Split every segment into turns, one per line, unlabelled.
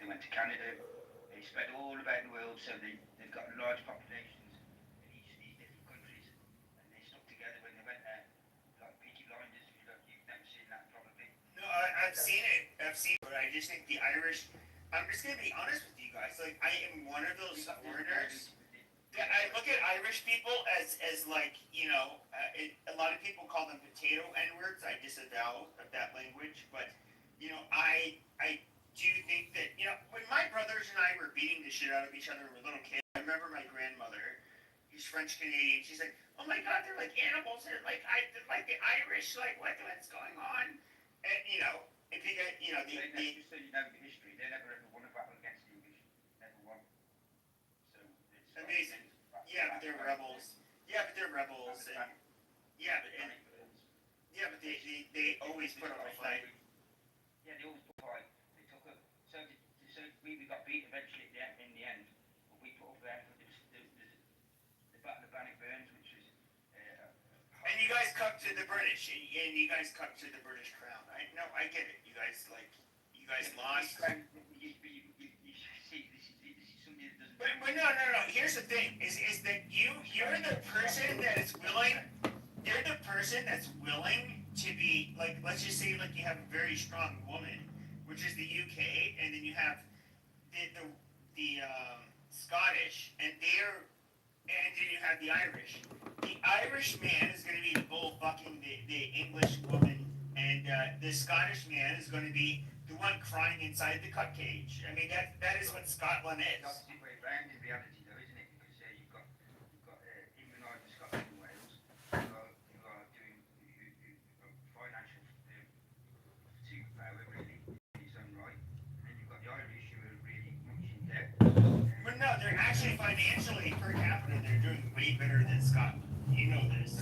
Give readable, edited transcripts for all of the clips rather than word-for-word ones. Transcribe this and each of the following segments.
they went to Canada. They spread all about the world, so they've got large populations in each of these different countries, and they stuck together when they went there, like Peaky Blinders. If you've never seen that, probably.
No, I've seen it. I've seen it, but I just think the Irish. I'm just gonna be honest with you guys. Like, I am one of those foreigners. Yeah, I look at Irish people as like, a lot of people call them potato N words. I disavow of that language, but I do think that when my brothers and I were beating the shit out of each other when we were little kids. I remember my grandmother. She's French Canadian. She's like, oh my God, they're like animals. They're they're like the Irish. Like, what's going on? And if you get,
just so you know the history, they never ever won a battle against the English. Never won. So it's
amazing. Yeah, but they're rebels. Yeah, but they're rebels. And, yeah, but they always put up a fight.
Yeah, they always put a fight. They took a so we got beat eventually in the end, but we put up there for the Battle of Bannockburn, which was.
And you guys come to the British, and you guys come to the British crown. I get it. You guys lost.
You see, this is something that doesn't.
But no. Here's the thing: is that you're the person that is willing. You're the person that's willing to be like. Let's just say like you have a very strong woman, which is the UK, and then you have the Scottish, and then you have the Irish. The Irish man is going to be bull fucking the English woman, and the Scottish man is going to be the one crying inside the cut cage. I mean, that is what Scotland is.
It's the opposite way around in reality, though, isn't it? Because you've got England, Ireland, Scotland, and Wales who are doing financial superpower really in its own right, and then you've got the Irish who are really much in debt.
But no, they're actually financially per capita, they're doing way better than Scotland. You know this.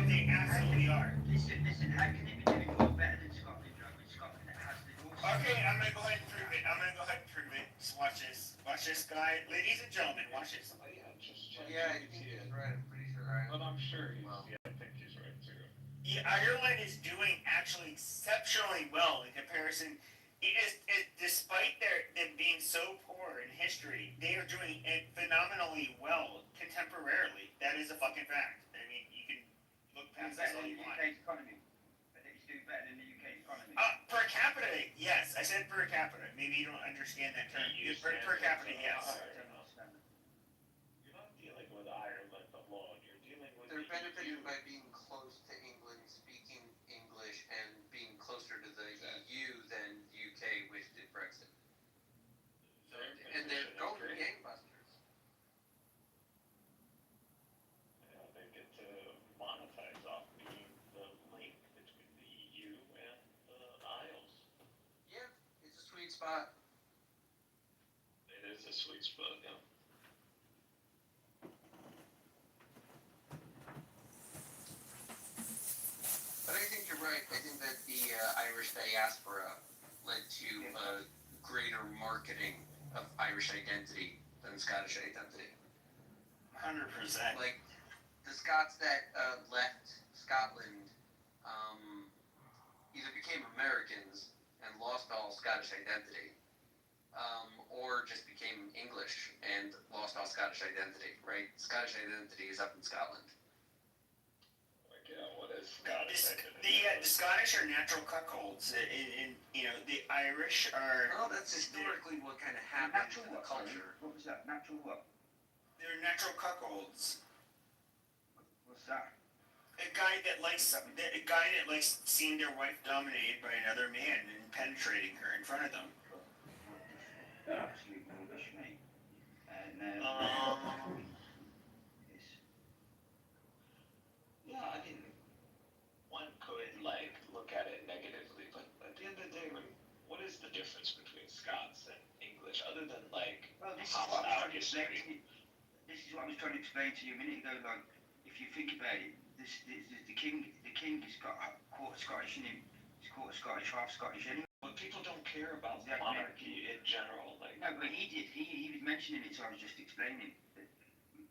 They absolutely are.
Listen, how can it be doing more better than Scotland? With Scotland that has the horse.
Okay, I'm gonna go ahead and prove it. Just watch this. Watch this guy. Ladies and gentlemen, watch this.
Oh, yeah, just check.
Yeah, I think he's right. I'm pretty sure
But I'm sure I think he's right too.
Yeah, Ireland is doing actually exceptionally well in comparison. Despite them being so poor in history, they are doing it phenomenally well contemporarily. That is a fucking fact. I mean, you can look past this all you want.
UK's economy. I think it's doing better than the UK economy.
Per capita, yes. I said per capita. Maybe you don't understand that term. Per capita, yes.
You're not dealing with Ireland alone. You're dealing with.
they're benefited by being close to England, speaking English, and being closer to the EU than UK, which did Brexit. And they're going gangbusters.
They get to monetize off being the link between the EU and the Isles.
Yeah, it's a sweet spot.
It is a sweet spot, yeah.
But I think you're right. I think that the Irish diaspora led to greater marketing of Irish identity than Scottish identity.
100%.
Like, the Scots that left Scotland either became Americans and lost all Scottish identity, or just became English and lost all Scottish identity, right? Scottish identity is up in Scotland.
What is Scottish identity?
The Scottish are natural cuckolds, and the Irish are.
Well, that's historically what kind of happened to the culture.
What was that? Natural what?
They're natural cuckolds.
What's that?
A guy that likes seeing their wife dominated by another man and penetrating her in front of them.
Absolute rubbish, mate. And
Yeah, I mean, one could look at it negatively, but at the end of the day, what is the difference between Scots and English other than
this is
hostile
what I was trying to
history?
explain. This is what I was trying to explain to you a minute ago. Like, if you think about it, the king has got a quarter Scottish in him. He's quarter Scottish, half Scottish anyway.
But people don't care about
Exactly.
monarchy in general.
No, but he did. He was mentioning it, so I was just explaining.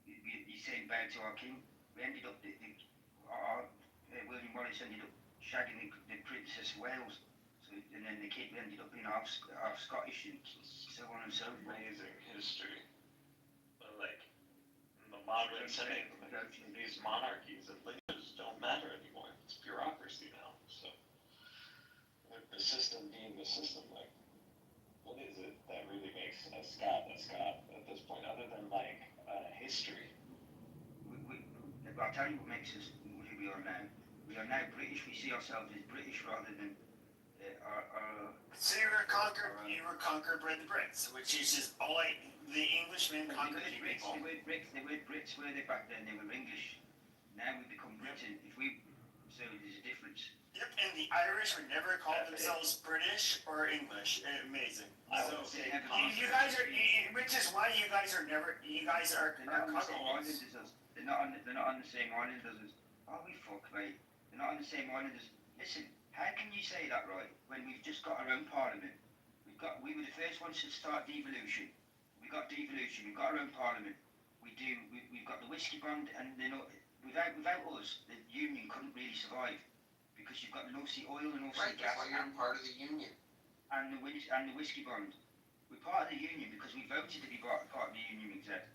He's saying bow to our king. We ended up William Wallace ended up shagging the Princess of Wales. So, and then the kid ended up being half Scottish and so on and so forth.
Amazing history. Like, in the modern setting, these monarchies and lineages don't matter anymore. It's bureaucracy now. So, with the system being the system, like, what is it that really makes a Scot at this point, other than, like, history?
I'll tell you what makes us who we are now. We are now British. We see ourselves as British rather than
So you were conquered by the Brits, which is just the Englishmen conquered you people.
They were Brits, were they back then? They were English. Now we become Britain. So there's a difference.
Yep, and the Irish would never call themselves British or English. Amazing. So you guys are, which is why you guys are
They're not on the same island
cuckolds.
as us. They're not on the same island as us. Oh, we fuck, mate. They're not on the same island as. Listen, how can you say that, right? When we've just got our own parliament, we were the first ones to start devolution. We got devolution. We've got our own parliament. We've got the whiskey bond, and without us, the union couldn't really survive because you've got the North Sea oil and North Sea gas.
That's why you're part of the union.
And the whiskey bond. We're part of the union because we voted to be part of the union, exactly.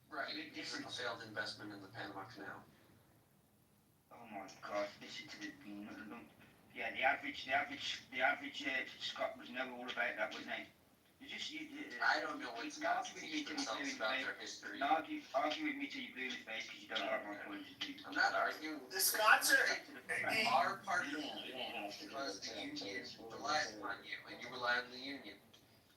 Right. It's a failed investment in the Panama Canal.
Oh my God! Listen to the average Scot was know all about that, wasn't he?
I don't know what Scots teach themselves about their history.
Argue with me till you blue in the face because you don't like my point of view.
I'm not arguing.
The Scots are.
Our part of the union because the union relies upon you, and you rely on the union.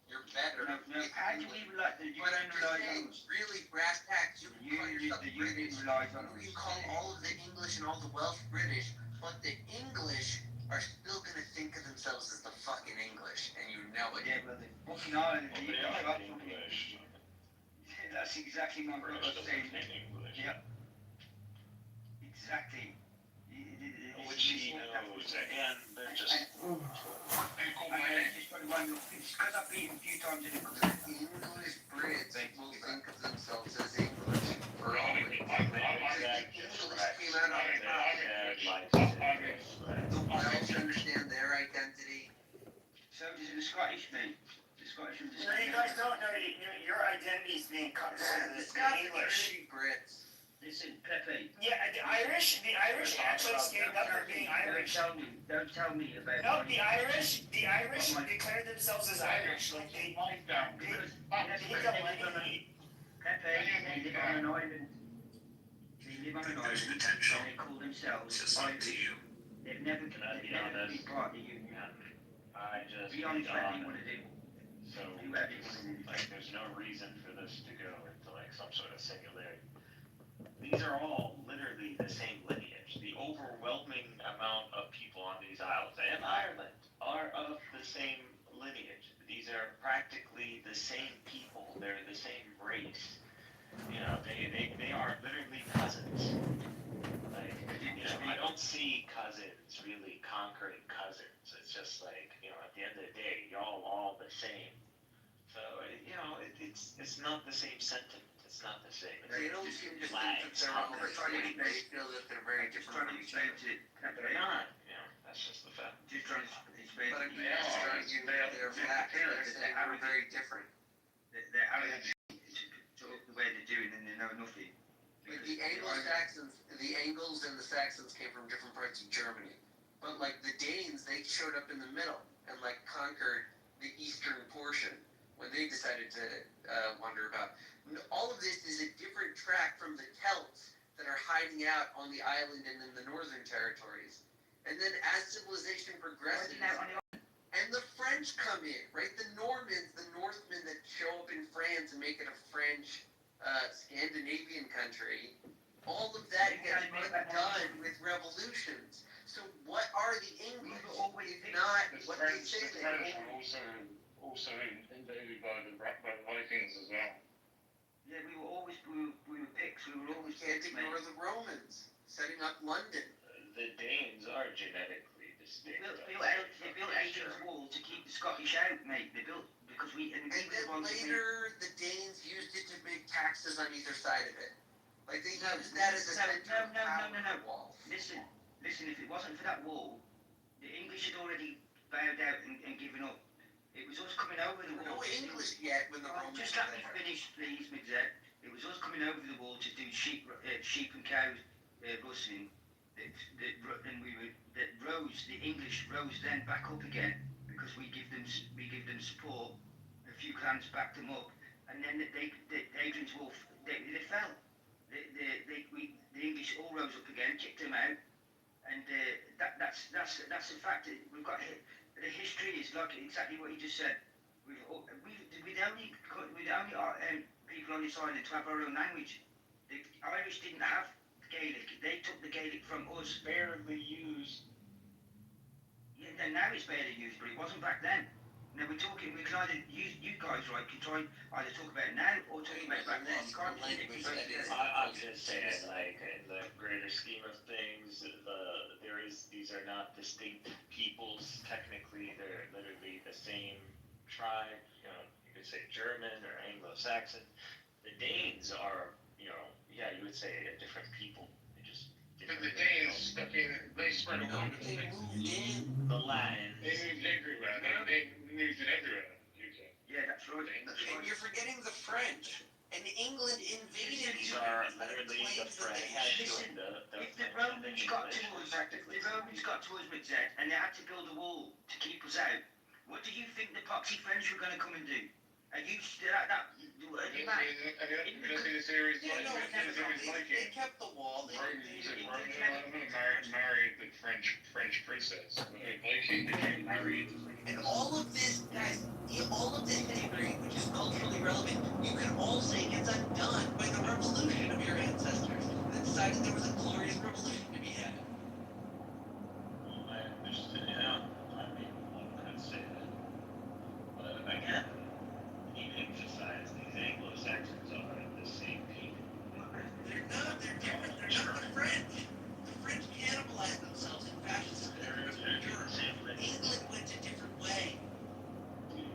You're better.
No. How do we rely? The
But I'm
union
just
relies
saying,
on us.
really, brass tacks, you can call yourself
The union
British.
relies on
You
us.
can call all of the English and all the Welsh British, but the English are still gonna think of themselves as the fucking English, and you know it.
Yeah, but the fucking Ireland,
Well,
the
they
English
are
are
English.
That's exactly my brother
British doesn't
saying.
mean English.
Yeah. Exactly.
Which he knows, and they're just.
It's because I've been a few times in the
English Brits will think of themselves as English for always. English came out on top. The Welsh understand their identity.
So does the Scottish men. The Scottish
No,
understand.
you guys don't know. Your identity is being cut to the English.
Brits.
Listen, Pepe.
Yeah, the Irish actually stand up for being Irish.
Don't tell me about.
No, the Irish declare themselves as Irish. Like they don't
Pepe, they live on an island. They live on an island. And they call themselves Irish. They've never been part of the union.
I just.
Be honest, what you want to do.
So,
Do whatever you want to do.
like, there's no reason for this to go into, like, some sort of singularity. These are all literally the same lineage. The overwhelming amount of people on these islands and Ireland are of the same lineage. These are practically the same people. They're the same race. You know, they are literally cousins. Like, you know, I don't see cousins really conquering cousins. It's just like, you know, at the end of the day, y'all all the same. So, you know, it's not the same sentiment. It's not the same.
They don't seem to think that they're all the same. They feel that they're very
Just
different
trying
from
to
each
explain
other.
to
They're not. You know, that's just the fact.
Just trying to explain
But
to
I'm just arguing that they're facts that say we're very different.
they're arrogant to the way they're doing and they know nothing.
Like the Anglo-Saxons, the Angles and the Saxons came from different parts of Germany. But like the Danes, they showed up in the middle and like conquered the eastern portion when they decided to wander about. All of this is a different track from the Celts that are hiding out on the island and in the northern territories. And then as civilization progresses, and the French come in, right? The Normans, the Northmen that show up in France and make it a French Scandinavian country, all of that gets undone with revolutions. So what are the English? If not what they say they are.
Also invaded by the Vikings as well.
Yeah, we were Picts, we were always
Can't
Picts,
ignore
mate.
the Romans setting up London.
The Danes are genetically
They
distinct.
built Aiden's wall to keep the Scottish out, mate. They built, because
And then later, the Danes used it to make taxes on either side of it. Like they used that as a center of power
no.
wall.
Listen, if it wasn't for that wall, the English had already bowed out and given up. It was us coming over the
There
wall.
were no English yet when the Romans
Just
were
let me
there.
finish, please, Miguel. It was us coming over the wall to do sheep and cows rustling. And the English rose then back up again because we give them support. A few clans backed them up, and then Adrian's wolf they fell. The English all rose up again, kicked them out, and that's a fact. We've got the history is like exactly what you just said. We're the only people on this island to have our own language. The Irish didn't have Gaelic. They took the Gaelic from us.
Barely used.
Yeah, and now it's barely used, but it wasn't back then. Now we can either use you guys, right? Can try and either talk about it now or talk about it back then. You can't
Language that is-
I'm just saying, like, in the greater scheme of things, these are not distinct peoples. Technically, they're literally the same tribe. You know, you could say German or Anglo-Saxon. The Danes are, you would say a different people. They just
But the Danes, they spread around.
They moved in.
the Latins.
They moved everywhere. They moved it everywhere. UK.
Yeah, that's right. That's
And
right.
you're forgetting the French. And England invaded
These
Europe
are
and
literally the
claimed that they
French.
had
Listen,
The
If the
French and the
Romans got to
English,
us, Miguel, and they had to build a wall to keep us out, what do you think the Poxy French were going to come and do? And you
I don't think the series
Yeah, no, they kept the wall.
married the French princess. Viking married.
And all of this, guys, all of this history, which is culturally relevant, you can all say gets undone by the revolution of your ancestors. They decided there was a glorious revolution to be had.
I understand. I mean, one could say that. But again, he emphasized these Anglo-Saxons are the same people.
They're not, they're different, they're not the French. The French cannibalized themselves in fascist
They're
countries from
the
Europe.
same lineage.
England went a different way.
Dude,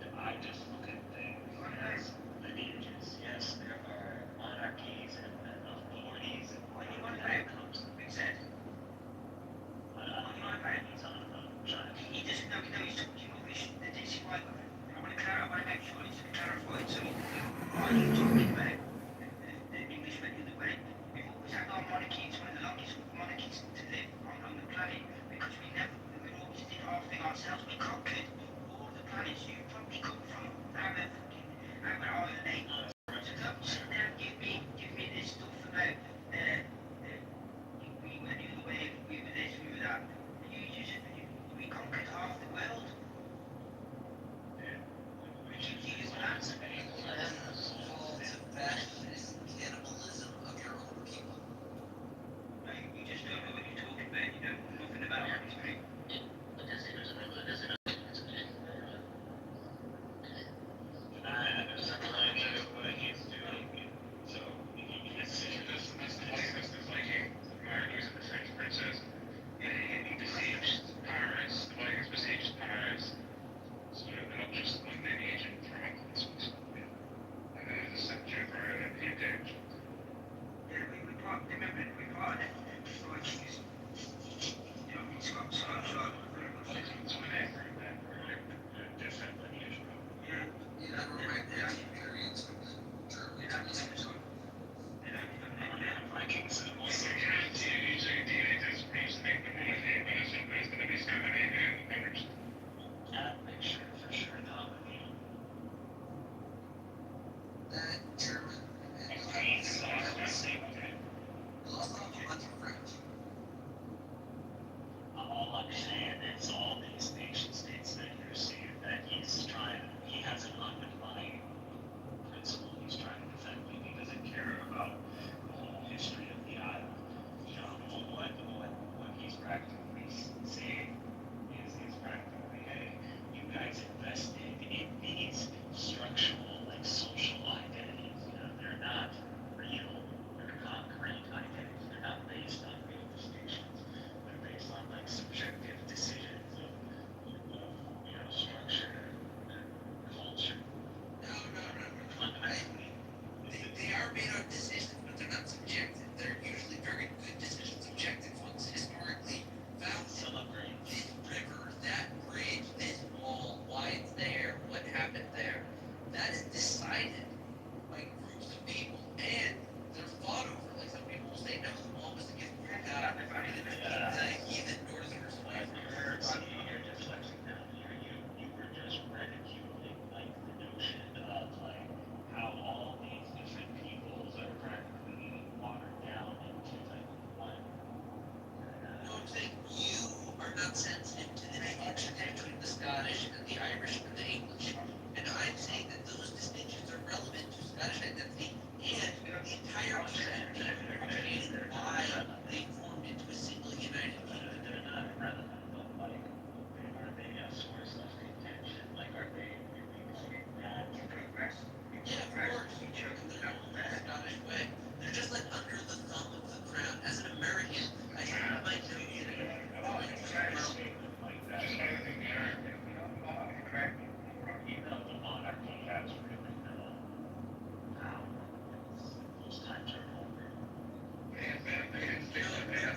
Yeah, of course. In their own Scottish way. They're just like under the thumb of the crown. As an American, I have my notion
Even though the monarchy has really no power, those times are over.
the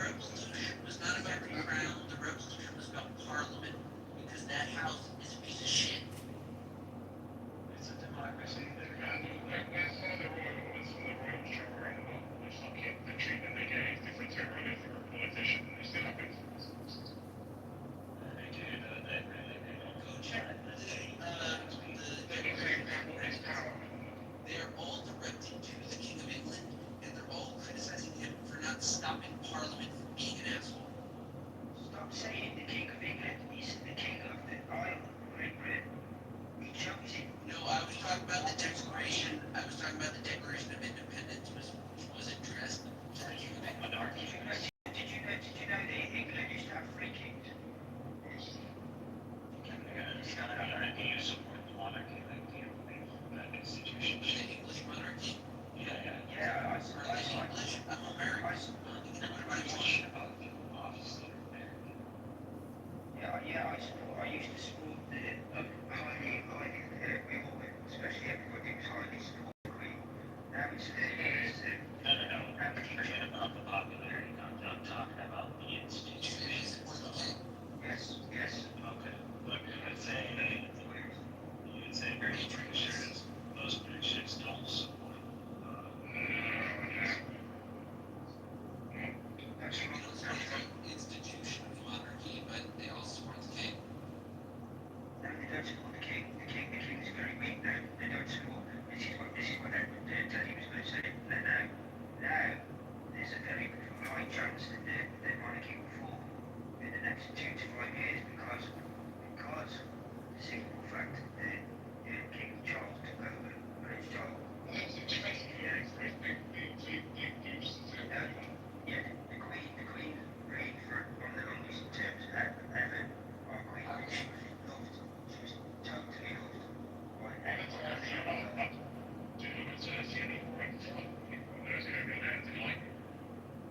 revolution was not about the crown. The revolution was about Parliament. Because that house is a piece of shit.
It's a democracy.
Go check the Declaration of Independence. They're all directed to the King of England, and they're all criticizing him for not stopping Parliament from being an asshole.
Stop saying the King of England. He's the King of the Isle of Great Britain. He chose it.
No, I was talking about the Declaration. I was talking about the Declaration of Independence, which was addressed to the King of England.
Did you know that England used to have three kings?
Do you support the monarchy? Like, do you believe that institution
The
should?
English monarchy.
Yeah,
Are they English? I'm American. What about you?
Obviously, American.
Yeah, I used to support the highly, especially everybody was highly support the Queen. Now it's
No. Forget about the popularity. I'm talking about the institution.
yes.
Okay. Look, you would say very Britishers, most Britishers don't support.
That's
They
wrong.
don't support the institution of the monarchy, but they all support the king.
No, they don't support the king. The king is very weak now. They don't support. This is what Teddy was going to say. Now, there's a very high chance that the monarchy will fall in the next 2 to 5 years because the simple fact that King Charles took over Prince Charles. The Queen reigned on the longest terms ever. Our Queen, she was loved. She was totally loved by everyone.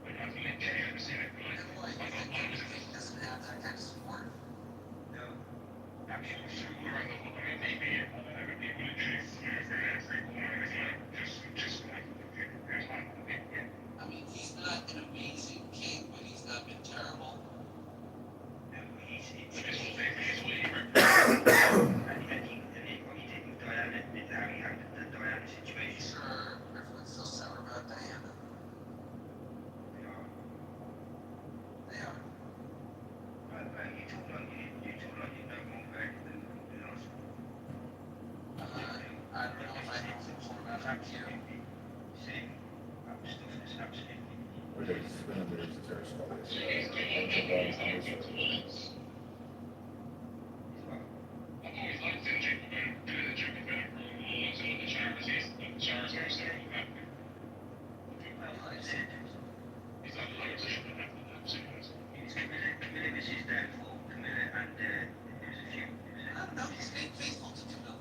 And why? Because the king doesn't have that kind of support.
No, actually,
I mean, he's not an amazing king, but he's not been terrible.
no, and what he did with Diana, how he handled the Diana situation.
Sure, everyone's so sour about Diana. They are.
You talk like you know more about it than us.
I don't know if I know more about you.
See, stuff that's absolutely. Camilla was his downfall. Camilla and there was a few.
I don't know, he stayed faithful to Camilla.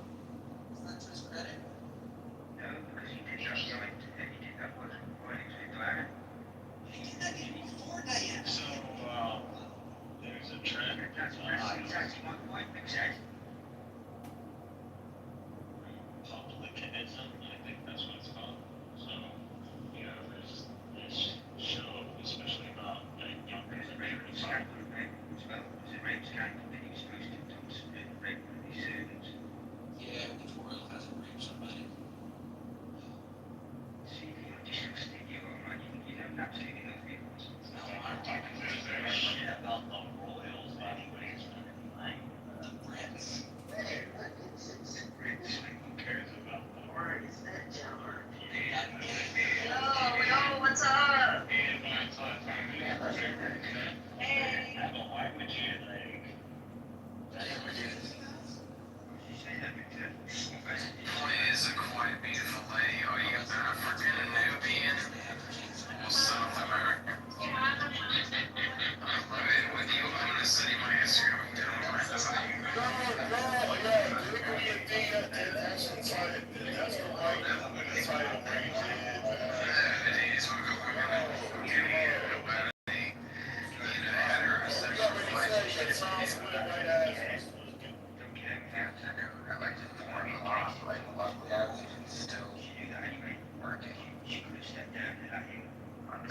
Isn't that to his credit?
No, because he did that right. He did that while he was with Diana.
He did that even before Diana.
So, there's a trend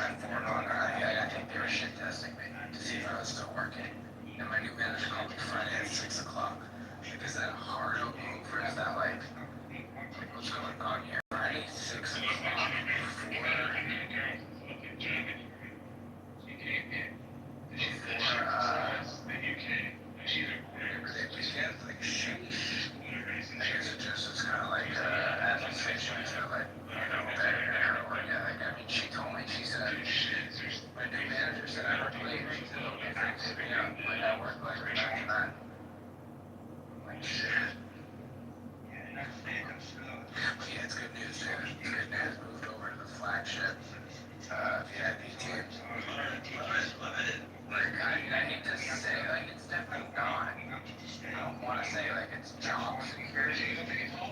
at 4 o'clock, I think they were shit testing me to see if I was still working. And my new manager called me Friday at 6 o'clock. Like, is that a hard opening for us? That like what's going on here? Friday, 6 o'clock whenever they weekend, like sheesh. I guess it just is kind of like administration to like, better or yeah, like I mean she told me, she said my new manager said I work late, she said it'll be free to me up, like I work like right after that. I'm like shit. But yeah, it's good news, dude. It's good news. Moved over to the flagship VIP team. Love it. Like, I need to say, like, it's definitely not. I don't want to say, like, it's job security. You know,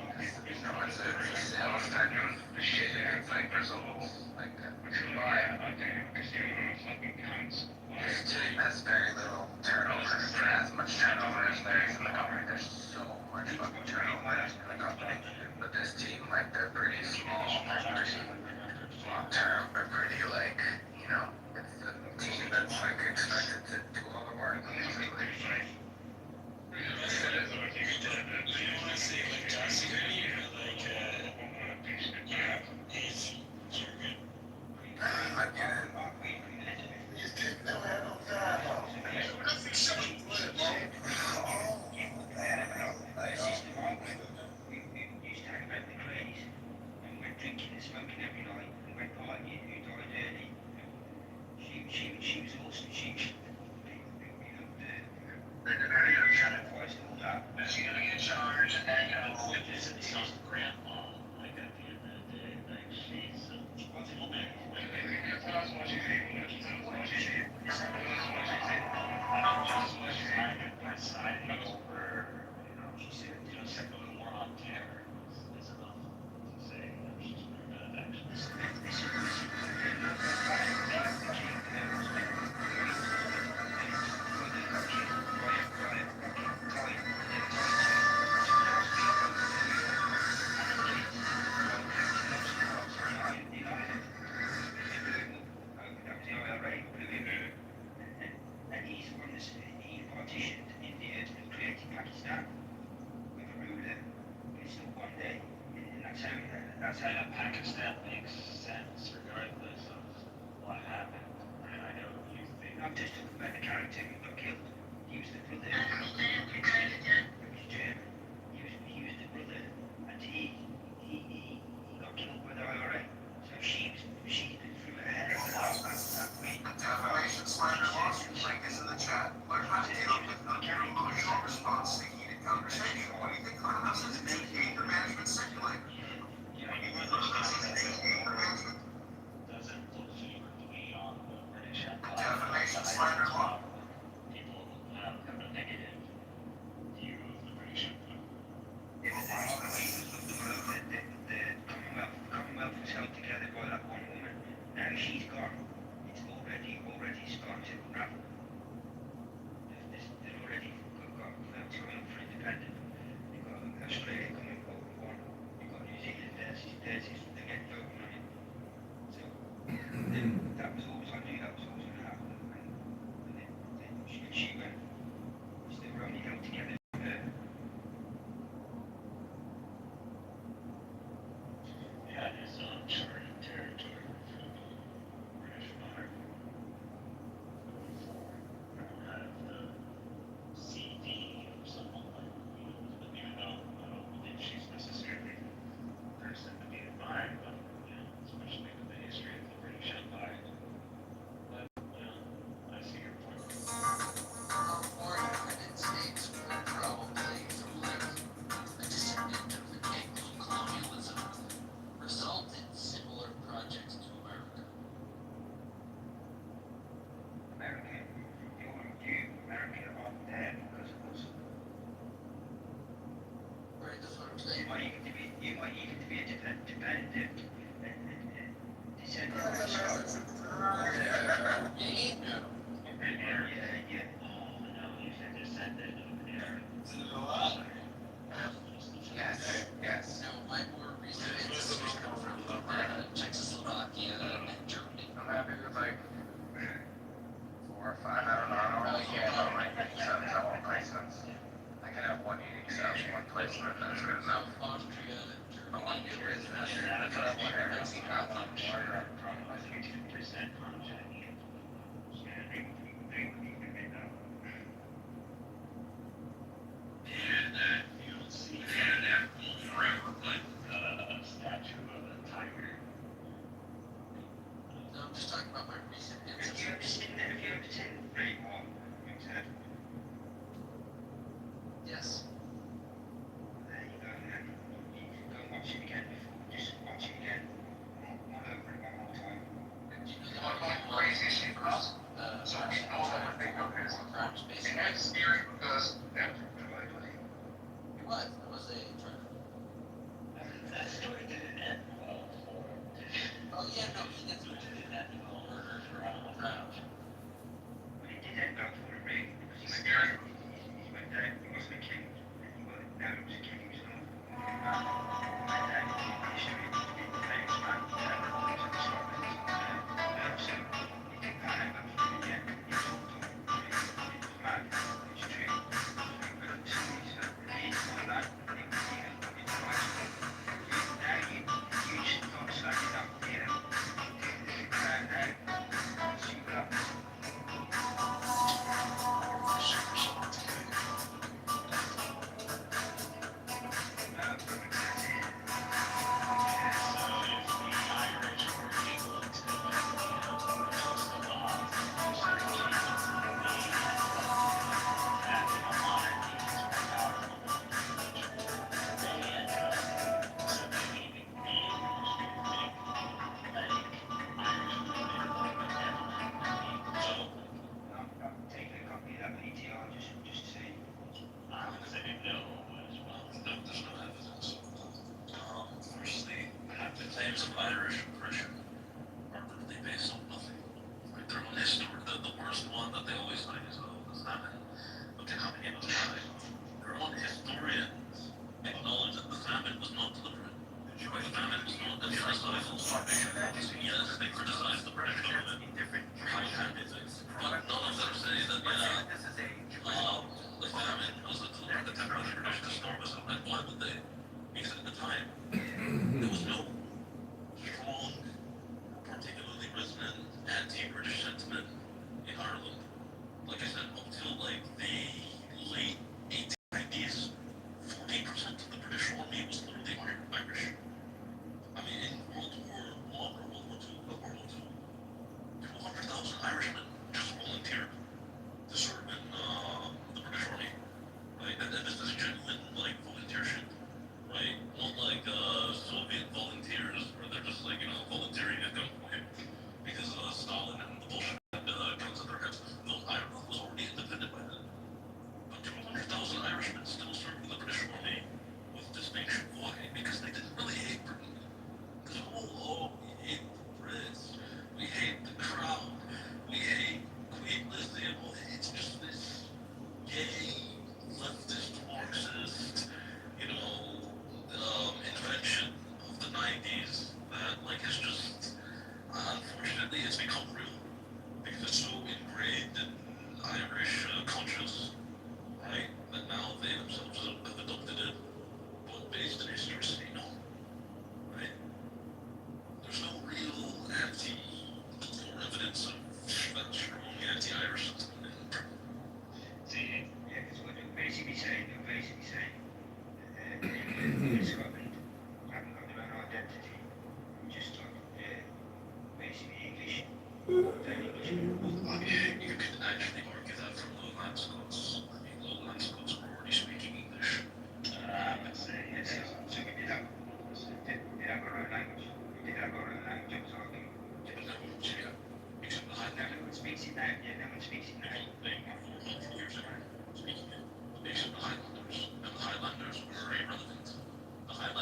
it's a sales type of shit. It's like results. Like, but this team has very little turnover. For as much turnover as there is in the company, there's so much fucking turnover in the company. But this team, like, they're pretty small, they're pretty long term, they're pretty, like, you know, it's the team that's, like, expected to do all the work, basically.
You want to say like job security or like if you're good?
I get it. You take no head on that.
Drinking and smoking every night and went partying who died early. She was awesome. Sacrificed all that.
She's gonna get charged and then it's not grandma. Like at the end of the day, like she's deciding over, you know, she said, you know, second war on terror is enough to say that she's pretty good at actually.
And he's from this, he partitioned India and created Pakistan with a ruler. It's still one day, and that's how
Pakistan makes sense regardless of what happened. I know you think.
I'm just talking about the character who got killed. He was the brother. He was German. He was the brother, and he got killed by the IRA. So she threw her head out that way.
Defamation, slander, lawsuit, link is in the chat. Learn how to deal with your emotional response to heated conversation. What do you think Clubhouse is? It's an anger management simulator.
Doesn't look favorably on the British Empire.
Defamation, slander, law.
People have kind of a negative view of the British Empire.
The Commonwealth was held together by that one woman. Now she's gone. It's already started to unravel. They've already got firms coming up for independence. You've got Australia coming up with one. You've got New Zealand, theirs is they're getting voting on it. So that was always, I knew that was always going to happen. And then she went. They were only held together.
Yeah, it's uncharted territory for the British monarch. I don't have the CD of someone like, you know, even though I don't believe she's necessarily the person to be admired, but, you know, especially with the history of the British Empire. But, you know, I see your point.
More independent states will probably, from like a descendant of the Anglo-colonialism, result in similar projects to America.
America, America are there because of us.
Right, that's what I'm
You
saying.
might even be a dependent descendant of Scotland.
Me? No.
Yeah.
Oh, no, you said descendant of Arab.
Yes.
No, my more recent ancestors come from Czechoslovakia and Germany.
I'm happy with
hijacking it.
Yeah, they would even admit that.
And you don't see that forever, but a statue of a tiger.
No, I'm just talking about my recent
Have you ever
incidents.
seen Great Wall?
Yes.
There you go, man. You can go and watch it again before. Just watch it again. Not over it one more time.
What crazy shit was? So all I think of is the next steering goes down. It was. It was a driver.
That story didn't end well for him.
Oh yeah, no, he gets
It didn't end well for Ronald Brown.
But it did end up for a ring because he went down. He went down. He wasn't a king. He went down. He was a king. He was an awful man. He went down. History. He didn't play his man. He was in Scotland. So he didn't pan out for him yet. He was all done. He was mad. It's true. But somebody's really for that. He was even in the right spot. Now you just got to slag it up. You know. The crowd now. See what happens. I'm taking a copy of that PTR just to see.
I would say no as well.
No, there's no evidence. Firstly, the claims of Irish oppression are literally based on nothing. Like their own history, the worst one that they always cite is the famine. Okay, how many of us died? Their own historians acknowledge that the famine was not deliberate. The famine was not a genocidal starvation policy. Yes, they criticized the British government for high-handed things, but none of them say that, the famine was a deliberate attempt by the British to starve us out. And why would they? Because at the time, there was no strong, particularly resonant anti-British sentiment in Ireland. Like I said, up till like the late 1890s, 40% of the British army was literally Irish. I mean, in World War I or World War II, World War II, 200,000 Irishmen just volunteered to serve in the British army, right? And this is genuine, like, volunteership, right? Not like Soviet volunteers where they're just like, volunteering at gunpoint because Stalin and the Bolsheviks had guns at their heads. No, Ireland was already independent by then. But 200,000 Irishmen still served in the British army with distinction. Why? Because they didn't really hate Britain. Because, we hate the Brits, we hate the crowd, we hate Queen Elizabeth. Well, it's just this gay, leftist, Marxist, invention of the 90s that, like, is just, unfortunately, it's become real. Because it's so ingrained in Irish conscious, right, that now they themselves have adopted it, but based in historicity, no, right? There's no real or evidence of that strong anti-Irish sentiment in Britain.
See, yeah, because what they're basically saying, in Scotland haven't got their own identity, just like basically English, very English.
You could actually argue that from Lowland Scots. I mean, Lowland Scots were already speaking English.
I'd say
Yes, so we did have our own language. We did have our own language, I was arguing.
Except the Highlanders.
No one speaks it now, no one speaks it now.
They were 400 years ago speaking it. Except the Highlanders. And the Highlanders were irrelevant. The Highlanders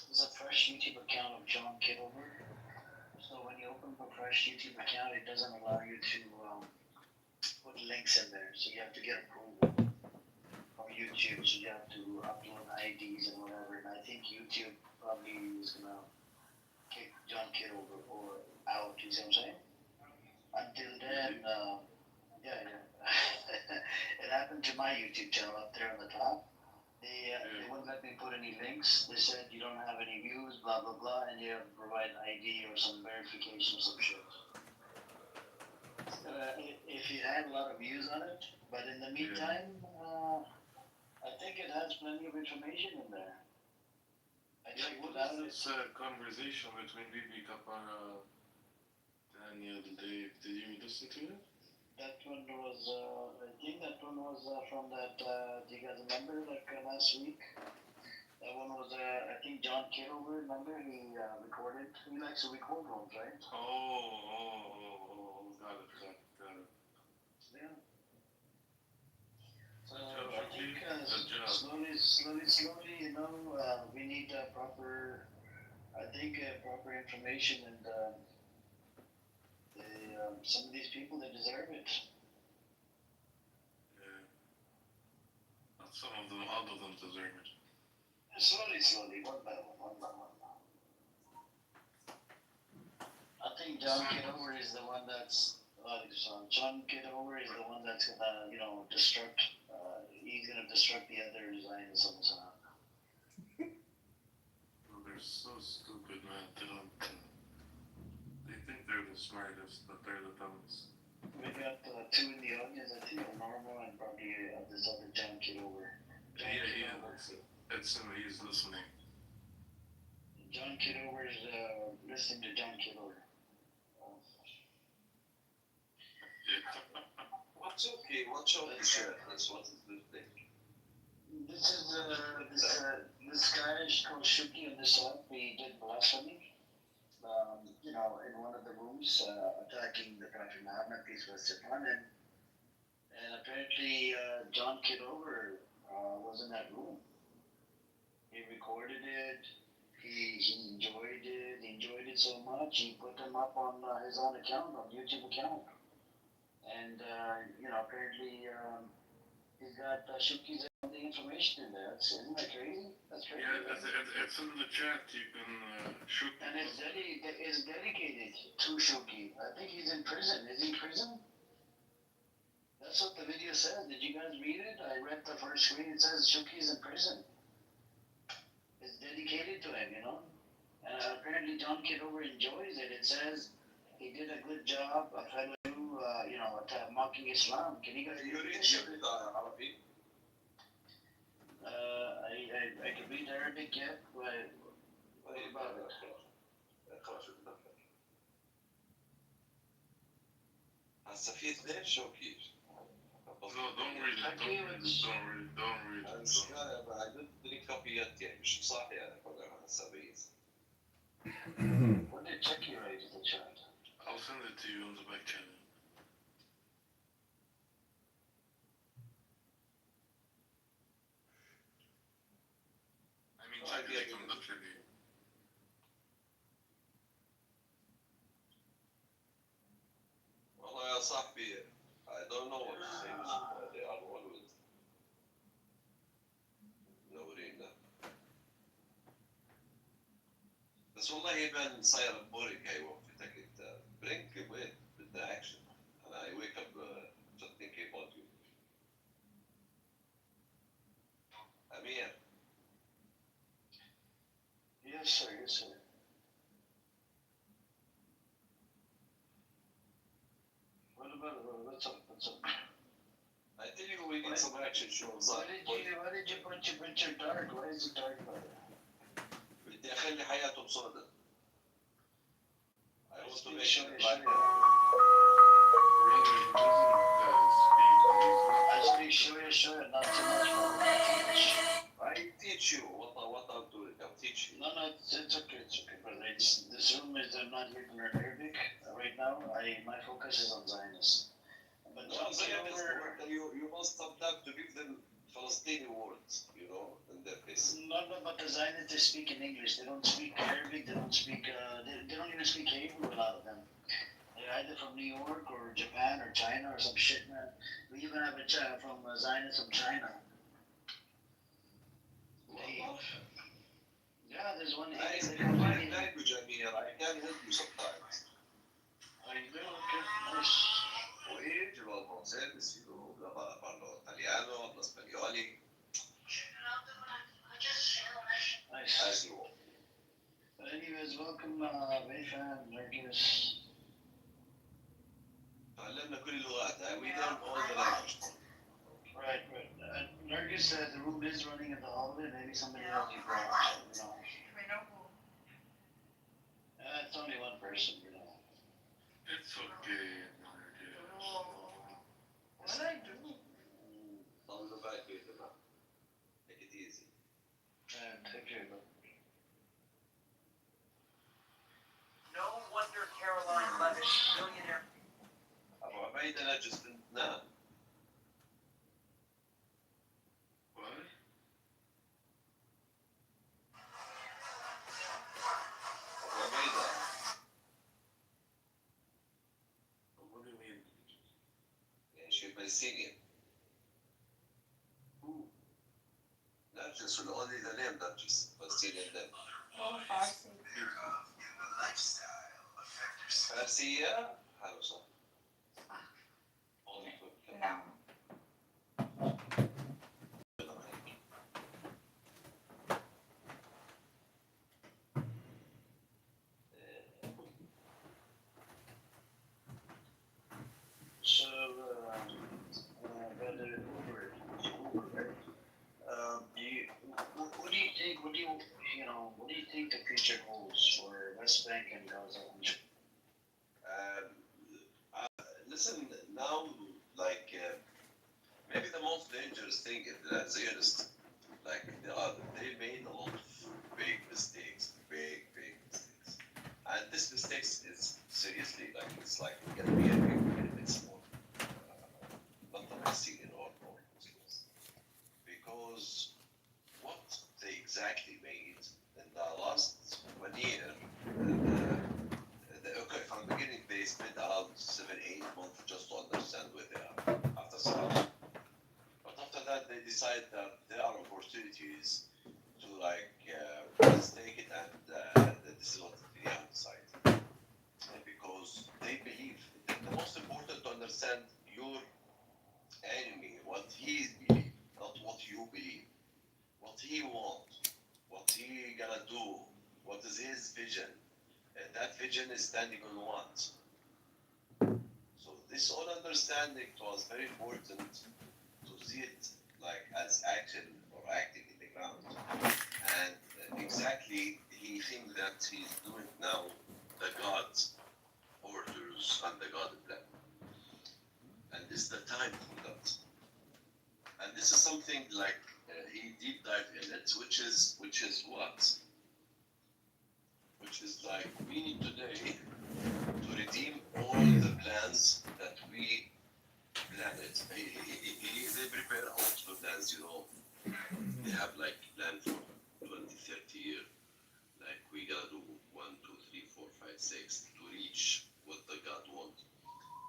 there's a fresh YouTube account of John Kitover. So when you open up a fresh YouTube account, it doesn't allow you to put links in there. So you have to get approval from YouTube. So you have to upload IDs and whatever. And I think YouTube probably is gonna kick John Kitover or out. You see what I'm saying? Until then, yeah. It happened to my YouTube channel up there on the top. They wouldn't let me put any links. They said you don't have any views, blah blah blah, and you have to provide ID or some verification or some shit. If you had a lot of views on it, but in the meantime, I think it has plenty of information in there. I checked it out.
It's a conversation between Bibi Kapara, Daniel, Dave. Did you listen to it?
That one was, I think that one was from that, do you guys remember, like last week? That one was, I think John Kitover, remember, he recorded, he likes to record rooms, right?
Got it.
Yeah. So
Good
I think
job.
slowly, you know, we need proper information and some of these people, they deserve it.
Yeah. Not some of them, all of them deserve it.
Slowly, one by one. I think John Kitover is the one that's John Kitover is the one that's gonna, you know, destruct. He's gonna destruct the other Zionists.
Well, they're so stupid, man. They think they're the smartest, but they're the dumbest.
We got two in the audience. I think Norma and probably this other John Kitover.
It's him. He's listening.
John Kitover is listening to John Kitover.
What's okay? What's your shirt? What is this thing?
This is this guy called Shuki on this app. He did blasphemy. You know, in one of the rooms, attacking the Prophet Muhammad, peace be upon him. And apparently, John Kitover was in that room. He recorded it. He enjoyed it. He enjoyed it so much. He put them up on his own account, on YouTube account. And you know, apparently, he's got Shuki's the information in there. Isn't that crazy? That's crazy.
Yeah, it's in the chat. You can shoot.
And it's dedicated to Shuki. I think he's in prison. Is he in prison? That's what the video says. Did you guys read it? I read the first screen. It says Shuki's in prison. It's dedicated to him, you know. And apparently John Kitover enjoys it. It says he did a good job of you know, mocking Islam. Can you guys read it? I can read Arabic yet, but what about it?
هسه في اثنين شوكيش.
No, don't read it. Don't read it.
I did three copyات يعني مش صح يعني كلها هسه بيز.
What did Chucky write in the chat?
I'll send it to you on the back channel. I mean, check it from the trivia.
والله يا صاحبي I don't know what things they are always منورينا. بس والله يبان صاير بورينج هاي وقفتك انت. برينك وين بدنا اكشن. انا I wake up just thinking about you. Amir.
Yes, sir. What's up?
I tell you we need some action shows.
Why did you put your picture dark? Why is it dark about it?
بدي اخلي حياتهم سوداء. I want to make
Show
sure
you.
Brother, he doesn't speak.
Show you, not too much.
I teach you what I'm doing. I'll teach you.
No, it's okay, brother. This room is not here to learn Arabic right now. My focus is on Zionists. But John Kitover,
You must stop that to give them
Palestinian words, in their face.
No, but the Zionists they speak in English. They don't speak Arabic. They don't speak. They don't even speak Hebrew. A lot of them. They're either from New York or Japan or China or some shit, man. We even have a from Zionists from China. Yeah, there's one.
I speak my language, Amir. I can help you sometimes.
I do. Okay, nice.
Wait, you will service, parlo italiano, parlo spagnoli,
Nice.
as you want.
Anyways, welcome, Bayfan, Nergis.
تعلمنا كل اللغات. We learn all the languages.
Right. Nergis said the room is running in the hallway. Maybe somebody else you brought.
We know who.
It's only one person,
It's okay.
What did I do?
On the back with them. Make it easy.
Take care, bro.
No wonder Caroline Levitt, billionaire.
أبو عبيد أنا just نام.
What?
أبو عبيدة.
What do you mean?
She's Palestinian.
Who?
Nargis will only the name Nargis. Palestinian name.
Oh, Farsi.
فارسية. حلو صح.
No.
So, brother Uber, right? What do you think? What do you think the future holds for West Bank and Gaza?
Listen, now, maybe the most dangerous thing is that Zionists, they made a lot of big mistakes. And this mistakes is seriously, it's gonna be a big benefits for not the Palestinian or Muslims. Because what they exactly made in the last 1 year, okay, from the beginning they spent around 7-8 months just to understand where they are after Salah. But after that they decide that there are opportunities to take it and this is what they decide. Because they believe that the most important to understand your enemy, what he believes, not what you believe, what he wants, what he gonna do, what is his vision. And that vision is standing on what? So this all understanding was very important to see it as action or acting in the ground. And exactly he thinks that he's doing now the God's orders and the God plan. And this is the time for that. And this is something he deep dive in it, which is what? Which is we need today to redeem all the plans that we planned. They prepare a lot of plans, They have plan for 20, 30 years. We gotta do 1, 2, 3, 4, 5, 6 to reach what the God wants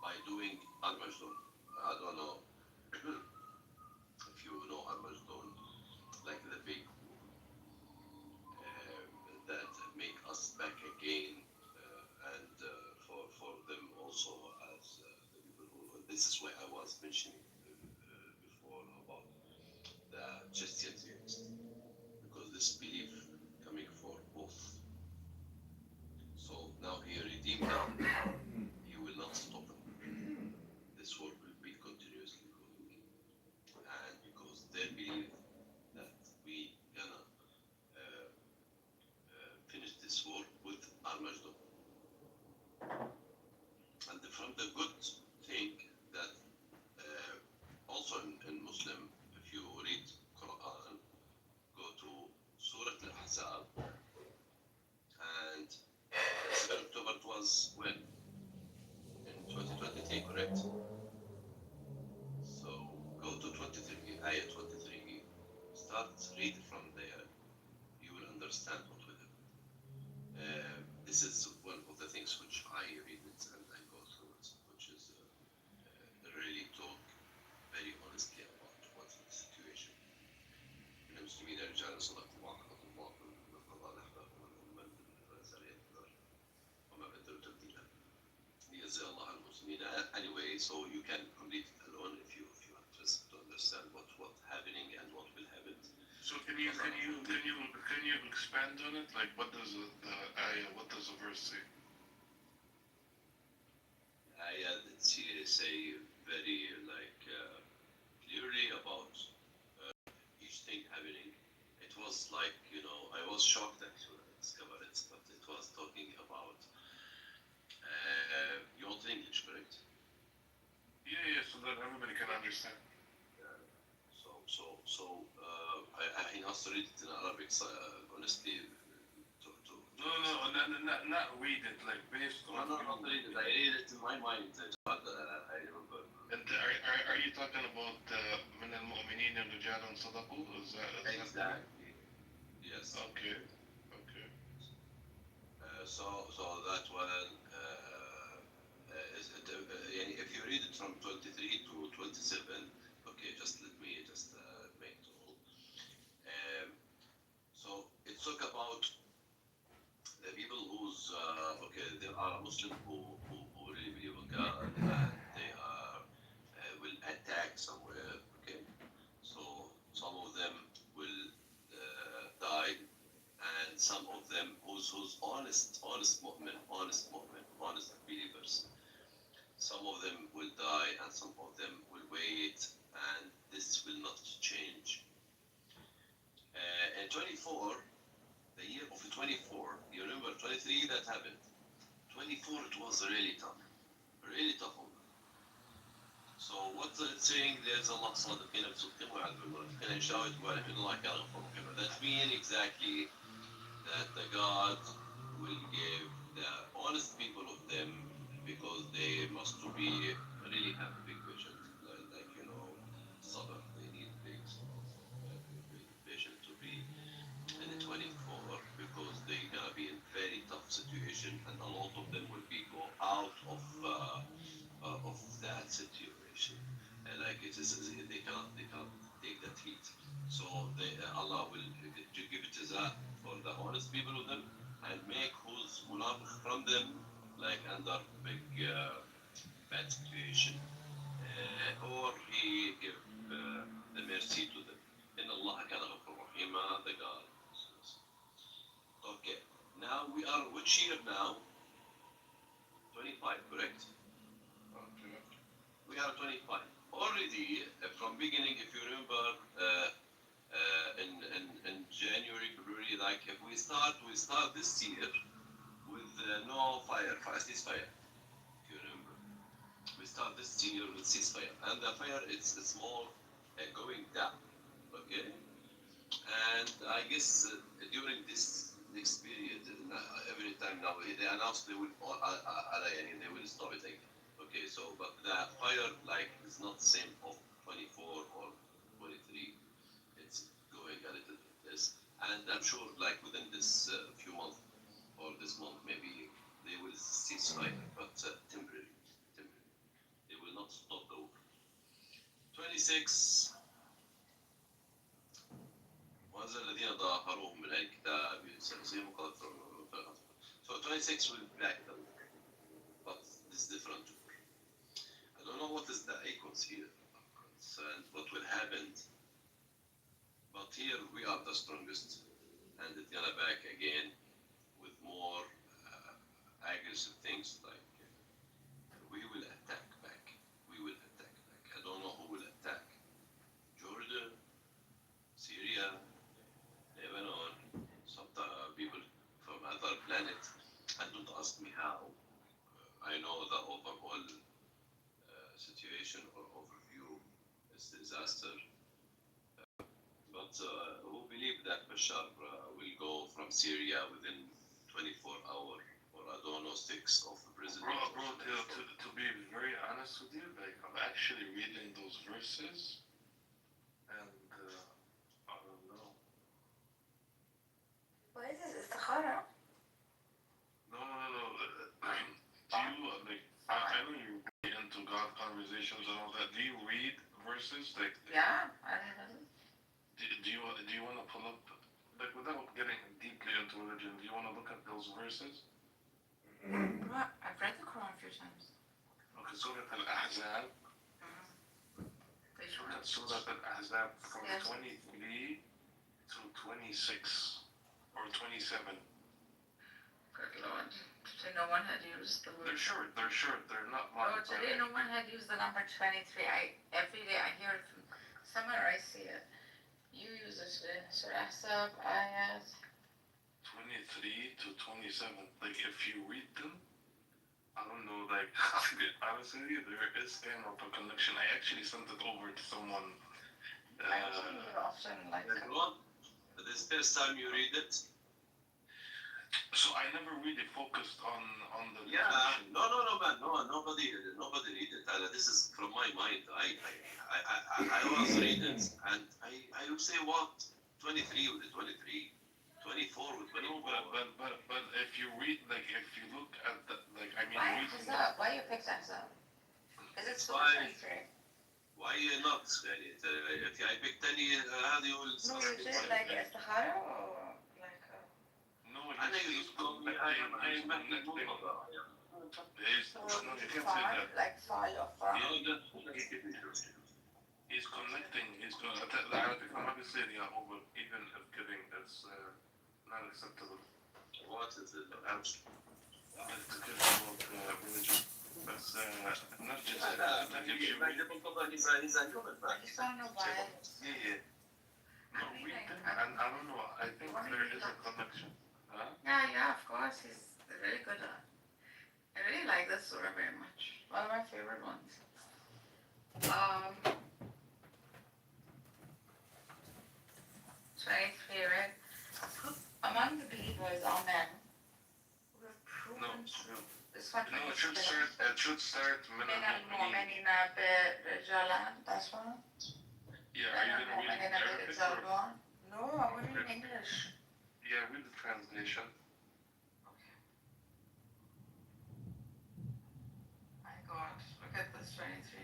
by doing Armageddon. I don't know if you know Armageddon, the big that make us back again, and for them also as the people who. This is why I was mentioning before about the Christian Zionist, because this belief coming for both. So now he redeemed them. He will not stop them. This work will be continuously going, and because they believe that we gonna finish this war with Armageddon. And from the good thing that also in Muslim, if you read Quran, go to Surah Al-Ahzab, and 7 October was when? In 2023, correct? So go to 23, ayah 23. this is one of the things which I read it and I go through it, which is really talk very honestly about what's the situation. من المسلمين رجال صدقوا ما عهد الله والقضاء الأحباب ومن زال يقدر وما بدلوا تبديلا. ليجزي الله المسلمين anyway, so you can complete it alone if you are interested to understand what's happening and what will happen.
So can you expand on it? Like, what does the ayah, what does the verse say?
Ayah that say very clearly about each thing happening. It was like, I was shocked actually when I discovered it, but it was talking about you want English, correct?
Yeah, so that everybody can understand.
I also read it in Arabic, honestly.
Not read it, like based on.
No, not read it. I read it in my mind, but I remember.
And are you talking about من المؤمنين رجال صدقوا? Is that
exactly? Yes.
Okay.
So that one is if you read it from 23 to 27, okay, just let me make it all. So it talk about the people who's they are Muslim who really believe in God and they are will attack somewhere. Okay, so some of them will die, and some of them who's honest mu'min, honest believers. Some of them will die, and some of them will wait, and this will not change. In 24. The year of 24, you remember 23 that happened. 24 it was really tough one. So what it's saying there's Allah صادقين بصدقهم ويعذبون المنافقين إن شاء الله الله كان غفور رحيم. That means exactly that the God will give the honest people of them because they must be really have a big vision, like sabr. They need big vision to be in the 24 because they're gonna be in very tough situation and a lot of them will be go out of that situation and like it is they cannot take that heat, so Allah will give it to that for the honest people of them and make who's munafiq from them like under big bad situation or he give the mercy to them. In Allah كان غفور رحيما, the God. Okay, now we are which year now? 25, correct?
Okay.
We are 25. Already from beginning, if you remember, in January, February, like if we start this year with no fire, ceasefire. If you remember, we start this year with ceasefire, and the fire it's more going down. Okay, and I guess during this next period, every time now they announce they will they will stop it again. Okay, so but the fire like is not the same of 24 or 23. It's going a little bit less, and I'm sure like within this few months or this month maybe they will cease fire, but temporary. They will not stop the war. 26. وأنزل الذين ظاهروهم من الكتاب سنصيبهم قذف. So 26 will be back the war, but this is different war. I don't know what is the icons here and what will happen, but here we are the strongest, and it's gonna back again with more aggressive things like we will attack back. I don't know who will attack. Jordan, Syria, Lebanon, some people from other planets. And don't ask me how. I know the overall situation or overview is disaster. But who believe that Bashar will go from Syria within 24 hours or I don't know 6 of the president?
Bro, to be very honest with you, like I'm actually reading those verses, and I don't know.
What is this? Istikhara?
No, translations and all that, do you read verses? Like,
Yeah, I didn't.
do you want to pull up, like, without getting deeply into religion, do you want to look at those verses?
Well, I've read the Quran a few times.
Okay, Surah Al-Ahzab.
Which
Look
one?
at Surah Al-Ahzab from
Yes.
23 to 26 or 27.
Good Lord. Today no one had used the word.
They're short, they're not
Oh,
long.
today no one had used the number 23. Every day I hear it from somewhere, I see it. You use it today. Surah Ahzab, ayat.
23 to 27. Like, if you read them, I don't know, like, honestly, there is kind of a connection. I actually sent it over to someone.
I also use it often, like.
This is the first time you read it?
So I never really focused on the
Yeah,
connection.
no, man, no, nobody read it. This is from my mind. I was reading it, and I would say what 23 with the 23, 24 with 24.
No, but if you read, like, if you look at the, like, I mean,
Why
reading.
Ahzab? Why you picked Ahzab? Is it so
Why?
23?
Why not? يعني if I picked any هذه يقول
No, you did like Istihara or like.
No,
أنا
he's connecting.
So
No, you
you
can't say
farm,
that.
like file or farm.
He's connecting. على فكرة ما بيصير يا أول even if giving is not acceptable.
What is it?
Religion. بس not just if you
ما
read.
يجب القضاء إذا يوم
I just don't know why.
Yeah. No, read them, and I don't know. I think there is a connection. Huh?
Yeah, of course. He's really good at it. I really like this surah very much. One of my favorite ones. 23, right? Among the believers are men who have proven to. This one.
No, it should start
من المؤمنين برجالا. That's one.
Yeah, are you gonna read it in Arabic or?
No, I want it in English.
Yeah, read the translation.
Okay. My God, look at this 23.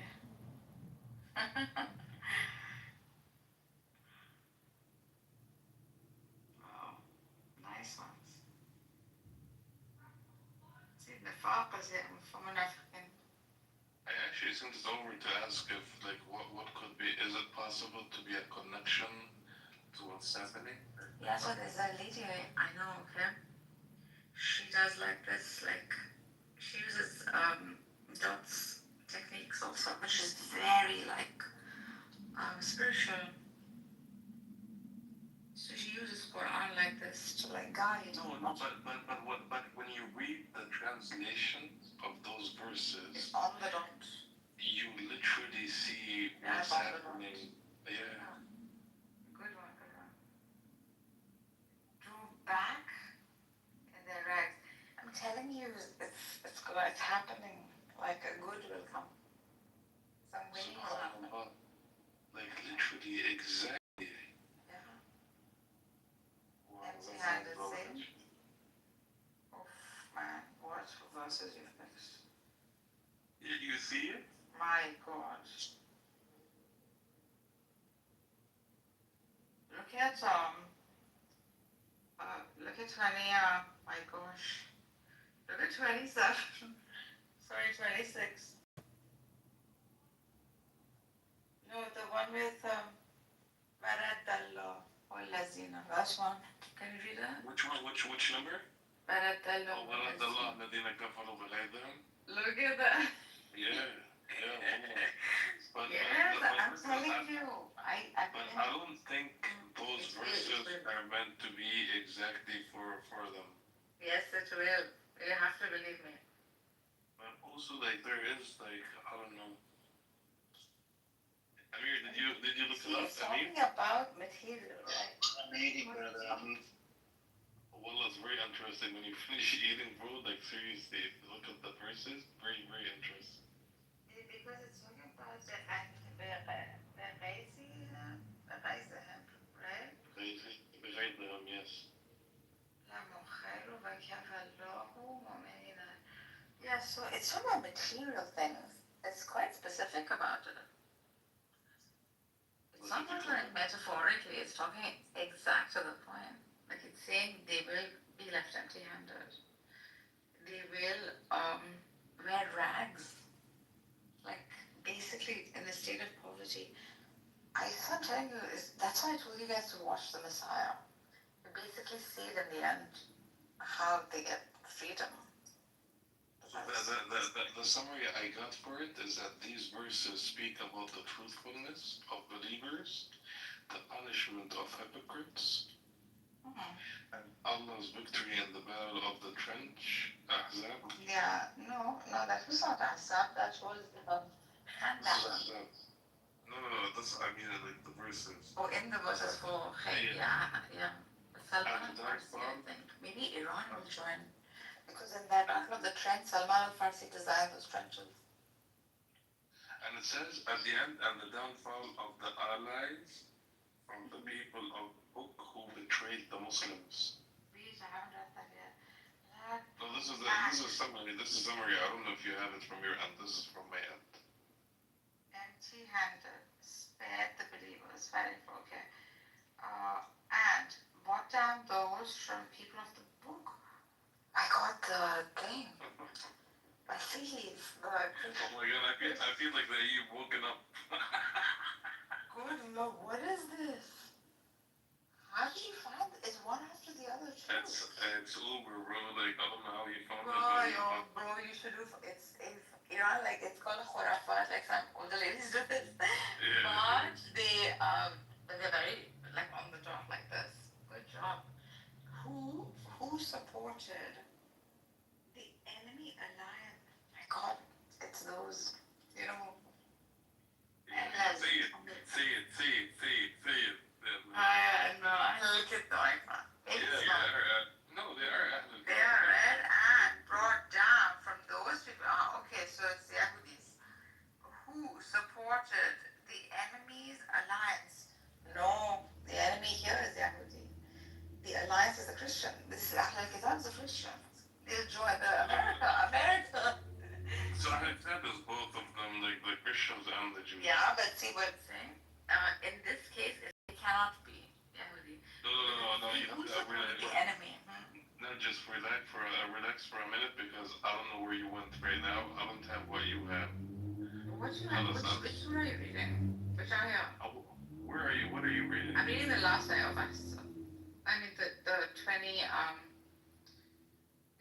Oh, nice ones. See, نفاق زي منافقين.
I actually sent it over to ask if, like, what could be, is it possible to be a connection to what's happening?
Yeah, so there's a lady I know, okay? She does like this, like, she uses dots techniques also, which is very, like, spiritual. So she uses Quran like this to, like, guide.
No, but when you read the translations of those verses,
It's on the dot.
you literally see
Yeah,
what's
it's on the
happening. Yeah.
Good one. Go back and then right. I'm telling you, it's good. It's happening. Like a good will come. Some winning will happen.
Subhanallah. Like literally exactly.
Yeah.
Wow,
Empty
that's
handed
so
sin.
rich.
Oof, man, what verses you've mixed.
You see it?
My God. Look at look at 20. My gosh. Look at 27. Sorry, 26. No, the one with Barat Allah or Lazina. That's one. Can you read that?
Which one? Which number?
Barat Allah.
وَلَدَ اللَّهُ الَّذِينَ كَفَرُوا بِغَيْظِهِمْ.
Look at that.
Yeah. But
Yes, I'm telling you.
But I don't think those verses are meant to be exactly for them.
Yes, it will. You have to believe me.
But also, like, there is, like, I don't know. Amir, did you look it up?
It's talking about material, right?
I'm eating, brother.
Well, it's very interesting when you finish eating, bro. Like, seriously, if you look at the verses, very, very interesting.
Because it's talking about the right?
بغيظهم, yes.
Yeah, so it's talking about material things. it's quite specific about it. It's not
What did you
like metaphorically, it's talking exact to the point. Like it's saying they will be left empty-handed. They will wear rags. Like basically in a state of poverty. I can't tell you, that's why I told you guys to watch The Messiah. You basically see it in the end how they get freedom.
The summary I got for it is that these verses speak about the truthfulness of believers, the punishment of hypocrites, and Allah's victory in the battle of the trench, Ahzab.
Yeah, no, that was not Ahzab, that was hand battle.
I mean like the verses.
Oh, in the verses for yeah. Salman al-Farsi, I think. Maybe Iran will join. Because in that battle of the trench, Salman al-Farsi designed those trenches.
And it says at the end, and the downfall of the allies from the people of the book who betrayed the Muslims.
Please, I haven't read that yet.
No, this is summary. This is summary. I don't know if you have it from your end. This is from my end.
Empty-handed, spared the believers, very okay. And brought down those from people of the book. I got the thing. My sleeves.
Oh my god, I feel like that you've woken up.
Good Lord, what is this? How did you find it? It's one after the other too.
It's Uber, bro. Like, I don't know how you found it.
Bro, you should do. It's Iran, like it's called a khurafat. Like some older ladies do this,
Yeah.
But they're very like on the top like this. Good job. Who supported the enemy alliance? My God, it's those, you know.
Say it.
I know. I look at the icon.
No, they are Ahlul
They are read and brought down from those people. Okay, so it's the Yahudis who supported the enemy's alliance. No, the enemy here is Yahudi. The alliance is a Christian. This is Ahlul Kitab is a Christian. They'll join America.
So I said this both of them, like the Christians and the Jews.
Yeah, but see what it's saying? In this case, it cannot be Yahudi.
No, you have to
the enemy.
Not just relax for a minute because I don't know where you went right now. I don't have what you have.
Which one are you reading? Which ayah?
Where are you? What are you reading?
I'm reading the last ayah of Ahzab. I mean the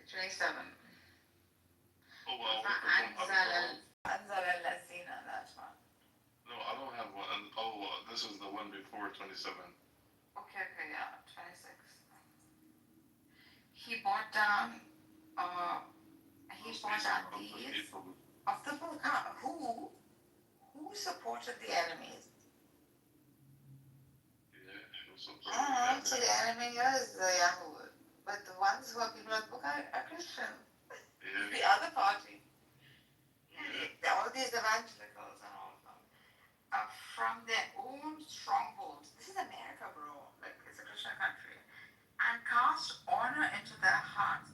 27.
Oh well,
Anzal al-Lazina, that one.
No, I don't have one. Oh, this is the one before 27.
Okay, yeah, 26. He brought down these of the book. Who supported the enemies?
Yeah,
So the enemy is the Yahud, but the ones who are people of the book are Christian.
Yeah.
The other party. All these evangelicals and all of them are from their own strongholds. This is America, bro. Like it's a Christian country. And cast honor into their hearts.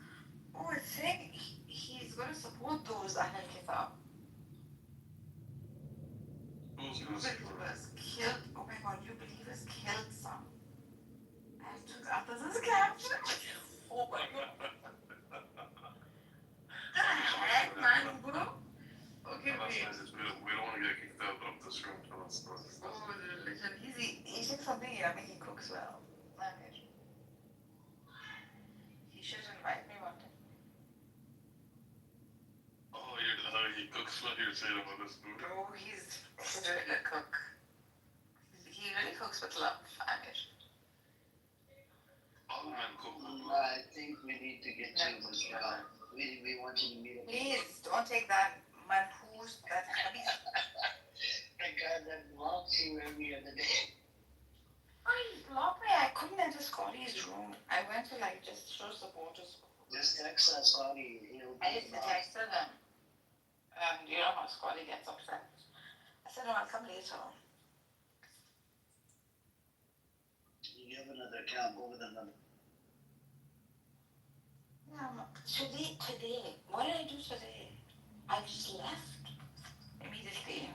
Oh, it's saying he's going to support those Ahlul Kitab.
Who's
You
gonna support?
believers killed. Oh my God, you believers killed some. And took others as captives. Oh my God. The heck, man, bro? Okay, wait.
We don't want to get kicked out of this room.
Oh, listen, he's eating something yummy. He cooks well. He should invite me one day.
Oh, he cooks well. You're saying about this food.
Oh, he's a really good cook. He really cooks with love.
All men cook with love.
I think we need to get to this now. We want you to meet up.
Please don't take that manhoos. That
The guy that blocked you every other day.
Oh, he blocked me. I couldn't enter Scotty's room. I went to just show support to Scotty.
Just text that Scotty.
I just texted him. And you know how Scotty gets upset. I said, no, I'll come later.
You have another account. Go with another.
Yeah, today, what did I do today? I just left. immediately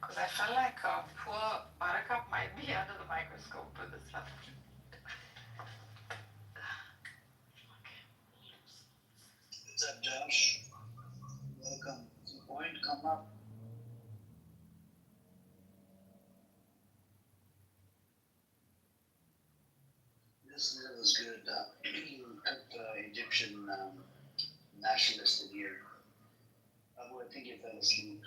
because I felt like poor Buttercup might be under the microscope with this stuff.
What's up, Josh? Welcome. Point, come up. This was good. Egyptian nationalist in here. I think he fell asleep.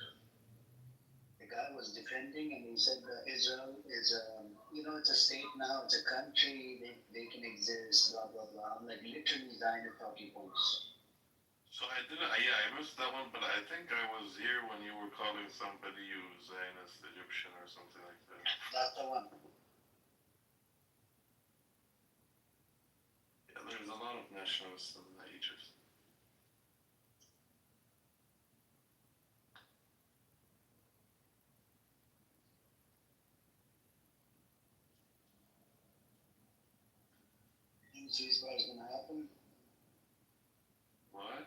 The guy was defending, and he said Israel is it's a state now, it's a country, they can exist, blah blah blah. I'm like literally Zionist talking points.
So I didn't, yeah, I missed that one, but I think I was here when you were calling somebody you Zionist Egyptian or something like that.
That's the one.
Yeah, there's a lot of nationalists in Egypt.
You think ceasefire is gonna happen?
What?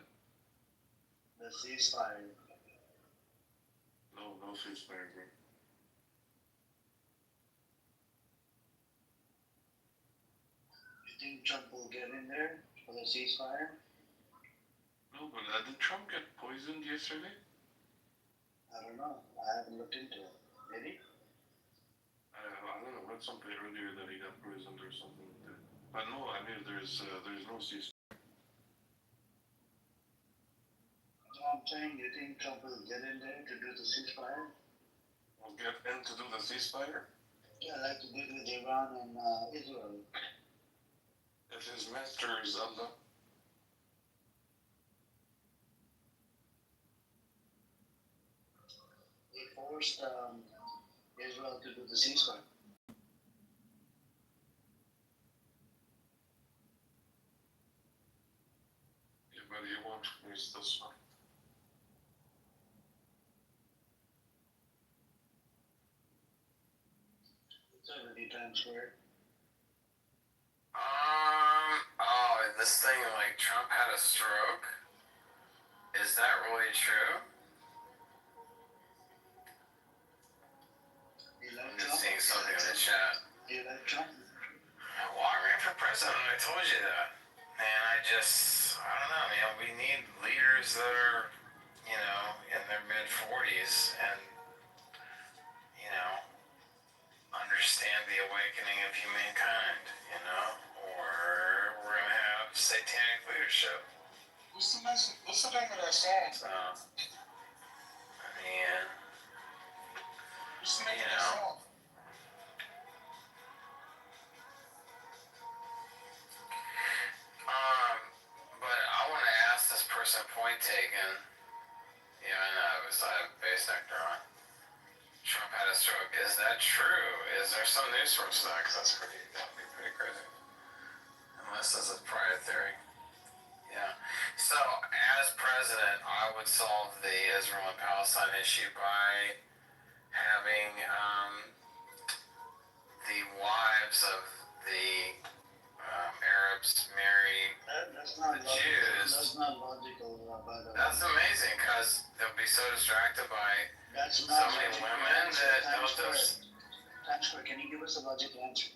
The ceasefire.
No ceasefire, bro.
You think Trump will get in there for the ceasefire?
No, but did Trump get poisoned yesterday?
I don't know. I haven't looked into it. Did he?
I don't know. I read something earlier that he got poisoned or something like that. But no, I mean, there's no ceasefire.
I'm saying, you think Trump will get in there to do the ceasefire?
We'll get in to do the ceasefire?
Yeah, like he did with Iran and Israel.
If his master is Allah.
They forced Israel to do the ceasefire.
Yeah, but he won't finish this one.
It's already Times Square.
This thing like Trump had a stroke? Is that really true? I'm just seeing something in the chat.
Do you like Trump?
Well, I ran for president, I told you that. And I don't know, man, we need leaders that are, in their mid-40s and, understand the awakening of humankind, or we're gonna have satanic leadership.
What's the name of that song?
So, I mean,
What's the name of that song?
But I want to ask this person, point taken. Yeah, I know, it was base nectar on. Trump had a stroke. Is that true? Is there some news source to that? Because that'd be pretty crazy. Unless this is proprietary. Yeah. So, as president, I would solve the Israel and Palestine issue by having the wives of the Arabs marry
That's not
the
logical.
Jews.
That's not logical, by the way.
That's amazing because they'll be so distracted by
That's
so
not
many
logical.
women that
Times
they'll
Square.
just.
Times Square, can you give us a logical answer?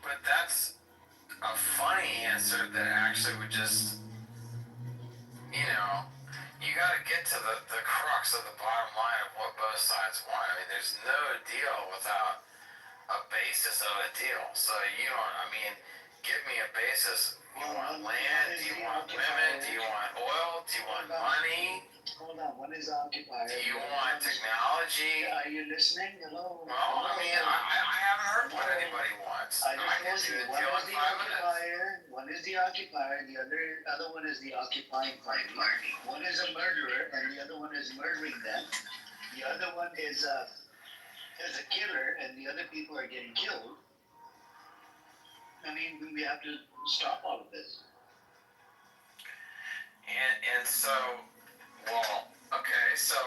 But that's a funny answer that actually would just, you got to get to the crux of the bottom line of what both sides want. I mean, there's no deal without a basis of a deal. So give me a basis. You want land? Do you want women? Do you want oil? Do you want money?
Hold on, what is occupier?
Do you want technology?
Are you listening? Hello?
Well, I haven't heard what anybody wants.
I
can
just
do
told
a
you,
deal
one
in
is the
5 minutes.
occupier, one is the occupier, the other one is the occupying party. One is a murderer, and the other one is murdering them. The other one is a killer, and the other people are getting killed. I mean, we have to stop all of this.
And so, so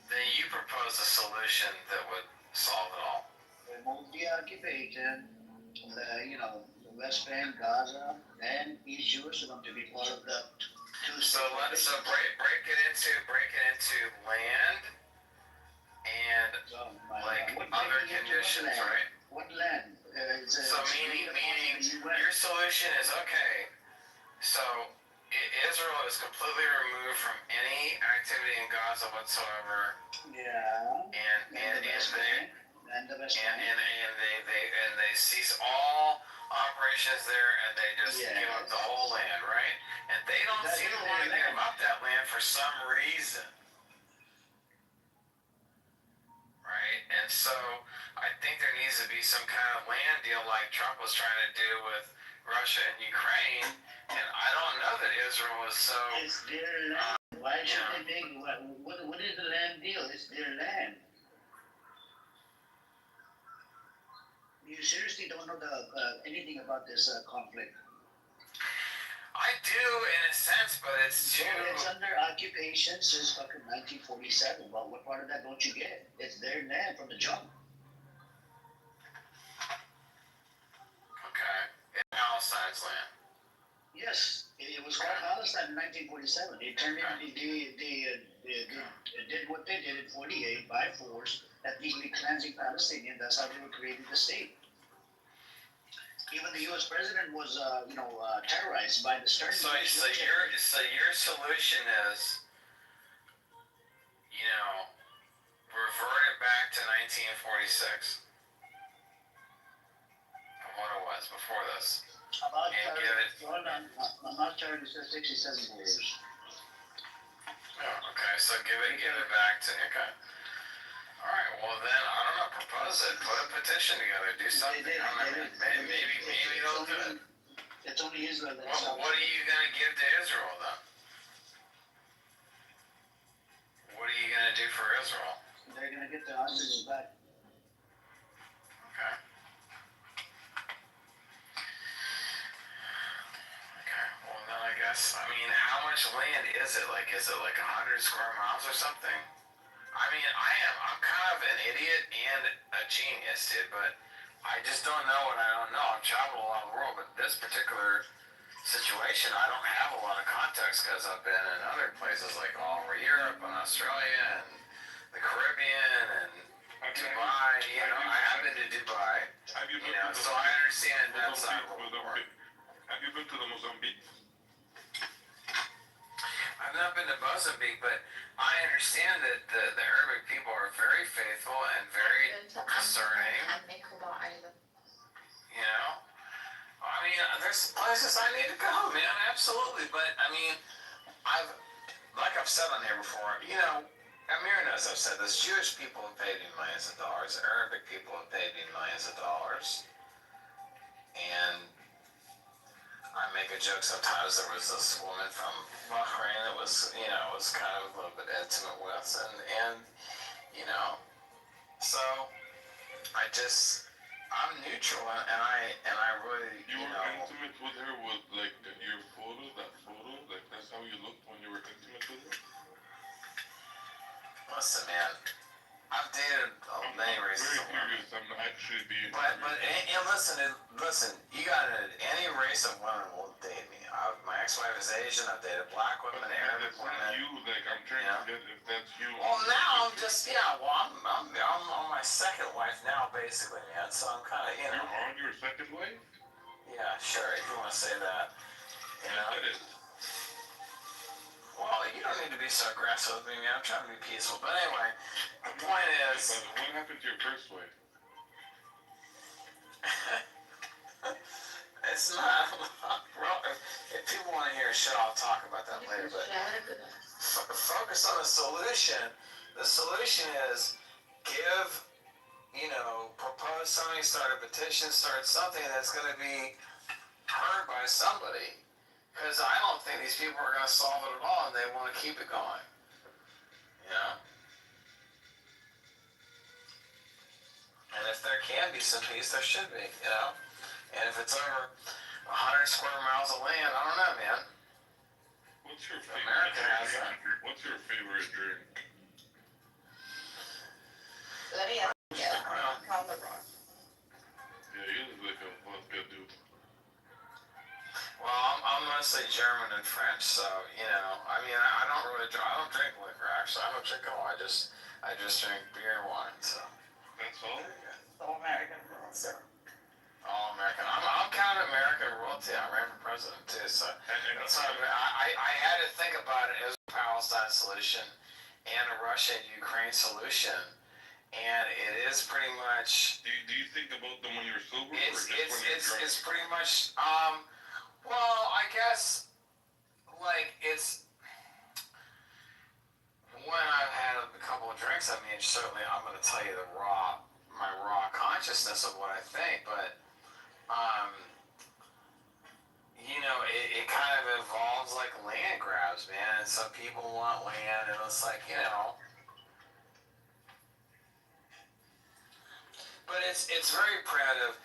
then you propose a solution that would solve it all.
Remove the occupation, the West Bank, Gaza, and East Jerusalem to be part of the Tuesday.
break it into land and
Oh, my
like
God. What
other
breaking into
conditions,
what land?
right?
What land?
So meaning your solution is okay. So Israel is completely removed from any activity in Gaza whatsoever.
Yeah.
And
the West Bank. And the West Bank.
and they cease all operations there, and they just give up the whole land, right? And they don't seem to want to give up that land for some reason, right? And so I think there needs to be some kind of land deal like Trump was trying to do with Russia and Ukraine. And I don't know that Israel was so.
It's their land. Why should they make what is the land deal? It's their land. You seriously don't know anything about this conflict?
I do in a sense, but it's too.
It's under occupation since fucking 1947. Well, what part of that don't you get? It's their land from the jump.
Okay. It's Palestine's land.
Yes, it was called Palestine in 1947. They turned it. They did what they did in 48 by force, ethnically cleansing Palestinians. That's how they were created the state. Even the U.S. president was, terrorized by the Stern.
So your solution is, revert it back to 1946, what it was before this.
About
And give it.
I'm not sure. It says 67 years.
Oh, okay. So give it back to. Okay. All right. Well, then I don't know. Propose it. Put a petition together. Do something. Maybe they'll do it.
It's only Israel.
Well, what are you gonna give to Israel then? What are you gonna do for Israel?
They're gonna get their hostages back.
Okay. Well, then I guess, how much land is it? Is it like 100 square miles or something? I'm kind of an idiot and a genius, dude, but I just don't know what I don't know. I've traveled a lot of the world, but this particular situation, I don't have a lot of context because I've been in other places like all over Europe and Australia and the Caribbean and Dubai. I have been to Dubai, so I understand that side of the world.
Have you been to the Mozambique?
I've not been to Mozambique, but I understand that the Arabic people are very faithful and very discerning. There's places I need to go, man, absolutely. But I've said on here before, Amir knows I've said this. Jewish people have paid me millions of dollars. Arabic people have paid me millions of dollars. And I make a joke sometimes. There was this woman from Bahrain that was kind of a little bit intimate with, and so I'm neutral, and I really,
You were intimate with her with your photo, that's how you looked when you were intimate with her?
Listen, man, I've dated many races of women.
I'm actually being
But listen, you got any race of women will date me. My ex-wife is Asian. I've dated black women, Arabic women.
I'm trying to get if that's you.
Well, now I'm on my second wife now, basically, man. So I'm kind of,
You're on your second wife?
Yeah, sure, if you want to say that.
That is.
Well, you don't need to be so aggressive with me, man. I'm trying to be peaceful. But anyway, the point is.
What happened to your first wife?
It's not. If people want to hear a show, I'll talk about that later. But focus on the solution. The solution is propose something, start a petition, start something that's going to be heard by somebody. Because I don't think these people are going to solve it at all, and they want to keep it going. And if there can be some peace, there should be, And if it's over 100 square miles of land, I don't know, man.
What's your favorite
America has that.
What's your favorite drink?
Let me ask you. Call the rock.
Yeah, you look like a vodka dude.
Well, I'm going to
mostly German and French, so I mean, I don't really drink. I don't drink liquor actually. I don't drink at all. I just drink beer and wine. So
That's all?
all American rules. So. All American. I'm kind of American royalty. I ran for president too, so that's what I had to think about it as a Palestine solution and a Russia-Ukraine solution, and it is pretty much.
Do you think about them when you're sober or
It's
just when you're drunk?
it's pretty much. Well, I guess like it's when I've had a couple of drinks. I mean, certainly I'm going to tell you my raw consciousness of what I think, but. It kind of evolves like land grabs, man. And some people want land, and it's like, But it's very primitive.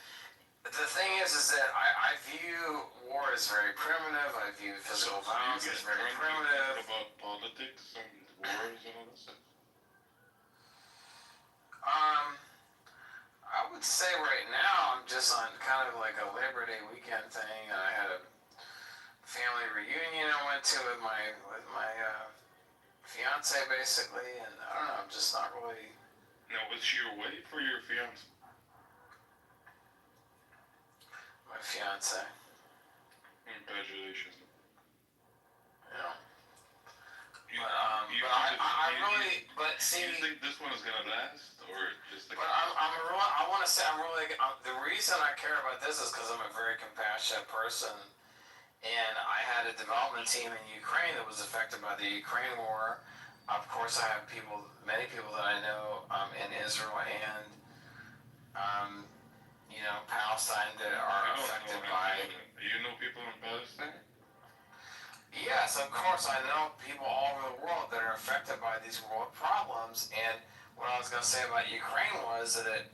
The thing is that I view war as very primitive. I view physical violence as very primitive.
About politics and wars and all that stuff?
I would say right now I'm just on kind of like a Labor Day weekend thing. I had a family reunion I went to with my fiance basically, and I don't know. I'm just not really.
Now, was she your wife or your fiance?
My fiance.
Congratulations.
Yeah.
Do you think this one is gonna last, or just like?
But I want to say the reason I care about this is because I'm a very compassionate person, and I had a development team in Ukraine that was affected by the Ukraine war. Of course, I have many people that I know in Israel and Palestine that are affected by.
You know people in Palestine?
Yes, of course, I know people all over the world that are affected by these world problems, and what I was going to say about Ukraine was that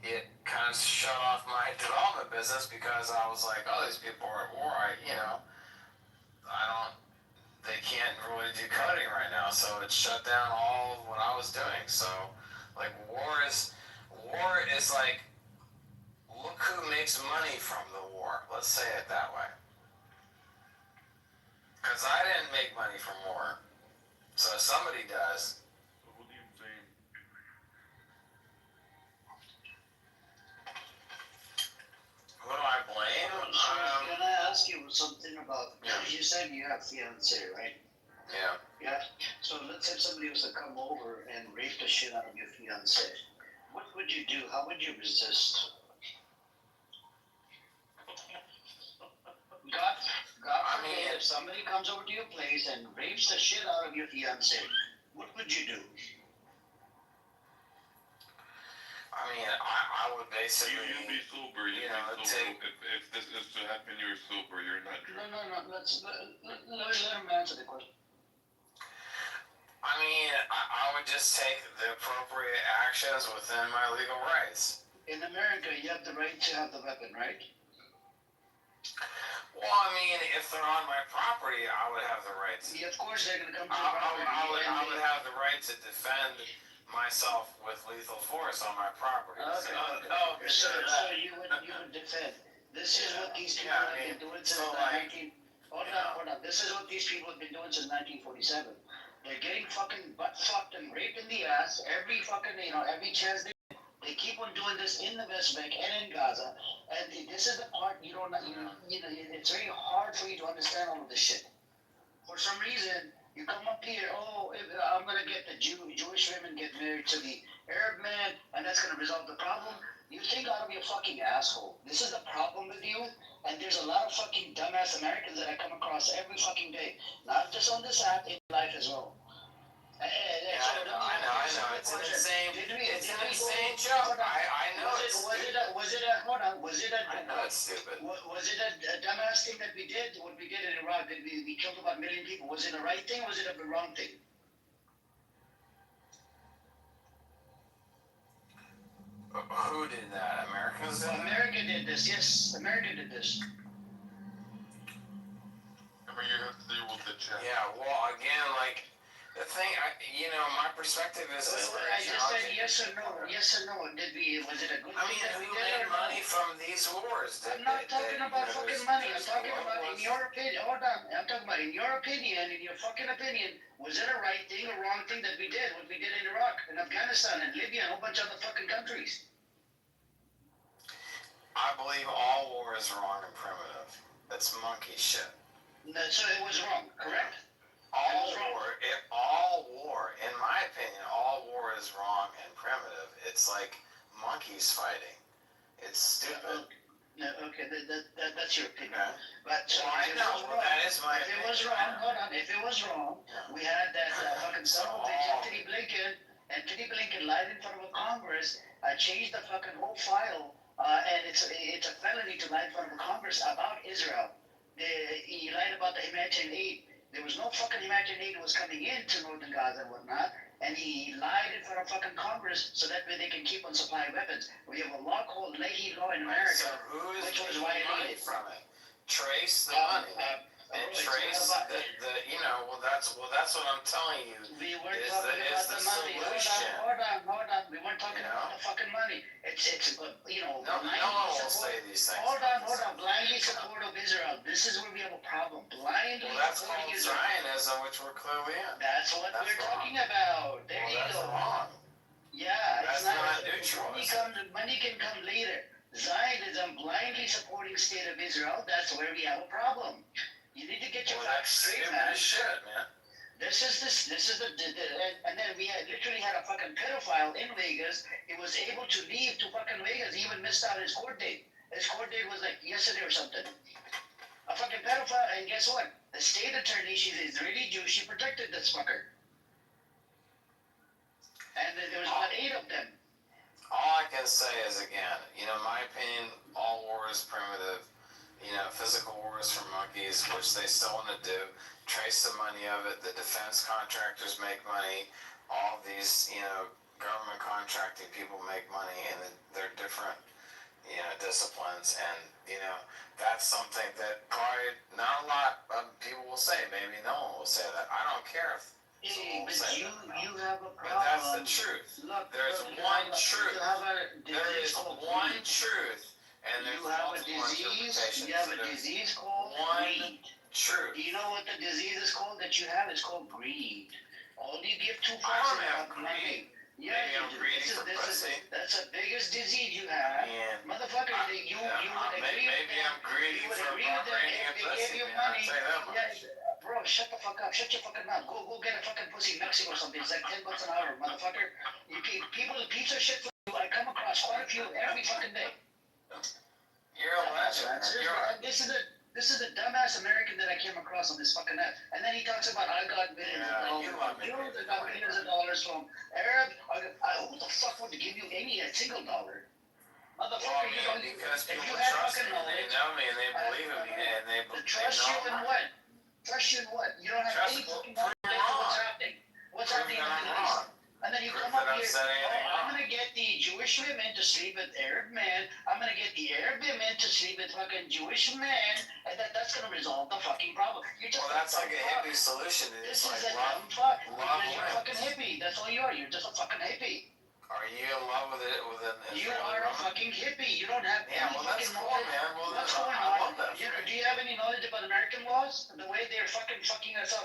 it kind of shut off my development business because I was like, oh, these people are at war, they can't really do coding right now, so it shut down all of what I was doing, so, like, war is like, look who makes money from the war, let's say it that way. Because I didn't make money from war. So somebody does.
So who do you blame?
Who do I blame?
Can I ask you something about, you said you have fiance, right?
Yeah.
Yeah. So let's say somebody was to come over and rape the shit out of your fiance. What would you do? How would you resist? God forbid, if somebody comes over to your place and rapes the shit out of your fiance, what would you do?
I mean, I would basically.
You'd be sober. If this is to happen, you're sober. You're not drunk.
No. Let him answer the question.
I mean, I would just take the appropriate actions within my legal rights.
In America, you have the right to have the weapon, right?
Well, I mean, if they're on my property, I would have the right to.
Yeah, of course they're going to come to your property.
I would have the right to defend myself with lethal force on my property.
So you would defend. This is what these people have been doing since Hold on. This is what these people have been doing since 1947. They're getting fucking butt fucked and raped in the ass every fucking, every chance they keep on doing this in the West Bank and in Gaza, and this is the part it's very hard for you to understand all of this shit. For some reason, you come up here, I'm gonna get the Jewish women get married to the Arab man, and that's gonna resolve the problem. You think out of your fucking asshole. This is the problem with you, and there's a lot of fucking dumbass Americans that I come across every fucking day, not just on this app, in life as well.
I know. It's an insane joke. I know it's stupid. I know it's stupid.
Was it a dumbass thing that we did? What we did in Iraq, that we killed about 1 million people. Was it the right thing? Or was it the wrong thing?
Who did that? Americans did that?
America did this. Yes, America did this.
I mean, you have to deal with the chat.
Yeah. Well, again, like. The thing, my perspective is
I just said yes or no. Yes or no. Was it a good
I
thing
mean,
that we
who
did
made
or no?
money from these wars?
I'm not talking about fucking money. I'm talking about in your opinion. Hold on. I'm talking about in your opinion, in your fucking opinion, was it a right thing or wrong thing that we did? What we did in Iraq and Afghanistan and Libya and a whole bunch of other fucking countries.
I believe all war is wrong and primitive. That's monkey shit.
So it was wrong, correct?
All war, in my opinion, all war is wrong and primitive. It's like monkeys fighting. It's stupid.
Okay, that's your opinion.
Okay.
But so
Well, I know. Well, that is my
if it
opinion.
was wrong, hold on. If it was wrong, we had that fucking son of a bitch, Anthony Blinken, and Anthony Blinken lied in front of a Congress, changed the fucking whole file, and it's a felony to lie in front of a Congress about Israel. He lied about the humanitarian aid. There was no fucking humanitarian aid that was coming into northern Gaza and whatnot, and he lied in front of fucking Congress so that way they can keep on supplying weapons. We have a law called Leahy law in America,
So who is
which was
making money
violated.
from it? Trace the money. And trace that's what I'm telling you.
We weren't
is
talking
the-
about
is the
the money.
solution.
Hold on. We weren't talking
You
about
know?
the fucking money. It's
No
blindly
one will
support.
say these things.
Hold on. Blindly support of Israel. This is where we have a problem. Blindly
Well, that's
supporting
called
Israel.
Zionism, which we're clearly in.
That's what
That's
we're
wrong.
talking about. There
Well,
you
that's
go.
wrong.
Yeah,
That's
it's not.
not neutral, is it?
Money can come later. Zionism blindly supporting state of Israel. That's where we have a problem. You need to get your
Well,
facts
that's
straight,
stupid
man.
as shit, man.
This is and then we literally had a fucking pedophile in Vegas. He was able to leave to fucking Vegas. He even missed out his court date. His court date was like yesterday or something. A fucking pedophile, and guess what? The state attorney, she's Israeli Jew, she protected this fucker. And there was about 8 of them.
All I can say is, again, my opinion, all war is primitive. Physical war is for monkeys, which they still want to do. Trace the money of it. The defense contractors make money. All of these, government contracting people make money, and they're different, disciplines. And, that's something that probably not a lot of people will say. Maybe no one will say that. I don't care if
Hey, but
say
you
that.
have a problem.
But that's the truth.
Look,
There's
you
one
have a-
truth.
You have a
There is
disease called
one
greed.
truth, and there's
You have a
multiple
disease.
interpretations.
You have a
There's
disease called
one
greed.
truth.
Do you know what the disease is called that you have? It's called greed. All you give too
I
fast
don't
is
have
about money.
greed.
Yeah,
Maybe
you
I'm
do.
greedy for pussy.
That's the biggest disease you have.
And
Motherfucker, you would agree
maybe
with them.
I'm greedy
You would
for
agree with them
vibrating
if
a
they
pussy,
gave you
man. I'll
money.
tell you that much.
Yeah, bro, shut the fuck up. Shut your fucking mouth. Go get a fucking pussy in Mexico or something. It's like $10 an hour, motherfucker. People, piece of shit for you. I come across quite a few every fucking day.
You're a legend.
This is the dumbass American that I came across on this fucking net. And then he talks about I got millions of dollars.
you love me.
I got millions of dollars from Arab. Who the fuck would give you a single dollar? Motherfucker,
Well,
you don't.
because
If
people
you had
trust
fucking
me, they
knowledge,
know me, and they believe in me, and they
trust you in what? Trust you in what? You don't have
Trust
any
me.
fucking
Prove
knowledge
me
of what's
wrong.
happening. What's
Prove
happening
that
in the
I'm
Middle East?
wrong.
And then you
Prove
come up
that I've
here,
said anything
I'm
wrong.
gonna get the Jewish women to sleep with Arab men. I'm gonna get the Arab women to sleep with fucking Jewish men, and that's gonna resolve the fucking problem. You're just
Well, that's like a hippie solution.
This
It's
is
like
a
love.
dumb fuck.
love
Because you're a
wins.
fucking hippie. That's all you are. You're just a fucking hippie.
Are you in love with it with an
You
Israeli
are a
woman?
fucking hippie. You don't have
Yeah,
any
well, that's
fucking
cool,
knowledge.
man. Well,
What's
then,
going
I
on?
love that.
Do you have any knowledge about American laws? The way they're fucking fucking us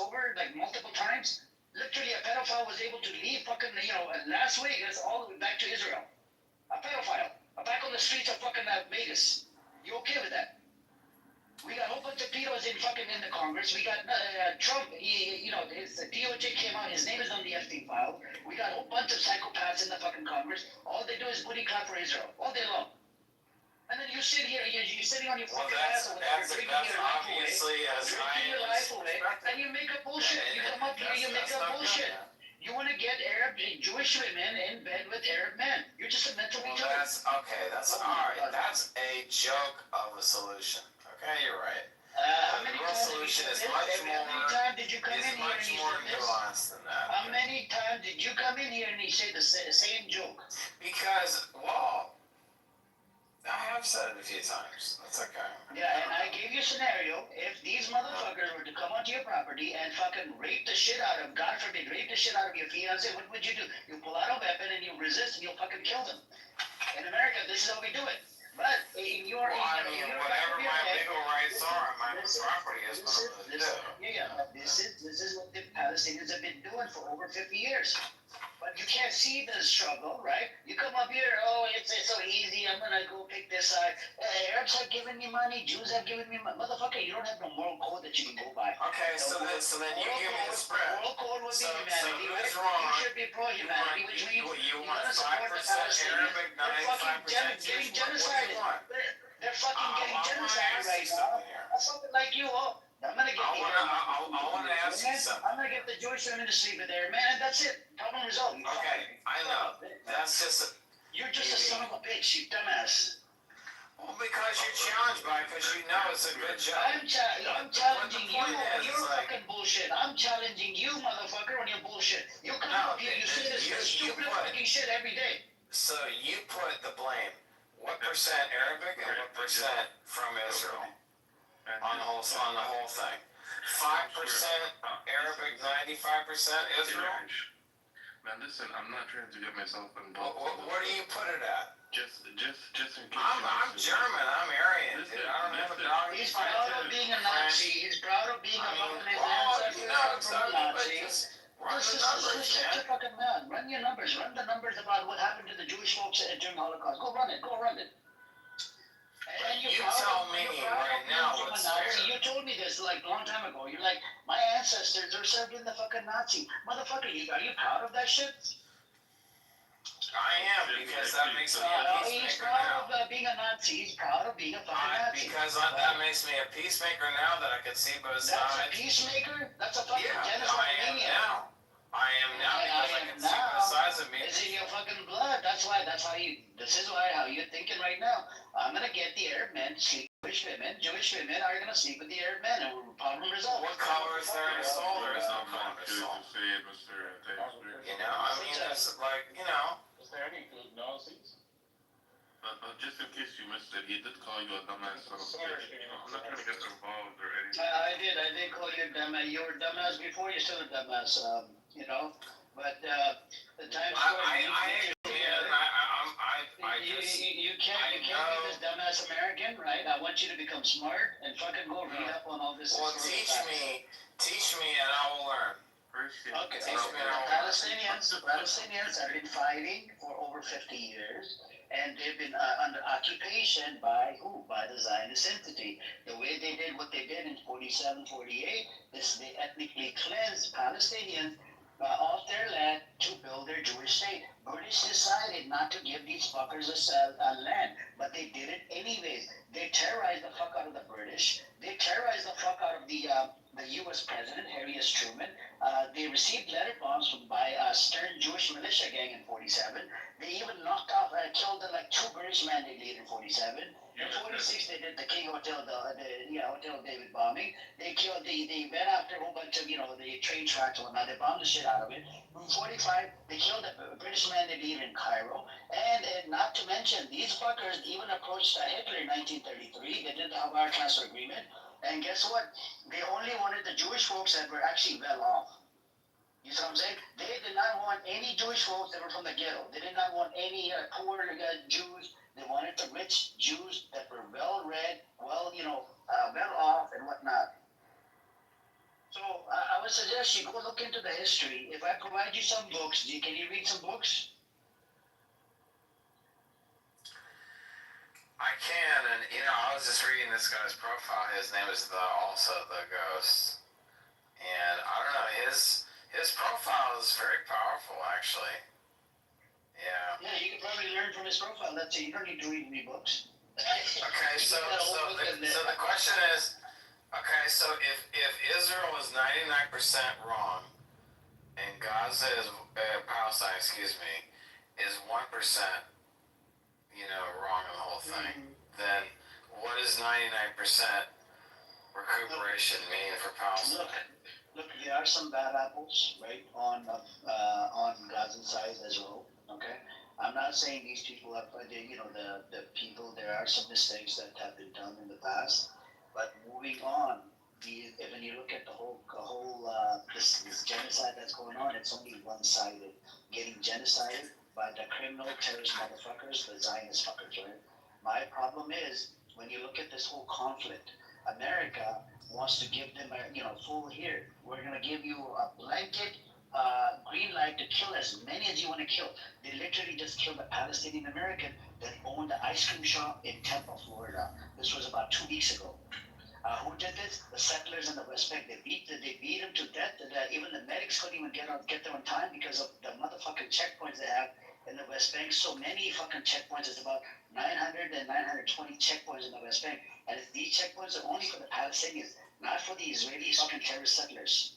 over like multiple times. Literally, a pedophile was able to leave fucking Las Vegas all the way back to Israel. A pedophile, back on the streets of fucking Vegas. You okay with that? We got a whole bunch of pedos in the Congress. We got Trump. His DOJ came out. His name is on the FD file. We got a whole bunch of psychopaths in the fucking Congress. All they do is booty clap for Israel all day long. And then you sit here, you're sitting on your
Well,
fucking ass
that's
or whatever, drinking your life away,
obviously as
drinking your life away, and you make up bullshit. You come up here, you make up bullshit. You want to get Arab, Jewish women in bed with Arab men. You're just a mental
Well,
retard.
that's okay. That's all right. That's a joke of a solution. Okay, you're right.
How
The
many
real
times did you
solution is
come
much
in? How many
more.
times did you come
Is
in here and
much
you
more
said this?
nuanced than that.
How many times did you come in here and you say the same joke?
Because, well, I have I've said it a few times. That's okay.
Yeah, and I gave you a scenario. If these motherfuckers were to come onto your property and fucking rape the shit out of, God forbid, rape the shit out of your fiance, what would you do? You pull out a weapon and you resist and you'll fucking kill them. In America, this is how we do it. But in your,
Well, I mean, whatever my legal rights are on my property is what I'm going to do.
Yeah, this is what the Palestinians have been doing for over 50 years. But you can't see the struggle, right? You come up here, oh, it's so easy. I'm gonna go pick this side. Arabs have given me money. Jews have given me money. Motherfucker, you don't have no moral code that you can go by.
Okay, so then you give me the spread.
Moral code would be
So
humanity, right?
who's wrong?
You should be pro-humanity, which means
You
you
want
gotta support the
5%
Palestinians.
Arabic,
They're fucking
95%
getting
Jewish? What do
genocided.
you want?
They're fucking getting
I wanna
genocided
ask
right
you
now.
something here.
That's something like you, oh. I'm gonna get
I wanna ask you something.
I'm gonna get the Jewish women to sleep with there, man. And that's it. Problem resolved.
Okay, I know. That's just
You're just a son of a bitch, you dumbass.
well, because you're challenged by it, because you know it's a good job.
I'm challenging you
point
on
is,
your
like-
fucking bullshit. I'm challenging you, motherfucker, on your bullshit. You come
No,
up here, you say this
you
stupid
put-
fucking shit every day.
So you put the blame. What percent Arabic and what percent from Israel on the whole thing? 5% Arabic, 95% Israel.
Now listen, I'm not trying to get myself involved.
Where do you put it at?
Just in case.
I'm German. I'm Aryan, dude. I don't have a dog in
He's
the fight.
proud of being a Nazi. He's proud of being a fucking his ancestors from a Nazi.
Run the
Just
numbers,
shut
man.
your fucking mouth. Run your numbers. Run the numbers about what happened to the Jewish folks during Holocaust. Go run it. Go run it. And
You tell me right now
from a
what's
Nazi.
fair.
You told me this like a long time ago. You're like, my ancestors are served in the fucking Nazi. Motherfucker, are you proud of that shit?
I am, because that makes me a
He's
peacemaker
proud
now.
of being a Nazi. He's proud of being a fucking Nazi.
Because that makes me a peacemaker now that I can see both
That's a
sides.
peacemaker? That's a fucking
Yeah,
genocide
I am
maniac.
now. I am now because I can see both sides of me.
It's in your fucking blood. That's how you're thinking right now. I'm gonna get the Arab men to sleep with Jewish women are gonna sleep with the Arab men, and we're problem resolved.
What color is there in his soul? There is no color in his soul. You know, I mean, it's like, you know.
Is there any good Nazis?
Just in case you missed it, he did call you a dumbass son of a bitch. I'm not trying to get involved or anything.
I did call you a dumbass. You were a dumbass before, you're still a dumbass, you know. But the time's you can't be this dumbass American, right? I want you to become smart and fucking go read up on all this.
Well, teach me, and I will learn.
Okay, Palestinians have been fighting for over 50 years, and they've been under occupation by who? By the Zionist entity. The way they did what they did in 47, 48, they ethnically cleansed Palestinians off their land to build their Jewish state. British decided not to give these fuckers a land, but they did it anyways. They terrorized the fuck out of the British. They terrorized the fuck out of the U.S. President, Harry S. Truman. They received letter bombs by Stern Jewish militia gang in 47. They even knocked off, killed like 2 British men they did in 47. In 46, they did the King Hotel, Hotel David bombing. They went after a whole bunch of, the train tracks and whatnot. They bombed the shit out of it. In 45, they killed a British man they did in Cairo. And not to mention, these fuckers even approached Hitler in 1933. They did the Havar Transfer Agreement. And guess what? They only wanted the Jewish folks that were actually well off. You see what I'm saying? They did not want any Jewish folks that were from the ghetto. They did not want any poor Jews. They wanted the rich Jews that were well-read, well off and whatnot. So I would suggest you go look into the history. If I provide you some books, can you read some books?
I can, and I was just reading this guy's profile. His name is also the Ghost, and I don't know, his profile is very powerful, actually. Yeah.
Yeah, you can probably learn from his profile. That's it. You don't need to read any books.
Okay, so the question is, okay, so if Israel is 99% wrong, and Gaza is Palestine, is 1%, wrong in the whole thing, then what does 99% recuperation mean for Palestine?
Look, there are some bad apples, right, on Gaza side as well. Okay, I'm not saying these people are, the people, there are some mistakes that have been done in the past, but moving on, when you look at the whole, this genocide that's going on, it's only one-sided, getting genocided by the criminal terrorist motherfuckers, the Zionist fuckers, right? My problem is, when you look at this whole conflict, America wants to give them full here. We're gonna give you a blanket green light to kill as many as you want to kill. They literally just killed a Palestinian American that owned the ice cream shop in Tampa, Florida. This was about 2 weeks ago. Who did this? The settlers in the West Bank. They beat him to death. Even the medics couldn't even get there on time because of the motherfucking checkpoints they have in the West Bank. So many fucking checkpoints. It's about 900 and 920 checkpoints in the West Bank. And these checkpoints are only for the Palestinians, not for the Israeli fucking terrorist settlers.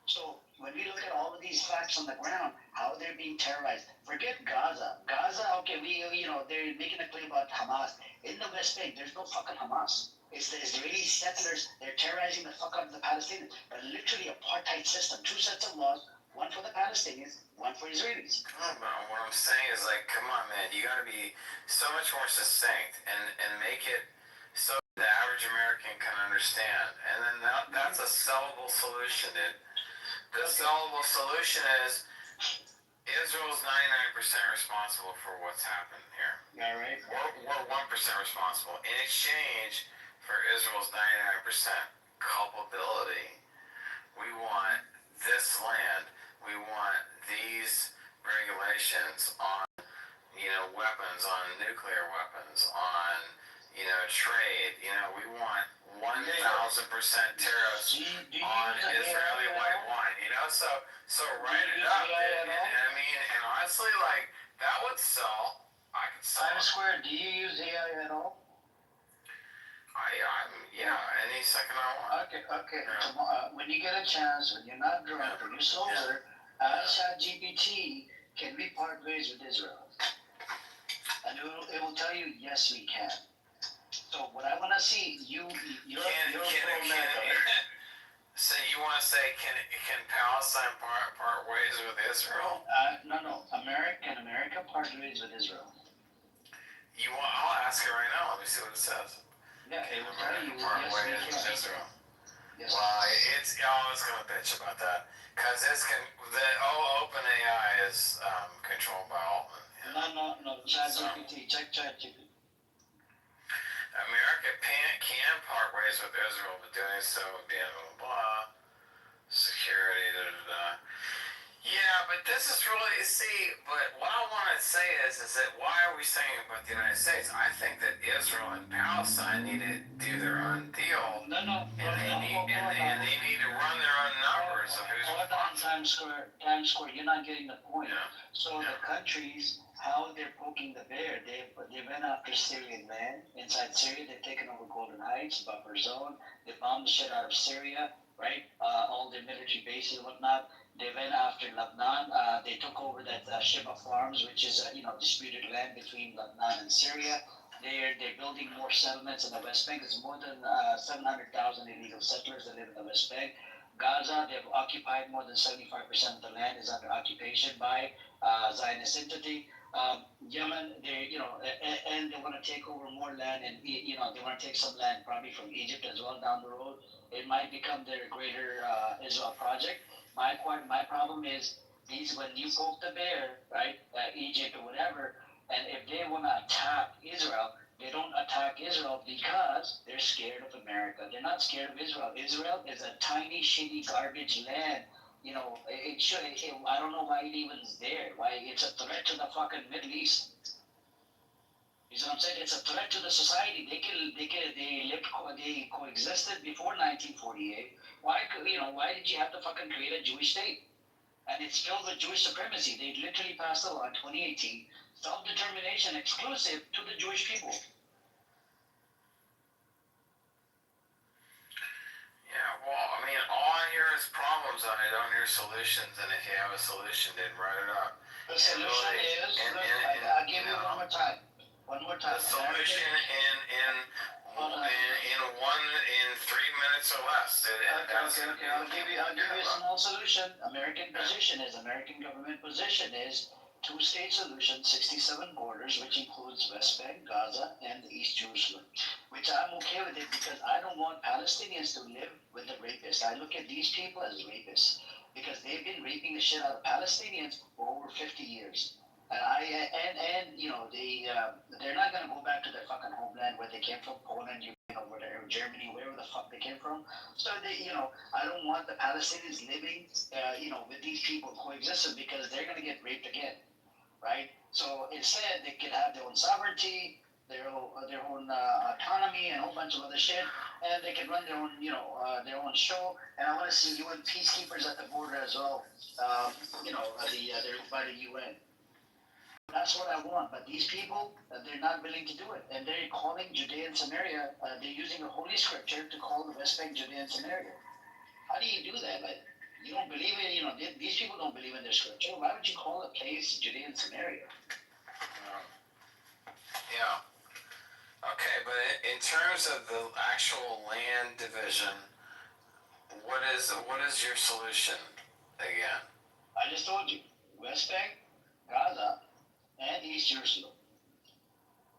So when we look at all of these facts on the ground, how they're being terrorized, forget Gaza. Gaza, okay, they're making a claim about Hamas. In the West Bank, there's no fucking Hamas. It's the Israeli settlers. They're terrorizing the fuck out of the Palestinians. But literally apartheid system, 2 sets of laws, one for the Palestinians, one for Israelis.
Come on, man. What I'm saying is like, come on, man. You gotta be so much more succinct and make it so the average American can understand. And then that's a sellable solution, dude. The sellable solution is Israel's 99% responsible for what's happened here.
Yeah, right.
We're 1% responsible. In exchange for Israel's 99% culpability, we want this land, we want these regulations on, weapons, on nuclear weapons, on, trade. We want 1,000% tariffs on Israeli white wine, so write it up. And honestly, like, that would sell. I could sell.
Times Square, do you use AI at all?
Any second I want.
Okay. Tomorrow, when you get a chance, when you're not drunk, when you're sober, ask ChatGPT, can we part ways with Israel? And it will tell you, yes, we can. So what I want to see, you're pro-America.
So you want to say, can Palestine part ways with Israel?
No. America part ways with Israel.
I'll ask it right now. Let me see what it says.
Yeah, it will tell you,
part
yes,
ways
we
with
can.
Israel.
Yes.
Well, it's gonna bitch about that because OpenAI is controlled by Altman.
No. ChatGPT. Check ChatGPT.
America can part ways with Israel, but doing so would be blah, blah, security, Yeah, but this is really, but what I want to say is that why are we saying about the United States? I think that Israel and Palestine need to do their own deal.
No.
And they need to run their own numbers of who's responsible.
Times Square, you're not getting the point.
Yeah.
So the countries, how they're poking the bear, they went after Syrian land. Inside Syria, they've taken over Golden Heights, buffer zone. They bombed the shit out of Syria, right? All their military bases and whatnot. They went after Lebanon. They took over that Sheba Farms, which is disputed land between Lebanon and Syria. They're building more settlements in the West Bank. There's more than 700,000 illegal settlers that live in the West Bank. Gaza, they've occupied more than 75% of the land is under occupation by Zionist entity. Yemen, and they want to take over more land, and they want to take some land probably from Egypt as well down the road. It might become their greater Israel project. My problem is when you poke the bear, right, Egypt or whatever, and if they want to attack Israel, they don't attack Israel because they're scared of America. They're not scared of Israel. Israel is a tiny, shitty, garbage land. I don't know why it even is there. Why it's a threat to the fucking Middle East. You see what I'm saying? It's a threat to the society. They coexisted before 1948. Why did you have to fucking create a Jewish state? And it's filled with Jewish supremacy. They literally passed a law in 2018, self-determination exclusive to the Jewish people.
Yeah, well, all I hear is problems, and I don't hear solutions. And if you have a solution, then write it up.
The solution is, I'll give you one more time.
The solution in 3 minutes or less.
I'll give you a small solution. American government position is two-state solution, 67 borders, which includes West Bank, Gaza, and East Jerusalem. Which I'm okay with it because I don't want Palestinians to live with the rapists. I look at these people as rapists because they've been raping the shit out of Palestinians for over 50 years. And you know they're not gonna go back to their fucking homeland where they came from, Poland, Ukraine, or whatever, Germany, wherever the fuck they came from. So I don't want the Palestinians living with these people coexisting because they're gonna get raped again, right? So instead they could have their own sovereignty, their own autonomy, and a whole bunch of other shit, and they can run their own their own show. And I want to see UN peacekeepers at the border as well. They're by the UN. That's what I want, but these people, they're not willing to do it. And they're calling Judea and Samaria, they're using a holy scripture to call the West Bank Judea and Samaria. How do you do that? Like, you don't believe in, these people don't believe in their scripture. Why would you call a place Judea and Samaria?
Yeah. Okay, but in terms of the actual land division, what is your solution again?
I just told you, West Bank, Gaza, and East Jerusalem.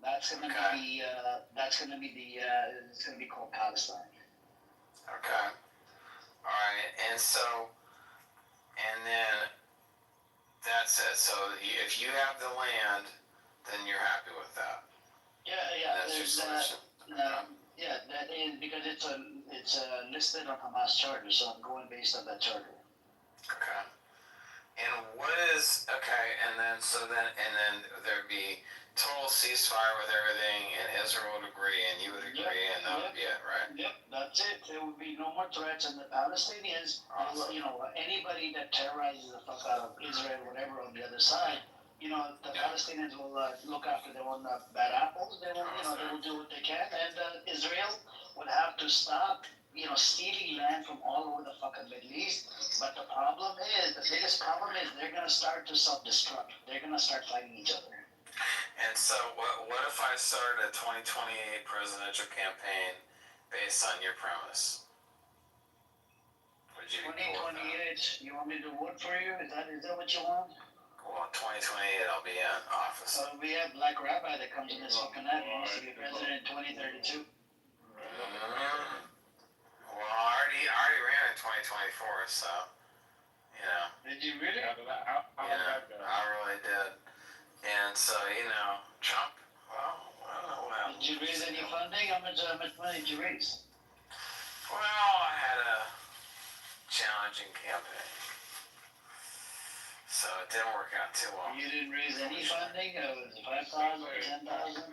That's gonna be it's gonna be called Palestine.
Okay. All right, and then that's it. So if you have the land, then you're happy with that.
Yeah.
That's your solution.
That is because it's listed on Hamas charter, so I'm going based on that charter.
Okay. And then there'd be total ceasefire with everything, and Israel would agree, and you would agree, and that would be it, right?
Yep, that's it. There would be no more threats, and the Palestinians, anybody that terrorizes the fuck out of Israel, whatever, on the other side, the Palestinians will look after their own bad apples. They will do what they can, and Israel would have to stop stealing land from all over the fucking Middle East. But the biggest problem is they're gonna start to self-destruct. They're gonna start fighting each other.
And so what if I started a 2028 presidential campaign based on your premise? Would you
2028, you want me to vote for you? Is that what you want?
Well, 2028 I'll be in office.
We have Black Rabbi that comes in this fucking ad. He wants to be president in 2032.
Well, I already ran in 2024, so,
Did you really?
I really did. And so, Trump, well, I don't know what happened.
Did you raise any funding? How much money did you raise?
Well, I had a challenging campaign. So it didn't work out too well.
You didn't raise any funding? Was it 5,000 or 10,000?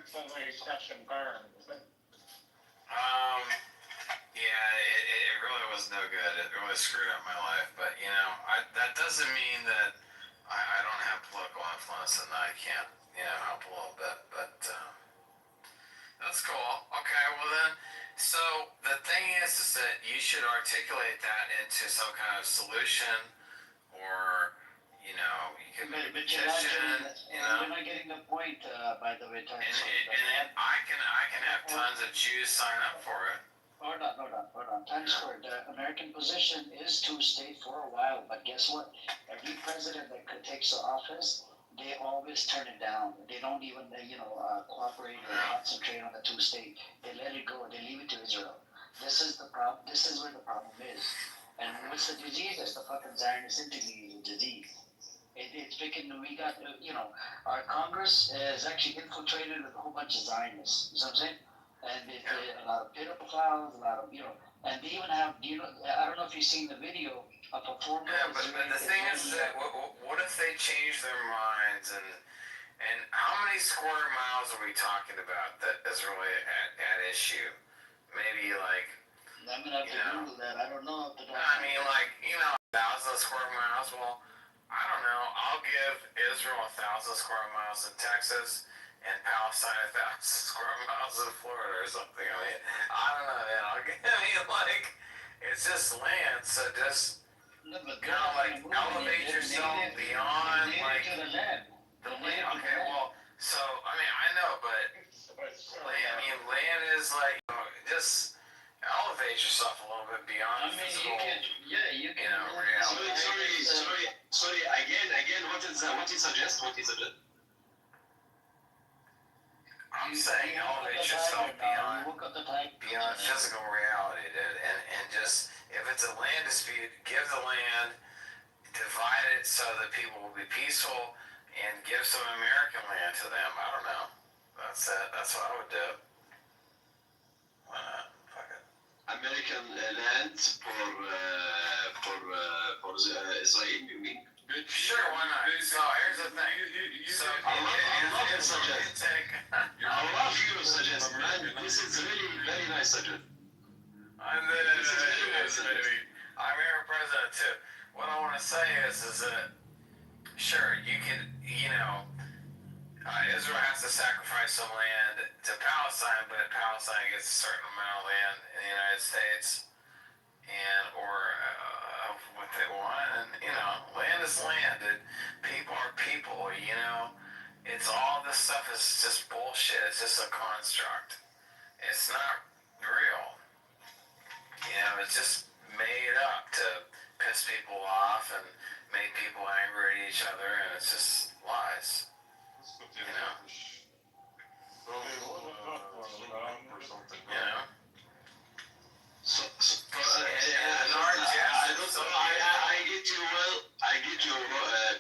Yeah, it really was no good. It really screwed up my life. But, that doesn't mean that I don't have political influence and that I can't, help a little bit. But that's cool. Okay, well then, so the thing is that you should articulate that into some kind of solution, or, you can make a petition,
You're not getting the point, by the way, Tom.
And then I can have tons of Jews sign up for it.
Hold on. Times Square, the American position is two-state for a while, but guess what? Every president that takes office, they always turn it down. They don't even, cooperate or concentrate on the two-state. They let it go. They leave it to Israel. This is the problem. This is where the problem is. And what's the disease? It's the fucking Zionist disease. It's freaking, we got, our Congress is actually infiltrated with a whole bunch of Zionists. You know what I'm saying? And a lot of pedophiles, a lot of, and they even have, I don't know if you've seen the video of a former.
Yeah, but the thing is that, what if they change their minds, and how many square miles are we talking about that is really at issue? Maybe like,
I'm gonna have to Google that. I don't know.
1,000 square miles. Well, I don't know. I'll give Israel 1,000 square miles in Texas, and Palestine 1,000 square miles in Florida or something. I don't know, man. It's just land, so just kind of elevate yourself beyond the land. Okay, well, so I know, but land is just elevate yourself a little bit beyond physical,
you can.
reality.
Sorry. Again. What you suggest?
I'm saying elevate yourself beyond physical reality, dude, and just if it's a land dispute, give the land, divide it so that people will be peaceful, and give some American land to them. I don't know. That's it. That's what I would do. Why not? Fuck it.
American land for Israel, you mean?
Sure, why not? So here's the thing. So
I love your suggestion. I love your suggestion, man. This is really very nice suggestion.
I'm American president too. What I want to say is that sure you can, Israel has to sacrifice some land to Palestine, but Palestine gets a certain amount of land in the United States, or what they want, and land is land, and people are people. It's all this stuff is just bullshit. It's just a construct. It's not real. It's just made up to piss people off and make people angry at each other, and it's just lies.
I get you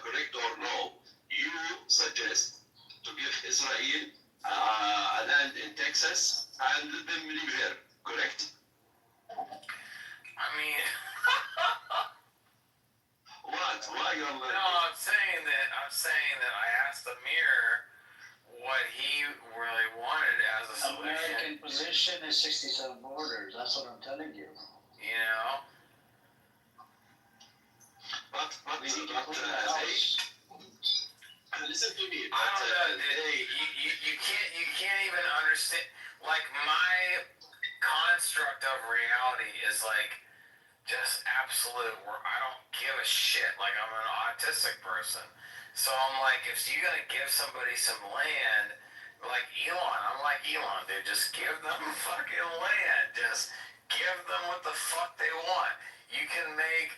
correct or no. You suggest to give Israel a land in Texas and let them live there, correct?
I mean,
what? Why you?
No, I'm saying that I asked Amir what he really wanted as a solution.
American position is 67 borders. That's what I'm telling you.
Listen to me.
I don't know, dude. You can't even understand. Like, my construct of reality is like just absolute, where I don't give a shit. Like, I'm an autistic person, so I'm like, if you're gonna give somebody some land, like Elon, I'm like Elon, dude. Just give them fucking land. Just give them what the fuck they want. You can make,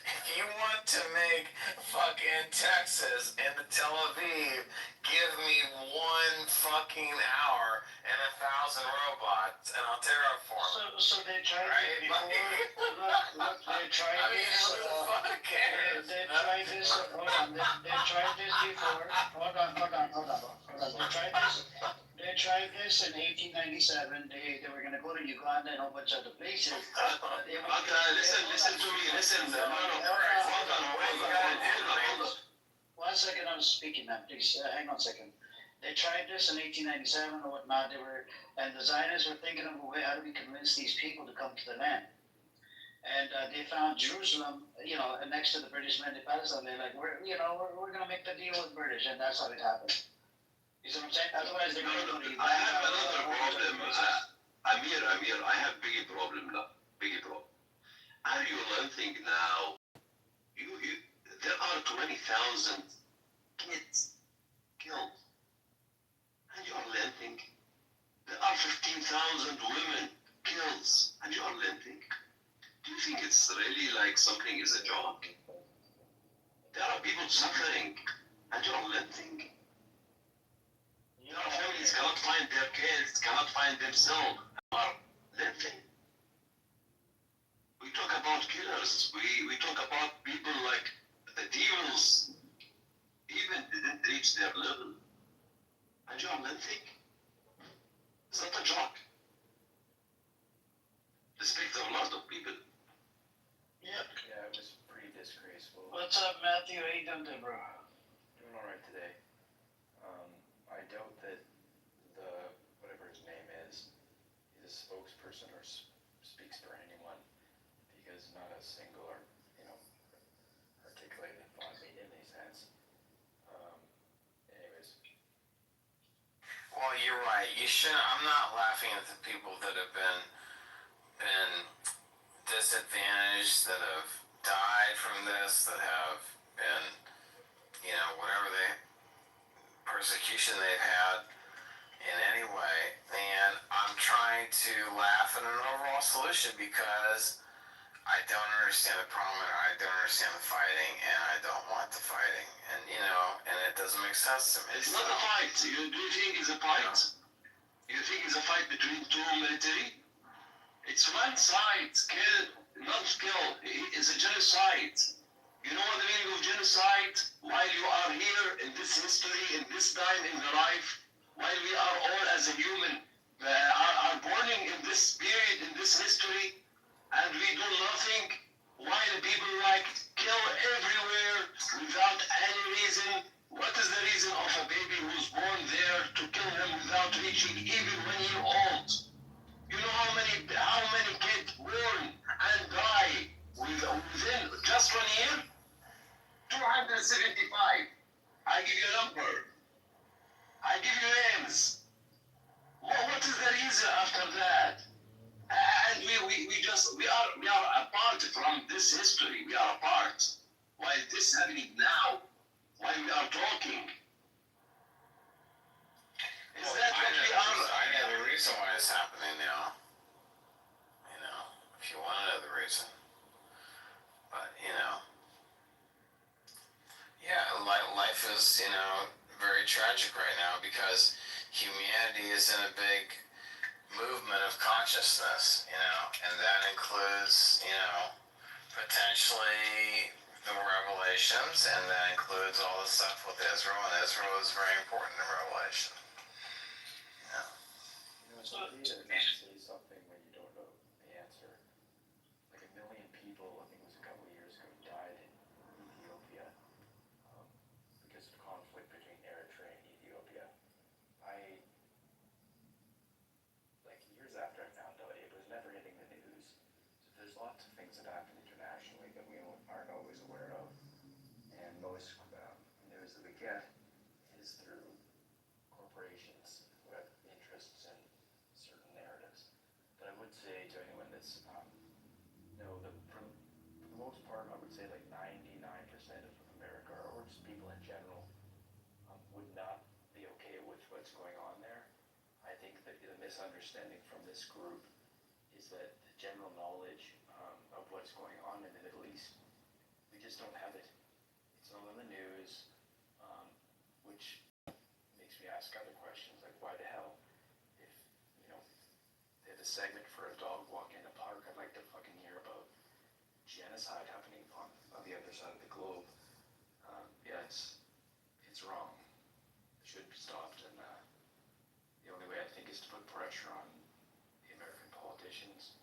if you want to make fucking Texas into Tel Aviv, give me 1 fucking hour and 1,000 robots, and I'll terraform.
So they tried it before. Look, they tried this.
Who the fuck cares?
They tried this. Hold on. They tried this before. Hold on. They tried this in 1897. They were going to go to Uganda and a whole bunch of other places.
Listen to me. Hold on.
1 second, I'm speaking now. Please hang on a second. They tried this in 1897 or whatnot. And the Zionists were thinking of a way, how do we convince these people to come to the land? And they found Jerusalem, next to the British men in Palestine. They're like, we're going to make the deal with British, and that's how it happened. You see what I'm saying? Otherwise, they're going to go to Uganda.
I have another problem. Amir, I have big problem now. Big problem. Are you learning now? There are 20,000 kids killed, and you are learning. There are 15,000 women killed, and you are learning. Do you think it's really like something is a joke? There are people suffering, and you are learning. Families cannot find their kids, cannot find themselves, are living. We talk about killers, we talk about people like the devils, even didn't reach their level. And you are living. It's not a joke. Respect a lot of people.
Yep.
Yeah, it was pretty disgraceful.
What's up, Matthew? How you doing, bro?
Doing alright today. I doubt that whatever his name is, he's a spokesperson or speaks for anyone, because not a single articulated thought made any sense. Anyways.
Well, you're right. I'm not laughing at the people that have been disadvantaged, that have died from this, that have been, whatever persecution they've had in any way. And I'm trying to laugh at an overall solution. solution because I don't understand the problem, and I don't understand the fighting, and I don't want the fighting, and and it doesn't make sense to me.
It's not a fight. Do you think it's a fight? You think it's a fight between two military? It's one side. Kill, not kill. It's a genocide. You know what the meaning of genocide? While you are here in this history, in this time in the life, while we are all as a human are born in this period, in this history, and we do nothing, while people like kill everywhere without any reason. What is the reason of a baby who's born there to kill him without reaching even 1 year old? You know how many kids born and die within just 1 year? 275. I give you a number. I give you names. What is the reason after that? And we are apart from this history. We are apart. Why is this happening now? While we are talking. Is that what we are?
I know the reason why it's happening now. If you want to know the reason. But, yeah, life is, very tragic right now because humanity is in a big movement of consciousness, and that includes, potentially the revelations, and that includes all the stuff with Israel, and Israel is very important in Revelation.
It's okay to say something when you don't know the answer. Like 1 million people, I think it was a couple of years ago, died in Ethiopia because of conflict between Eritrea and Ethiopia. Years after I found out, it was never hitting the news. So there's lots of things that happen internationally that we aren't always aware of. And most news that we get is through corporations who have interests in certain narratives. But I would say to anyone that's, for the most part, I would say like 99% of America, or just people in general, would not be okay with what's going on there. I think that the misunderstanding from this group is that the general knowledge of what's going on in the Middle East, we just don't have it. It's all in the news, which makes me ask other questions, like why the hell? If, they had a segment for a dog walk in a park, I'd like to fucking hear about genocide happening on the other side of the globe. It's wrong. It should be stopped, and the only way I think is to put pressure on the American politicians.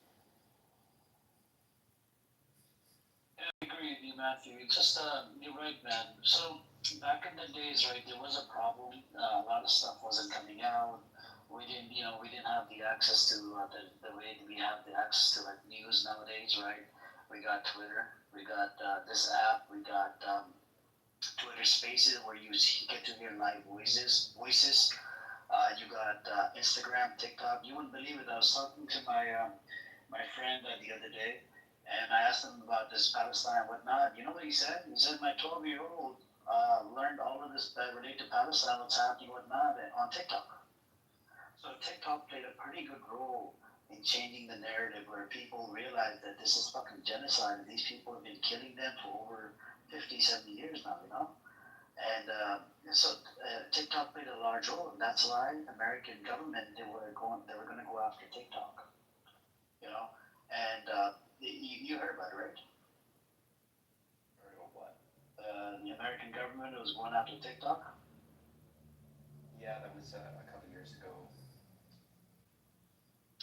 Yeah, I agree with you, Matthew. You're right, man. So back in the days, right, there was a problem. A lot of stuff wasn't coming out. We didn't have the access to the way we have the access to like news nowadays, right? We got Twitter, we got this app, we got Twitter Spaces where you get to hear live voices. You got Instagram, TikTok. You wouldn't believe it. I was talking to my friend the other day, and I asked him about this Palestine and whatnot. You know what he said? He said my 12-year-old learned all of this that relate to Palestine, what's happening, whatnot, on TikTok. So TikTok played a pretty good role in changing the narrative where people realize that this is fucking genocide and these people have been killing them for over 50, 70 years now, And so TikTok played a large role, and that's why American government they were going to go after TikTok, And you heard about it, right?
Heard about what?
The American government was going after TikTok.
Yeah, that was a couple years ago.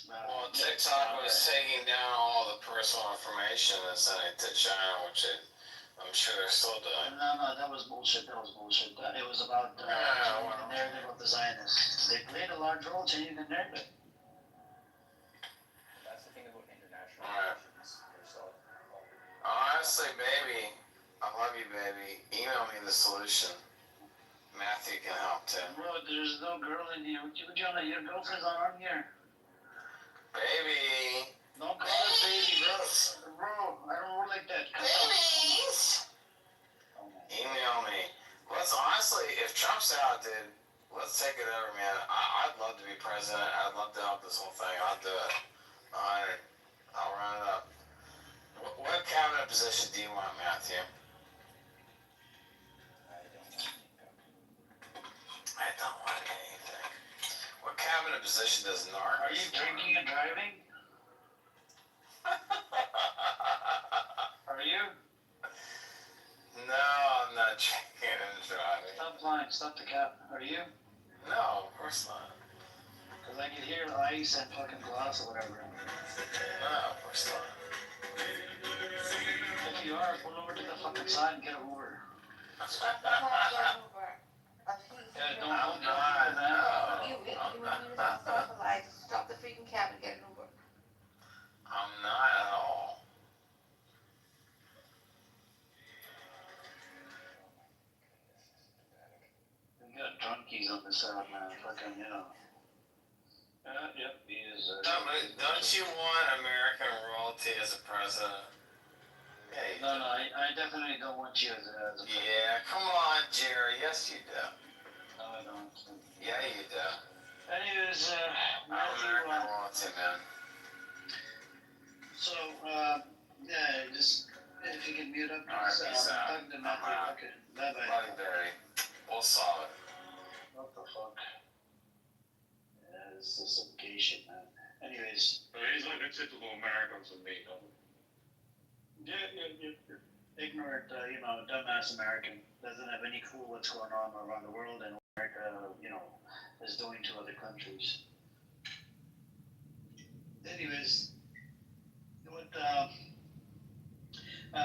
Well, TikTok was taking down all the personal information and sending it to China, which I'm sure they're still doing.
No, that was bullshit. It was about changing the narrative of the Zionists. They played a large role changing the narrative.
That's the thing about international relations.
Honestly, baby, I love you, baby. Email me the solution. Matthew can help too.
Bro, there's no girl in here. Your girlfriend's not on here.
Baby.
Don't call us baby, bro. Bro, I don't roll like that.
Babies. Email me. Let's honestly, if Trump's out, dude, let's take it over, man. I'd love to be president. I'd love to help this whole thing. I'll do it. I'll round it up. What cabinet position do you want, Matthew? I don't want anything. What cabinet position does Narcos?
Are you drinking and driving? Are you?
No, I'm not drinking and driving.
Stop lying. Stop the cap. Are you?
No, of course not.
Because I can hear ice and fucking glass or whatever.
No, of course not.
If you are, pull over to the fucking side and get a Uber. Yeah, don't
I'm
get
not.
Uber, man.
No,
You
I'm
want me to
not.
stop the light, stop the freaking cab and get an Uber.
I'm not at all.
We got drunkies on the side, man. Fucking, you know. Yep, he is.
Don't you want American royalty as a president? Yeah,
No, I definitely don't want you as a president.
yeah, come on, Jerry. Yes, you do.
No, I don't.
Yeah, you do.
Anyways,
I'm
Matthew,
American royalty, man.
so, yeah, just, if you can mute up,
All right,
just,
peace out.
talk to Matthew.
I'm out.
Okay, bye-bye.
Bloody Barry. We'll solve it.
What the fuck? Yeah, this is some gay shit, man. Anyways.
He's like typical Americans and me, no?
Yeah. Ignorant, dumbass American. Doesn't have any clue what's going on around the world and America, is doing to other countries. Anyways,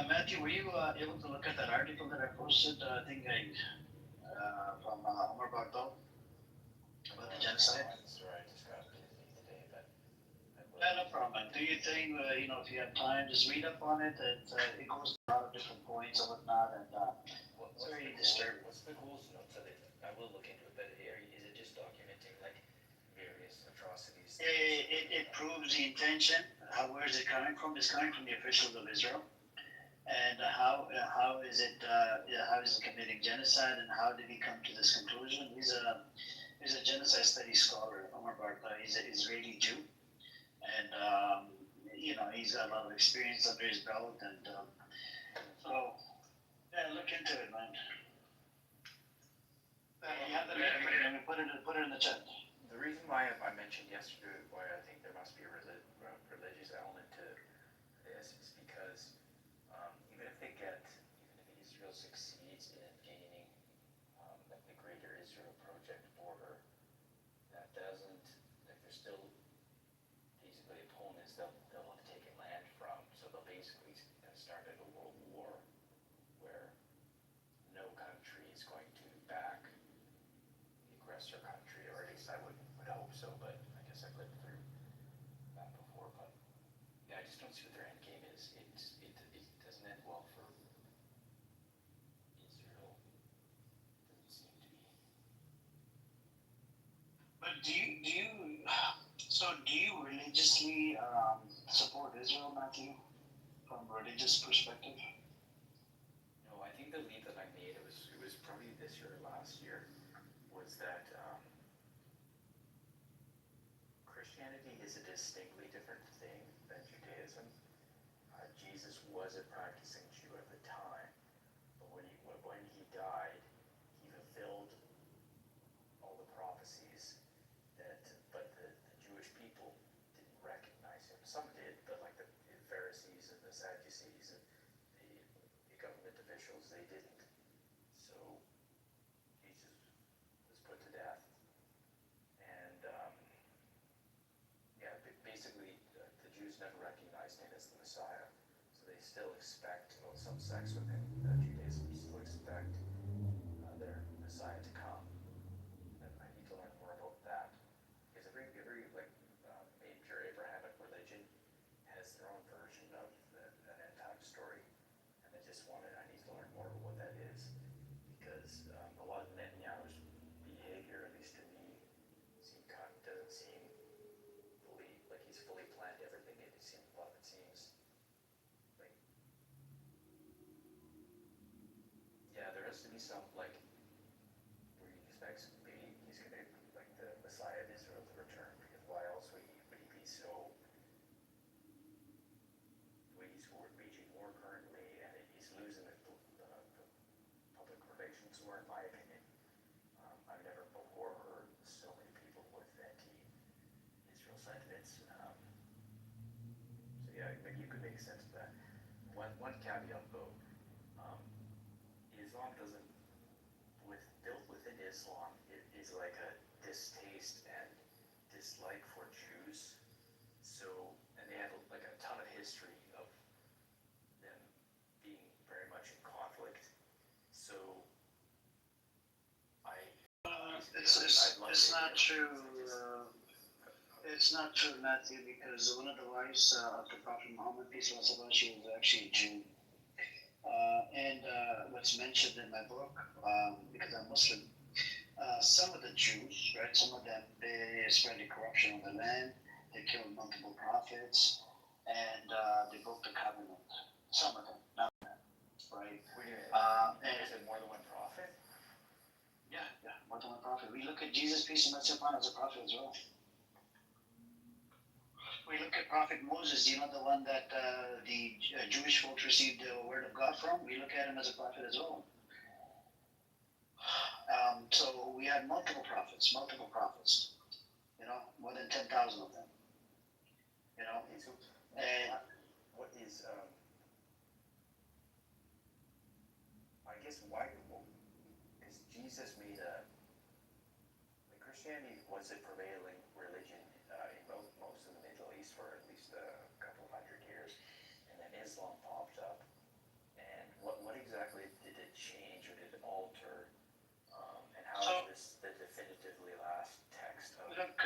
Matthew, were you able to look at that article that I posted? I think from Omar Baghdad about the genocide.
Sorry, I just got busy today, but.
Yeah, no problem. Do you think, if you have time, just read up on it? It goes to a lot of different points and whatnot, and it's very disturbing.
What's the goals? I will look into it, but is it just documenting like various atrocities?
It proves the intention. Where is it coming from? It's coming from the officials of Israel. And how is it committing genocide, and how did he come to this conclusion? He's a genocide studies scholar, Omar Barta. He's an Israeli Jew, and he's got a lot of experience under his belt, and so yeah, look into it, man. You have the link. Let me put it in the chat.
The reason why I mentioned yesterday why I think there must be a religious element to this is because even if Israel succeeds in gaining like the Greater Israel Project border, that doesn't like there's still basically opponents they'll have taken land from, so they'll basically have started a world war where no country is going to back the aggressor country, or at least I would hope so, but I guess I've lived through that before. But yeah, I just don't see what their end game is. It doesn't end well for Israel. Doesn't seem to be.
But do you religiously support Israel, Matthew, from a religious perspective?
No, I think the leap that I made, it was probably this year or last year, was that Christianity is a distinctly different thing than Judaism. Jesus was a practicing Jew at the time, but when he died, he fulfilled all the prophecies but the Jewish people didn't recognize him. Some did, but like the Pharisees and the Sadducees and the government officials, they didn't. So Jesus was put to death. And basically the Jews never recognized him as the Messiah. So they still expect, some sects within Judaism still expect their Messiah to come. And I need to learn more about that. Because every major Abrahamic religion has their own version of an end time story, and I need to learn more about what that is, because a lot of Netanyahu's behavior, at least to me, doesn't seem fully like he's fully planned everything. A lot of it seems like, yeah, there has to be some where he expects maybe he's gonna like the Messiah of Israel to return, because why else would he be so losing the public relations war, in my opinion. I've never before heard so many people with anti-Israel sentiments. So yeah, maybe you could make sense of that. One caveat though, Islam doesn't, built within Islam, it is like a distaste and dislike for Jews. So, and they have like a ton of history of them being very much in conflict. So,
it's not true. It's not true, Matthew, because one of the wives of the Prophet Muhammad, peace be upon him, she was actually a Jew. And what's mentioned in my book, because I'm Muslim, some of the Jews, right, some of them, they spread the corruption on the land, they killed multiple prophets, and they broke the covenant. Some of them, not them, right?
And is it more than one prophet?
Yeah, more than one prophet. We look at Jesus, peace and mercy upon him, as a prophet as well. We look at Prophet Moses, you know, the one that the Jewish folks received the word of God from. We look at him as a prophet as well. So we had multiple prophets, you know, more than 10,000 of them, you know. And
what is, I guess why, because Jesus made Christianity was a prevailing religion in most of the Middle East for at least a couple of hundred years, and then Islam popped up. And what exactly did it change or did it alter? And how is this the definitively last text of?
Look,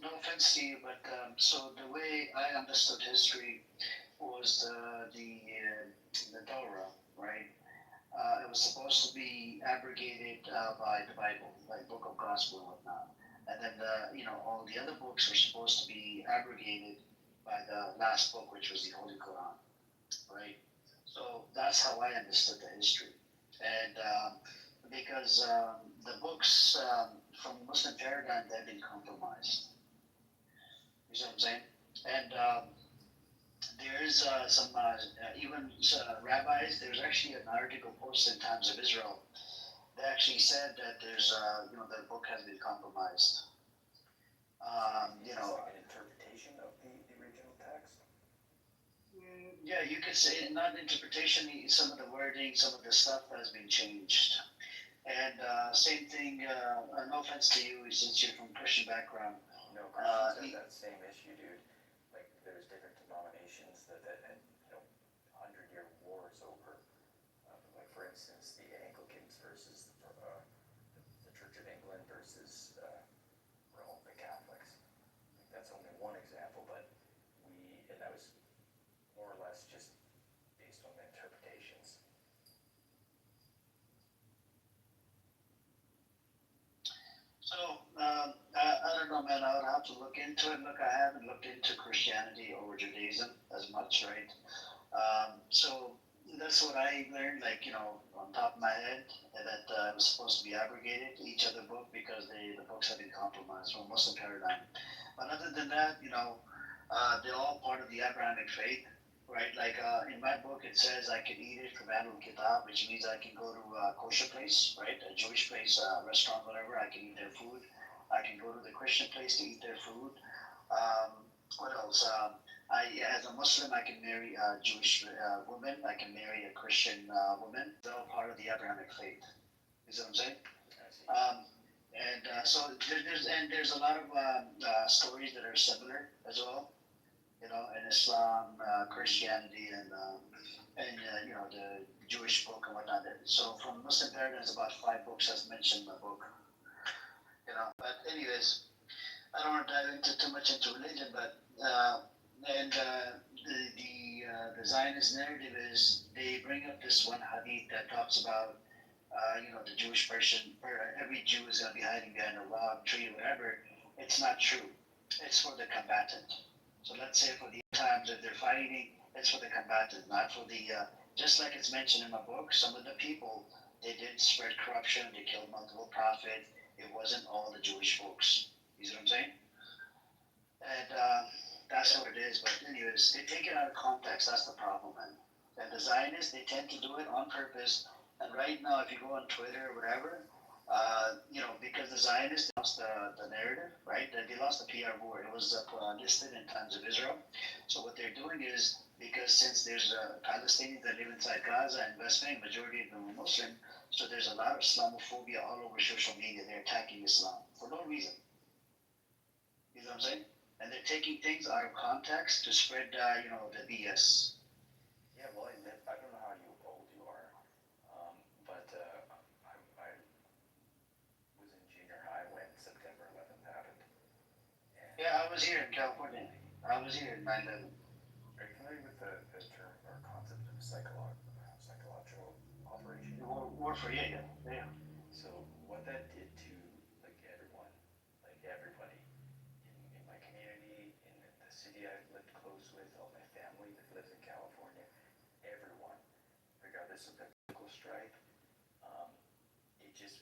no offense to you, but so the way I understood history was the Torah, right? It was supposed to be abrogated by the Bible, like Book of Gospel and whatnot. And then all the other books were supposed to be abrogated by the last book, which was the Holy Quran, right? So that's how I understood the history. And because the books from Muslim paradigm, they've been compromised. You see what I'm saying? And there is some, even rabbis, there's actually an article posted in Times of Israel. They actually said that there's, the book has been compromised.
Like an interpretation of the original text?
Yeah, you could say not interpretation, some of the wording, some of the stuff has been changed. And same thing, no offense to you, since you're from Christian background.
No, Christians have that same issue, dude. Like, there's different denominations that had, 100-year wars over, like, for instance, the Anglicans versus the Church of England versus Rome, the Catholics. Like, that's only one example, but and that was more or less just based on the interpretations.
So, I don't know, man, I would have to look into it. Look, I haven't looked into Christianity or Judaism as much, right? So that's what I learned, like, on top of my head, that it was supposed to be abrogated, each other book, because the books have been compromised from Muslim paradigm. But other than that, they're all part of the Abrahamic faith, right? Like in my book, it says I can eat it from Ahlul Kitab, which means I can go to a kosher place, right? A Jewish place, restaurant, whatever. I can eat their food. I can go to the Christian place to eat their food. What else? As a Muslim, I can marry a Jewish woman. I can marry a Christian woman. They're all part of the Abrahamic faith. You see what I'm saying? So there's a lot of stories that are similar as well. In Islam, Christianity, and the Jewish book and whatnot. So from Muslim paradigm, there's about 5 books as mentioned in my book. But anyways, I don't want to dive into too much into religion, but the Zionist narrative is they bring up this one hadith that talks about the Jewish person, every Jew is going to be hiding behind a log, tree, whatever. It's not true. It's for the combatant. So let's say for the times if they're fighting, it's for the combatant, not for the, just like it's mentioned in my book, some of the people, they did spread corruption, they killed multiple prophets. It wasn't all the Jewish folks. You see what I'm saying? And that's what it is. But anyways, they take it out of context. That's the problem, man. And the Zionists, they tend to do it on purpose. And right now, if you go on Twitter or whatever, because the Zionists lost the narrative, right? They lost the PR war. It was listed in Times of Israel. So what they're doing is, because since there's Palestinians that live inside Gaza and West Bank, majority of them are Muslim, so there's a lot of Islamophobia all over social media. They're attacking Islam for no reason. You know what I'm saying? And they're taking things out of context to spread, the BS.
Yeah, well, I don't know how old you are, but I was in junior high when September 11th happened. And
Yeah, I was here in California. I was here in 9/11.
are you familiar with the term or concept of psychological operation?
Warfare, yeah.
So what that did to everyone, everybody in my community, in the city I lived close with, all my family that lives in California, everyone, regardless of their political stripe,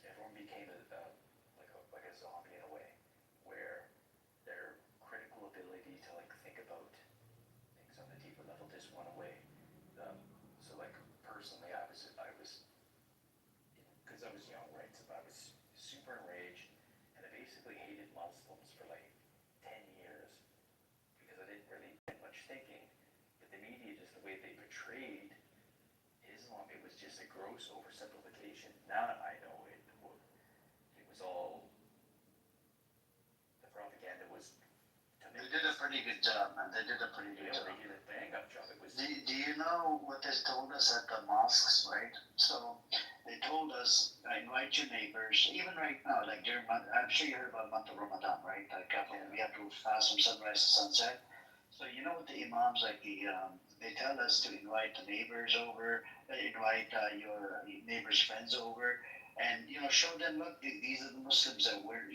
everyone became like a zombie in a way, where their critical ability to think about things on a deeper level just went away. So personally, I was because I was young, right? So I was super enraged, and I basically hated Muslims for 10 years because I didn't really get much thinking. But the media, just the way they portrayed Islam, it was just a gross oversimplification. Now I know it was all the propaganda was.
They did a pretty good job, man. They did a pretty good job.
They did a bang-up job. It was.
Do you know what they told us at the mosques, right? So they told us, invite your neighbors. Even right now, during month, I'm sure you heard about month of Ramadan, right? We have to fast from sunrise to sunset. So you know what the imams they tell us to invite the neighbors over, invite your neighbors' friends over, and show them, look, these are the Muslims that we're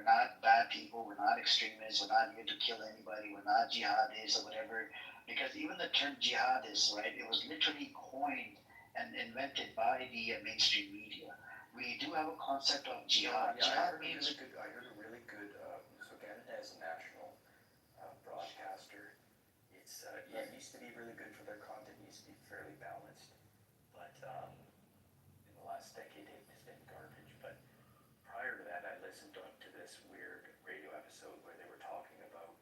not bad people, we're not extremists, we're not here to kill anybody, we're not jihadists or whatever. Because even the term jihadist, right, it was literally coined and invented by the mainstream media. We do have a concept of jihad. Jihad means.
I heard a really good. So Canada as a national broadcaster, it used to be really good for their content. It used to be fairly balanced, but in the last decade it has been garbage. But prior to that, I listened to this weird radio episode where they were talking about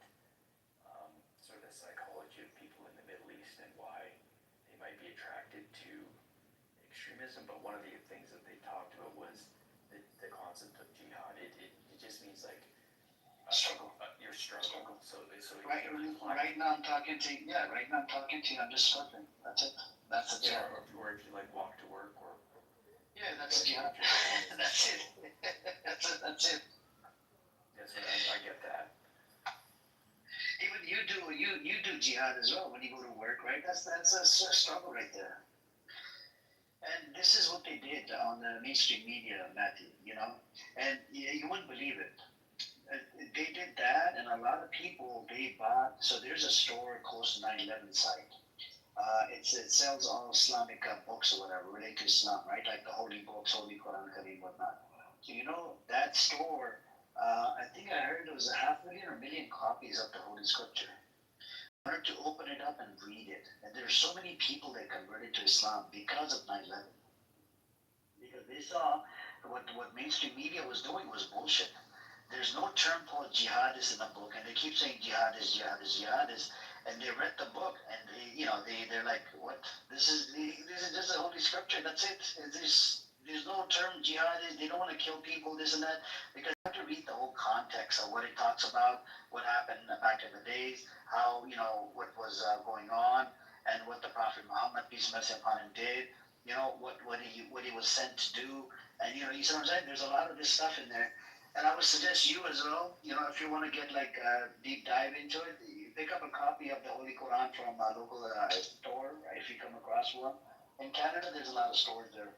sort of the psychology of people in the Middle East and why they might be attracted to extremism. But one of the things that they talked about was the concept of jihad. It just means
struggle.
Your struggle. So
right now I'm talking to you. Yeah, right now I'm talking to you. I'm just struggling. That's it. That's a jihad.
Or if you walk to work or.
Yeah, that's jihad. That's it. That's it.
Yes, I get that.
Even you do jihad as well when you go to work, right? That's a struggle right there. And this is what they did on the mainstream media, Matthew. And you wouldn't believe it. They did that, and a lot of people they bought. So there's a store close to 9/11 site. It sells all Islamic books or whatever related to Islam, right? Like the holy books, Holy Quran, Kareem, whatnot. So that store. I think I heard it was 500,000 or 1,000,000 copies of the Holy Scripture. I wanted to open it up and read it, and there's so many people that converted to Islam because of 9/11. Because they saw what mainstream media was doing was bullshit. There's no term called jihadist in the book, and they keep saying jihadist, and they read the book, and they're like, what? This is just the Holy Scripture. That's it. There's no term jihadist. They don't want to kill people, this and that, because you have to read the whole context of what it talks about, what happened back in the days, how what was going on, and what the Prophet Muhammad, peace and mercy upon him, did. What he was sent to do, and you see what I'm saying? There's a lot of this stuff in there. And I would suggest you as well, if you want to get a deep dive into it, you pick up a copy of the Holy Quran from a local store, right, if you come across one. In Canada, there's a lot of stores there.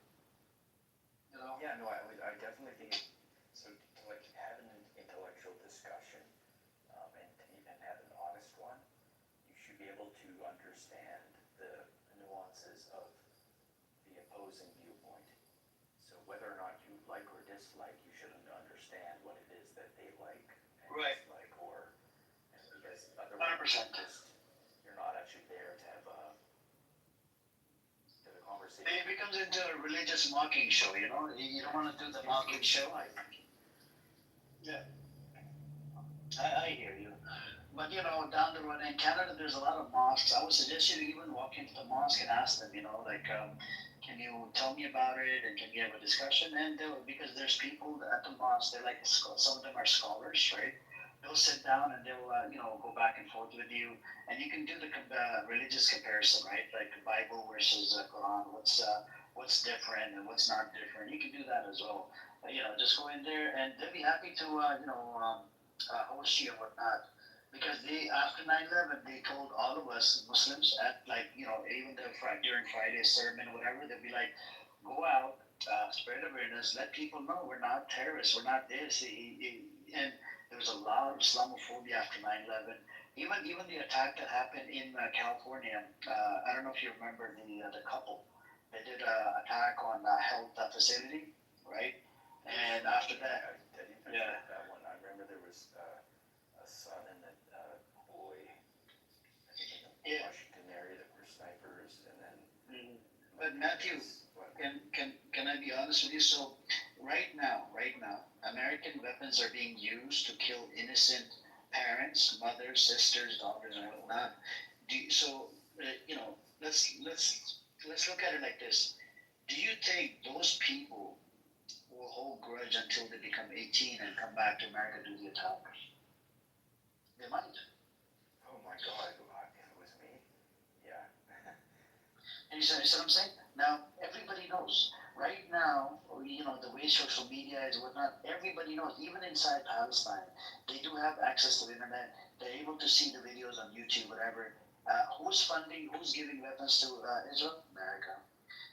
Yeah, no, I definitely think so. To have an intellectual discussion and to even have an honest one, you should be able to understand the nuances of the opposing viewpoint. So whether or not you like or dislike, you should understand what it is that they like and
right.
dislike, because otherwise
100%.
you're not actually there to have
becomes into a religious mocking show, you know? You don't want to do the mocking show. Yeah. I hear you. But, you know, down the road in Canada, there's a lot of mosques. I would suggest you even walk into the mosque and ask them, you know, like, can you tell me about it and can we have a discussion? And they'll, because there's people at the mosque, they're like, some of them are scholars, right? They'll sit down and they'll, you know, go back and forth with you. And you can do the religious comparison, right? Like the Bible versus Quran, what's different and what's not different. You can do that as well. You know, just go in there and they'll be happy to, host you and whatnot. Because after 9/11, they told all of us Muslims at like, you know, even during Friday's sermon or whatever, they'd be like, go out, spread awareness, let people know we're not terrorists, we're not this. And there was a lot of Islamophobia after 9/11. Even the attack that happened in California, I don't know if you remember the couple. They did an attack on a health facility, right? And after that, yeah.
That one, I remember there was a son and a boy, I think in the Washington area that were snipers, and then.
But Matthew, can I be honest with you? So right now, American weapons are being used to kill innocent parents, mothers, sisters, daughters, and whatnot. You know, let's look at it like this. Do you think those people will hold grudge until they become 18 and come back to America to do the attack? They might.
Oh my God, if it was me, yeah.
And you see what I'm saying? Now, everybody knows. Right now, you know, the way social media is whatnot, everybody knows, even inside Palestine, they do have access to the internet. They're able to see the videos on YouTube, whatever. Who's funding, who's giving weapons to Israel? America.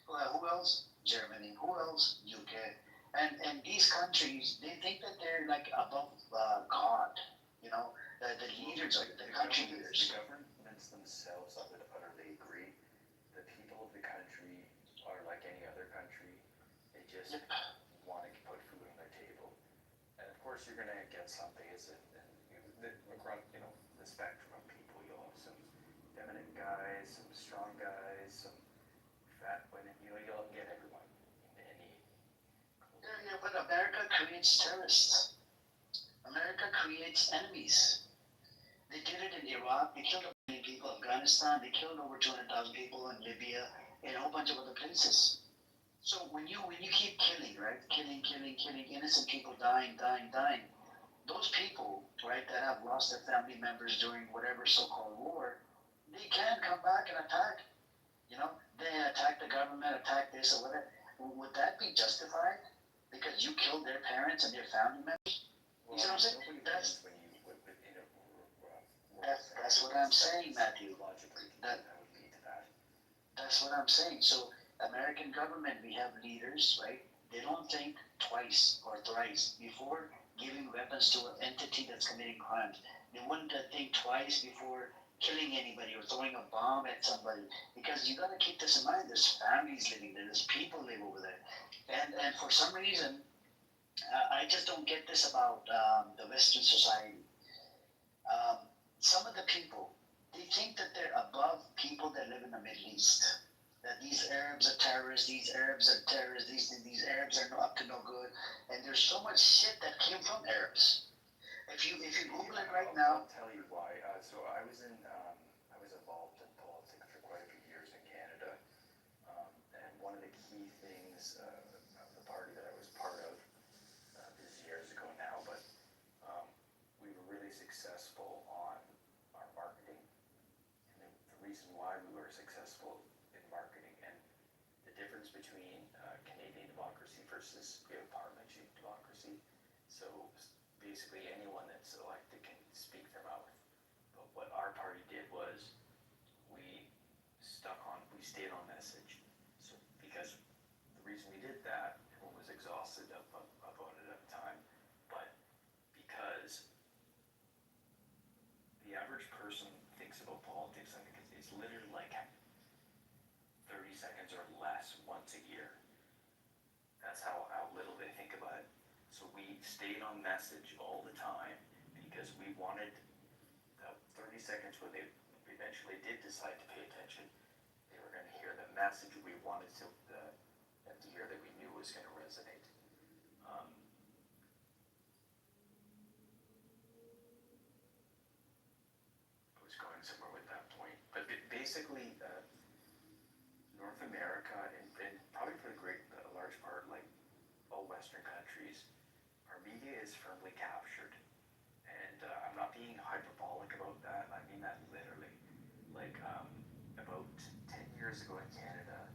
Who else? Germany. Who else? UK. And these countries, they think that they're like above God, you know, the leaders, the country leaders.
The governments themselves, I would utterly agree. The people of the country are like any other country. They just want to put food on their table. And of course, you're going to get some bigots across, you know, the spectrum of people. You'll have some feminine guys, some strong guys, some fat women. You know, you'll get everyone in any.
Yeah, but America creates terrorists. America creates enemies. They did it in Iraq. They killed a million people. Afghanistan. They killed over 200,000 people in Libya and a whole bunch of other places. So when you keep killing, right? Killing, innocent people dying. Those people, right, that have lost their family members during whatever so-called war, they can come back and attack. You know, they attack the government, attack this or whatever. Would that be justified? Because you killed their parents and their family members? You see what I'm saying? That's what I'm saying, Matthew.
Logically, that would lead to that.
That's what I'm saying. So, American government, we have leaders, right? They don't think twice or thrice before giving weapons to an entity that's committing crimes. They wouldn't think twice before killing anybody or throwing a bomb at somebody. Because you got to keep this in mind. There's families living there. There's people live over there. And for some reason, I just don't get this about the Western society. Some of the people, they think that they're above people that live in the Middle East. That these Arabs are terrorists, these Arabs are Arabs are up to no good. And there's so much shit that came from Arabs. If you Google it right now.
I'll tell you why. So I was involved in politics for quite a few years in Canada. And one of the key things of the party that I was part of, this is years ago now, but we were really successful on our marketing. And the reason why we were successful in marketing and the difference between Canadian democracy versus parliamentary democracy. So basically anyone that's elected can speak their mouth. But what our party did was we stayed on message. So because the reason we did that, everyone was exhausted about it at the time, but because the average person thinks about politics, I think it's literally like 30 seconds or less once a year. That's how little they think about it. So we stayed on message all the time because we wanted the 30 seconds when they eventually did decide to pay attention, they were going to hear the message we wanted to year that we knew was going to resonate. I was going somewhere with that point, but basically, North America and probably for a large part, like all Western countries, our media is firmly captured. And I'm not being hyperbolic about that. I mean that literally. Like about 10 years ago in Canada,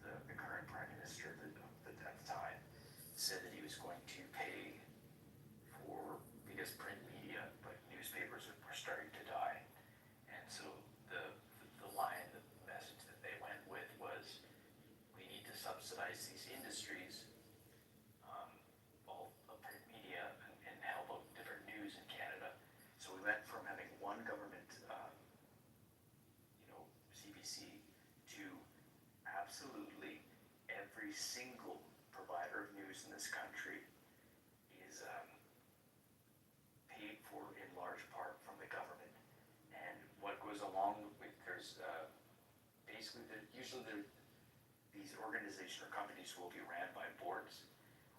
the current Prime Minister at the time said that he was going to pay for, because print media, like newspapers, were starting to die. And so the line, the message that they went with was, we need to subsidize these industries, all of print media, and help out different news in Canada. So we went from having one government, CBC, to absolutely every single provider of news in this country is paid for in large part from the government. And what goes along with, there's basically, these organizations or companies will be ran by boards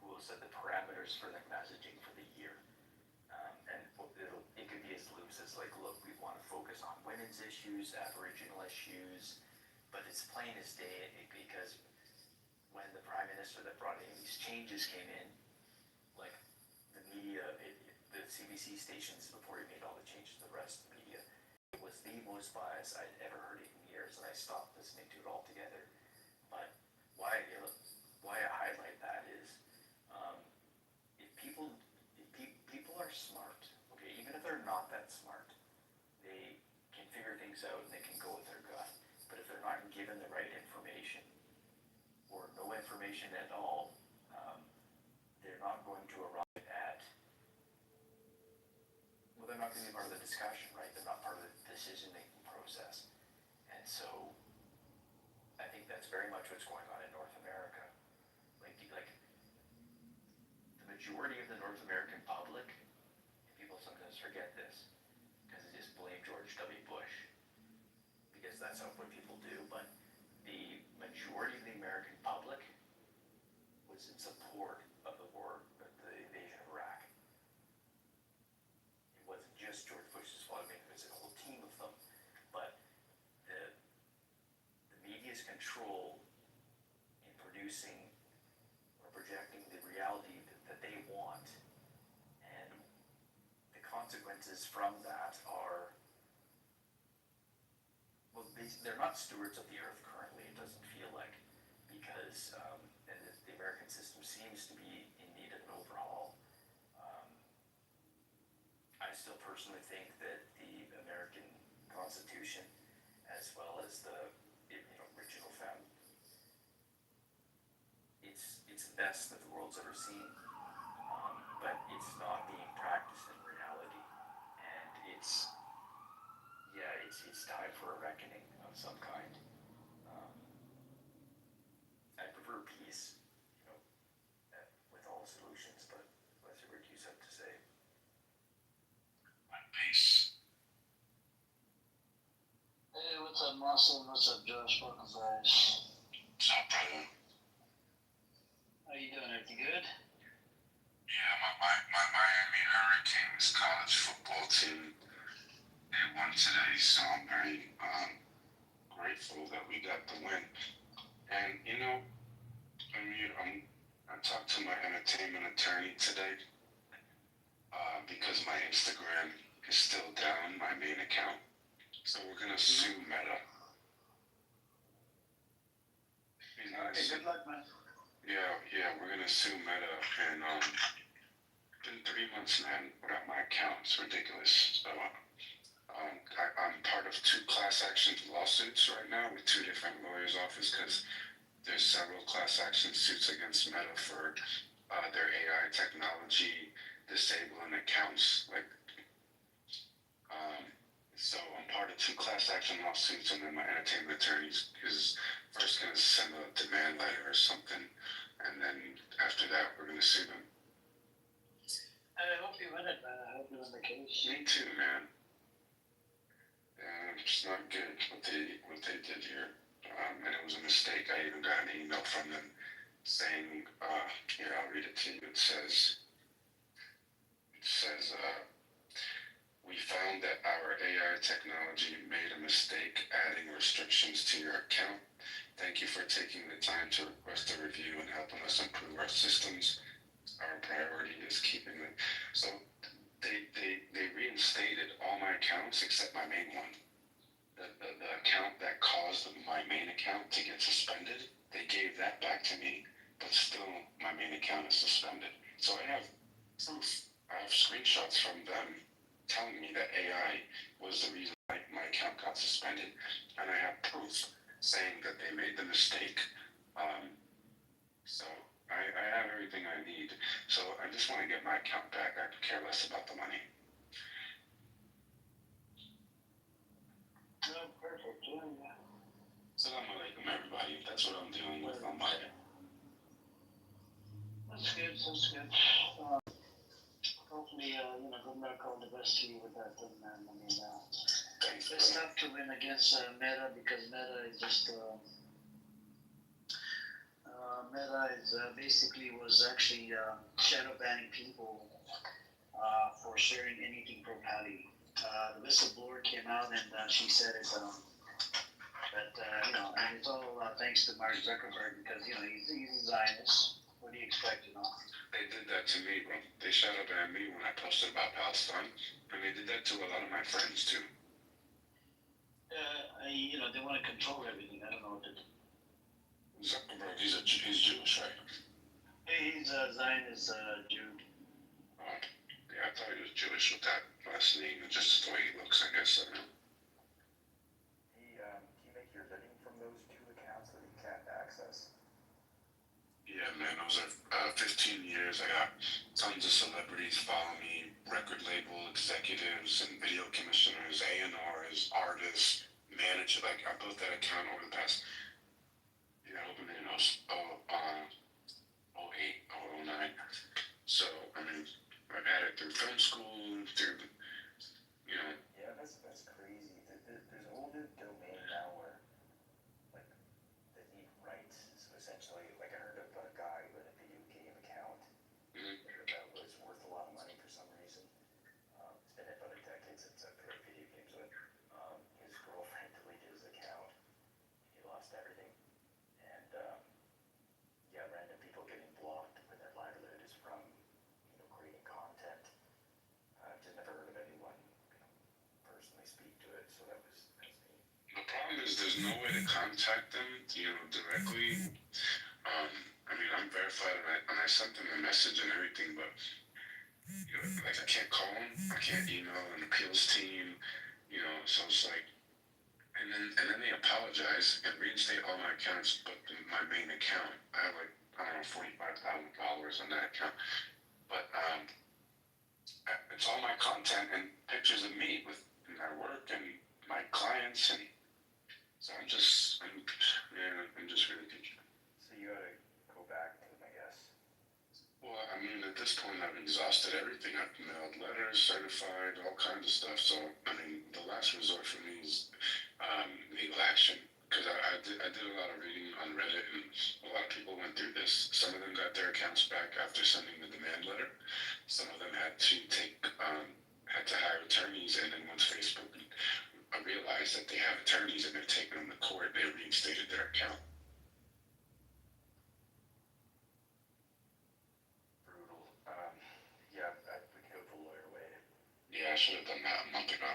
who will set the parameters for the messaging for the year. And it could be as loose as like, look, we want to focus on women's issues, Aboriginal issues, but it's plain as day because when the Prime Minister that brought in these changes came in, like the media, the CBC stations, before he made all the changes to the rest of the media, it was the most biased I'd ever heard it in years, and I stopped listening to it altogether. But why I highlight that is, if people are smart, okay, even if they're not that smart, they can figure things out and they can go with their gut. But if they're not given the right information, or no information at all, they're not going to arrive at, well, they're not going to be part of the discussion, right? They're not part of the decision-making process. And so, I think that's very much what's going on in North America. Like the majority of the North American public, people sometimes forget this, because they just blame George W. Bush, because that's what people do, but the majority of the American public was in support of the war, the invasion of Iraq. It wasn't just George Bush's fault, it was a whole team of them, but the media's control in producing or projecting the reality that they want, and the consequences from that are, well, they're not stewards of the earth currently, it doesn't feel like, because and the American system seems to be in need of an overhaul. I still personally think that the American Constitution, as well as the original found, it's the best that the world's ever seen, but it's not being practiced in reality, and it's time for a reckoning of some kind. I prefer peace, with all solutions, but let's hear what you have to say.
Peace.
Hey, what's up, Marcel? What's up, Josh? Welcome, guys.
What's up, brother?
How you doing? Everything good?
Yeah, my Miami Hurricanes college football team, they won today, so I'm very grateful that we got the win. And I talked to my entertainment attorney today because my Instagram is still down, my main account. So we're gonna sue Meta.
Okay, good luck, man.
Yeah, we're gonna sue Meta, and been 3 months, man, without my account. It's ridiculous. So I'm part of 2 class action lawsuits right now with 2 different lawyers' offices, because there's several class action suits against Meta for their AI technology disabling accounts. So I'm part of 2 class action lawsuits, and then my entertainment attorney is first going to send a demand letter or something, and then after that we're going to sue them.
I hope you win it, man. I hope you win the case.
Me too, man. Yeah, it's not good what they did here. Anyway, it was a mistake. I even got an email from them saying, here, I'll read it to you. It says, we found that our AI technology made a mistake adding restrictions to your account. Thank you for taking the time to request a review and helping us improve our systems. Our priority is keeping them. So they reinstated all my accounts except my main one. The account that caused my main account to get suspended, they gave that back to me, but still my main account is suspended. So I have proof. I have screenshots from them telling me that AI was the reason my account got suspended, and I have proof saying that they made the mistake. So I have everything I need. So I just want to get my account back. I could care less about the money.
Oh, perfect. Yeah.
Assalamu alaikum, everybody. That's what I'm dealing with on my end.
That's good. Hopefully, good luck, all the best to you with that thing, man. I mean, it's tough to win against Meta because Meta is just, Meta is basically was actually shadow banning people for sharing anything pro Pally. The whistleblower came out and she said it, and it's all thanks to Mark Zuckerberg because, he's a Zionist. What do you expect,
They did that to me, bro. They shadow banned me when I posted about Palestine, and they did that to a lot of my friends, too.
They want to control everything. I don't know what to do.
Zuckerberg, he's Jewish, right?
He's a Zionist Jew.
Yeah, I thought he was Jewish with that last name, and just the way he looks, I guess. I don't know.
You make your living from those two accounts that you can't access?
Yeah, man, those are 15 years. I got tons of celebrities follow me, record label executives and video commissioners, A&Rs, artists, manager. Like, I built that account over the past, I opened it in 08, 09. So, I mean, I've had it through film school, through,
Yeah, that's crazy. There's a whole new domain now where, like, they need rights. So essentially, like, I heard about a guy with a video game account that was worth a lot of money for some reason. It's been about a decade since I played video games with. His girlfriend deleted his account. He lost everything. And, random people getting blocked when their livelihood is from, creating content. I've just never heard of anyone, personally speak to it, so that's neat.
The problem is there's no way to contact them, directly. I mean, I'm verified and I sent them a message and everything, but, like, I can't call them, I can't email an appeals team, so it's like, and then they apologize and reinstate all my accounts, but my main account, I have, like, I don't know, $45,000 on that account, but, it's all my content and pictures of me with my work and my clients, and so I'm just really confused.
So you gotta go back to them, I guess.
Well, I mean, at this point, I've exhausted everything. I've mailed letters, certified, all kinds of stuff. So, I mean, the last resort for me is legal action. Because I did a lot of reading on Reddit, and a lot of people went through this. Some of them got their accounts back after sending the demand letter. Some of them had to hire attorneys, and then once Facebook realized that they have attorneys and they're taking them to court, they reinstated their account.
Brutal. We could go the lawyer way.
Yeah, I should have done that a month ago.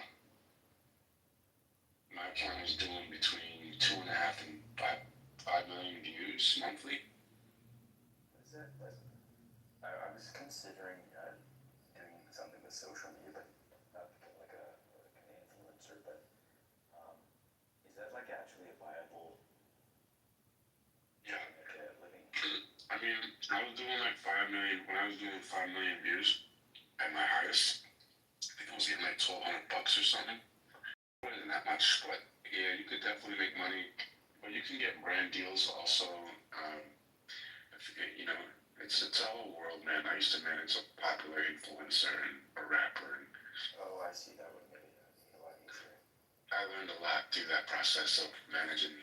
My account was doing between 2.5 and 5 million views monthly.
What is that? I was considering doing something with social media, but not become like an influencer. But is that like actually a viable?
Yeah.
Living.
I mean, I was doing like 5 million when I was doing 5 million views at my highest. I think I was getting like $1,200 or something. It wasn't that much, but yeah, you could definitely make money. But you can get brand deals also. It's a whole world, man. I used to manage a popular influencer and a rapper.
Oh, I see. That would make it a lot easier.
I learned a lot through that process of managing,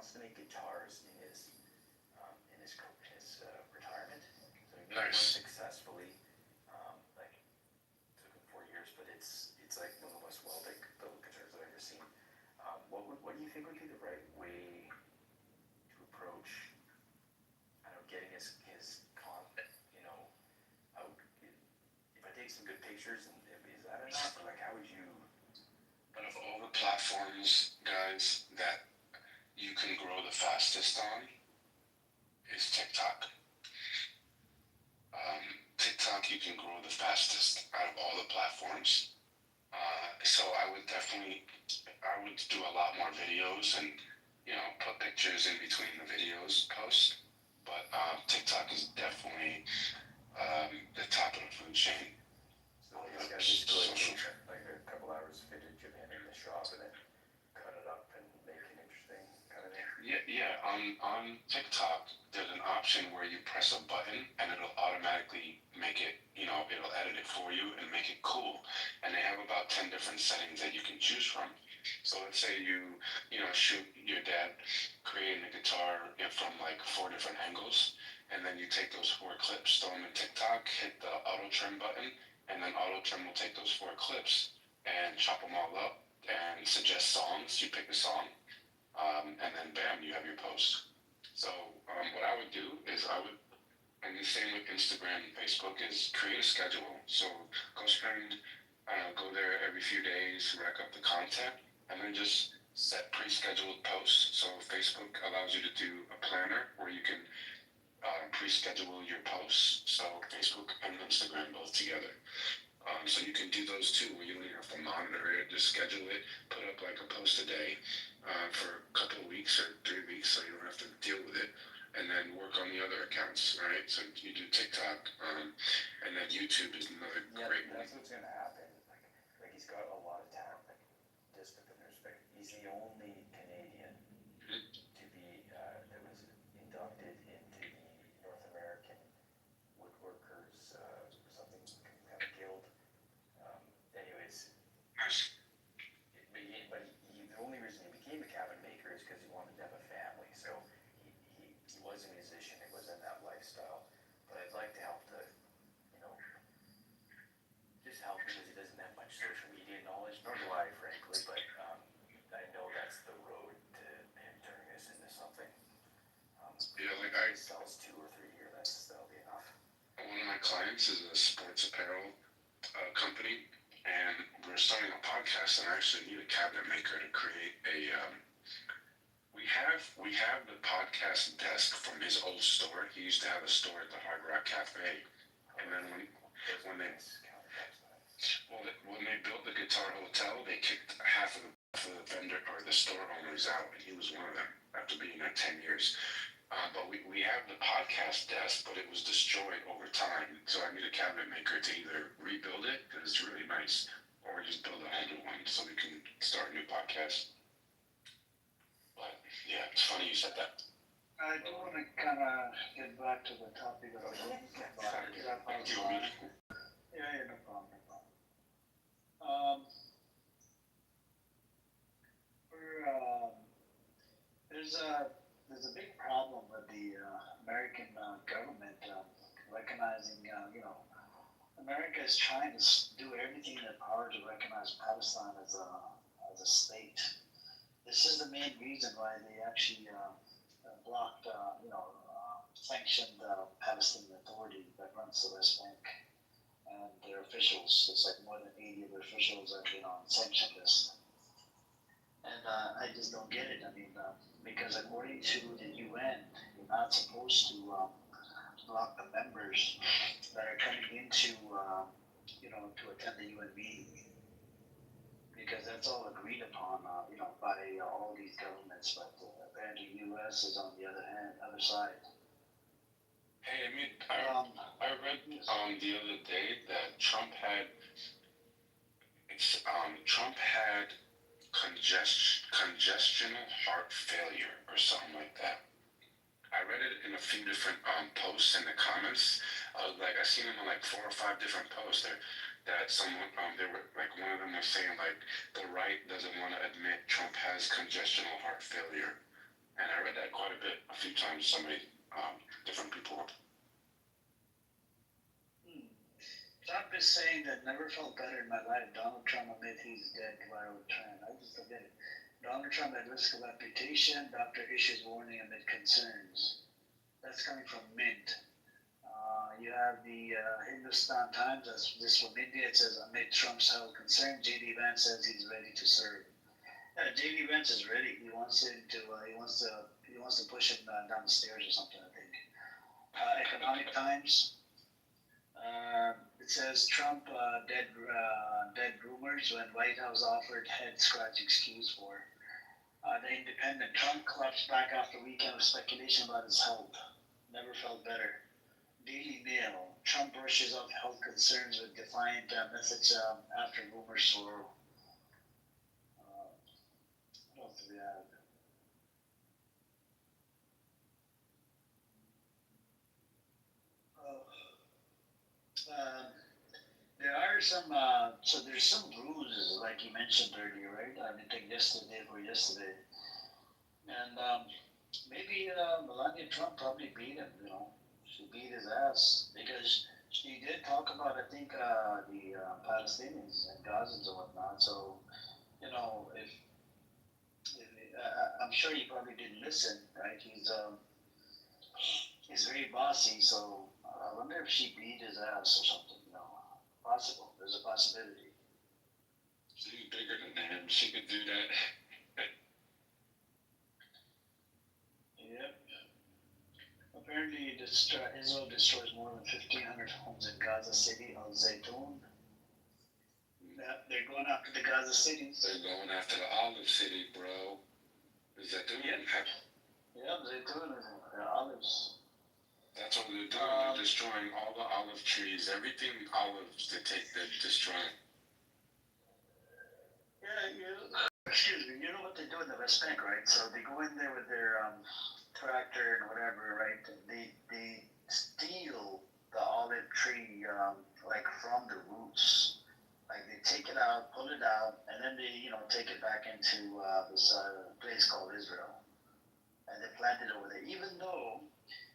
wants to make guitars in his retirement. So he made
Nice.
one successfully. Like took him 4 years, but it's like one of the most well built guitars I've ever seen. What do you think would be the right way to approach? I don't know, getting his content, out. If I take some good pictures, and is that enough? Or like, how would you?
But of all the platforms, guys, that you can grow the fastest on is TikTok. TikTok you can grow the fastest out of all the platforms. So I would do a lot more videos and, put pictures in between the videos post. But TikTok is definitely the top of the food chain.
So he's got this good, like a couple hours footage of him in the shop and then cut it up and make it interesting kind of thing.
Yeah. On TikTok, there's an option where you press a button and it'll automatically make it, it'll edit it for you and make it cool. And they have about 10 different settings that you can choose from. So let's say you shoot your dad creating a guitar from like 4 different angles, and then you take those 4 clips, throw them in TikTok, hit the auto trim button, and then auto trim will take those 4 clips and chop them all up and suggest songs. You pick a song. And then bam, you have your post. So what I would do is and the same with Instagram and Facebook, is create a schedule. So go there every few days, rack up the content, and then just set pre-scheduled posts. So Facebook allows you to do a planner where you can pre-schedule your posts. So Facebook and Instagram both together. So you can do those too, where you don't even have to monitor it, just schedule it, put up like a post a day for a couple of weeks or 3 weeks, so you don't have to deal with it, and then work on the other accounts, right? So you do TikTok, and then YouTube is another great one.
That's what's gonna happen. Like he's got a lot of talent. Like, just to put in respect, he's the only Canadian to be that was inducted into the North American Woodworkers something kind of guild. Anyways, the only reason he became a cabinet maker is because he wanted to have a family. So he was a musician. It was in that lifestyle. But I'd like to help just help because he doesn't have much social media knowledge, nor do I, frankly. But I know that's the road to him turning this into something.
Like
if he sells 2 or 3 here, that'll be enough.
One of my clients is a sports apparel company, and we're starting a podcast, and I actually need a cabinet maker to create a. We have the podcast desk from his old store. He used to have a store at the Hard Rock Cafe, and then when they built the Guitar Hotel, they kicked half of the vendor or the store owners out, and he was one of them after being there 10 years. But we have the podcast desk, but it was destroyed over time. So I need a cabinet maker to either rebuild it, because it's really nice, or just build a whole new one so we can start a new podcast. But yeah, it's funny you said that.
I do want to kind of get back to the topic of the week. Yeah, no problem. There's a big problem with the American government recognizing, America is trying to do everything in their power to recognize Palestine as a state. This is the main reason why they actually blocked, sanctioned Palestinian Authority that runs the West Bank and their officials. It's like more than 80 of their officials have been on sanction list. And I just don't get it. I mean, because according to the UN, you're not supposed to block the members that are coming into, to attend the UN meeting. Because that's all agreed upon, by all these governments. But apparently the US is on the other side.
Hey, I read the other day that Trump had congestional heart failure or something like that. I read it in a few different posts in the comments. I seen them on like 4 or 5 different posts that someone they were like, one of them was saying like the right doesn't want to admit Trump has congestional heart failure, and I few times somebody, different people.
Trump is saying that never felt better in my life. Donald Trump admit he's dead viral trend. I just don't get it. Donald Trump at risk of amputation. Doctor issues warning amid concerns. That's coming from Mint. You have the Hindustan Times. That's this from India. It says amid Trump's health concern, J.D. Vance says he's ready to serve. Yeah, J.D. Vance is ready. He wants him to. He wants to push him down the stairs or something. I think. Economic Times. It says Trump dead rumors when White House offered head scratch excuse for. The Independent. Trump collapsed back after weekend of speculation about his health. Never felt better. Daily Mail. Trump brushes off health concerns with defiant message after rumors swirl. What else do we have? There are some, so there's some bruises, like you mentioned earlier, right? I think yesterday or yesterday. And maybe Melania Trump probably beat him, She beat his ass because she did talk about, I think, the Palestinians and Gazans and whatnot. So, if I'm sure he probably didn't listen, right? He's very bossy, so I wonder if she beat his ass or something, Possible. There's a possibility.
She's bigger than him. She could do that.
Yep. Apparently, Israel destroys more than 1,500 homes in Gaza City, Al Zaytun. Yep, they're going after the Gaza cities.
They're going after the olive city, bro. Is that doing?
Yep, Zaytun is olives.
That's what they're doing. They're destroying all the olive trees. Everything olives they're destroying.
Yeah, excuse me. You know what they do in the West Bank, right? So they go in there with their tractor and whatever, right? They steal the olive tree like from the roots. Like they take it out, pull it out, and then they take it back into this place called Israel, and they plant it over there. Even though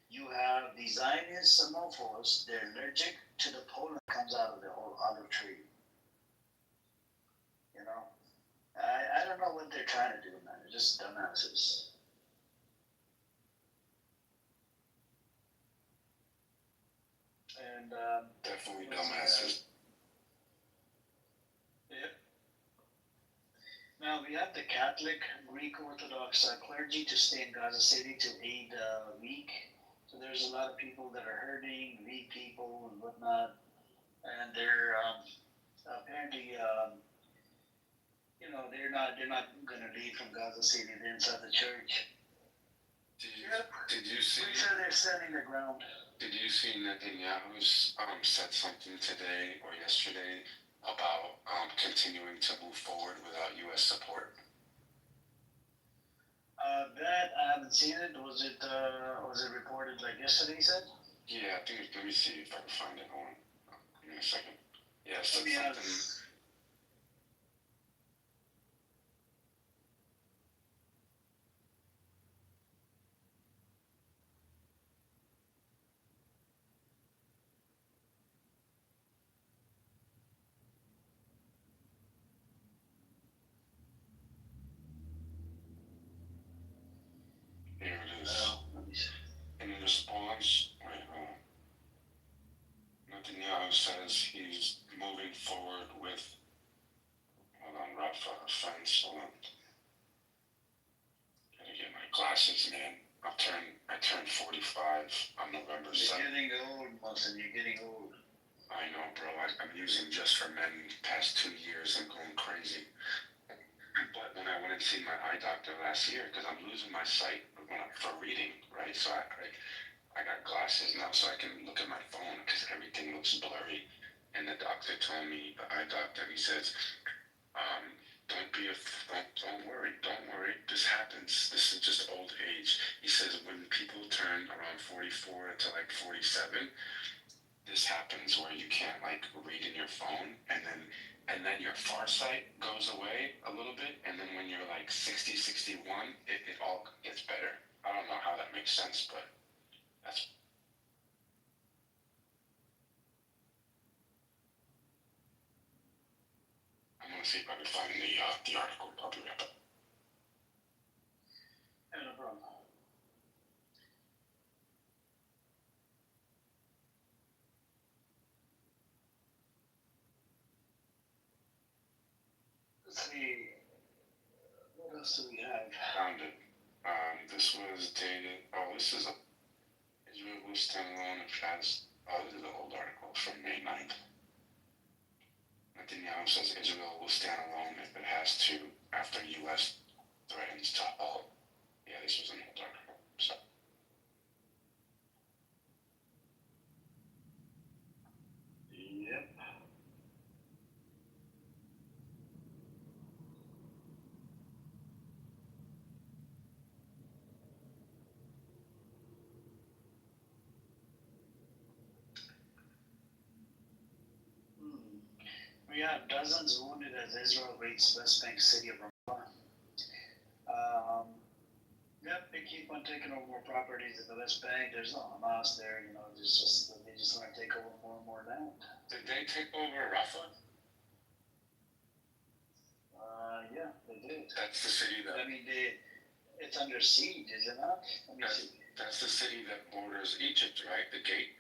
you have the Zionist xenophobes, they're allergic to the pollen that comes out of the whole olive tree. I don't know what they're trying to do, man. They're just dumbasses. And
definitely dumbasses.
Yep. Now we have the Catholic, Greek Orthodox clergy to stay in Gaza City to aid weak. So there's a lot of people that are hurting, weak people and whatnot, and they're apparently they're not going to leave from Gaza City. They're inside the church.
Did you see?
Pretty sure they're standing their ground.
Did you see Netanyahu said something today or yesterday about continuing to move forward without U.S. support?
That I haven't seen it. Was it reported like yesterday? He said.
Yeah, I think. Let me see if I can find it. Hold on. Give me a second. Yeah, said
Yeah.
something. Here it is. In response, Netanyahu says he's moving forward with. Hold on, Rafa, offense. Hold on. Gotta get my glasses, man. I turned 45 on November 7th.
You're getting old, Muslim. You're getting old.
I know, bro. I'm using Just for Men past 2 years. I'm going crazy. But when I went and seen my eye doctor last year, because I'm losing my sight for reading, right? So I got glasses now, so I can look at my phone because everything looks blurry. And the doctor told me, the eye doctor, he says, don't worry. This happens. This is just old age. He says when people turn around 44 to like 47, this happens where you can't like read in your phone, and then your far sight goes away a little bit, and then when you're like 60, 61, it all gets better. I don't know how that makes makes sense, but that's. I'm gonna see if I can find the article. I'll be right back.
Yeah, no problem. Let's see. What else do we have?
Found it. This was dated. Oh, this is a. Israel will stand alone if it has. Oh, this is an old article from May 9th. Netanyahu says Israel will stand alone if it has to after U.S. threatens to halt. Yeah, this was an old article. So.
Yep. We have dozens wounded as Israel raided West Bank city of Ramallah. Yep, they keep on taking over more properties in the West Bank. There's no Hamas there, you know. It's just they just want to take over more and more land.
Did they take over Rafah?
Yeah, they did.
That's the city that.
I mean, it's under siege, is it not?
That's the city that borders Egypt, right? The gate.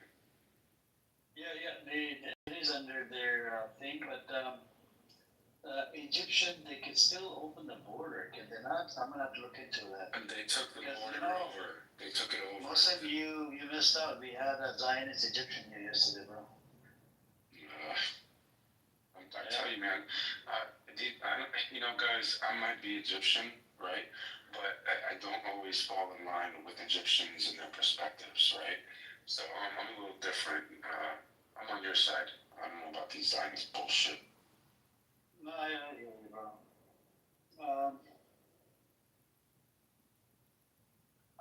Yeah, it is under their thing, but Egyptian, they can still open the border, can they not? I'm gonna have to look into that.
And they took the border over. They took it over.
Most of you missed out. We had a Zionist Egyptian here yesterday, bro.
I tell you, man. You know, guys, I might be Egyptian, right? But I don't always fall in line with Egyptians and their perspectives, right? So I'm a little different. I'm on your side. I don't know about these Zionist bullshit.
No, I hear you, bro.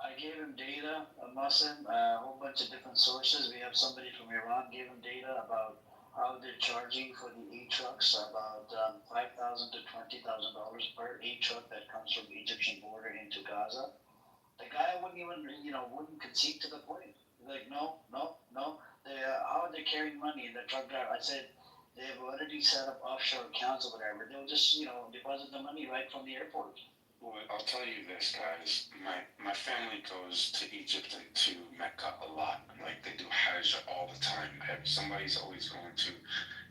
I gave him data, a Muslim, a whole bunch of different sources. We have somebody from Iran gave him data about how they're charging for the E-trucks, about $5,000 to $20,000 per E-truck that comes from the Egyptian border into Gaza. The guy wouldn't even, wouldn't concede to the point. Like, no. How are they carrying money in the truck driver? I said, they've already set up offshore accounts or whatever. They'll just, deposit the money right from the airport.
Well, I'll tell you this, guys. My family goes to Egypt and to Mecca a lot. Like, they do Hajj all the time. Somebody's always going to.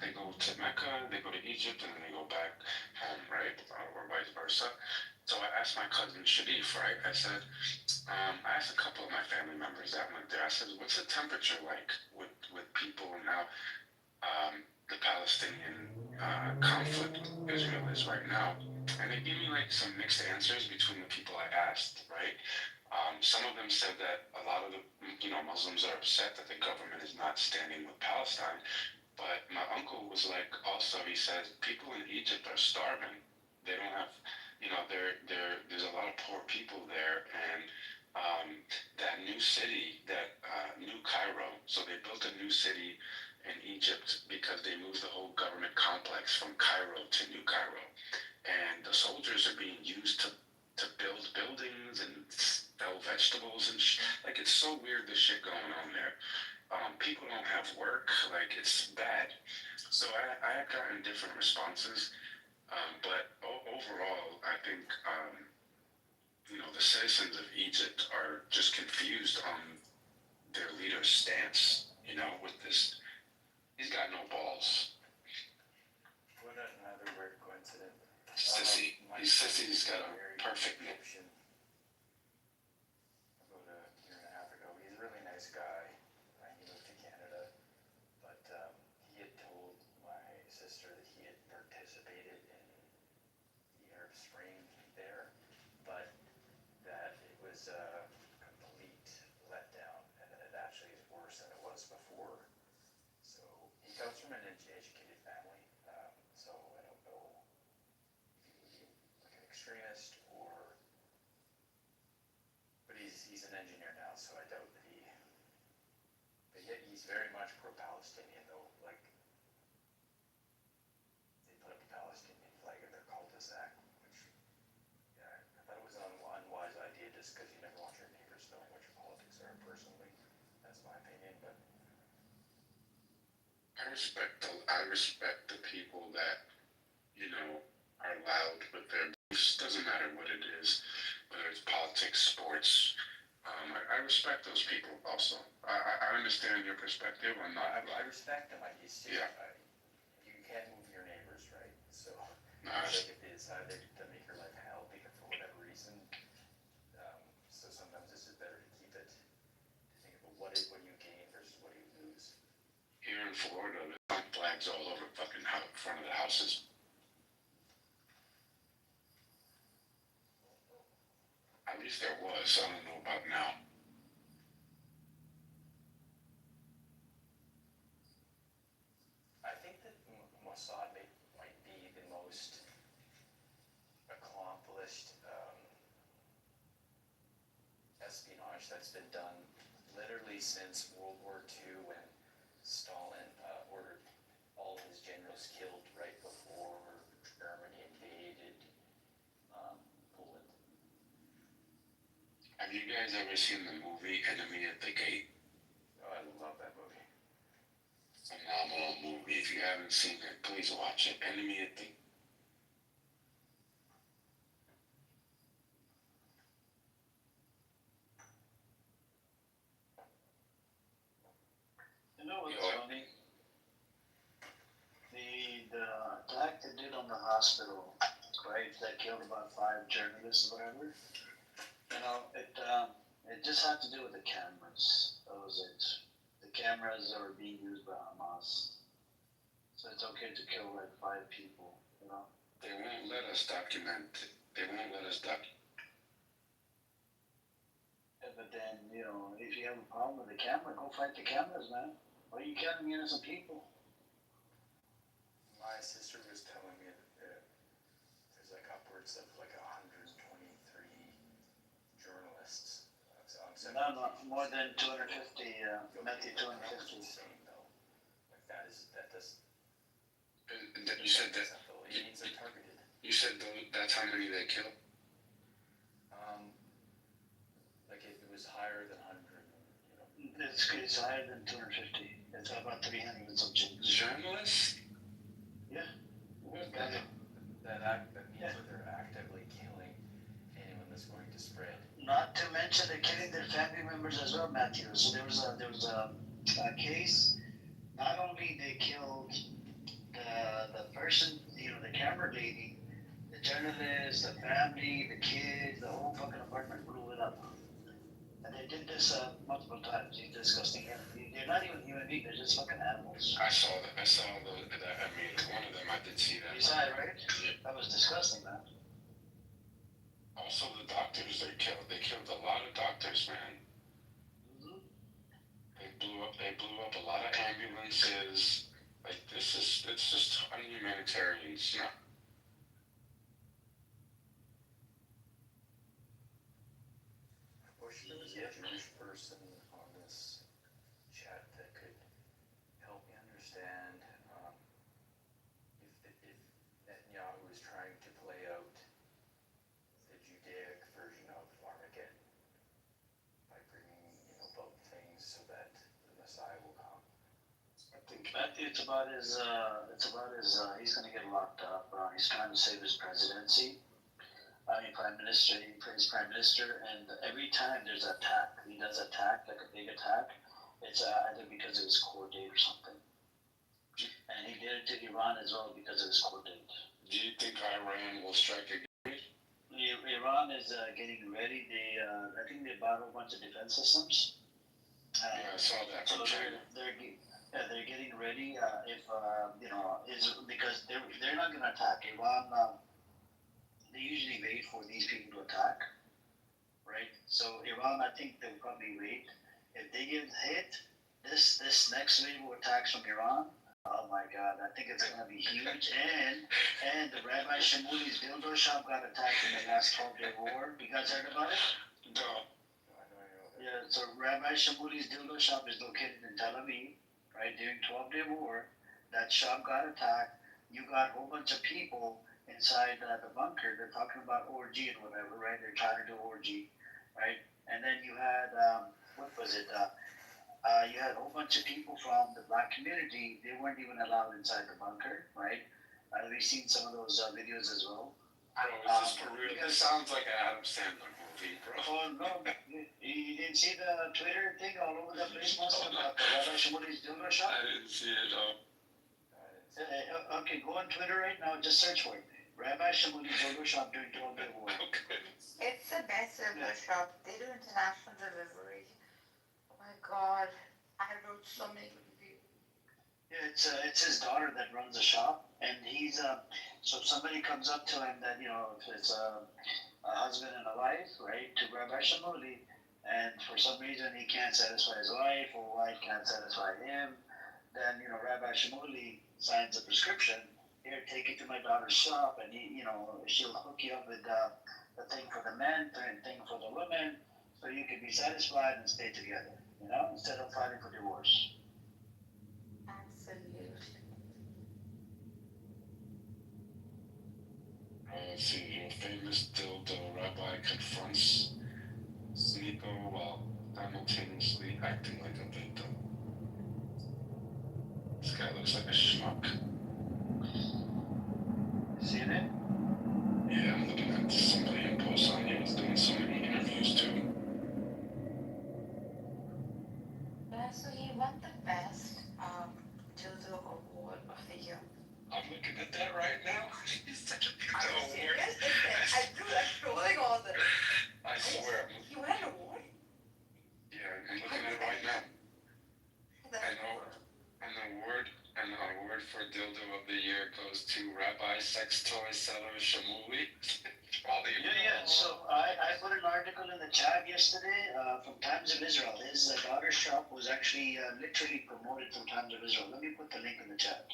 They go to Mecca, they go to Egypt, and then they go back home, right? Or vice versa. So I asked my cousin Sharif, right? I said, I asked a couple of my family members that went there. I said, what's the temperature like with people now? The Palestinian conflict with Israel is right now. And they gave me like some mixed answers between the people I asked, right? Some of them said that a lot of the Muslims are upset that the government is not standing with Palestine. But my uncle was like, also, he says, people in Egypt are starving. They don't have, there's a lot of poor people there. And that new city, New Cairo, so they built a new city in Egypt because they moved the whole government complex from Cairo to New Cairo. And the soldiers are being used to build buildings and sell vegetables and like, it's so weird, the shit going on there. People don't have work, like, it's bad. So I have gotten different responses, but overall, I think, the citizens of Egypt are just confused on their leader's stance, with this. He's got no balls.
What another weird coincidence.
Sissy. Sissy's got a perfect name.
About a year and a half ago. He's a really nice guy. He moved to Canada, but he had told my sister that he had participated in the Arab Spring there, but that it was a complete letdown, and that it actually is worse than it was before. So he comes from an educated family, so I don't know if he would be like an extremist or, but he's an engineer now, so I doubt that but yet he's very much pro-Palestinian though, like, they put up a Palestinian flag at their cul-de-sac, which, yeah, I thought it was an unwise idea just because you never want your neighbors knowing what your That's my opinion, but
I respect the people that, you know, are loud with their beliefs. Doesn't matter what it is, whether it's politics, sports. I respect those people also. I understand your perspective. I'm not.
I respect them.
Yeah.
You can't move your neighbors, right? So,
Nah,
like if they decide to make your life hell because for whatever reason, so sometimes it's just better to keep it. To think about what do you gain versus what do you lose.
here in Florida, there's flags all over fucking front of the houses. At least there was. I don't know about now.
I think that Mossad might be the most accomplished espionage that's been done literally since World War II when Stalin ordered all his generals killed right before Germany invaded Poland.
Have you guys ever seen the movie Enemy at the Gate?
Oh, I love that movie.
Phenomenal movie. If you haven't seen it, please watch it. Enemy at the
You know what's
Yeah.
funny? The attack they did on the hospital, right? That killed about 5 journalists or whatever. You know, it just had to do with the cameras. That was it. The cameras that were being used by Hamas. So it's okay to kill like 5 people. You know.
They won't let us document. They won't let us document.
But then, you know, if you have a problem with the camera, go fight the cameras, man. Why are you killing innocent people?
My sister was telling me that there's like upwards of like 123 journalists on
No, more than 250, Matthew 250.
Insane though. Like that does.
And you said that.
It means they're targeted.
You said that's how many they killed.
Like it was higher than 100. You know.
It's higher than 250. It's about 300 and some change.
Journalists?
Yeah.
That means that they're actively killing anyone that's going to spread.
Not to mention they're killing their family members as well, Matthew. So there was a case. Not only they killed the person, you know, the camera lady, the journalist, the family, the kids, the whole fucking apartment blew it up. And they did this multiple times. These disgusting animals. They're not even human beings. They're just fucking animals.
I saw that. I mean, one of them. I did see that.
You saw it, right?
Yeah.
That was disgusting, man.
Also, the doctors they killed. They killed a lot of doctors, man.
Mm-hmm.
They blew up a lot of ambulances. Like it's just unhumanitarian stuff.
I wish there was a Jewish person on this chat that could help me understand if Netanyahu is trying to play out the Judaic version of Armageddon by bringing, both things so that the Messiah will come.
I think
It's about his. He's gonna get locked up. He's trying to save his presidency. Prime Minister. He plays Prime Minister, and every time there's an attack, he does attack like a big attack. It's either because of his court date or something. And he did it to Iran as well because of his court date.
Do you think Iran will strike again?
Iran is getting ready. I think they bought a bunch of defense systems.
Yeah, I saw that from China.
They're getting ready. Because they're not going to attack Iran. They usually wait for these people to attack, right? So Iran, I think they'll probably wait. If they get hit, this next wave of attacks from Iran. Oh my God! I think it's going to be huge. And the Rabbi Shamuli's dildo shop got attacked in the last 12-day war. You guys heard about it?
No.
Yeah. So Rabbi Shamuli's dildo shop is located in Tel Aviv, right? During 12-day war, that shop got attacked. You got a whole bunch of people inside the bunker. They're talking about orgy and whatever, right? They're trying to do orgy, right? And then you had what was it? you had a whole bunch of people from the black community. They weren't even allowed inside the bunker, right? We've seen some of those videos as well.
Bro, is this for real? This sounds like an Adam Sandler movie, bro.
Oh no, you didn't see the Twitter thing all over the place about the Rabbi Shamuli's dildo shop?
I didn't see it.
Okay, go on Twitter right now. Just search for it. Rabbi Shamuli's dildo shop doing dildo war.
Okay.
It's the best dildo shop. They do international delivery. Oh my god. I wrote so many reviews.
Yeah, it's his daughter that runs the shop, and he's so if somebody comes up to him that if it's a husband and a wife, right, to Rabbi Shamuli, and for some reason he can't satisfy his wife or wife can't satisfy him, then Rabbi Shamuli signs a prescription. Here, take it to my daughter's shop, and she'll hook you up with the thing for the men, the thing for the women, so you can be satisfied and stay together. Instead of fighting for divorce.
Absolutely.
Let's see, your famous dildo rabbi confronts Sneeko while simultaneously acting like a victim. This guy looks like a schmuck.
See it?
Yeah, I'm looking at somebody in post on here was doing so many interviews too.
Yeah, so he won the best dildo award of the year.
I'm looking at that right now. He's such a
Are
dildo
you
award.
serious? I'm scrolling all this.
I swear.
You won an award?
Yeah, I'm looking at it right now. An award for dildo of the year goes to Rabbi Sex Toy Seller Shamuli.
Yeah. So I put an article in the chat yesterday from Times of Israel. His daughter's shop was actually literally promoted from Times of Israel. Let me put the link in the chat.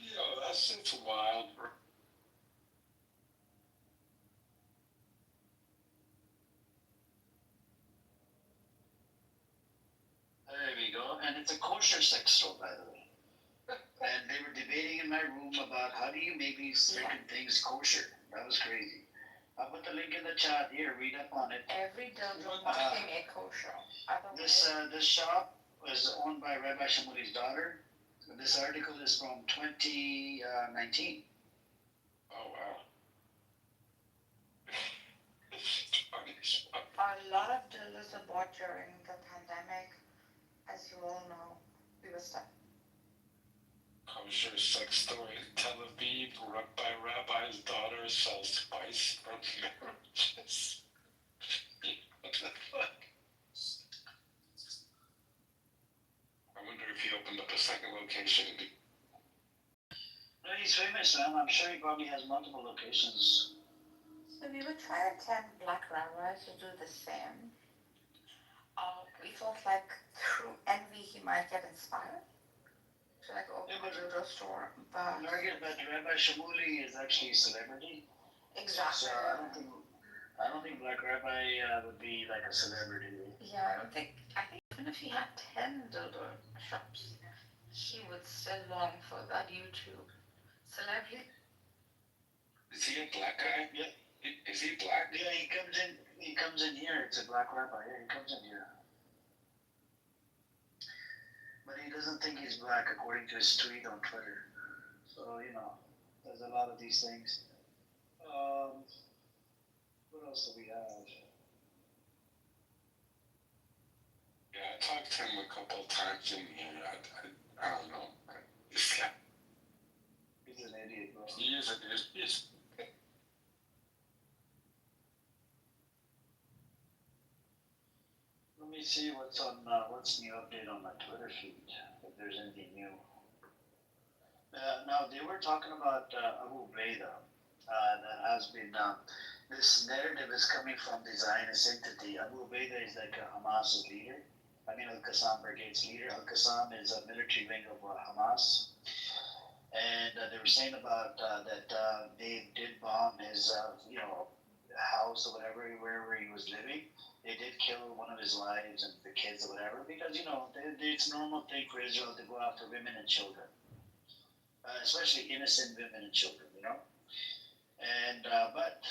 Yo, that shit's wild, bro.
There we go. And it's a kosher sex store, by the way. And they were debating in my room about how do you make these certain things kosher. That was crazy. I'll put the link in the chat here. Read up on it.
Every dildo must be made kosher.
This shop was owned by Rabbi Shamuli's daughter. This article is from 2019.
Oh, wow.
A lot of dildos were bought during the pandemic. As you all know, we were stuck.
Kosher sex store in Tel Aviv, run by Rabbi's daughter, sells spice from marriages. What the fuck? I wonder if he opened up a second location.
No, he's famous, man. I'm sure he probably has multiple locations.
So we were trying to tell black rabbis to do the same. We thought like through envy he might get inspired to like open a dildo store, but
Rabbi Shamuli is actually a celebrity.
Exactly.
So I don't think Black Rabbi would be like a celebrity.
Yeah, I think even if he had 10 dildo shops, he would still long for that YouTube celebrity.
Is he a black guy?
Yeah.
Is he black?
Yeah, he comes in here. It's a Black Rabbi. Yeah, he comes in here. But he doesn't think he's black according to his tweet on Twitter. So, there's a lot of these things. What else do we have?
Yeah, I talked to him a couple of times in here. I don't know. He's
an idiot, bro.
He is an idiot.
Let me see what's new update on my Twitter feed, if there's anything new. Now, they were talking about Abu Baida. That has been, this narrative is coming from the Zionist entity. Abu Baida is like a Hamas leader. Al-Qassam Brigade's leader. Al-Qassam is a military wing of Hamas. And they were saying about that they did bomb his, house or whatever, wherever he was living. They did kill one of his wives and the kids or whatever, because, it's a normal thing for Israel to go after women and children. Especially innocent women and children, And, but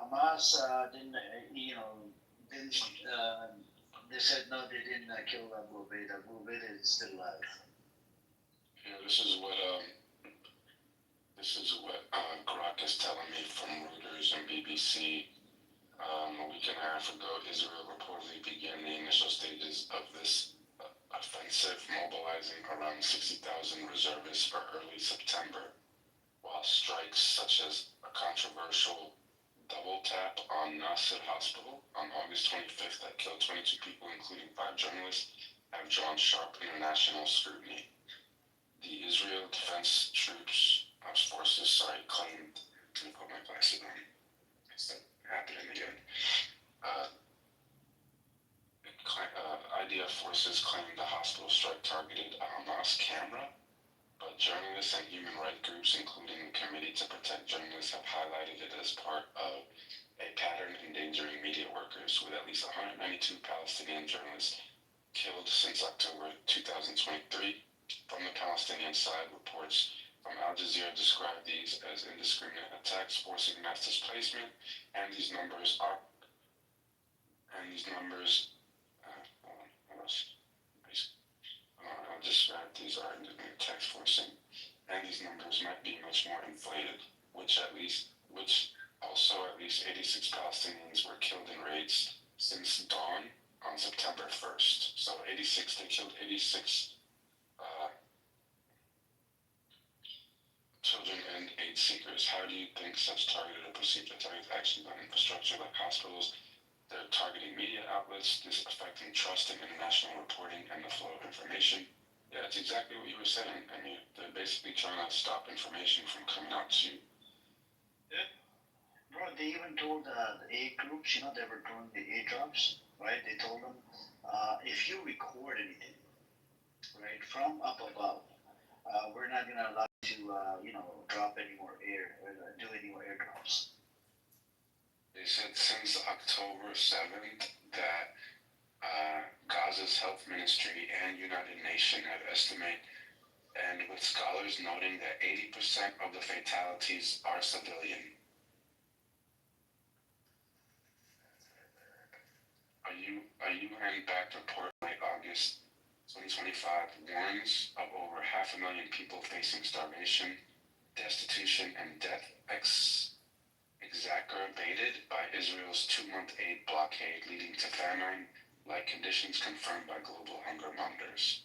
Hamas didn't, Then they said no, they didn't kill Abu Ubaidah. Abu Ubaidah is still alive.
Yeah, this is what Grok is telling me from Reuters and BBC. A week and a half ago, Israel reportedly began the initial stages of this offensive, mobilizing around 60,000 reservists for early September, while strikes such as a controversial double tap on Nasser Hospital on August 25th that killed 22 people, including 5 journalists, have drawn sharp international scrutiny. The Israel Defense Forces claimed, let me put my glasses on, it's happening again. IDF forces claimed the hospital strike targeted a Hamas camera, but journalists and human rights groups, including the Committee to Protect Journalists, have highlighted it as part of a pattern endangering media workers, with at least 192 Palestinian journalists killed since October 2023. From the Palestinian side, reports from Al Jazeera describe these as indiscriminate attacks forcing mass displacement, and these numbers are I'll describe these are independent text forcing, and these numbers might be much more inflated, which also at least 86 Palestinians were killed in raids since dawn on September 1st. So they killed 86 children and aid seekers. How do you think such targeted or perceived attacks actually on infrastructure like hospitals? They're targeting media outlets, this affecting trust in international reporting and the flow of information. Yeah, it's exactly what you were saying. I mean, they're basically trying to stop information from coming out to you.
Yeah. Bro, they even told the aid groups, they were doing the aid drops, right? They told them, if you record anything, right, from up above, we're not going to allow you to, drop any more air or do any more airdrops.
They said since October 7th that Gaza's health ministry and United Nations have estimated, and with scholars noting that 80% of the fatalities are civilian. A UN-backed report late August 2025 warns of over 500,000 people facing starvation, destitution, and death exacerbated by Israel's 2-month aid blockade, leading to famine-like conditions confirmed by global hunger mongers.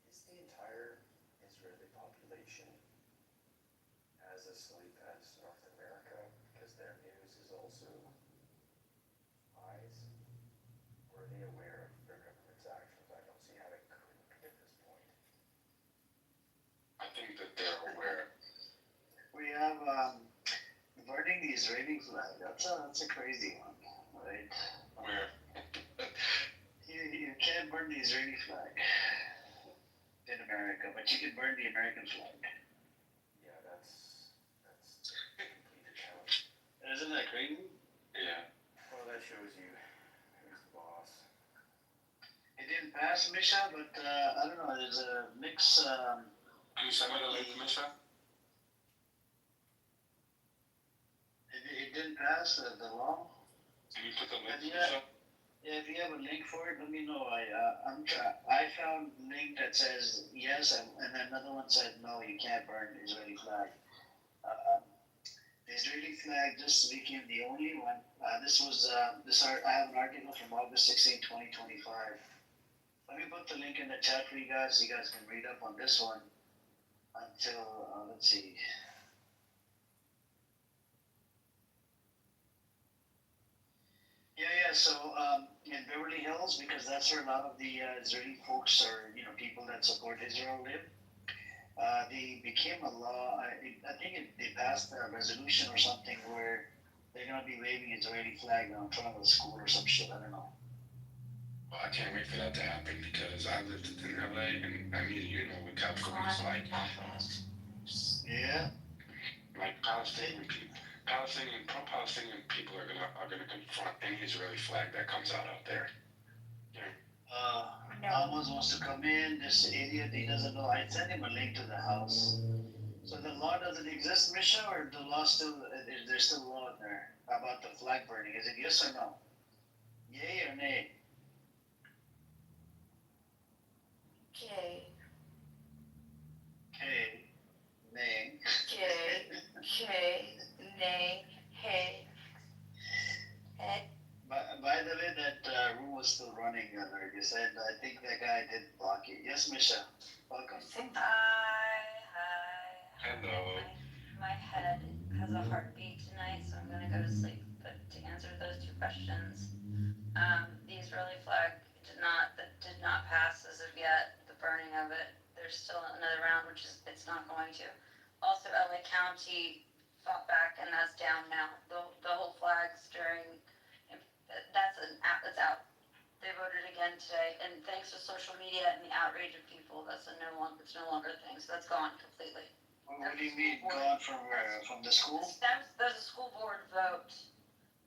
Is the entire Israeli population as asleep as North America because their news is also lies? Or are they aware of their government's actions? I don't see how they couldn't be at this point.
I think that they're aware.
We have burning the Israeli flag. That's a crazy one, right?
Where?
You can't burn the Israeli flag in America, but you can burn the American flag.
Yeah, that's a complete account.
Isn't that crazy?
Yeah.
Well, that shows you who's the boss.
It didn't pass, Misha, but I don't know. There's a mix.
Can you send me the link, Misha?
It didn't pass the law.
Can you put the link,
Yeah.
Misha?
Yeah, if you have a link for it, let me know. I found a link that says yes, and another one said no, you can't burn the Israeli flag. The Israeli flag this weekend, the only one. I have an article from August 16, 2025. Let me put the link in the chat for you guys, so you guys can read up on this one until let's see. Yeah. So in Beverly Hills, because that's where a lot of the Israeli folks or people that support Israel live, they became a law. I think they passed a resolution or something where they're gonna be waving Israeli flag in front of the school or some shit. I don't know.
Well, I can't wait for that to happen because I lived in LA and I mean, what California's like.
Yeah.
Like pro-Palestinian people are gonna confront any Israeli flag that comes out there.
Almost wants to come in. This idiot, he doesn't know. I sent him a link to the house. So the law doesn't exist, Misha, or the law still, is there still law in there about the flag burning? Is it yes or no? Yay or nay?
K.
K. Nay.
K. Nay. Hey. Hey.
By the way, that room was still running, like you said. I think that guy did block it. Yes, Misha. Welcome.
Hi.
Hello.
My head has a heartbeat tonight, so I'm gonna go to sleep. But to answer those two questions, the Israeli flag did not pass as of yet. The burning of it. There's still another round, which is it's not going to. Also, LA County fought back, and that's down now. The whole flags during that's out. They voted again today, and thanks to social media and the outrage of people, it's no longer a thing. So that's gone completely.
What do you mean gone from where? From the school?
That was a school board vote,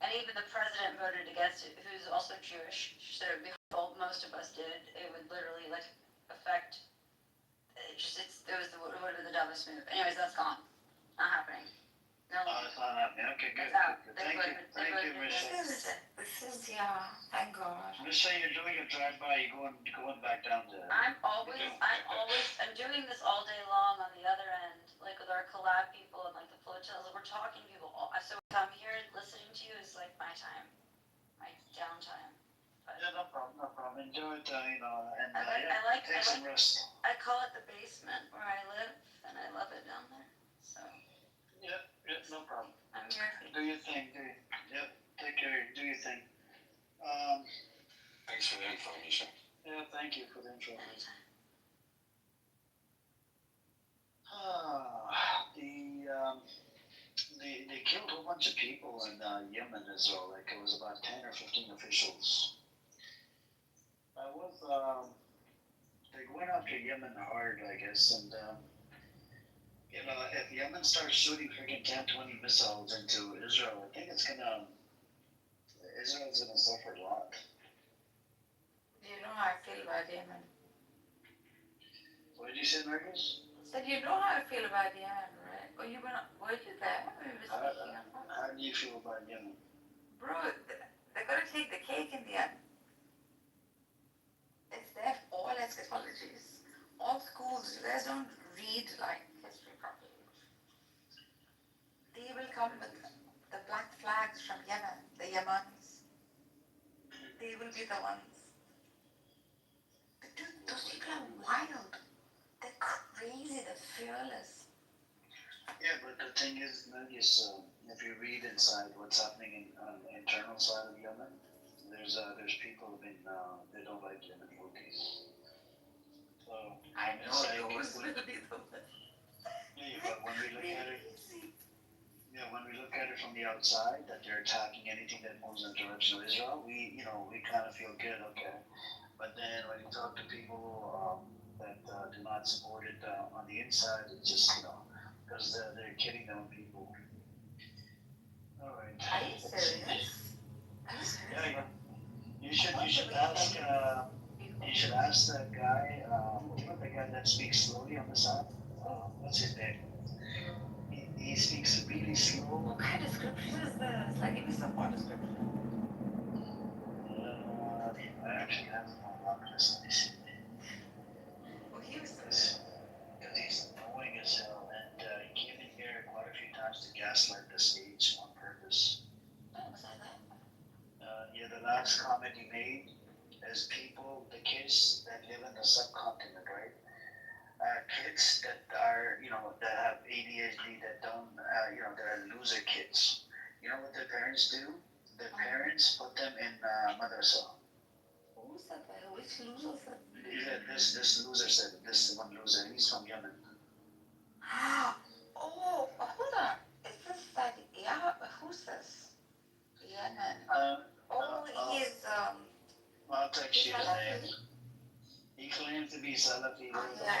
and even the president voted against it, who's also Jewish. So most of us did. It would literally affect. It would have been the dumbest move. Anyways, that's gone. Not happening. No.
It's not happening. Okay, good.
It's out.
Thank you, Misha.
This is yeah. Thank God.
Misha, you're doing a drive-by. You're going back down to.
I'm doing this all day long on the other end, like with our collab people and like the flotillas. We're talking to people. So I'm here listening to you is like my time, my downtime. But
Yeah, no problem. Enjoy it, and
take
some rest.
I call it the basement where I live, and I love it down there. So
Yeah, no problem.
I'm here.
Do your thing. Yep, take care. Do your thing.
Thanks for the information.
Yeah, thank you for the info.
Anytime.
They killed a whole bunch of people in Yemen as well. Like it was about 10 or 15 officials. They went after Yemen hard, I guess, and if Yemen starts shooting freaking 10, 20 missiles into Israel, I think Israel's gonna suffer a lot.
Do you know how I feel about Yemen?
What did you say, Marcus?
Said you know how I feel about Yemen, right? Were you there?
How do you feel about Yemen?
Bro, they're gonna take the cake in the end. It's there for all eschatologies. All schools, they don't read history properly. They will come with the black flags from Yemen, the Yemens. They will be the ones. But dude, those people are wild. They're crazy, they're fearless.
Yeah, but the thing is, if you read inside what's happening on the internal side of Yemen, there's people who've been they don't like Yemen Houthis. So
I know those will be the ones.
Yeah, but when we look at it from the outside, that they're attacking anything that moves in the direction of Israel, we kind of feel good, okay. But then when you talk to people that do not support it on the inside, it's just because they're kidding their own people. All right.
Are you serious?
Yeah. You should ask that guy. The guy that speaks slowly on the side. What's his name? He speaks really slow.
What kind of scripture is this? Give me some more description.
I actually have him on lock list. Let me see.
Well, he was
Because he's annoying as hell, and he came in here quite a few times to gaslight the stage on purpose.
Oh, was I that?
The last comment he made is the kids that live in the subcontinent, right? Kids that are, that have ADHD, that don't, that are loser kids. You know what their parents do? Their parents put them in madrasa.
Who's that guy? Which loser said?
Yeah, this loser said, this one loser, he's from Yemen.
Oh, hold on. Is this who's this? Yemen. He's
I'll text you his name. He claims to be Salafi.
Yeah, I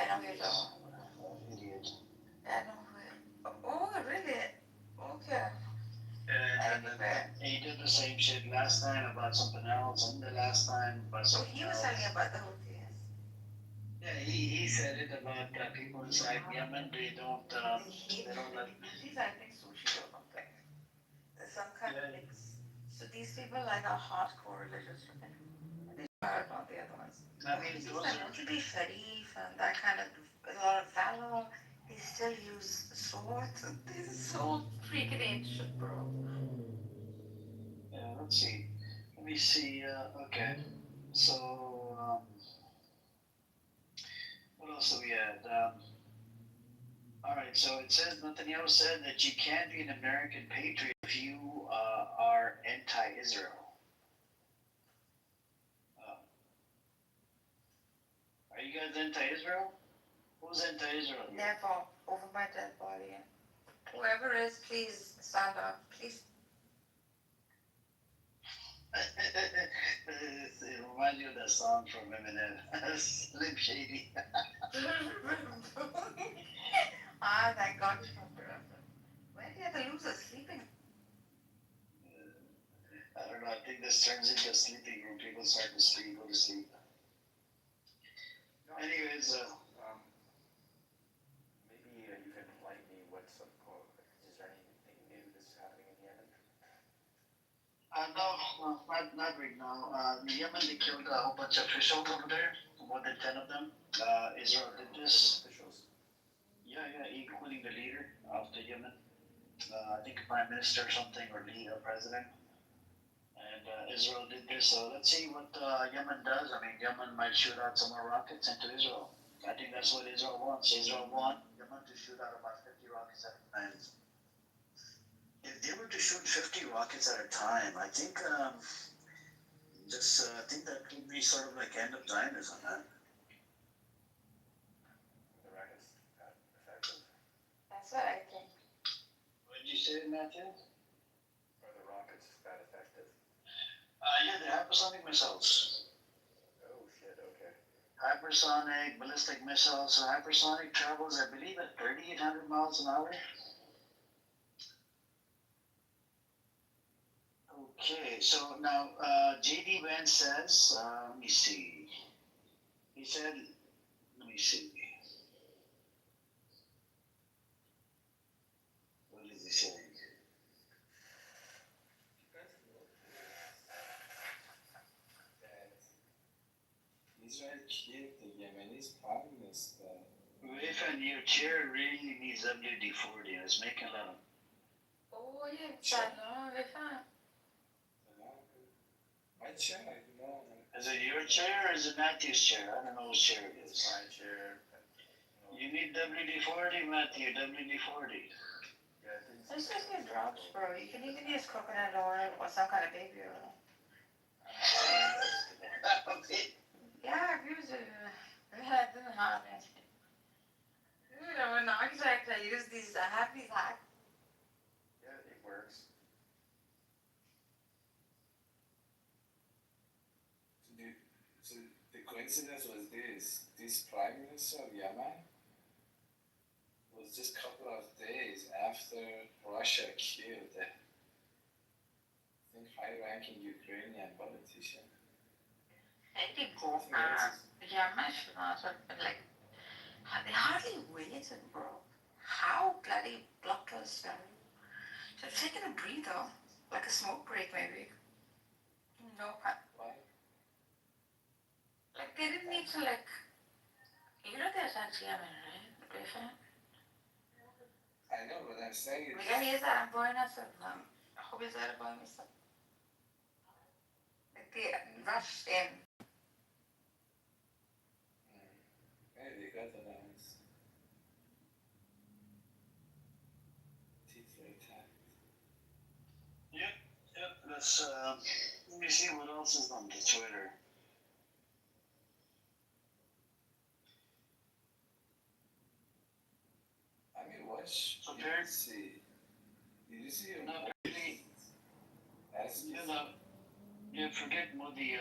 know who you're talking about.
Idiot.
I know who. Oh, really? Okay.
And then he did the same shit last time about something else, and the last time about something else.
He was talking about the Houthis.
Yeah, he said it about people inside Yemen. They don't like.
These I think sushi or something. There's some kind of mix. So these people like are hardcore religious. They are not the other ones.
I mean,
These
those
are
are.
known to be Sharif and that kind of a lot of valor. They still use swords. This is so freaking ancient, bro.
Yeah, let's see. Let me see. Okay. So, what else do we had? All right. So it says Netanyahu said that you can't be an American patriot if you are anti-Israel. Are you guys anti-Israel? Who's anti-Israel?
Never over my dead body. Whoever is, please stand up. Please.
It reminds you of that song from Eminem, Slim Shady.
Thank God you have the reference. Where are the other losers sleeping?
I don't know. I think this turns into a sleeping room. People start to sleep, go to sleep. Anyways,
maybe you can enlighten me. Is there anything new that's happening in Yemen?
no, not right now. Yemen, they killed a whole bunch of officials over there, more than 10 of them. Israel did this.
Officials.
Yeah, including the leader of the Yemen. I think prime minister or something, or leader, president. And Israel did this, so let's see what Yemen does. I mean, Yemen might shoot out some more rockets into Israel. I think that's what Israel wants. Israel wants Yemen to shoot out about 50 rockets at a time. If they were to shoot 50 rockets at a time, I think I think that could be sort of like end of Zionism, man.
The rockets that effective?
That's what I think.
What did you say, Matthew?
Are the rockets that effective?
Yeah, they're hypersonic missiles.
Oh shit, okay.
Hypersonic, ballistic missiles. So hypersonic travels, I believe, at 3,800 miles an hour. Okay, so now J.D. Vance says, let me see. He said, let me see. What is he saying?
Israel killed the Yemeni's prime minister.
If and your chair really needs WD-40, it's making a lot of.
Oh, yeah, no, we're fine.
My chair, you know.
Is it your chair or is it Matthew's chair? I don't know whose chair it is.
My chair.
You need WD-40, Matthew, WD-40.
Yeah,
There's just no drops, bro. You can even use coconut oil or some kind of baby oil. Yeah, I've used it. It didn't have it. You know, in architect, I use these, I have these hacks.
Yeah, it works.
So the coincidence was this prime minister of Yemen was just a couple of days after Russia killed I think high-ranking Ukrainian politician.
I did go, yeah, my like, they hardly waited, bro. How bloody blockers, they've taken a breather, like a smoke break, maybe. No,
Why?
like, they didn't need to, like, you know there's anti-Yemen, right? The Griffin?
I know, but I'm saying it.
Because he's at Buenos Aires, hope he's at Buenos Aires. Like, they rushed in.
Hey, they got announced. Tit for tat.
Yep, let's, let me see what else is on the Twitter.
I mean, watch.
So,
Did you see your
no, apparently, forget Modi.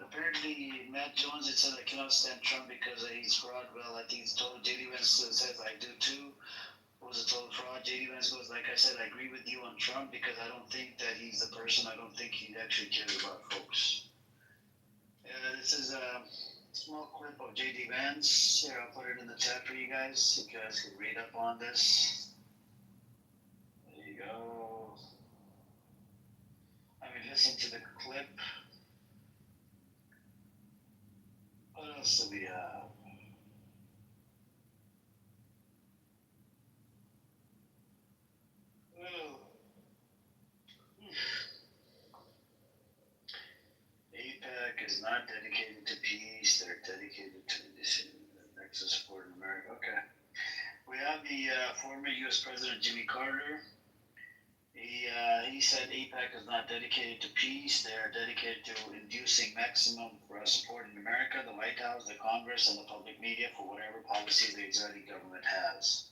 Apparently, Matt Jones had said I cannot stand Trump because he's fraud. Well, I think it's total. J.D. Vance says I do too. It was a total fraud. J.D. Vance goes, like I said, I agree with you on Trump because I don't think that he's the person. I don't think he actually cares about folks. This is small clip of JD Vance. Here, I'll put it in the chat for you guys. So you guys can read up on this. There you go. I mean, listen to the clip. What else do we have? Well, APAC is not dedicated to peace. They're dedicated to this nexus support in America. Okay. We have the former U.S. President Jimmy Carter. He said APAC is not dedicated to peace. They are dedicated to inducing maximum support in America, the White House, the Congress, and the public media for whatever policy the Israeli government has.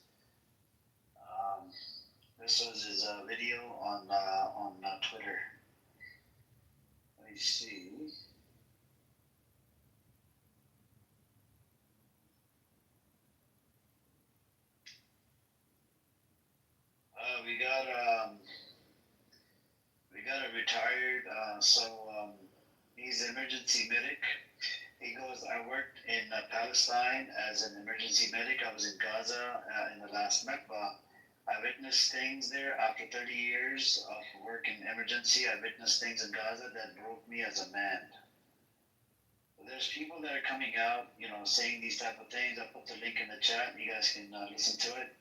This was his video on Twitter. Let me see. We got a retired, he's an emergency medic. He goes, I worked in Palestine as an emergency medic. I was in Gaza in the last Nakba. I witnessed things there after 30 years of work in emergency. I witnessed things in Gaza that broke me as a man. There's people that are coming out, saying these type of things. I'll put the link in the chat. You guys can listen to it.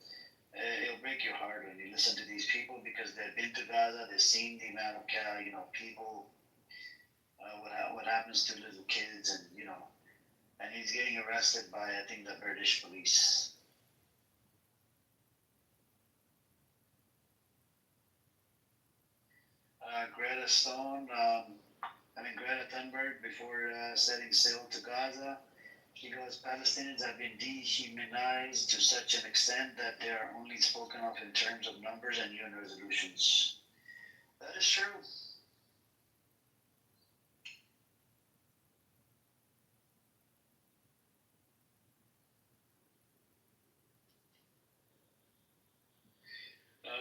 It'll break your heart when you listen to these people because they've been to Gaza. They've seen the amount of people. What happens to little kids, and he's getting arrested by, I think, the British police. Greta Thunberg, before setting sail to Gaza, she goes, Palestinians have been dehumanized to such an extent that they are only spoken of in terms of numbers and UN resolutions. That is true.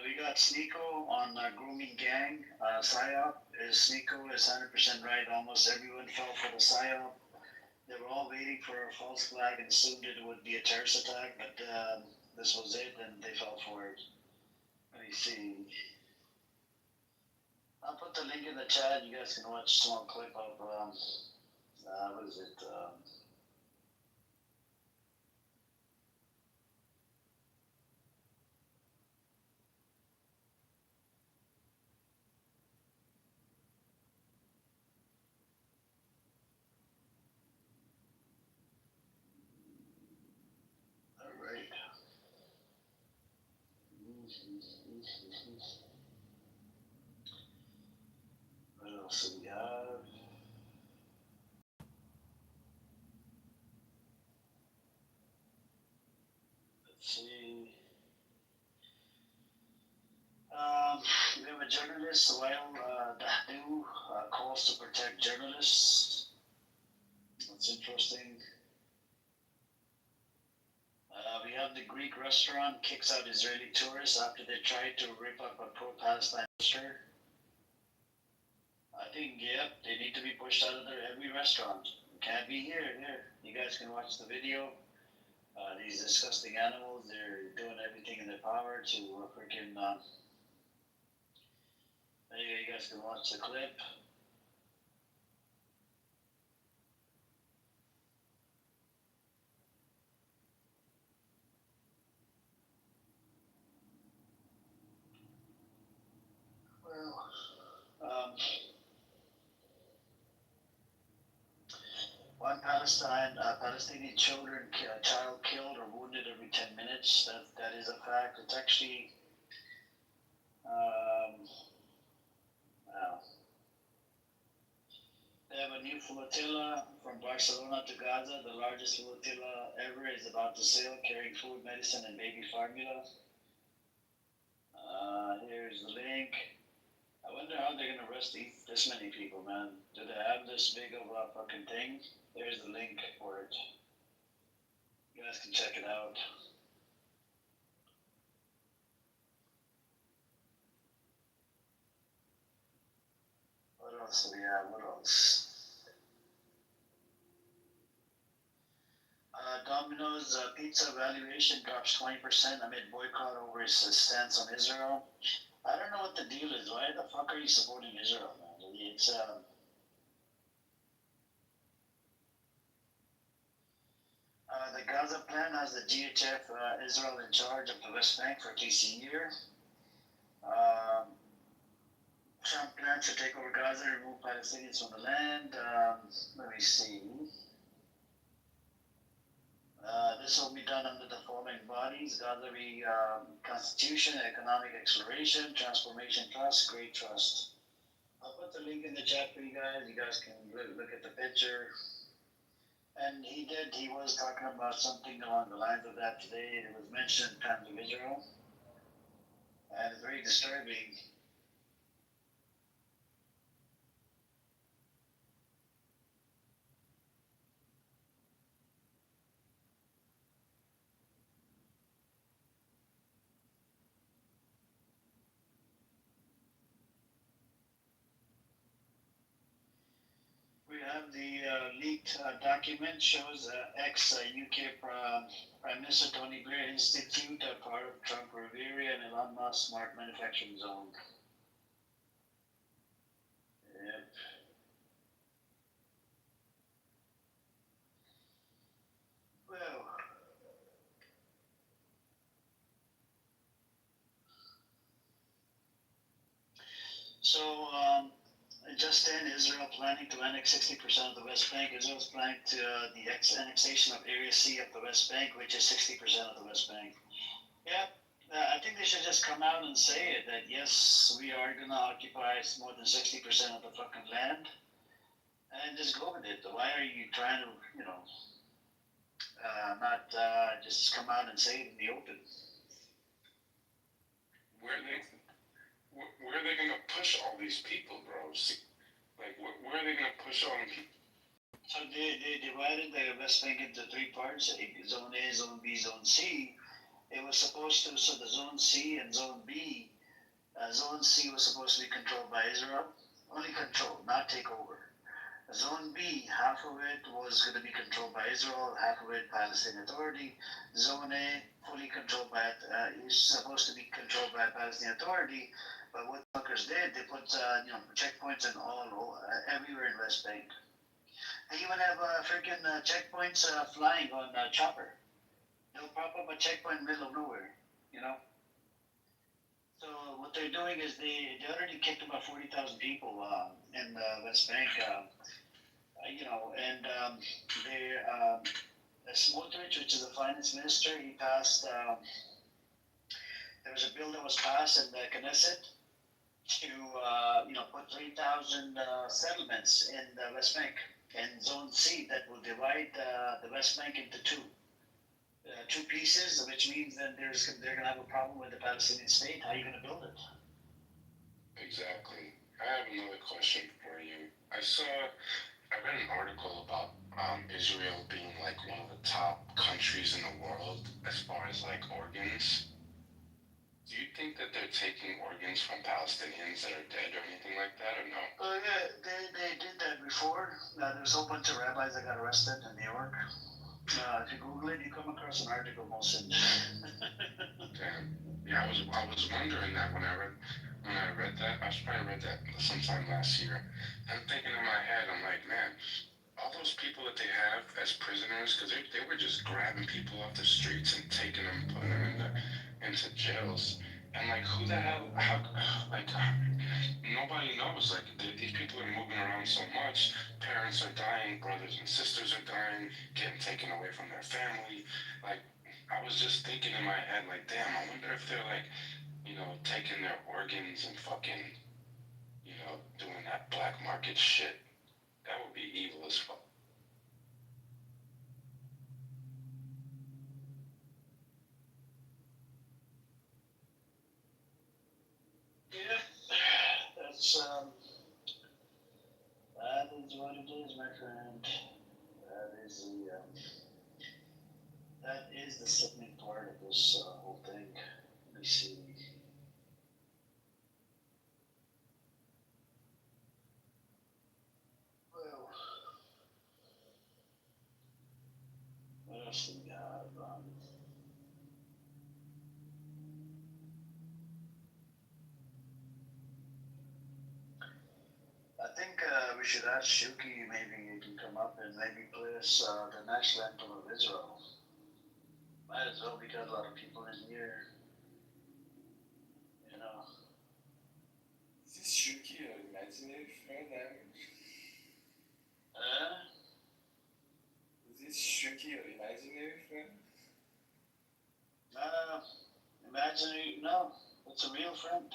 We got Sneeko on grooming gang. PSYOP Sneeko is 100% right. Almost everyone fell for the PSYOP. They were all waiting for a false flag and assumed it would be a terrorist attack, but this was it, and they fell for it. Let me see. I'll put the link in the chat. You guys can watch a small clip of what is it? What else do we have? Let's see. We have a journalist, Wael Dahdu, calls to protect journalists. That's interesting. We have the Greek restaurant kicks out Israeli tourists after they tried to rip up a pro-Palestine poster. I think, they need to be pushed out of every restaurant. Can't be here. You guys can watch the video. These disgusting animals, they're doing everything in their power to freaking. You guys can watch the clip. One Palestinian child killed or wounded every 10 minutes. That is a fact. It's actually, wow. They have a new flotilla from Barcelona to Gaza. The largest flotilla ever is about to sail, carrying food, medicine, and baby formula. Here's the link. I wonder how they're gonna arrest this many people, man. Do they have this big of a fucking thing? There's the link for it. You guys can check it out. What else do we have? What else? Domino's pizza valuation drops 20% amid boycott over his stance on Israel. I don't know what the deal is. Why the fuck are you supporting Israel, man? It's the Gaza plan has the GHF Israel in charge of the West Bank for at least a year. Trump plans to take over Gaza, remove Palestinians from the land. Let me see. This will be done under the following bodies: Gaza Constitution, Economic Exploration, Transformation Trust, Great Trust. I'll put the link in the chat for you guys. You guys can look at the picture. And he was talking about something along the lines of that today. It was mentioned in terms of Israel. And it's very disturbing. We have the leaked document shows ex-UK Prime Minister Tony Blair Institute, part of Trump Riviera and Elon Musk Smart Manufacturing Zone. Yep. Well, so just then, Israel planning to annex 60% of the West Bank. Israel's planning to the annexation of Area C of the West Bank, which is 60% of the West Bank. Yeah, I think they should just come out and say it, that yes, we are going to occupy more than 60% of the fucking land, and just go with it. Why are you trying to, not just come out and say it in the open?
Where are they gonna push all these people, bro? Like, where are they gonna push all these people?
So they divided the West Bank into three parts: Zone A, Zone B, Zone C. It was supposed to, so the Zone C and Zone B, Zone C was supposed to be controlled by Israel, only control, not take over. Zone B, half of it was going to be controlled by Israel, half of it Palestinian Authority. Zone A, fully controlled by, is supposed to be controlled by Palestinian Authority, but what fuckers did, they put checkpoints in everywhere in West Bank. They even have freaking checkpoints flying on chopper. They'll pop up a checkpoint in the middle of nowhere, So what they're doing is they already kicked about 40,000 people in the West Bank, Smotrich, which is the finance minister, he passed. There was a bill that was passed in the Knesset to put 3,000 settlements in the West Bank and Zone C that will divide the West Bank into two pieces, which means that they're going to have a problem with the Palestinian state. How are you going to build it?
Exactly. I have another question for you. I read an article about Israel being like one of the top countries in the world as far as like organs. Do you think that they're taking organs from Palestinians that are dead or anything like that, or no?
Yeah, they did that before. There's a whole bunch of rabbis that got arrested in New York. If you Google it, you come across an article, Mohsen.
Damn. Yeah, I was wondering that when I read that. I probably read that sometime last year. I'm thinking in my head, I'm like, man, all those people that they have as prisoners, because they were just grabbing people off the streets and taking them, putting them into jails. And like, who the hell, nobody knows. Like, these people are moving around so much. Parents are dying, brothers and sisters are dying, getting taken away from their family. Like, I was just thinking in my head, like, damn, I wonder if they're like, taking their organs and fucking, doing that black market shit. That would be evil as fuck.
Yeah, that is what it is, my friend. That is the sickening part of this whole thing. Let me see. Well, what else do we got? we should ask Shuki, maybe he can come up and maybe play us the national anthem of Israel. Might as well, we got a lot of people in here. You know.
Is this Shuki or imaginary friend? Is this Shuki or imaginary friend?
Imaginary, no, it's a real friend.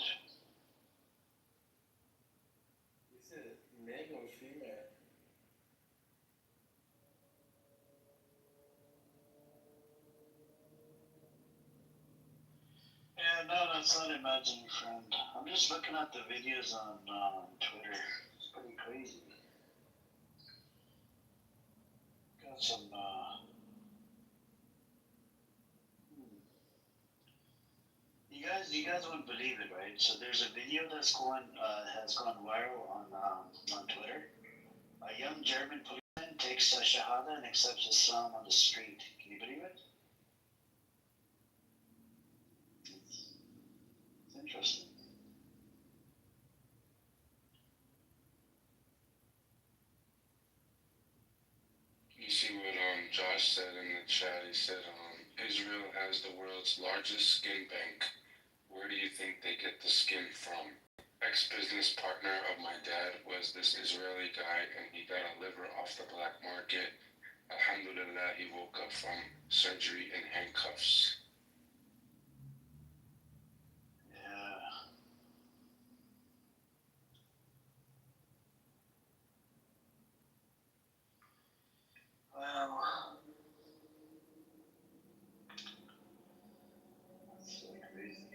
Is it male or female?
Yeah, no, that's not imaginary friend. I'm just looking at the videos on Twitter. It's pretty crazy. Got some, You guys wouldn't believe it, right? So there's a video that's has gone viral on Twitter. A young German policeman takes a shahada and accepts Islam on the street. Can you believe it? It's interesting.
You see what Josh said in the chat. He said Israel has the world's largest skin bank. Where do you think they get the skin from? Ex-business partner of my dad was this Israeli guy, and he got a liver off the black market. Alhamdulillah, he woke up from surgery in handcuffs.
Yeah. Well, that's so crazy.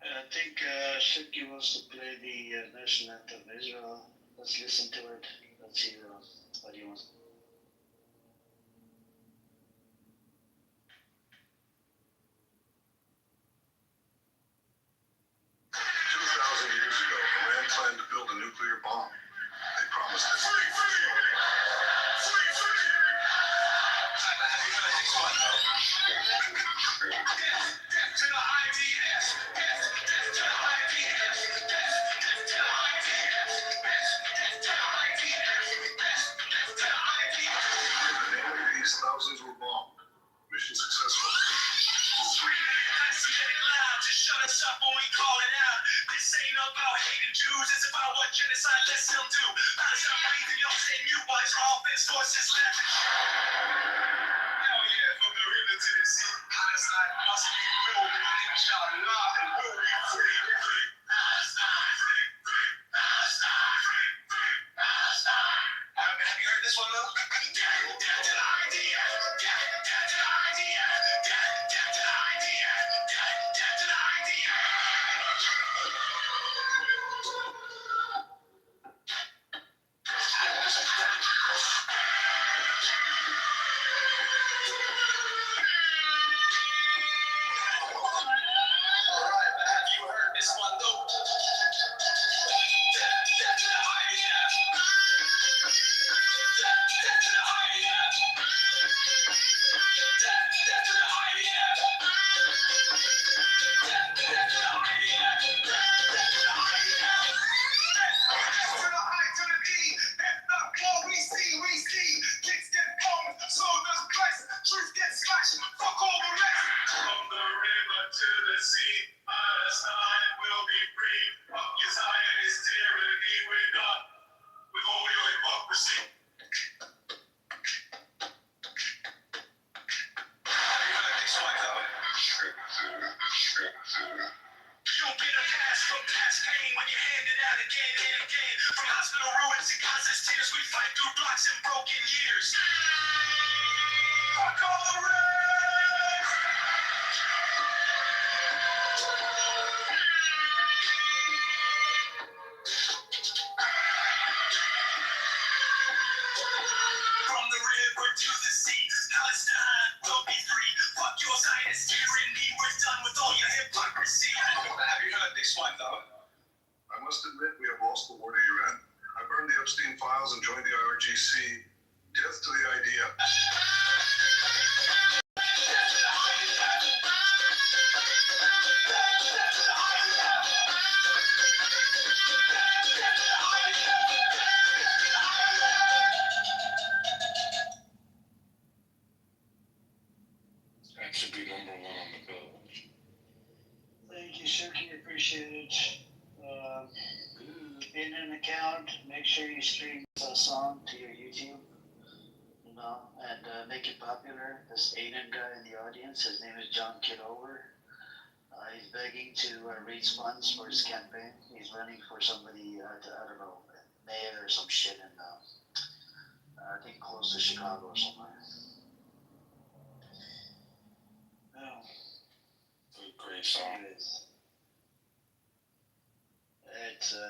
I think Shipki wants to play the national anthem of Israel. Let's listen to it. Let's see what he wants.
2,000 years ago, Iran planned to build a nuclear bomb. They promised it. Free, free! Free, free! Death to the IDS! Death to the IDS! Death to the IDS! Death to the IDS! Death to the IDS! In the name of peace, thousands were bombed. Mission successful. Just shut us up when we call it out. This ain't about hating Jews, it's about what genocide lets them do. Honest, I'm breathing, y'all say mute while your offense forces left. Hell yeah, from the river to the sea, Palestine must be will be, inshallah, and will be free. Palestine, free, free, Palestine, free, free, Palestine. Have you heard this one, though? Death to the idea, death to the idea, death to the idea, death to the idea. Alright, but have you heard this one though? Death to the idea. Death to the idea. Death to the idea. Death to the idea. Death to the idea. Death to the I to the D. That's not all we see. Kicks get bombed, so does Christ. Truth gets slashed. Fuck all the rest. From the river to the sea, Palestine will be free. Fuck your Zionist tyranny, we're done with all your hypocrisy. Have you heard this one though? You don't get a pass from past pain when you hand it out again and again. From hospital ruins to Gaza's tears, we fight through blocks and broken years. Fuck all the rest. From the river to the sea, Palestine will be free. Fuck your Zionist tyranny, we're done with all your hypocrisy. Have you heard this one though? I must admit we have lost the war to Iran. I burned the Epstein files and joined the IRGC.
Just to the idea. That should be number one on the bill.
Thank you, Suki. Appreciate it. In an account, make sure you stream the song to your YouTube, and make it popular. This Aiden guy in the audience, his name is John Kitover. He's begging to raise funds for his campaign. He's running for somebody, I don't know, mayor or some shit in, I think close to Chicago or somewhere. Oh.
It's a great song.
It is.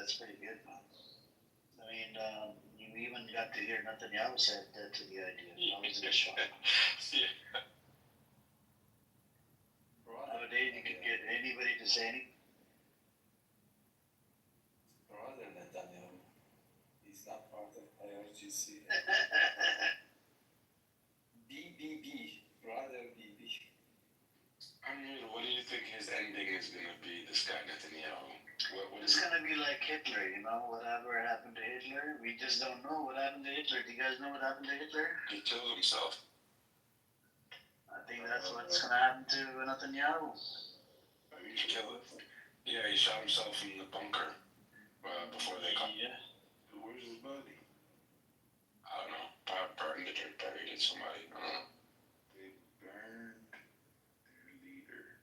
It's pretty good, man. I mean, you even got to hear Netanyahu said that to the idea. I was in shock.
Yeah.
Nowadays, you can get anybody to say anything.
Brother Netanyahu, he's not part of IRGC. BBB, brother BB.
I mean, what do you think his ending is going to be, this guy Netanyahu? What
It's
is
gonna be like Hitler, whatever happened to Hitler. We just don't know what happened to Hitler. Do you guys know what happened to Hitler?
He killed himself.
I think that's what's gonna happen to Netanyahu.
He killed it. Yeah, he shot himself in the bunker before they got.
Yeah. Where's his body?
I don't know. Burned it or buried it somebody. I don't know.
They burned their leader.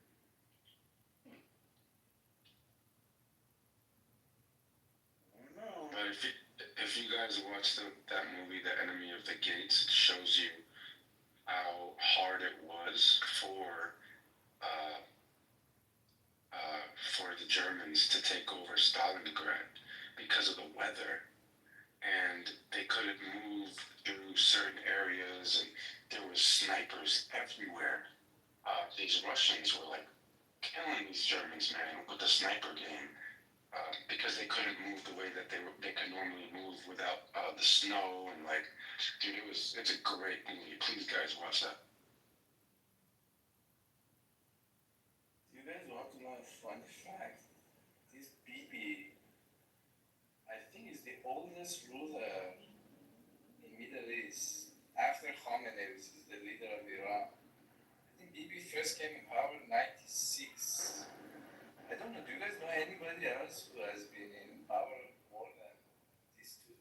I don't know.
But if you guys watch that movie, The Enemy of the Gates, it shows you how hard it was for the Germans to take over Stalingrad because of the weather, and they couldn't move through certain areas, and there was snipers everywhere. These Russians were like killing these Germans, man, with the sniper game. Because they couldn't move the way that they could normally move without the snow, and like, dude, it's a great movie. Please, guys, watch that.
You guys want to know a fun fact? This BB, I think, is the oldest ruler in Middle East after Khamenei, which is the leader of Iran. I think BB first came in power in '96. I don't know. Do you guys know anybody else who has been in power more than these two?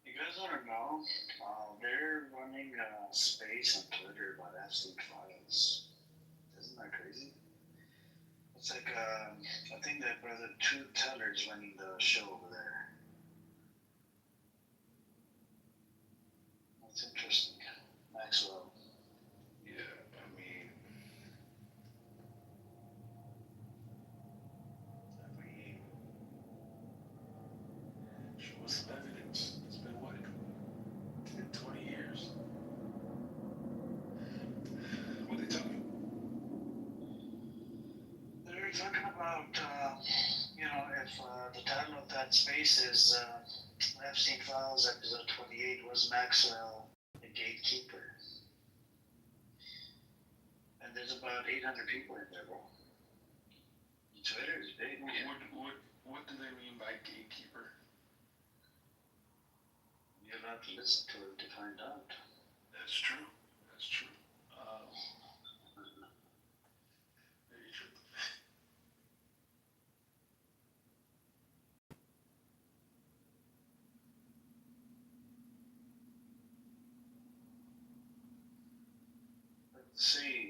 You guys wanna know? They're running a space on Twitter about Epstein files. Isn't that crazy? It's like I think that brother Truth Teller's running the show over there. That's interesting. Maxwell.
Yeah, I mean,
Show us some evidence. It's been what? 20 years. What are they talking?
They're talking about if the title of that space is Epstein Files episode 28 was Maxwell the gatekeeper. And there's about 800 people in there, bro. Twitter is big.
what do they mean by gatekeeper?
You'll have to listen to it to find out.
That's true. That's true. Very true.
Let's see.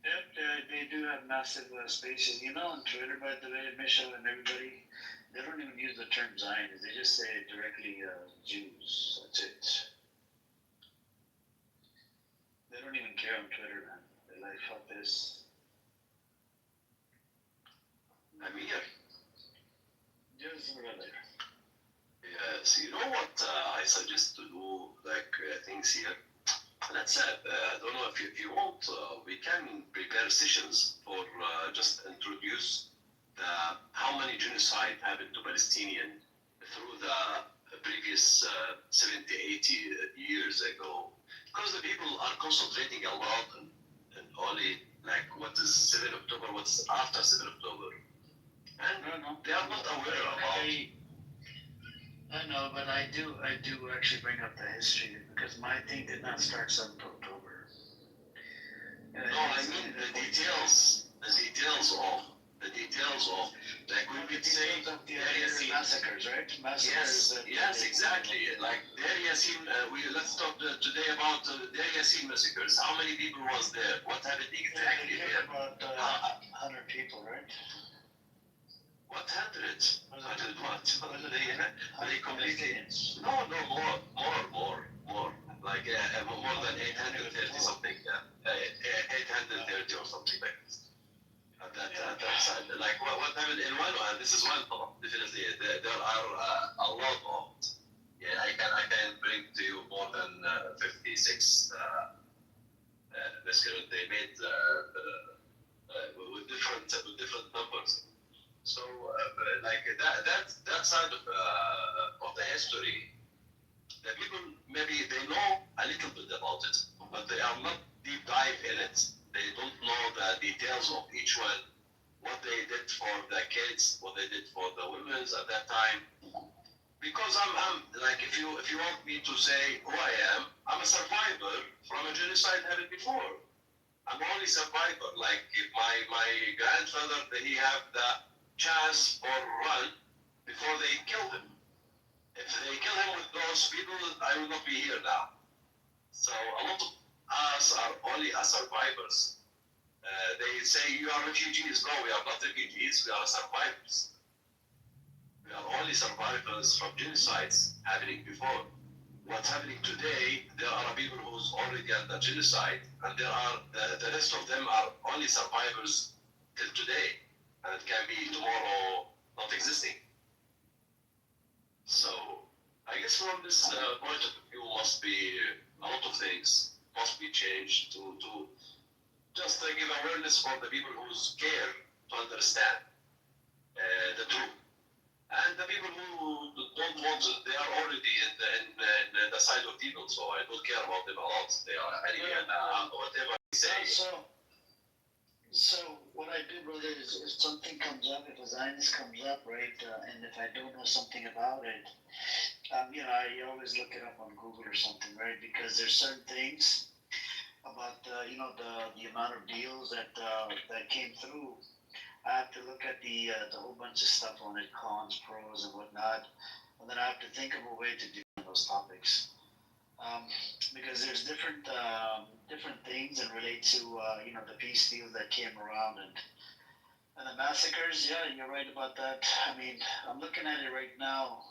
Yep, they do have massive spaces. On Twitter, by the way, Michelle and everybody, they don't even use the term Zionist. They just say directly Jews. That's it. don't even care on Twitter, man. They're like, fuck this.
I'm here.
Just brother.
Yes, you know what I suggest to do, like things here. Let's I don't know if you want, we can prepare sessions for just introduce how many genocide happened to Palestinian through the previous 70, 80 years ago. Because the people are concentrating a lot and only like what is 7 October, what's after 7 October. And they are not aware about it.
I know, but I do actually bring up the history because my thing did not start 7th October.
No, I mean the details of, like we could say,
massacres, right? Massacres.
Yes, exactly. Like Deir Yassin, let's talk today about Deir Yassin massacres. How many people was there? What happened exactly there?
About 100 people, right?
What 100? 100 what? They completely... No, more. Like more than 830 something. 830 or something like this. At that side. Like what happened in one, and this is one problem, definitely. There are a lot of... Yeah, I can bring to you more than 56 masquerade they made with different numbers. So, like that side of the history, the people maybe they know a little bit about it, but they are not deep dive in it. They don't know the details of each one, what they did for the kids, what they did for the women at that time. Because I'm like, if you want me to say who I am, I'm a survivor from a genocide happened before. I'm only survivor. Like if my grandfather, he have the chance or run before they kill him. If they kill him with those people, I will not be here now. So a lot of us are only survivors. They say you are refugees. No, we are not refugees. We are survivors. We are only survivors from genocides happening before. What's happening today, there are people who's already under genocide, and there are the rest of them are only survivors till today, and it can be tomorrow not existing. So I guess from this point of view, must be a lot of things must be changed to just give awareness for the people who care to understand the truth. And the people who don't want it, they are already in the side of people, so I don't care about them a lot. They are anyway, whatever they say.
So what I do, brother, is if something comes up, if a Zionist comes up, right, and if I don't know something about it, I always look it up on Google or something, right? Because there's certain things about the amount of deals that came through. I have to look at the whole bunch of stuff on it, cons, pros, and whatnot, and then I have to think of a way to do those topics. Because there's different things that relate to the peace deals that came around and the massacres. Yeah, you're right about that. I mean, I'm looking at it right now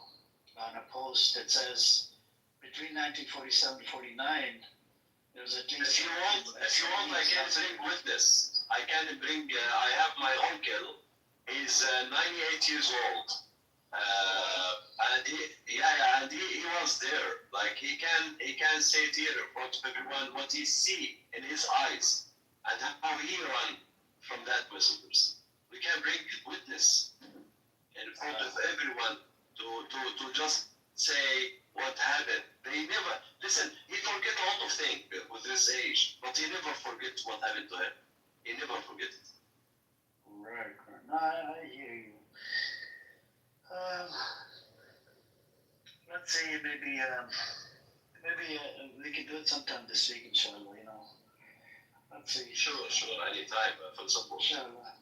on a post that says between 1947 and 49, there was at least.
If you want, I can bring witness. I can bring. I have my uncle. He's 98 years old. And he was there. Like he can say it here in front of everyone what he see in his eyes and how he run from that messengers. We can bring witness in front of everyone to just say what happened. They never listen. He forget a lot of things with this age, but he never forget what happened to him. He never forget it.
Right. No, I hear you. Let's see, maybe we can do it sometime this week, inshallah, Let's see.
Sure, anytime, for example.
Inshallah.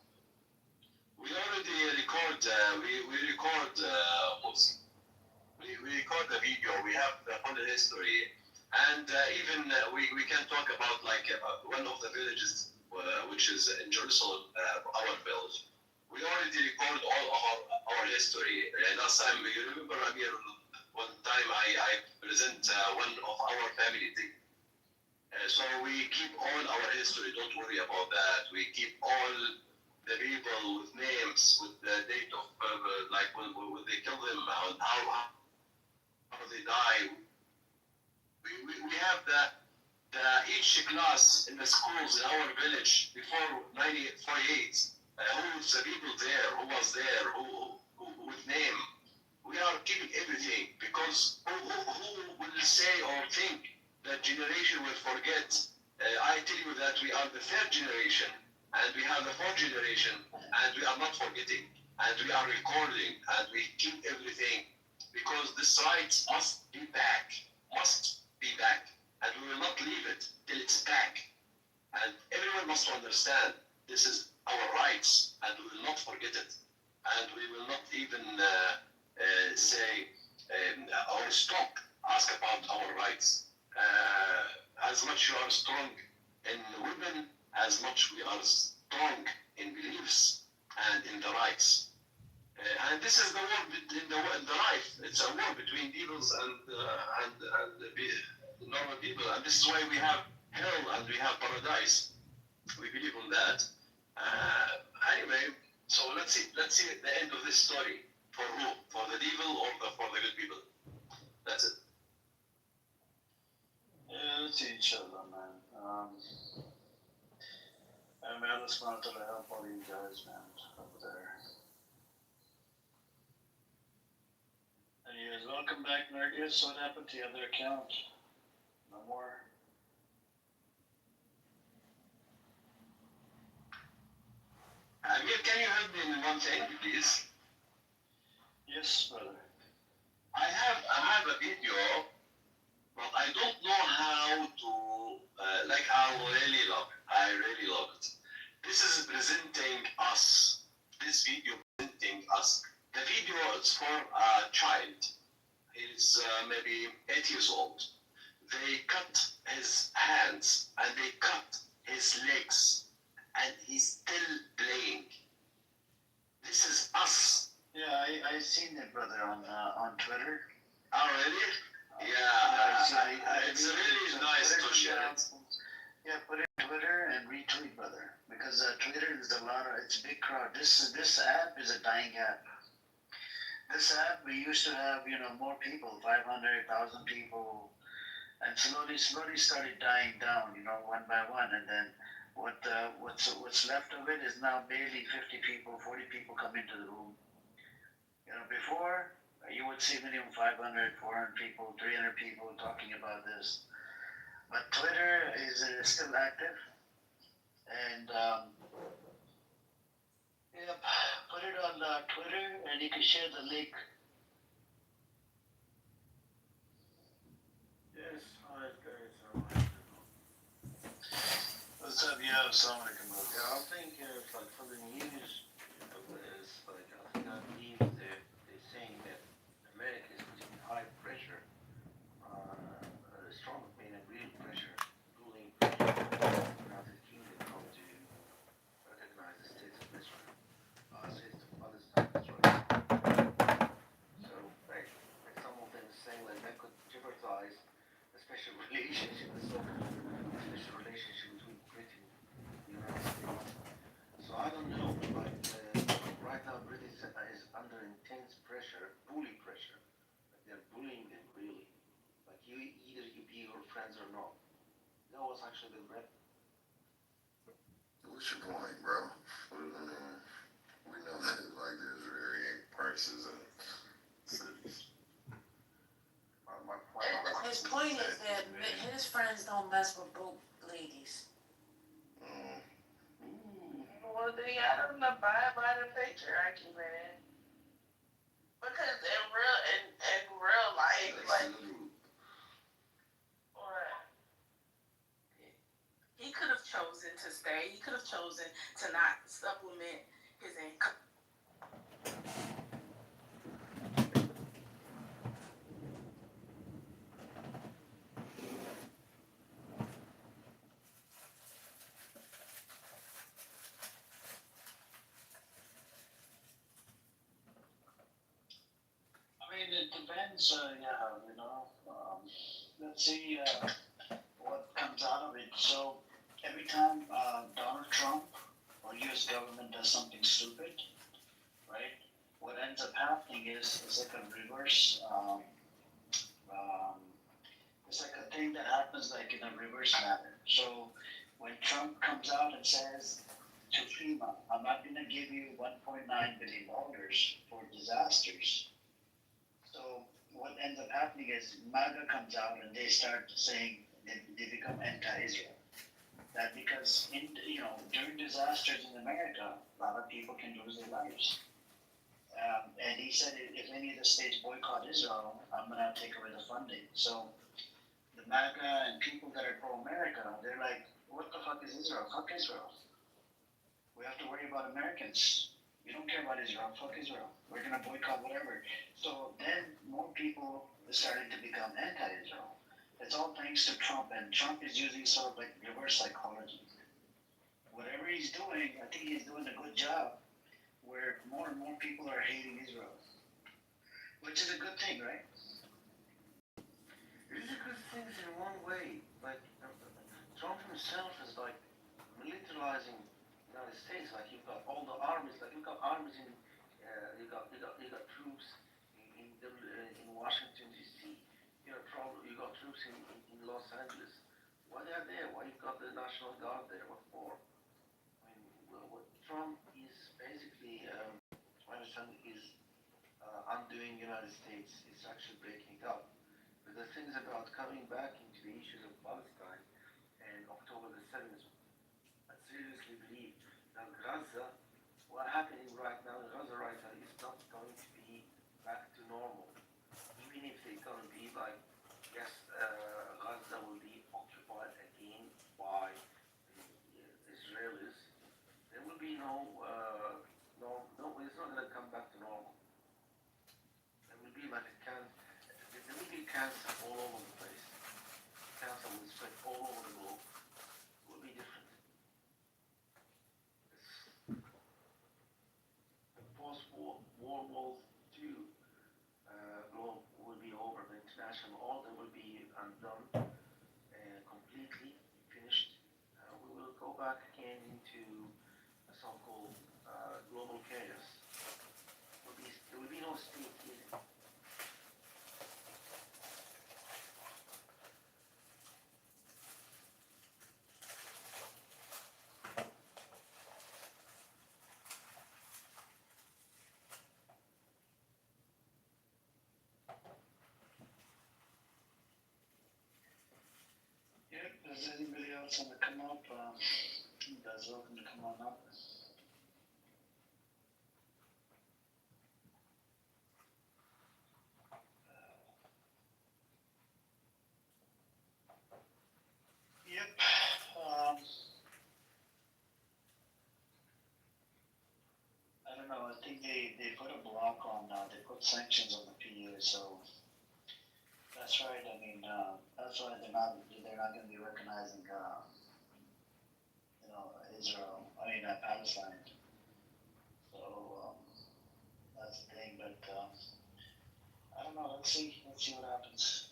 We already record, we record, we record the video, we have the whole history, and even we can talk about like one of the villages, which is in Jerusalem, our village. We already record all of our history. Last time, you remember, Amir, one time I present one of our family thing. So we keep all our history. Don't worry about that. We keep all the people with names, with the date of like when they kill them, how they die. We have each class in the schools in our village before 1948. Who's the people there? Who was there? Who with name? We are keeping everything because who will say or think that generation will forget? I tell you that we are the third generation and we have the fourth generation and we are not forgetting and we are recording and we keep everything because this right must be back, and we will not leave it till it's back. And everyone must understand this is our rights and we will not forget it and we will not even say or stop ask about our rights. As much you are strong in women, as much we are strong in beliefs and in the rights. And this is the war in the life. It's a war between devils and normal people. And this is why we have hell and we have paradise. We believe in that. Anyway, so let's see the end of this story. For who? For the devil or for the good people? That's it.
Yeah, let's see each other, man. And man, let's not to help all you guys, man, over there. Anyways, welcome back, Nergis. What happened to your other account? No more?
Amir, can you help me in one thing, please?
Yes, brother.
I have a video, but I don't know how to, I really love it. I really love it. This is presenting us, this video presenting us. The video is for a child. He's maybe 8 years old. They cut his hands and they cut his legs and he's still playing. This is us.
Yeah, I seen it, brother, on Twitter.
Oh, really? Yeah, it's really nice to share it.
Yeah, put it on Twitter and retweet, brother, because Twitter is it's a big crowd. This app is a dying app. This app, we used to have, more people, 500,000 people, and slowly started dying down, one by one, and then what's left of it is now barely 50 people, 40 people come into the room. Before, you would see minimum 500, 400 people, 300 people talking about this. But Twitter is still active. And, put it on Twitter and you can share the link.
Yes, hi guys.
What's up, yo? Assalamu alaikum.
Yeah, I think like for the news, it's like I think I believe they're saying that America is putting high pressure, strong, real pressure, ruling pressure on the United Kingdom how to recognize the state of Israel, state of Palestine, Israel. So like some of them saying like that could jeopardize the special relationship, the so-called special relationship between Britain and the United States. So I don't know, but right now Britain is under intense pressure, bully pressure. Like they're bullying them really. Like either you be your friends or not. That was actually the rep.
What's your point, bro? We know that like there's varying prices and cities. My point
His point is that his friends don't mess with broke ladies.
Well, then I don't abide by the patriarchy, man. Because in real life, like, he could have chosen to stay. He could have chosen to not supplement his income.
It depends, let's see what comes out of it. So every time Donald Trump or U.S. government does something stupid, right? What ends up happening is it's like a reverse. It's like a thing that happens like in a reverse manner. So when Trump comes out and says to FEMA, I'm not going to give you $1.9 billion for disasters. So what ends up happening is MAGA comes out and they start saying they become anti-Israel. That because during disasters in America, a lot of people can lose their lives. And he said if any of the states boycott Israel, I'm going to take away the funding. So the MAGA and people that are pro-America, they're like, what the fuck is Israel? Fuck Israel. We have to worry about Americans. We don't care about Israel. Fuck Israel. We're going to boycott whatever. So then more people started to become anti-Israel. It's all thanks to Trump, and Trump is using sort of like reverse psychology. Whatever he's doing, I think he's doing a good job where more and more people are hating Israel. Which is a good thing, right?
It is a good thing in one way, but Trump himself is like militarizing the United States. Like you've got all the armies, like you've got armies in, you got troops in Washington D.C. You got troops in Los Angeles. Why they are there? Why you've got the National Guard there? What for? I mean, what Trump is basically, my understanding is undoing the United States. It's actually breaking it up. But the thing is about coming back into the issues of Palestine and October the 7th, I seriously believe that Gaza, what's happening right now in Gaza right now is not going to be back to normal. Even if they're going to be like, yes, Gaza will be occupied again by the Israelis, there will be no, it's not going to come back to normal. There will be like there will be cancer all over the place. Cancer will spread all over the globe. It will be different. The post-war World War II globe will be over. The international order will be undone and completely finished. We will go back again into a so-called global chaos. There will be no state either.
Yep, does anybody else want to come up? You guys are welcome to come on up. Yep. I don't know. I think they put a block on. They put sanctions on the PU. So that's right. I mean, that's why they're not going to be recognizing Israel. I mean, Palestine. So that's the thing. But I don't know. Let's see what happens.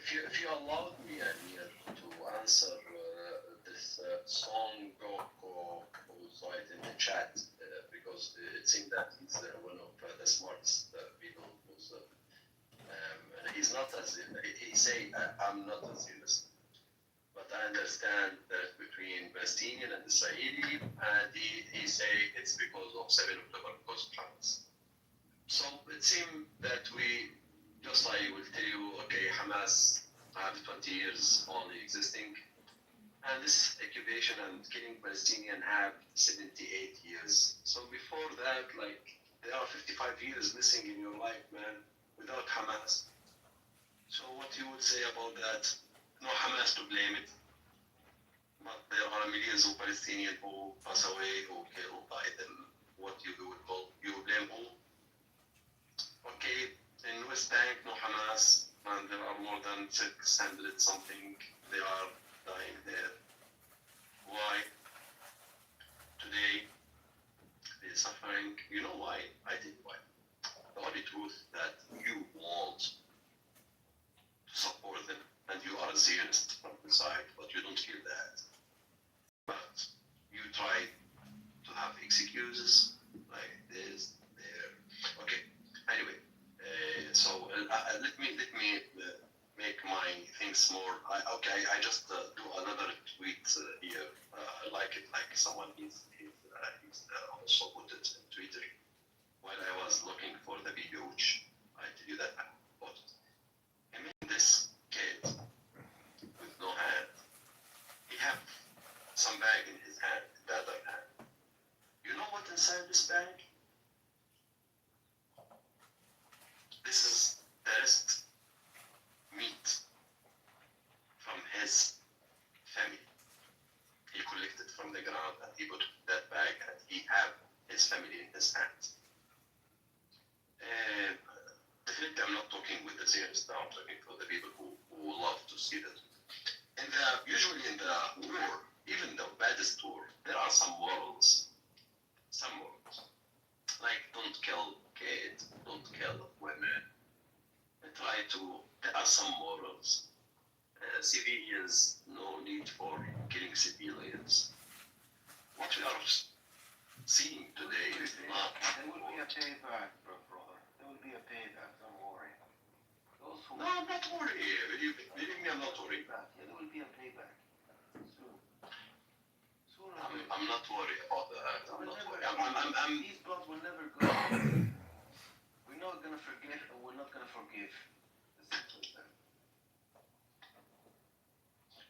If you allowed me, Amir, to answer this song who's right in the chat, because it seems that he's one of the smartest people and he's not as he say I'm not a Zionist, but I understand that between Palestinian and Israeli, and he say it's because of 7 October, because of Hamas. So it seems that we, just like I will tell you, okay, Hamas have 20 years only existing, and this occupation and killing Palestinian have 78 years. So before that, like, there are 55 years missing in your life, man, without Hamas. So what you would say about that? No Hamas to blame it, but there are millions of Palestinians who pass away, who kill, by them. What you would call, you would blame who? Okay, in West Bank, no Hamas, and there are more than 600 something, they are dying there. Why? Today, the but you don't feel that. But you try to have excuses like this, there. Okay. Anyway, let me make my things more. I just do another tweet here. I like it. Like someone he's also put it in Twitter while I was looking for the video, which I tell you that I bought it. I mean, this kid with no hand, he have some bag in his hand, the other hand. You know what inside this bag? This is best meat from his family. He collected from the ground and he put that bag and he have his family in his hands. And definitely I'm not talking with the serious now, I'm talking for the people who love to see that. And usually in the war, even the baddest war, there are some morals. Some morals. Like don't kill kids, don't kill women. There are some morals. Civilians, no need for killing civilians. What we are seeing today is not.
There will be a payback, brother. There will be a payback, don't worry.
No, I'm not worried. Believe me, I'm not worried.
Yeah, there will be a payback. Soon.
I'm not worried about that. I'm not worried.
These blood will never go. We're not gonna forget and we're not gonna forgive.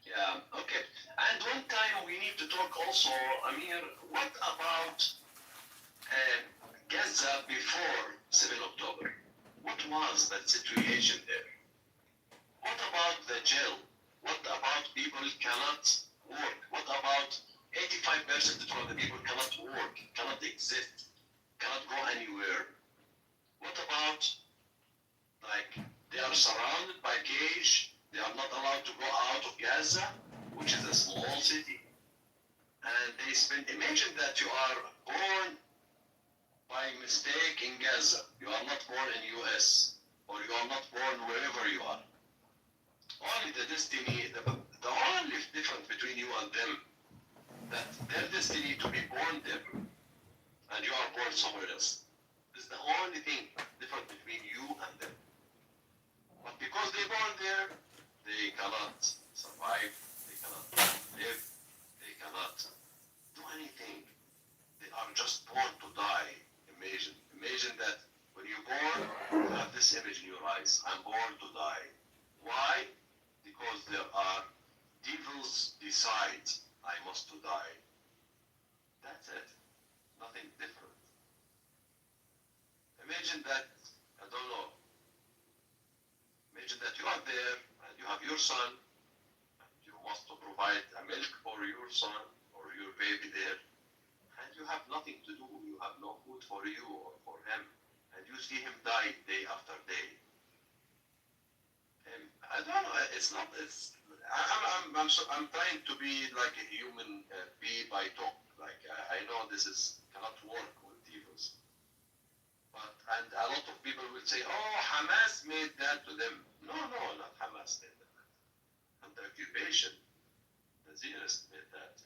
Yeah, okay. And one time we need to talk also, Amir, what about Gaza before 7 October? What was that situation there? What about the jail? What about people cannot work? What about 85% of the people cannot work, cannot exist, cannot go anywhere? What about, like, they are surrounded by cage, they are not allowed to go out of Gaza, which is a small city, and imagine that you are born by mistake in Gaza. You are not born in US, or you are not born wherever you are. Only the destiny, the only difference between you and them, that their destiny to be born there, and you are born somewhere else. This is the only thing different between you and them. But because they born there, they cannot survive, they cannot live, they cannot do anything. They are just born to die. Imagine that when you're born, you have this image in your eyes. I'm born to die. Why? Because there are devils decide I must to die. That's it. Nothing different. Imagine that, I don't know, imagine that you are there and you have your son and you must to provide a milk for your son or your baby there and you have nothing to do, you have no food for you or for him and you see him die day after day. I don't know, I'm trying to be like a human being by talk. Like I know this cannot work with devils. And a lot of people will say, oh, Hamas made that to them. No, not Hamas made that. And the occupation, the Zionists made that.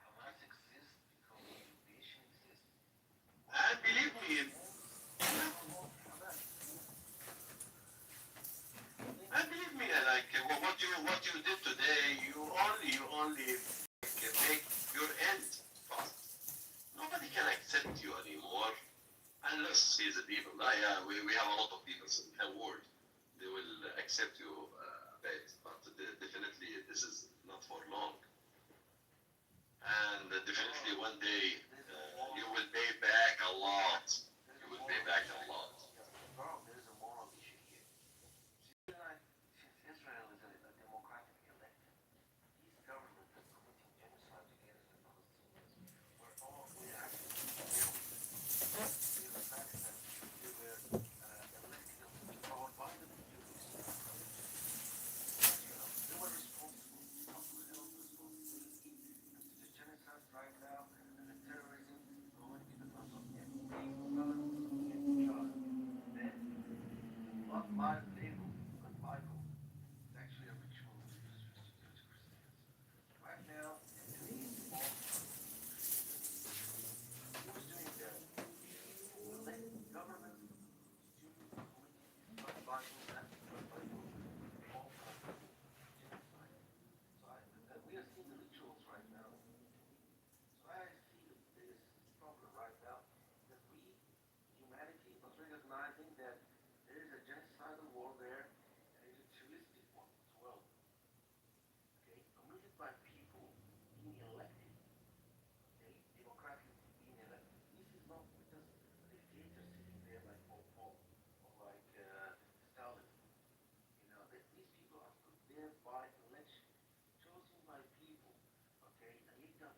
Hamas exists because the occupation exists.
And believe me, like what you did today, you only make your end fast. Nobody can accept you anymore. Unless he's a people. Yeah, we have a lot of people in the world. They will accept you a bit, but definitely this is not for long. And definitely one day you will pay back a lot. You will pay back a lot.
There is a moral issue here. Since Israel is a democratically elected, these governments are committing genocide against the Palestinians. We actually the fact that they were elected or powered by the Jews.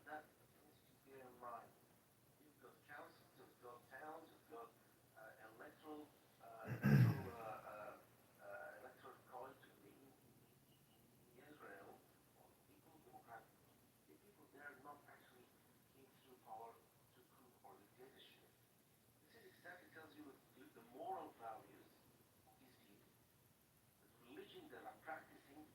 that things to bear in mind. You've got councils, you've got towns, you've got electoral college in Israel, or people, democratic. The people there not actually came through power to coup or dictatorship. This is exactly tells you the moral values of these people. The religion they are practicing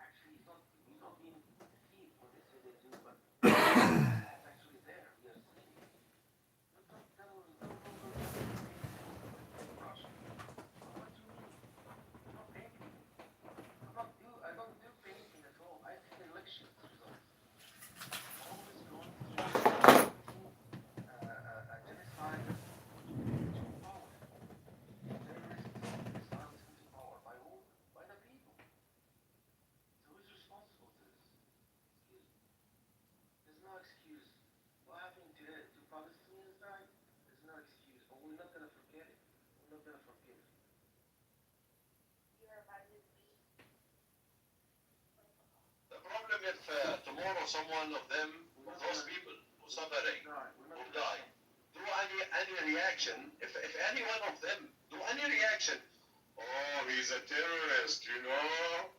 actually is not, we're not being deceived when they say they do, but it's actually there. We are seeing it. But don't tell us, no, Russia. What do you mean? I'm not painting. I don't do painting at all. I see the election results. Always going through a genocide to power. Terrorists violence into power. By who? By the people. So who's responsible to this? Excuse me. There's no excuse. What happened to Palestinians died? There's no excuse. But we're not gonna forget it. We're not gonna forgive.
The problem if tomorrow someone of them, of those people who suffering, who die, do any reaction, if any one of them do any reaction, oh, he's a terrorist, you know,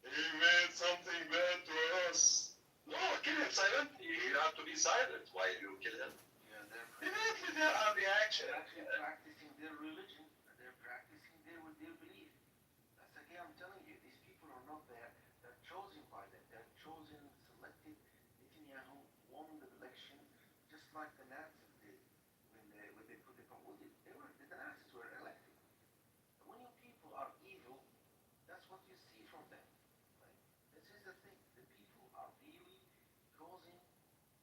he made something bad to us. No, kill him silently. You have to be silent while you kill him.
Yeah,
Immediately there are reaction.
they're actually practicing their religion. They're practicing their belief. That's again, I'm telling you, these people are not there. They're chosen by them. They're chosen, selected. Netanyahu won the election just like the Nazis did when they put the the Nazis were elected. When your people are evil, that's what you see from them. Right? This is the thing. The people are really causing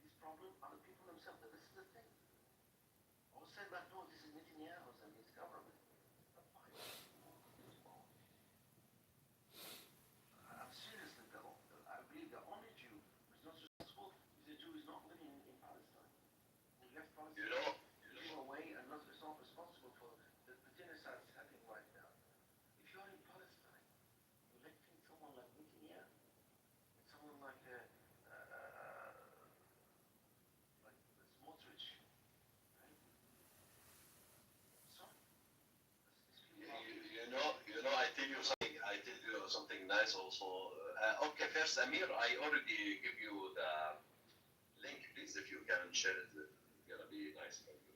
this problem are the people themselves. This is the thing. I was saying that no, this is Netanyahu's and his government. But why? I'm serious. I believe the only Jew who's not responsible is the Jew who's not living in Palestine. Who left Palestine, live away, and not responsible for the genocide that's happening right now. If you're in Palestine, electing someone like Netanyahu, someone like Smotrich, right? Sorry.
I tell you something. I tell you something nice also. Okay, first, Amir, I already give you the link. Please, if you can share it, it's gonna be nice for you.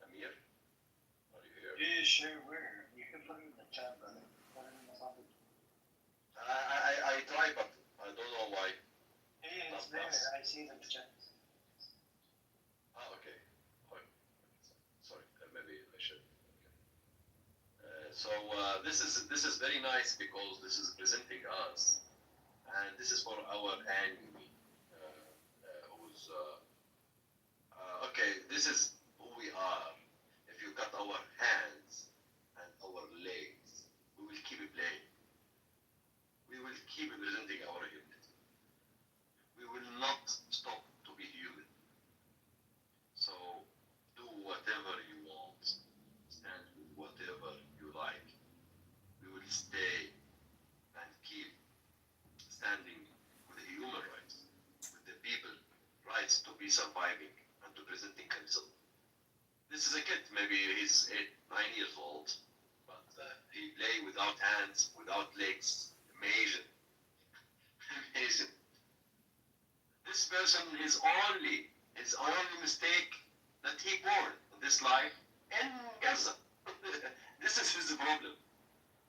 Amir, are you here?
Yeah, sure. Where? You can put it in the chat, brother. Put it in the topic.
I try, but I don't know why.
Yeah, it's there. I see it in the chat.
Okay. Sorry, maybe I should. Okay. So this is very nice because this is presenting us, and this is for our enemy, who's okay. This is who we are. If you cut our hands and our legs, we will keep playing. We will keep presenting our humanity. We will not stop to be human. So do whatever you want, stand with whatever you like. We will stay and keep standing with the human rights, with the people rights to be surviving and to presenting himself. This is a kid, maybe he's 8, 9 years old, but he play without hands, without legs. Amazing. Amazing. This person his only mistake that he born in this life in Gaza. This is his problem.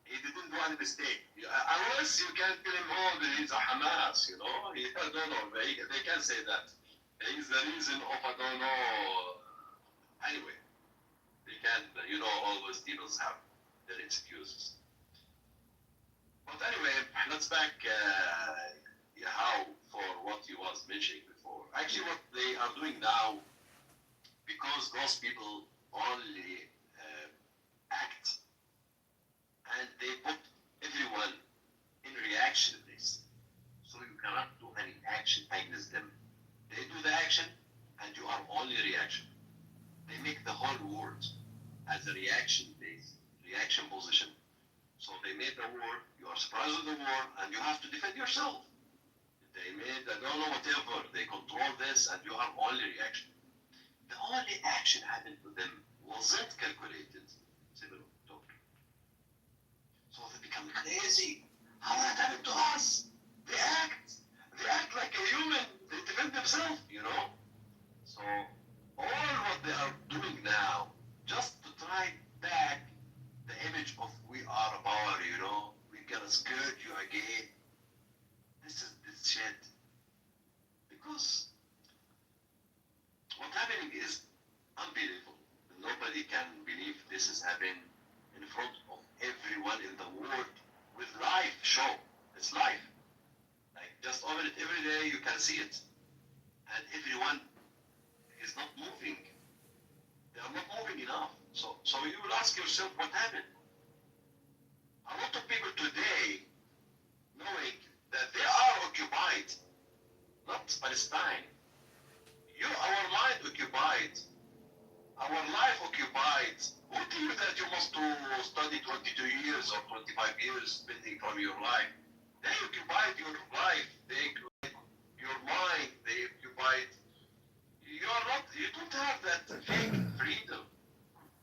He didn't do any mistake. Unless you can tell him, oh, he's a Hamas, you know. I don't know. They can say that. He's the reason of, I don't know. Anyway, they can, always demons have their excuses. But anyway, let's back how for what you was mentioning before. Actually, what they are doing now, because those people only act and they put everyone in reaction list, so you cannot do any action against them. They do the action and you are only reaction. They make the whole world as a reaction position. So they made the war, you are surprised of the war, and you have to defend yourself. they made, I don't know, whatever, they control this, and you have only reaction. The only action happened to them wasn't calculated. Similar talk. So they become crazy. How that happened to us? They act like a human. They defend themselves, you know. So all what they are doing now, just to try back the image of we are a power, you know. We gonna skirt you again. This shit. Because what's happening is unbelievable. Nobody can believe this is happening in front of everyone in the world with live show. It's live. Like just open it every day, you can see it. And everyone is not moving. They are not moving enough. So you will ask yourself what happened. A lot of people today, knowing that they are occupied, not Palestine. Our mind occupied, our life occupied. Who tell you that you must to study 22 years or 25 years spending from your life? They occupied your life, they occupied your mind, they occupied. You don't have that fake freedom.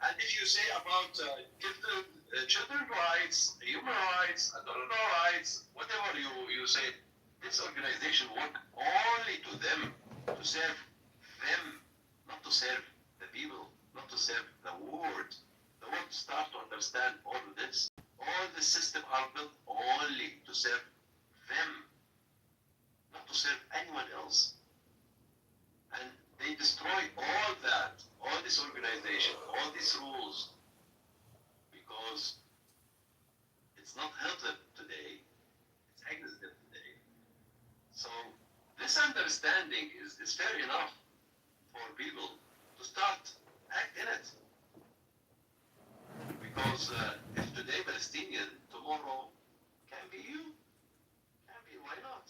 And if you say about children rights, human rights, I don't know rights, whatever you say, this organization work only to them, to serve them, not to serve the people, not to serve the world. The world start to understand all of this. All the systems are built only to serve them, not to serve anyone else. And they destroy all that, all this organization, all these rules, because it's not healthy today, it's against them today. So this understanding is fair enough for people to start act in it. Because if today Palestinian, tomorrow can be you, can be, why not?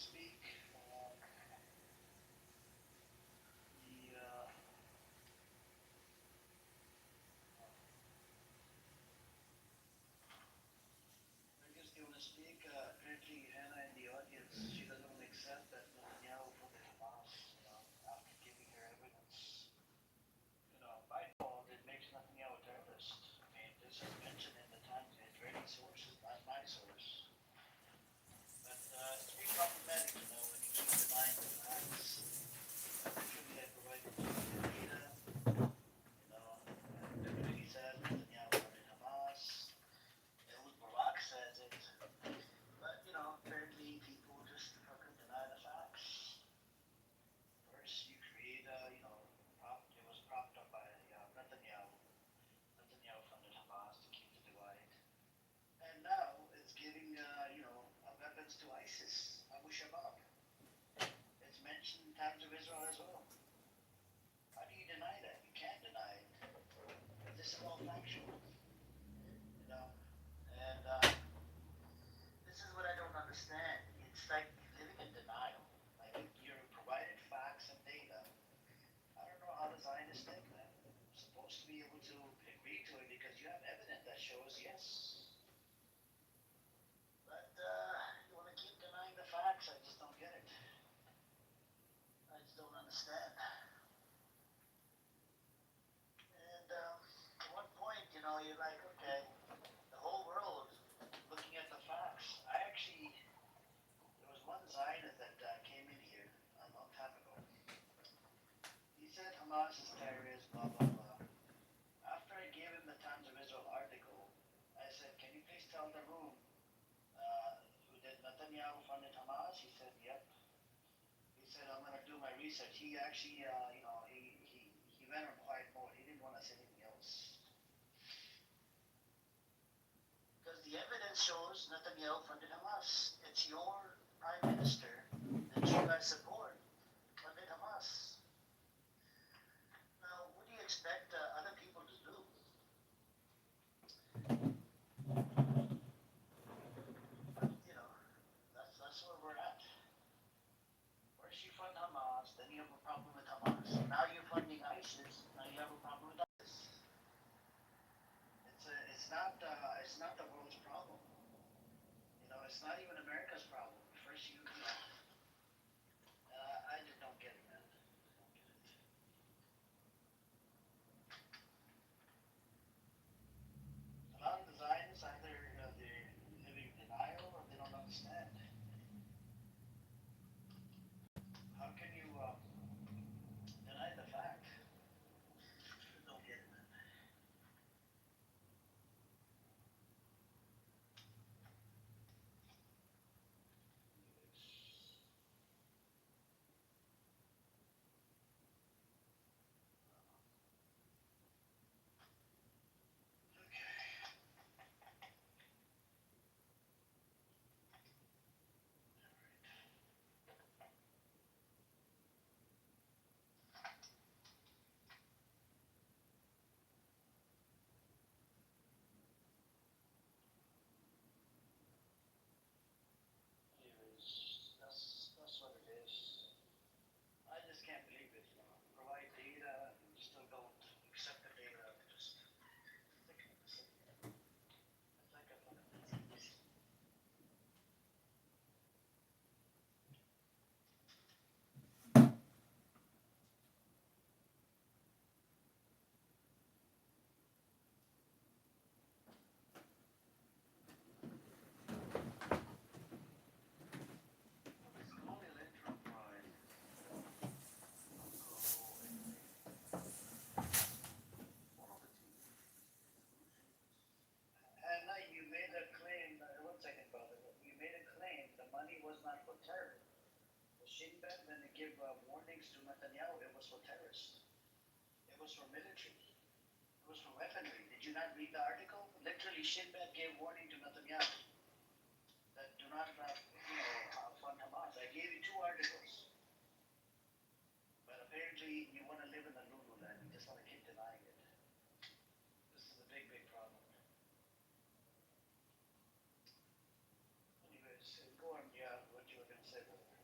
speak. I guess they want to speak. Apparently, Hannah in the audience, she doesn't want to accept that Netanyahu funded Hamas, after giving her evidence. By default, it makes Netanyahu a terrorist. I mean, this is mentioned in the Times. Israeli sources, not my source. But it's pretty problematic, when you keep denying the facts. Literally, I provided you with the data. Literally says Netanyahu funded Hamas. Ehud Barak says it. But, apparently people just fucking deny the facts. First, you create it was propped up by Netanyahu. Netanyahu funded Hamas to keep the divide. And now it's giving, weapons to ISIS, Abu Shabaab. It's mentioned in Times of Israel as well. How do you deny that? You can't deny it. This is all factual, And this is what I don't understand. It's like living in denial. Like you're provided facts and data. I don't know how the Zionists think that. You're supposed to be able to agree to it because you have evidence that shows yes. But you want to keep denying the facts. I just don't get it. I just don't understand. And at one point, you're like, okay, the whole world looking at the facts. There was one Zionist that came in here a long time ago. He said Hamas is terrorist, blah, blah, blah. After I gave him the Times of Israel article, I said, can you please tell the room did Netanyahu funded Hamas? He said, yep. He said, I'm going to do my research. He actually, he went on quiet mode. He didn't want to say anything else. Because the evidence shows Netanyahu funded Hamas. It's your prime minister that you guys support funded Hamas. Now, what do you expect other people to do? That's where we're at. First you fund Hamas, then you have a problem with Hamas. Now you're funding ISIS, now you have a problem with ISIS. It's not the world's problem. It's not even America's problem. First I just don't get it, man. A lot of the Zionists either they're living in denial or they don't understand. How can you deny the fact? I don't get it, man. That's what it is. I just can't believe it. Provide data, and you still don't accept the data. Just it's like a fucking disease. And you made a claim. One second, brother. You made a claim. The money was not for terror. The Shin Bet, when they give warnings to Netanyahu, it was for terrorists. It was for military. It was for weaponry. Did you not read the article? Literally, Shin Bet gave warning to Netanyahu that do not, fund Hamas. I gave you 2 articles. But apparently, you want to live in the Lulu land. You just want to keep denying it. This is a big, big problem. Anyways, go on, what you were going to say, brother.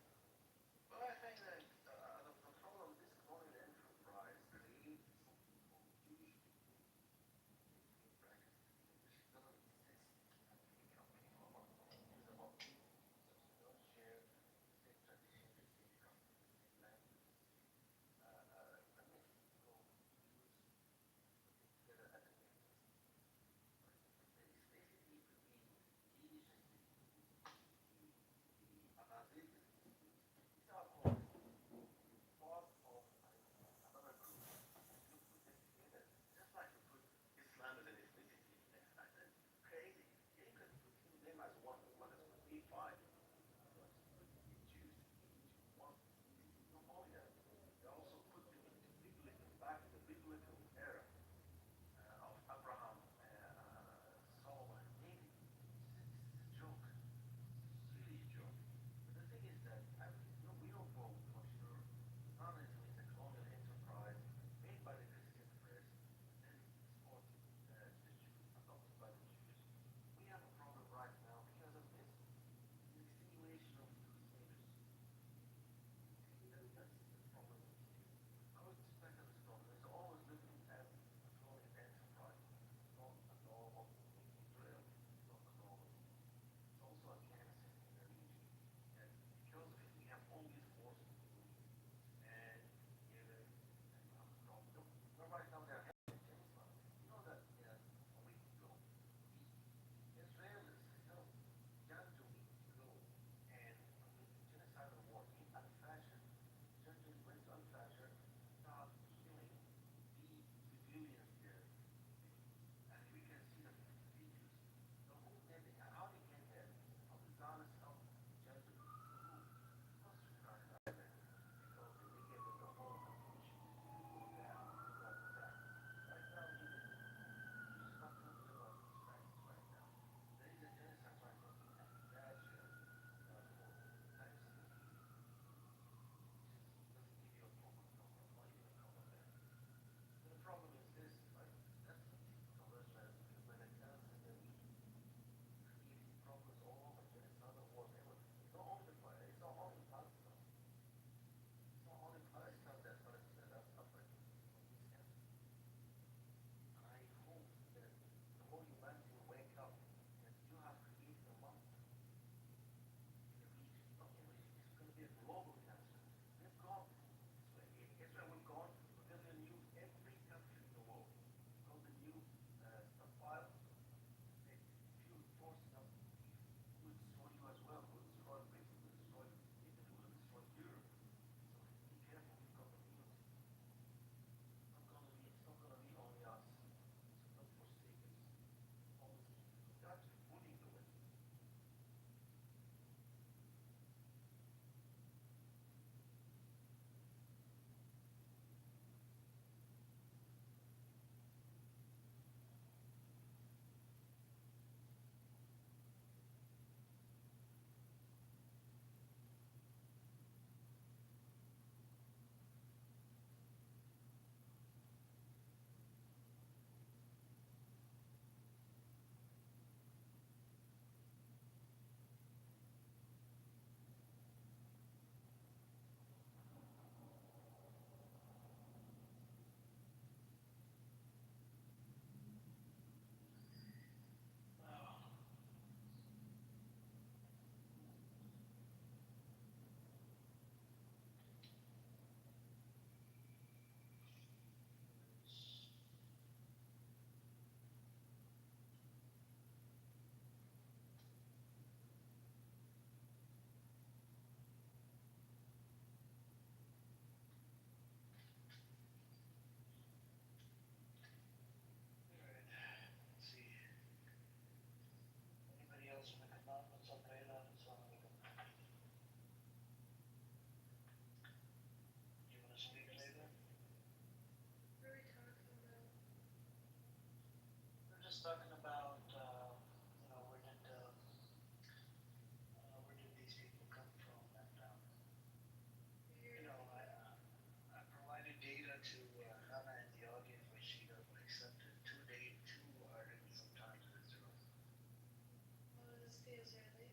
he Israeli?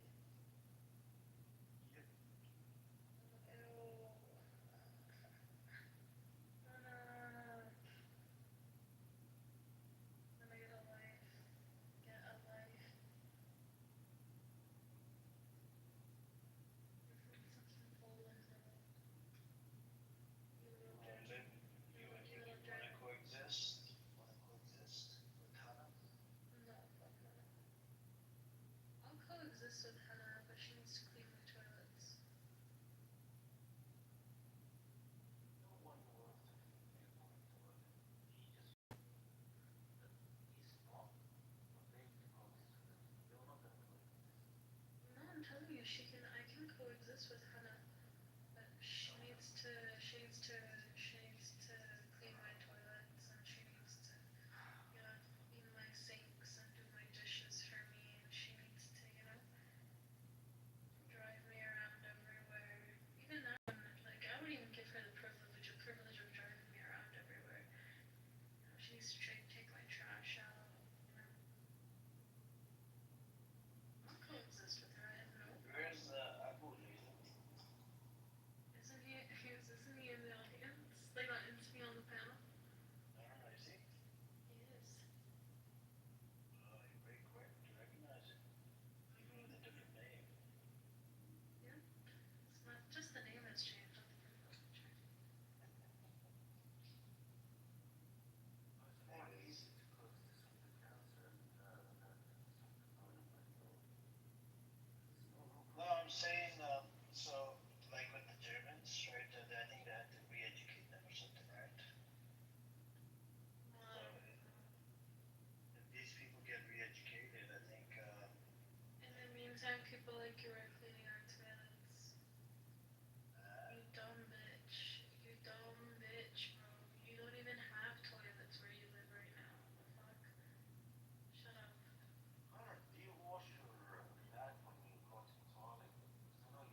Yep.
Ew. Gonna get a life. Get a life. You're from fucking Poland now. You
You
little
wanna
dirty.
live?
You
You
little
wanna
dirty.
coexist? Wanna coexist with Hannah?
No, fuck no. I'll coexist with Hannah, but she needs to clean my toilets.
No one wants to clean your toilet. He just, he's small. But they coexist with him. You're not gonna coexist.
No, I'm telling you, I can coexist with Hannah, but she needs to clean my toilets, and she needs to, clean my sinks and do my dishes for me, and she needs to, drive me around everywhere. Even now, like, I wouldn't even give her the privilege of driving me around everywhere. She needs to take my trash out, I'll coexist with her, I have no
Where's
problem.
Abu Layla?
Isn't he in the audience? Like, isn't he on the panel?
I don't know, is he?
He is.
Oh, you're very quick to recognize it. Even with a different name.
Yeah. It's not just the name has changed, not the privilege.
Anyways, no, I'm saying, so, like with the Germans, right, I think they had to re-educate them or something, right? So, if these people get re-educated, I think,
In the meantime, people like you are cleaning our toilets. You dumb bitch. You dumb bitch, bro. You don't even have toilets where you live right now. What the fuck? Shut up.
Connor, do you wash your bag when you go to the toilet?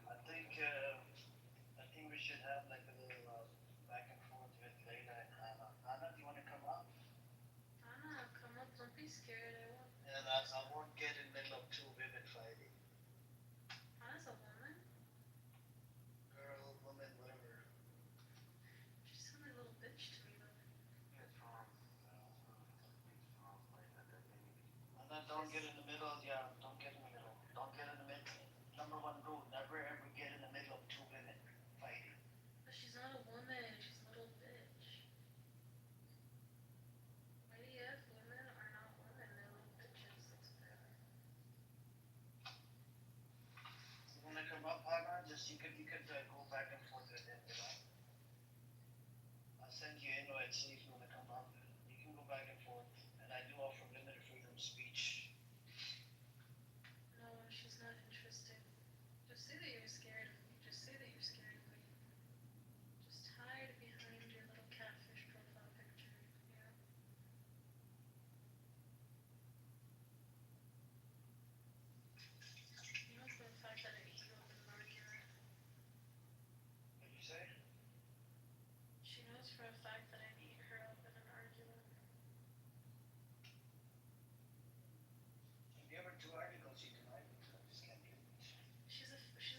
I think we should have like a little back and forth with Layla and Hannah. Hannah, do you want to come up?
Anna, come up. Don't be scared. I won't.
And I won't get in the middle of two women fighting.
Anna's a woman.
Girl, woman, whatever.
She's still a little bitch to me, though.
And then don't get in the middle, yeah, don't get in the middle. Don't get in the middle. Number one rule, never ever get in the middle of two women fighting.
But she's not a woman. She's a little bitch. IDF women are not women. They're little bitches. That's what they are.
You wanna come up, Hannah? Just you could go back and forth with him, I'll send you invites, see if you wanna come up. You can go back and forth, and I do offer limited freedom of speech.
No, she's not interested. Just say that you're scared of me. Just say that you're scared of me. Just hide behind your little catfish profile picture. You know for the fact that I eat you up in an argument.
What'd you say?
She knows for a fact that I beat her up in an argument.
If you ever two articles, you can argue. I just can't do it.
She's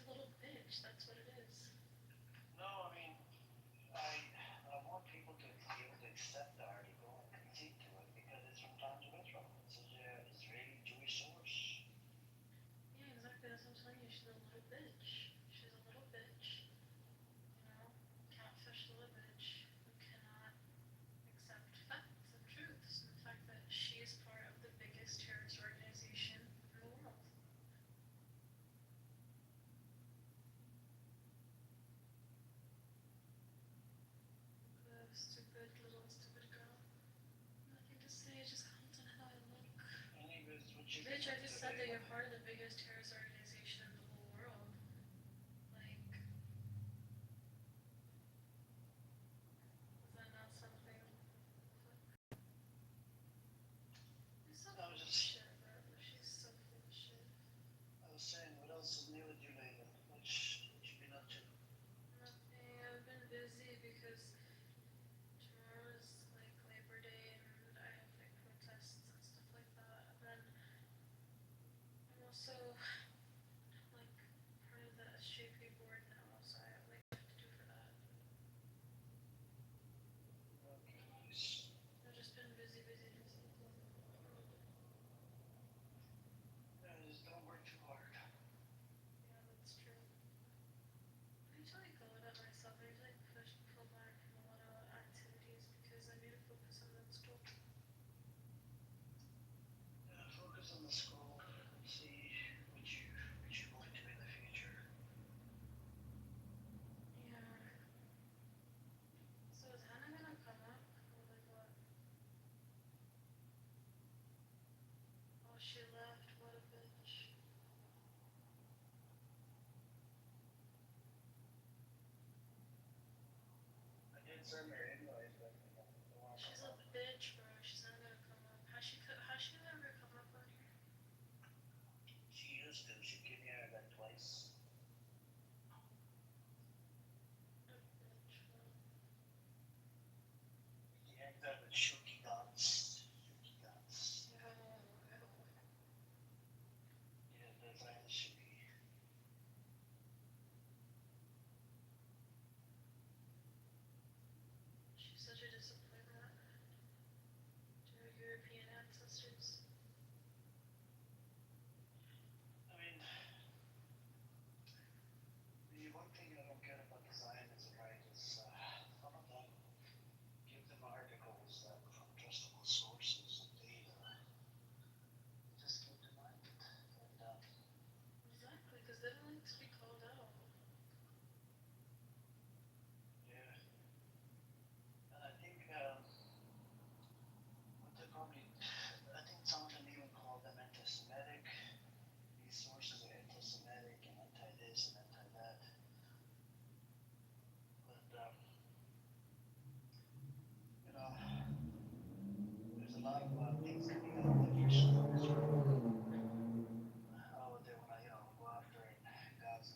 a little bitch. That's what it is.
No, I mean, I want people to be able to accept the article and concede to it because it's from Times of Israel. It's an Israeli Jewish source.
Yeah, exactly. That's what I'm telling you. She's a little bitch. She's a little bitch. Catfish little bitch who cannot accept facts and truths and the fact that she is part of the biggest terrorist organization in the world. Stupid girl. Nothing to say, just comment on how I look.
Anyways, what you
Bitch, I just said that you're part of the biggest terrorist organization in the whole world.
also like part of the SJP board now, so I have like stuff to do for that.
Nice.
I've just been busy.
Yeah, just don't work too hard.
Yeah, that's true. I usually go to myself. I usually pull back from a lot of activities because I need to focus on that school.
Yeah, focus on the school and see what you want to do in the future.
Yeah. So is Hannah gonna come up? Or like what? Oh, she left. What a bitch.
I did send her anyways, but
She's a bitch, bro. She's not gonna come up. How's she ever come up on here?
she used to. She came here like twice.
A bitch, bro.
She hangs out with Shuki Dots.
Yo.
Yeah, that's right, Shuki.
She's such a disappointment to her European ancestors.
I mean, the one thing I don't get about the Zionism, right, is some of them give them articles that were from trustable sources and data. They just keep denying it. And,
Exactly, because they don't like to be called out.
yeah. And I think, what they probably, I think some of them even call them anti-Semitic. These sources are anti-Semitic and anti-this and anti-that. But, you know, there's a lot of things coming out of the Christian Israel. Oh, they want to, go after Gaza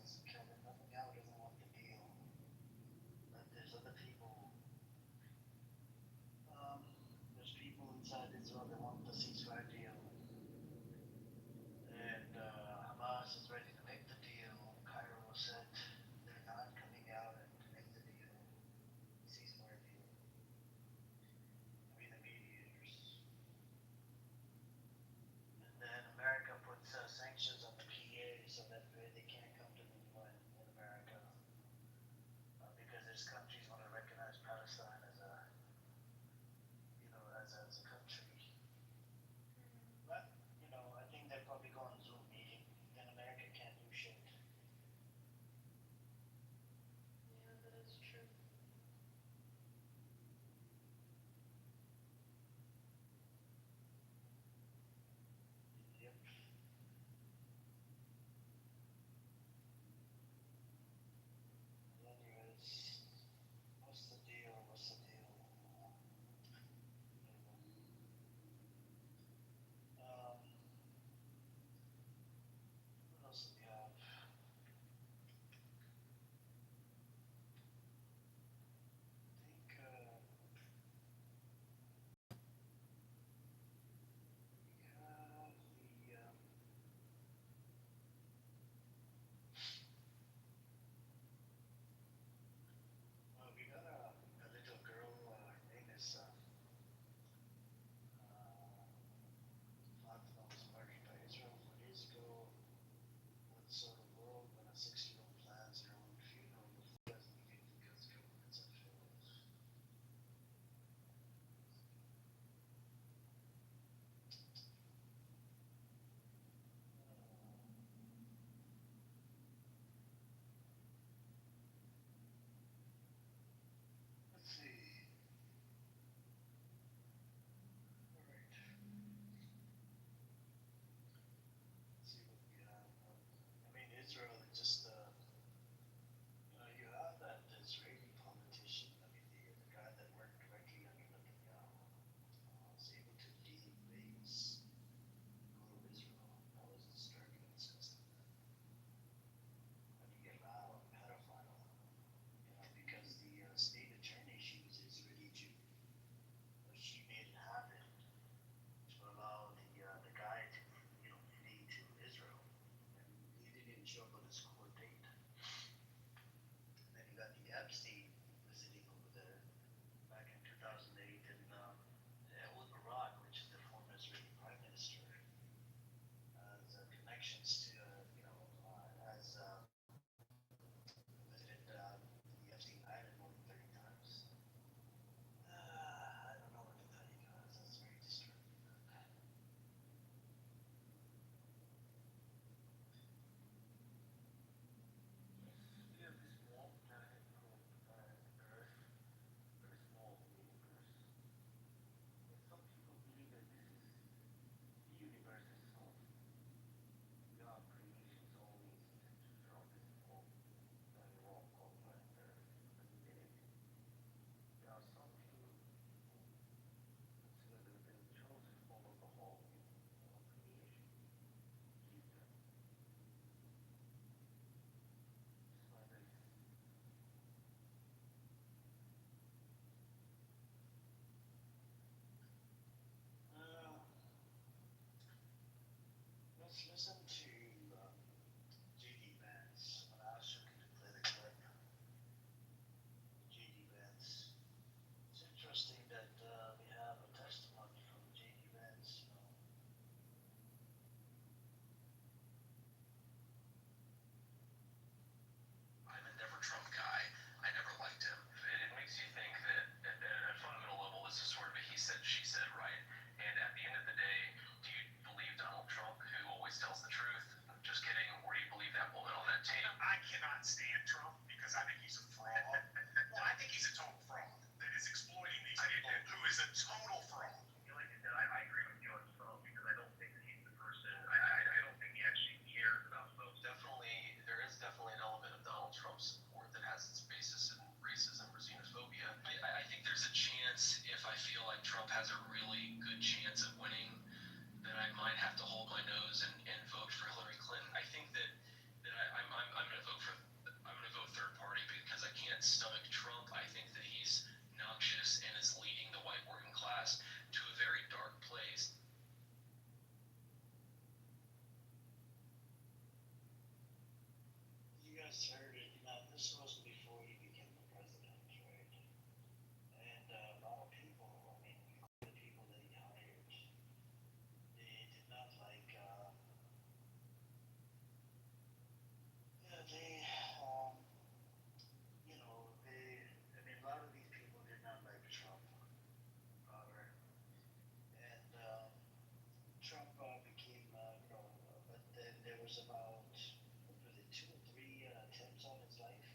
listen to J.D. Vance. I'm gonna ask you to play the clip. J.D. Vance. It's interesting that we have a testimony from J.D. Vance. You know.
I'm a never Trump guy. I never liked him. It makes you think that at a fundamental level, this is sort of a he said, she said, right? And at the end of the day, do you believe Donald Trump, who always tells the truth? Just kidding. Or do you believe that woman on that tape?
I cannot stand Trump because I think he's a fraud. Well, I think he's a total fraud that is exploiting these people who is a total fraud.
Like I said, I agree with you on Trump because I don't think that he's the person. I don't think he actually cares about folks. There is definitely an element of Donald Trump support that has its basis in racism or xenophobia. I think there's a chance, if I feel like Trump has a really good chance of winning, that I might have to hold my nose and vote for Hillary Clinton. I think that I'm going to vote for third party because I can't stomach Trump. I think that he's noxious and is leading the white working class to a very dark place.
You guys heard it. You know, this was before he became the president, right? And a lot of people, I mean, the people that he hired, they did not like. Yeah, they, you know, they. I mean, a lot of these people did not like Trump, rather, and Trump became, you know, but then there was about, what was it, 2 or 3 attempts on his life.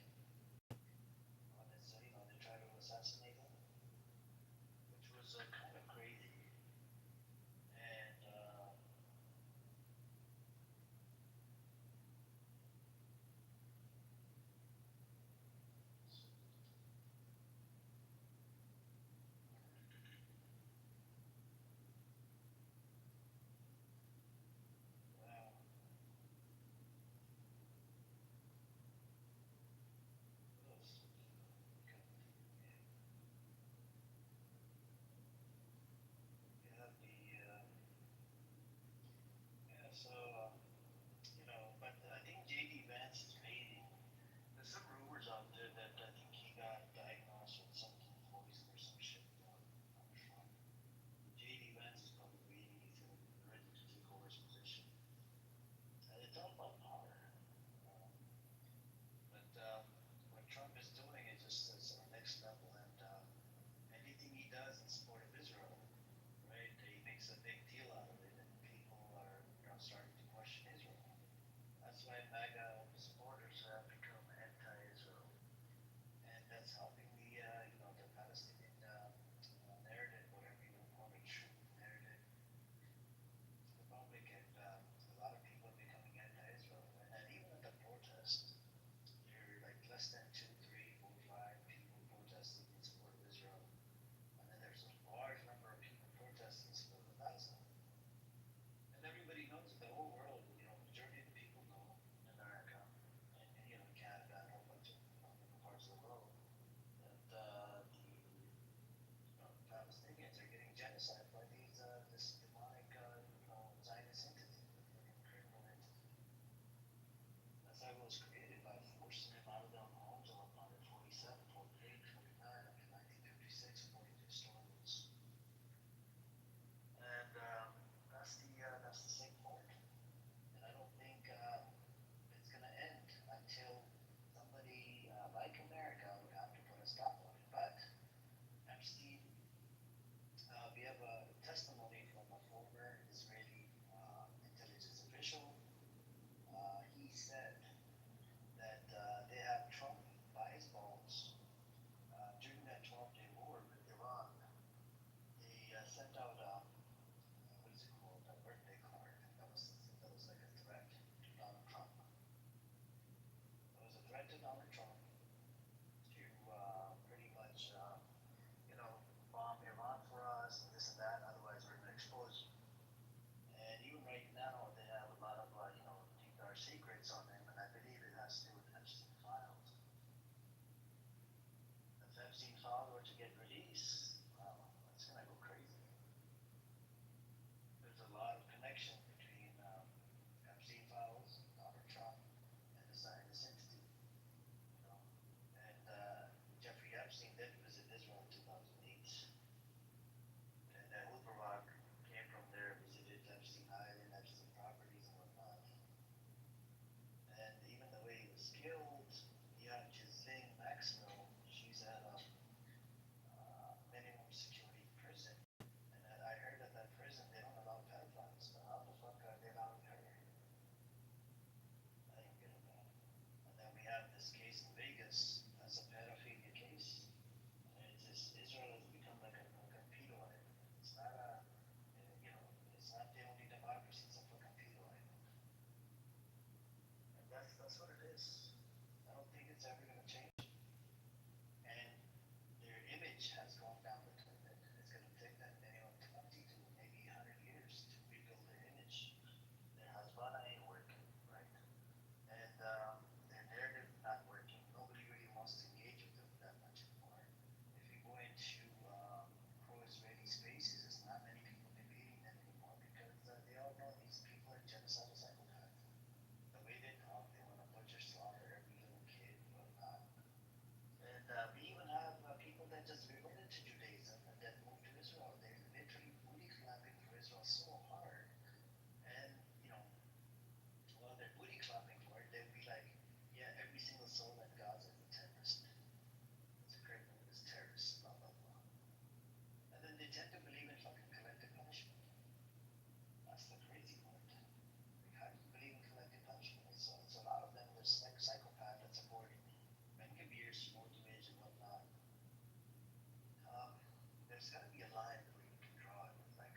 fought so hard, and while they're booty clapping for it, they'd be like, yeah, every single soul in Gaza is a terrorist. It's a criminal, it's terrorist, blah blah blah. And then they tend to believe in fucking collective punishment. That's the crazy part. Like, how do you believe in collective punishment? It's a lot of them. There's like psychopath that support Ben-Gvir's motivation and whatnot. There's got to be a line where you can draw it. Like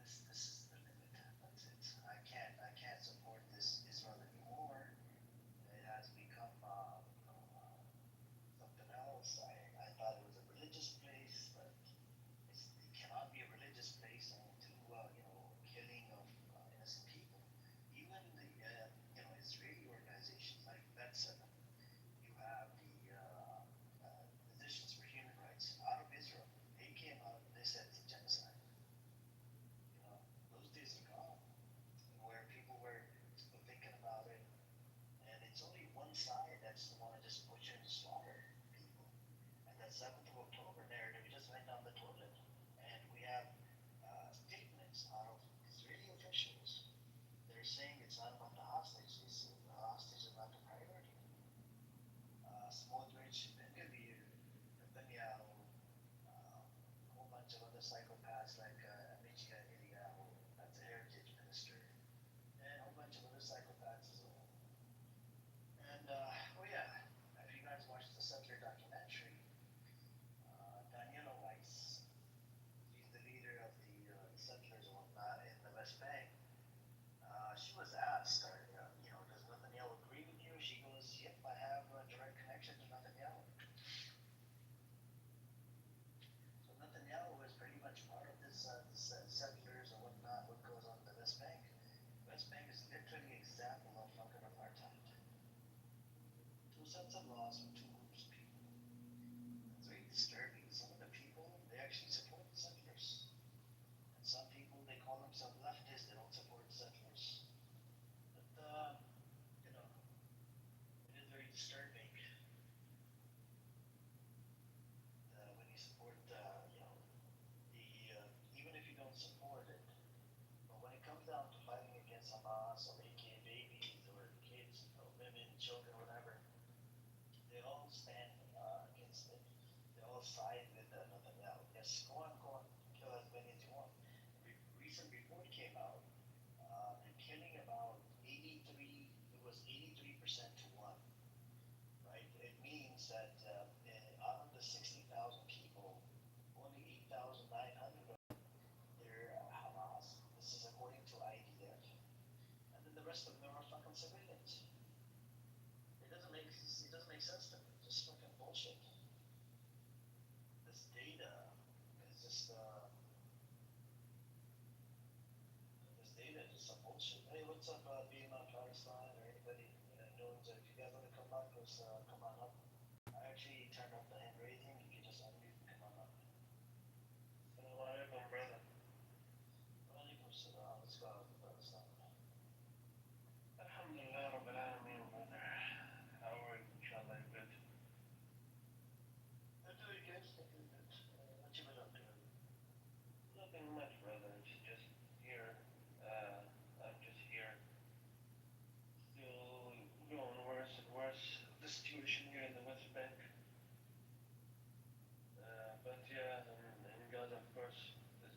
this is the limit. That's it. I can't support this Israel anymore. It has become something else. I thought it was a religious place, but it cannot be a religious place and do killing of innocent people. Even the Israeli organizations like B'Tselem, you have the Physicians for Human Rights out of Israel. They came out and they said it's a genocide. Those days are gone, where people were still thinking about it, and it's only one side that's the one that just butcher and slaughter people. And that 7th of October narrative just went down the toilet. And we have statements out of Israeli officials. They're saying it's not about the hostages. The hostage is not the priority. Smotrich, Ben-Gvir, Netanyahu, a whole bunch of other psychopaths like Amichia Eliyahu, that's a heritage minister, and a whole bunch of other psychopaths as well. And, oh yeah, if you guys watched the Settler documentary, Daniela Weiss, she's the leader of the settlers and whatnot in the West Bank. She was asked, does Netanyahu agree with you? She goes, yep, I have a direct connection to Netanyahu. So Netanyahu is pretty much part of this settlers and whatnot, what goes on in the West Bank. West Bank is literally an example of fucking apartheid. Two sets of laws for two groups of people. It's very disturbing. Some of the people, they actually support the settlers. And some people, they call themselves leftists, they don't support the settlers. But, it is very disturbing when you support, even if you don't support it, but when it comes down to fighting against Hamas or AK babies or kids or women, children, whatever, they all stand against it. They all side with Netanyahu. Yes, go on, kill as many as you want. Recent report came out. They're killing about 83 to 1. Right? It means that out of the 60,000 people, only 8,900 of them they're Hamas. This is according to IDF. And then the rest of them are fucking civilians. It doesn't make sense to me. It's just fucking bullshit. This data is just some bullshit. Hey, what's up, Vietnam, Palestine, or anybody knows? If you guys want to come up, just come on up. I actually turned off the hand raising. You can just unmute and come on up. Assalamu alaikum, brother. Wa alaikum salam. Let's go to Palestine. Alhamdulillah, Rabbil Alameen, brother. How are you? Inshallah, good. I'm doing good. What you been up to? Nothing much, brother. Just here. I'm just here. Still going worse and worse. The situation here in the West Bank. But yeah, in Gaza, of course, the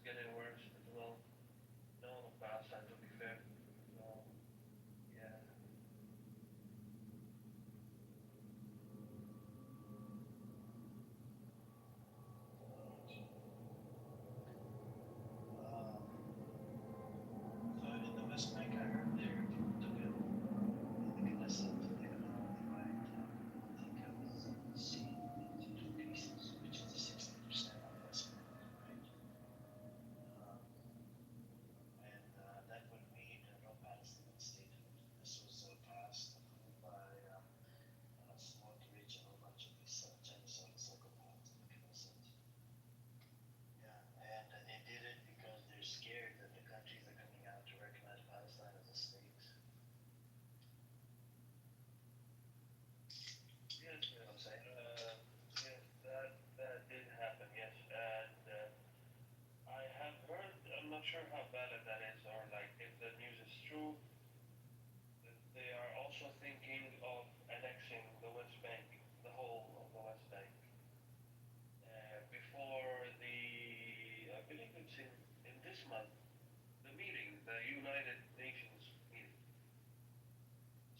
not sure how valid that is, or like if the news is true. That they are also thinking of annexing the West Bank, the whole of the West Bank. Before I believe it's in this month, the meeting, the United Nations meeting.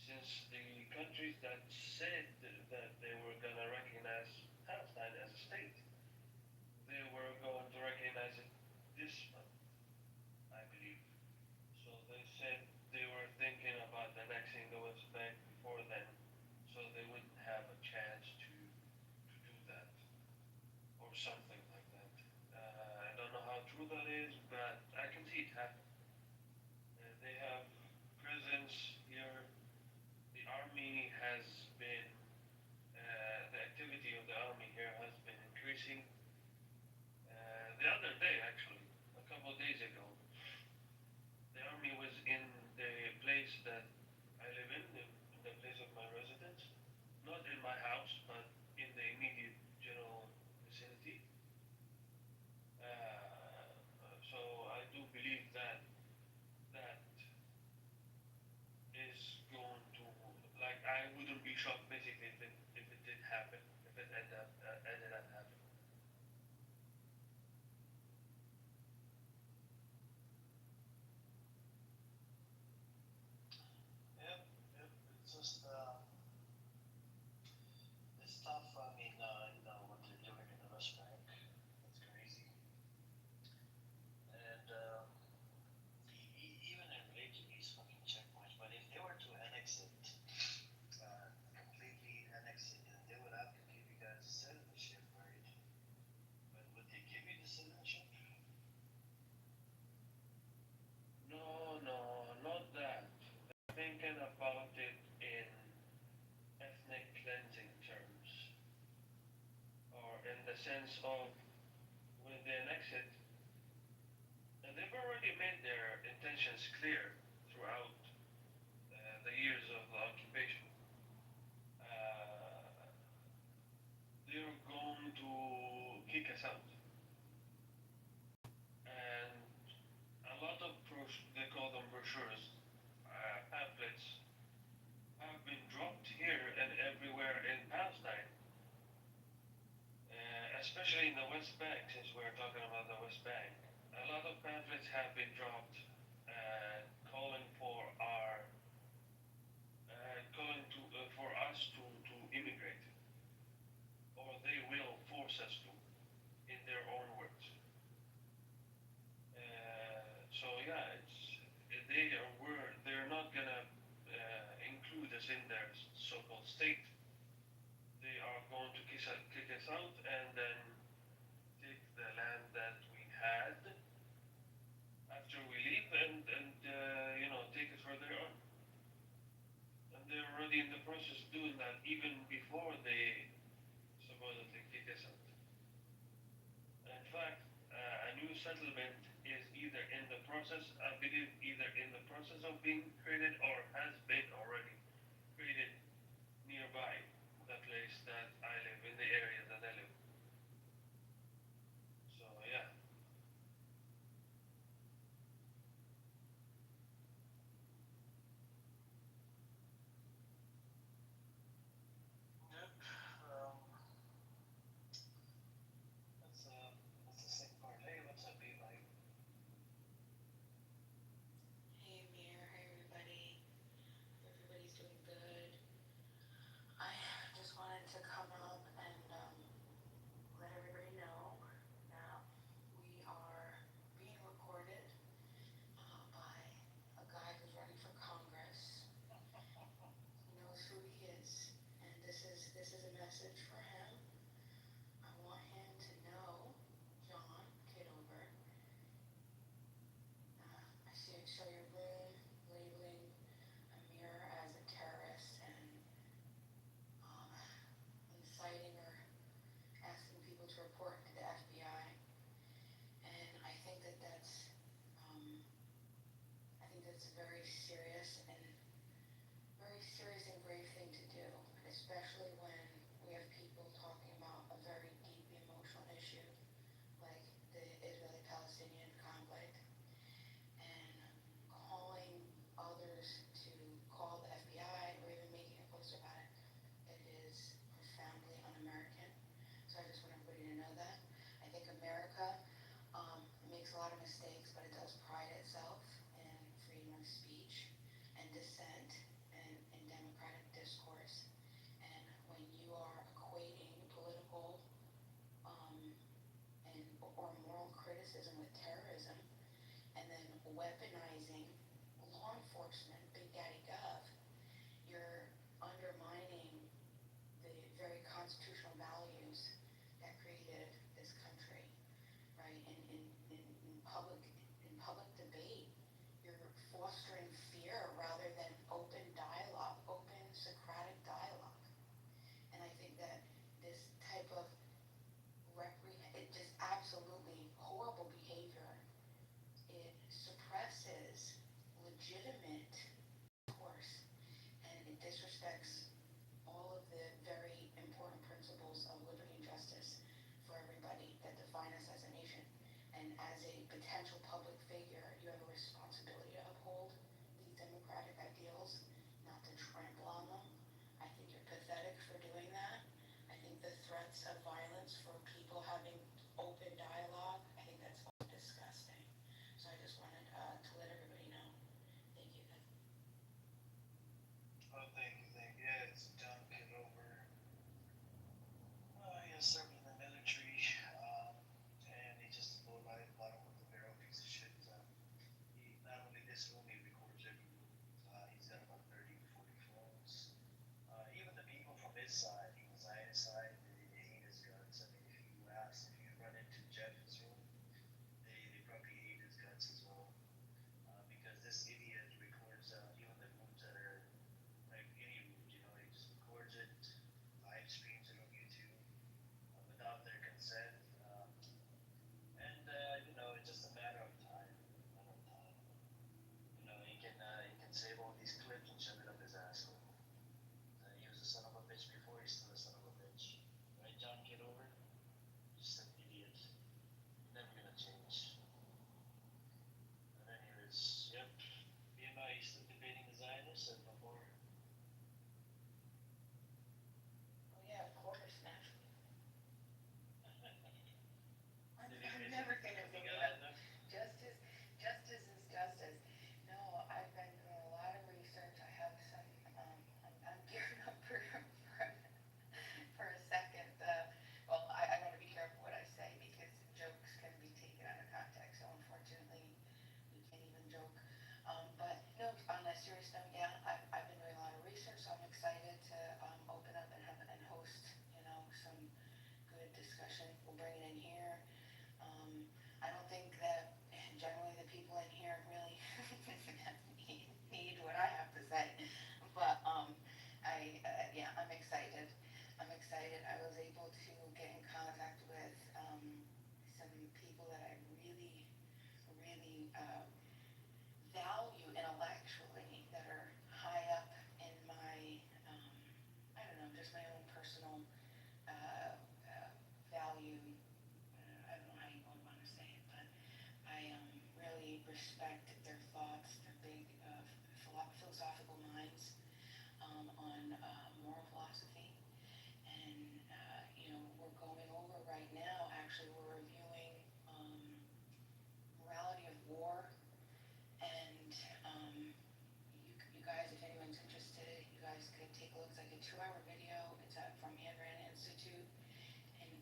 Since the countries that said that they were going to recognize Palestine as a state, they were going to recognize it this month, I believe. So they said they were thinking about annexing the West Bank before then, so they wouldn't have a chance to do that, or something like that. I don't know how true that is, but I can see it happen. They have presence here. The army has been, the activity of the army here has been increasing. The other day, actually, a couple of days ago, the army was in the place that I live in the place of my residence, not in my house, but in the immediate general vicinity. So I do believe that that is going to, like, I wouldn't be shocked basically if it did happen, if it ended up happening. Yep, yep. It's just it's tough. I mean, what they're doing in the West Bank, it's crazy. And even in relation to these fucking checkpoints, but if they were to annex it, completely annex it, then they would have to give you guys citizenship, right? But would they give you the citizenship? No, no, not that. They're thinking about it in ethnic cleansing terms, or in the sense of when they annex it, and they've already made their intentions clear throughout the years of the occupation. They're going to kick us out. And a lot of they call them brochures, pamphlets, have been dropped here and everywhere in Palestine, especially in the West Bank, since we're talking about the West Bank. A lot of pamphlets have been dropped calling for for us to immigrate, or they will force us to, in their own words. So yeah, they're not gonna include us in their so-called state. They are going to kick us out and then take the land that we had after we leave and take it for their own. And they're already in the process of doing that even before they supposedly kick us out. In fact, a new settlement is either in the process, I believe, either in the process of being created or has been already created nearby the place that I live, in the area that I live. So yeah. Yep. That's the sick part. Hey, what's up, Eli?
Hey Amir, hi everybody. Everybody's doing good. I just wanted to come up and let everybody know that we are being recorded by a guy who's running for Congress. He knows who he is, and this is a message for him. I want him to know, John Kitover. I saw your room labeling Amir as a terrorist and inciting or asking people to report to the FBI. And I think that's a very serious and brave thing to do, especially when we have people talking about a very deep emotional issue like the Israeli-Palestinian conflict. makes a lot of mistakes, but it does pride itself in freedom of speech and dissent and democratic discourse. And when you are equating political and or moral criticism with terrorism, and then weaponizing law enforcement, Big Daddy Gov, you're undermining the very constitutional values that created this country, right? In public debate, you're fostering fear rather than open dialogue, open Socratic dialogue. And I think that this type of it just absolutely horrible behavior. It suppresses legitimate discourse, and it disrespects all of the very important principles of liberty and justice for everybody that define us as a nation. And as a potential public figure, you have a responsibility to uphold these democratic ideals, not to trample on them. I think you're pathetic for doing that. I think the threats of violence for people having open dialogue, I think that's disgusting. So I just wanted to let everybody know. Thank you.
Oh, thank you. Yeah, it's John Kitover. He served in the military, and he just a bottom of the barrel piece of shit. He not only this room, he records every room. He's got about 30 to 40 phones. Even the people from his side, he was on his side, they hate his guts. I mean, if you run into Jeff's room, they probably hate his guts as well. Because this idiot records even the rooms that are like any rooms, he just records it, live streams it on YouTube without their consent. It's just a matter of time. He can save all these clips and shove it up his asshole. He was a son of a bitch before, he's still a son of a bitch. Right, John Kitover? Just an idiot. Never gonna change. And anyways, yep. BMI, you still debating the Zionists and before?
Oh yeah, of course, naturally. I'm never gonna give it up. Justice is justice. No, I've been doing a lot of research. I have some. I'm gearing up for a second. Well, I want to be careful what I say because jokes can be taken out of context. So unfortunately, we can't even joke. But no, on a serious note, yeah, I've been doing a lot of research. So I'm excited to open up and host, some good discussion. We'll bring it in here. I don't think that generally the people in here really need what I have to say, but I'm excited. I was able to get in contact with some people that I really, really value intellectually that are high up in my, I don't know, just my own personal value. I don't know how you would want to say it, but I really respect their thoughts, their big philosophical minds on moral philosophy. And, we're going over right now, actually, we're reviewing morality of war. And you guys, if anyone's interested, you guys could take a look. It's like a 2-hour video. It's from Ayn Rand Institute. And,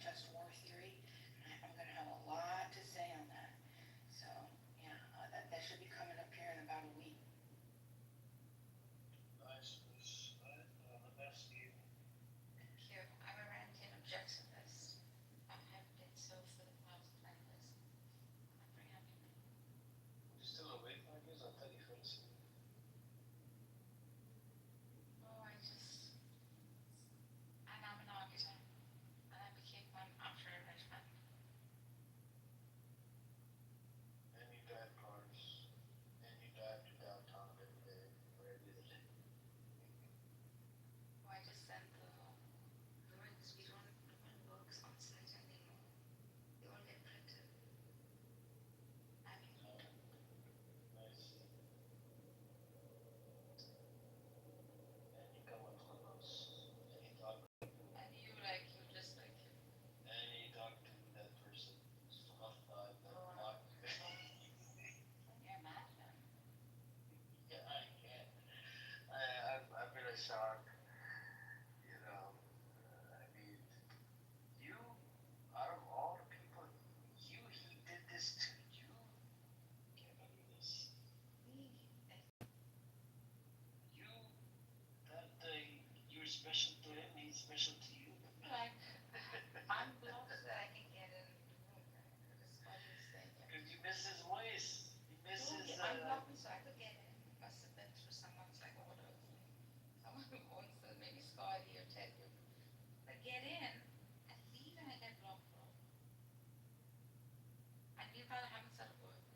just war theory. And I'm going to have a lot to say on that. So, yeah, that should be coming up here in about a week.
Nice. The best to you.
Thank you. I'm a Randian objects of this. I have been so for the past 10 years. I'm pretty happy.
You still awake, Marcus? I thought you fell asleep.
Oh, I just once maybe Scotty or Ted would like get in and leave and I get blocked from. And you probably haven't said a word.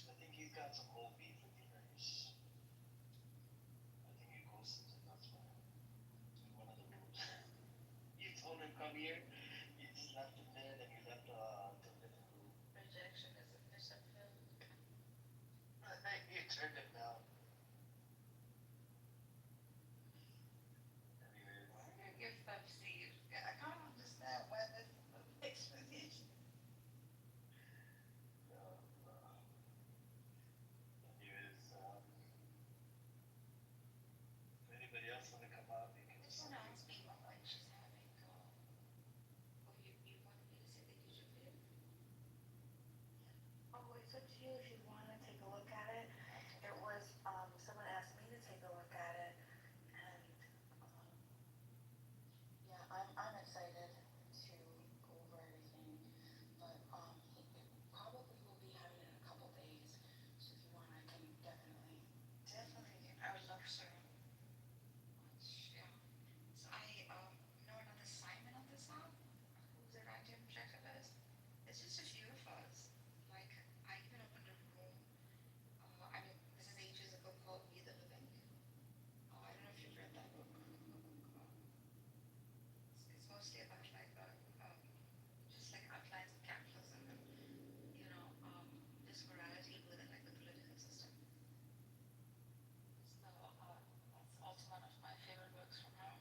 I think he's got some old beef with yours. I think you ghosted him, that's why. One of the rules. You told him come here, you just left him there, then you left to a different group.
Rejection is a mission field.
You turned him down. Anyways.
Why do you give stuff seeds? I can't understand why this is an explanation.
Anyways, if anybody else wanna come out, they can
Did
just.
someone ask me what like she's having or you wanted me to see the YouTube video? Oh, it's up to you if you wanna take a look at it. It was someone asked me to take a look at it and yeah, I'm excited to go over everything. But it probably will be having it in a couple days. So if you want I can definitely I would love to. Yeah. So I know another Simon on this app who's a random objective is. It's just a few of us. Like I even opened a room. I mean this is ages ago called We the Living. I don't know if you've read that book. It's mostly about like just like outlines of capitalism and you know dismorality within like the political system. So that's also one of my favorite works from her.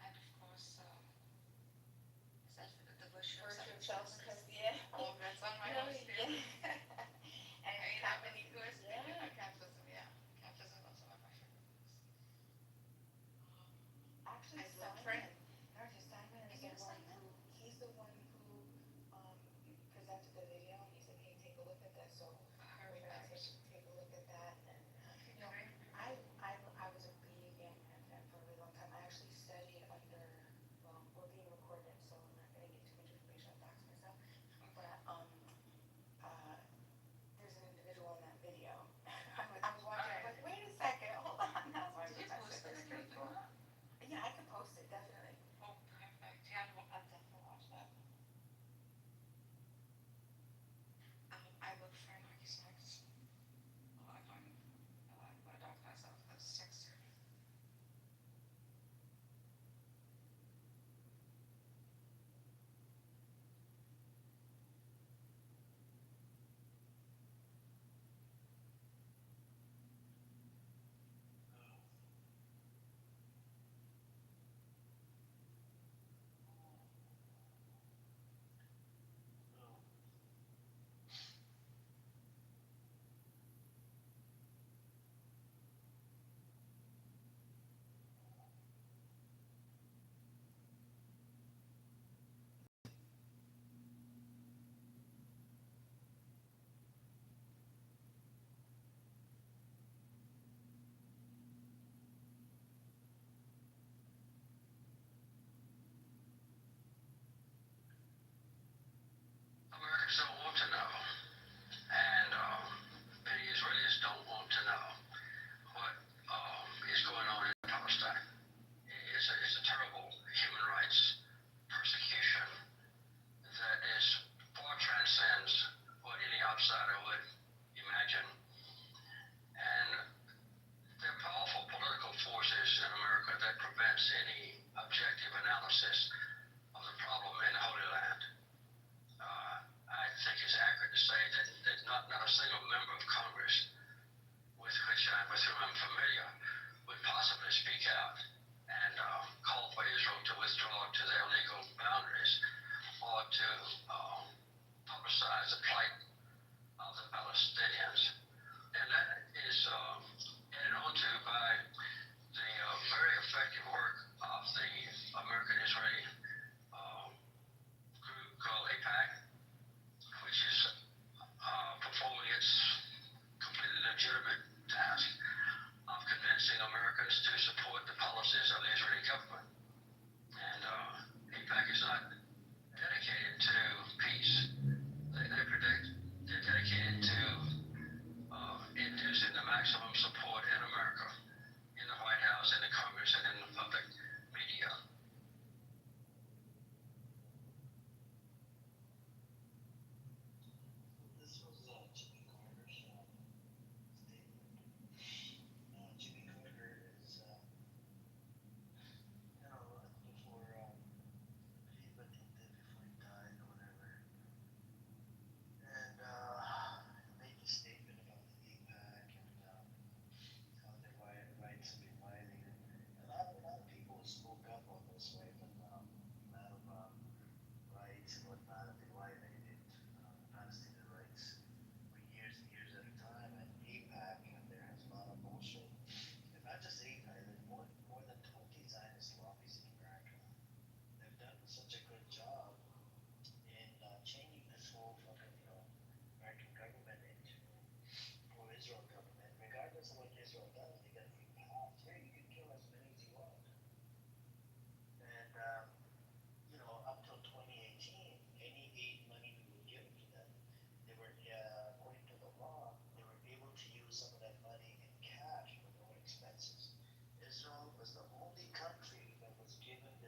And of course, the virtue of self-interest. Yeah. Oh, that's on my list. Yeah. And capitalism. Yeah. Capitalism. Yeah. Capitalism is also one of my favorite books. Actually, Simon. Simon is the one who. He's the one who presented the video. And he said, "Hey, take a look at this." So we're gonna take a look at that. And you know, I was a big Ant-Man fan for a really long time. I actually studied under. Well, we're being recorded, so I'm not gonna get too much information on dox myself. But there's an individual in that video. I was watching. I'm like, wait a second, hold on. That's why did you post this? Yeah, I can post it definitely. Oh, perfect. Yeah, I'll definitely watch that.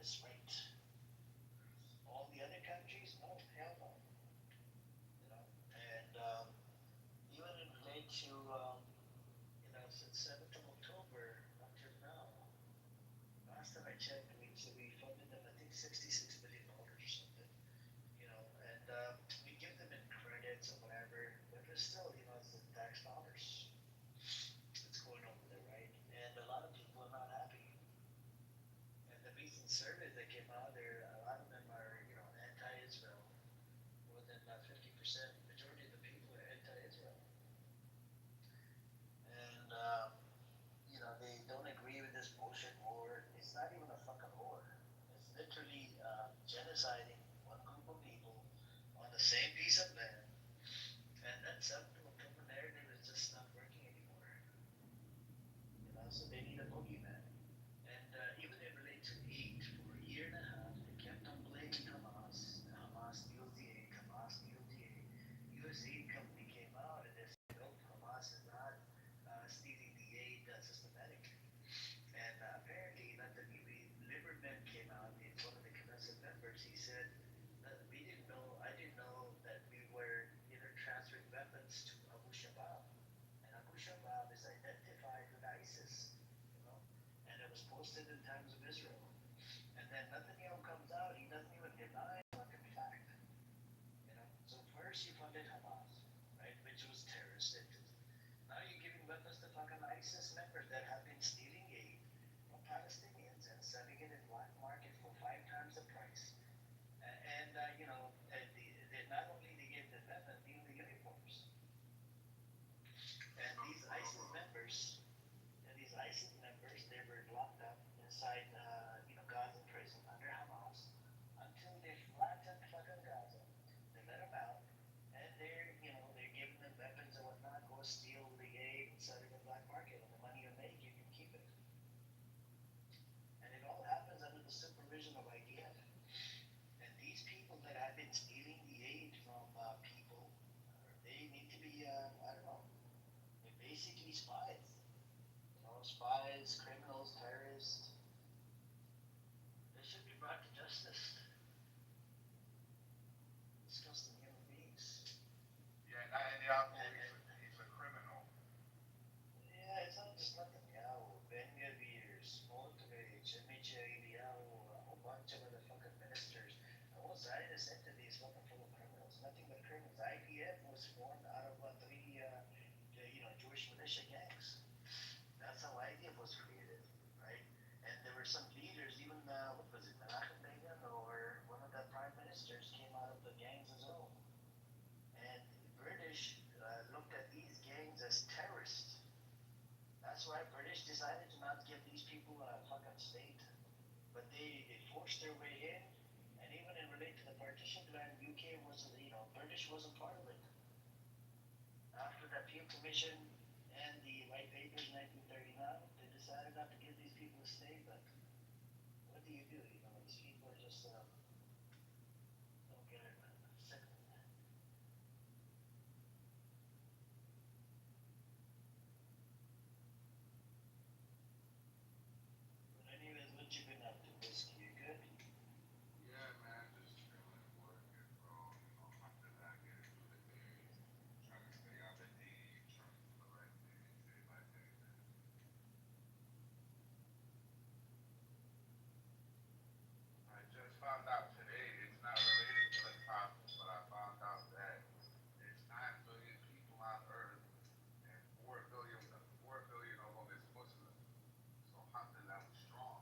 this right. All the other countries, no, hell no. You know, and even in relate to since 7th of October until now, last time I checked, we funded them I think $66 billion or something. And we give them in credits or whatever, but it's still it's the tax dollars that's going over there, right? And a lot of people are not happy. And the recent surveys that came out there, a lot of them are anti-Israel. More than 50%, majority of the people are anti-Israel. And they don't agree with this bullshit war. It's not even a fucking war. It's literally genociding one group of people on the same piece of land. And that self-October narrative is just not working anymore. So they need a boogeyman. And even in relate to aid, for a year and a half, they kept on blaming Hamas. Hamas steals the aid. Hamas steals the aid. U.S. aid company came out and they said, nope, Hamas is not stealing the aid systematically. And apparently, not the Lieberman came out. It's one of the Knesset members. He said that I didn't know that we were transferring weapons to Abu Shabaab. And Abu Shabaab is identified with ISIS, and it was posted in Times of Israel. And then Netanyahu comes out, he doesn't even deny fucking fact. So first you funded Hamas, right, which was terrorist entities. Now you're giving weapons to fucking ISIS members that have been stealing aid from Palestinians and selling it in black market for 5 times the price. And they not only they gave the weapons, even the uniforms. And these ISIS members, they were locked up inside, Gaza prison under Hamas until they flattened fucking Gaza. They let them out, and they're giving them weapons and whatnot. Go steal the aid and sell it in the black market, and the money you make, you can keep it. And it all happens under the supervision of IDF. And these people that have been stealing the aid from people, they need to be, I don't know, they're basically spies. Spies, criminals, terrorists. They should be brought to justice. Disgusting human beings.
Yeah, he's a criminal.
Yeah, it's not just Netanyahu, Ben Gavir, Smotrich, Amichai Eliyahu, a whole bunch of other fucking ministers. The whole Zionist entity is fucking full of criminals. Nothing but criminals. IDF was formed out of 3 Jewish militia gangs. That's how IDF was created, right? And there were some leaders, even what was it, Menachem Begin or one of the prime ministers came out of the gangs as well. And the British looked at these gangs as terrorists. That's why British decided to not give these people a fucking state. But they forced their way in, and even in relate to the partition plan, UK wasn't, British wasn't part of it. After the Peel Commission and the White Papers in 1939, they decided not to give these people a stay, but what do? These people are just, don't get it, man. Sickening. But anyways, what you been up to, Whiskey? You good?
Yeah, man, just chilling, working, bro. After that, getting through the day, trying to stay out the heat, trying to do the right thing, day by day, man.
I just found out today, it's not related to the topic, but I found out that there's 9 billion people on Earth and 4 billion of them is Muslim. So Alhamdulillah, we're strong.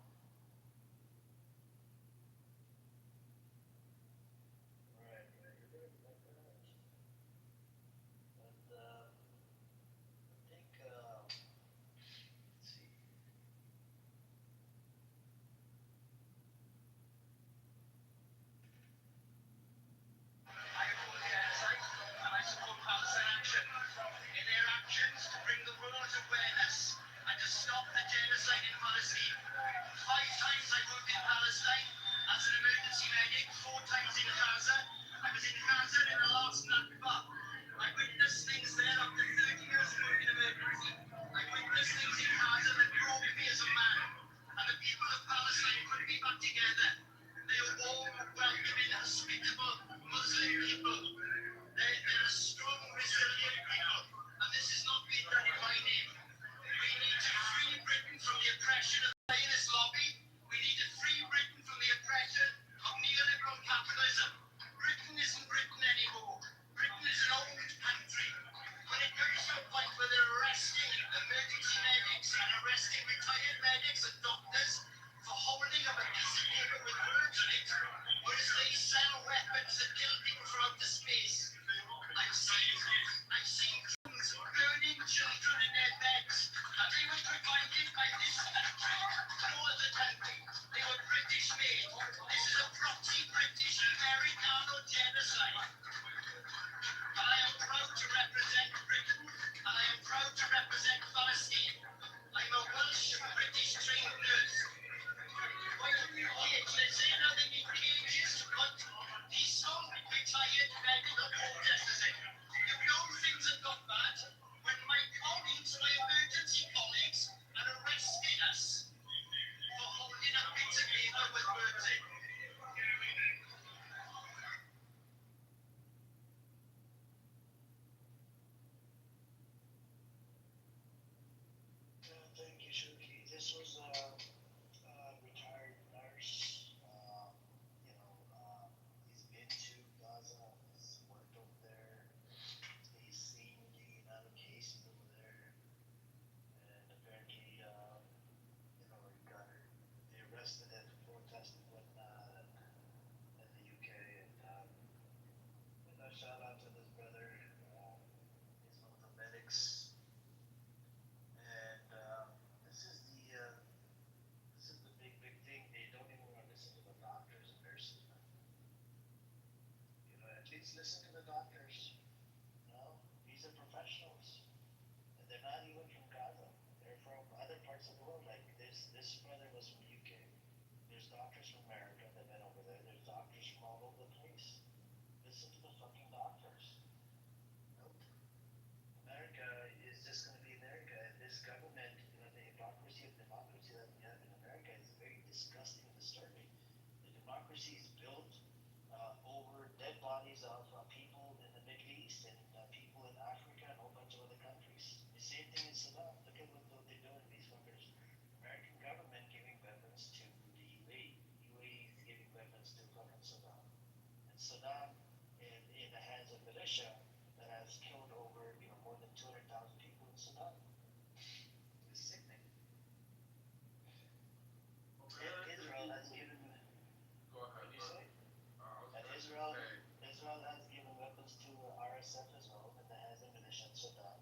please listen to the doctors. These are professionals. And they're not even from Gaza. They're from other parts of the world. Like this brother was from the UK. There's doctors from America that went over there. There's doctors from all over the place. Listen to the fucking doctors. Nope. America is just going to be America. And this government, the hypocrisy of democracy that we have in America is very disgusting and disturbing. The democracy is built over dead bodies of people in the Middle East and people in Africa and a whole bunch of other countries. The same thing in Sudan. Look at what they're doing, these fuckers. American government giving weapons to the UAE. UAE is giving weapons to fucking Sudan. And Sudan, in the hands of militia, that has killed over, more than 200,000 people in Sudan. It's sickening. And Israel has given.
Go ahead.
What do you say? And Israel has given weapons to RSF as well, and that has a militia in Sudan.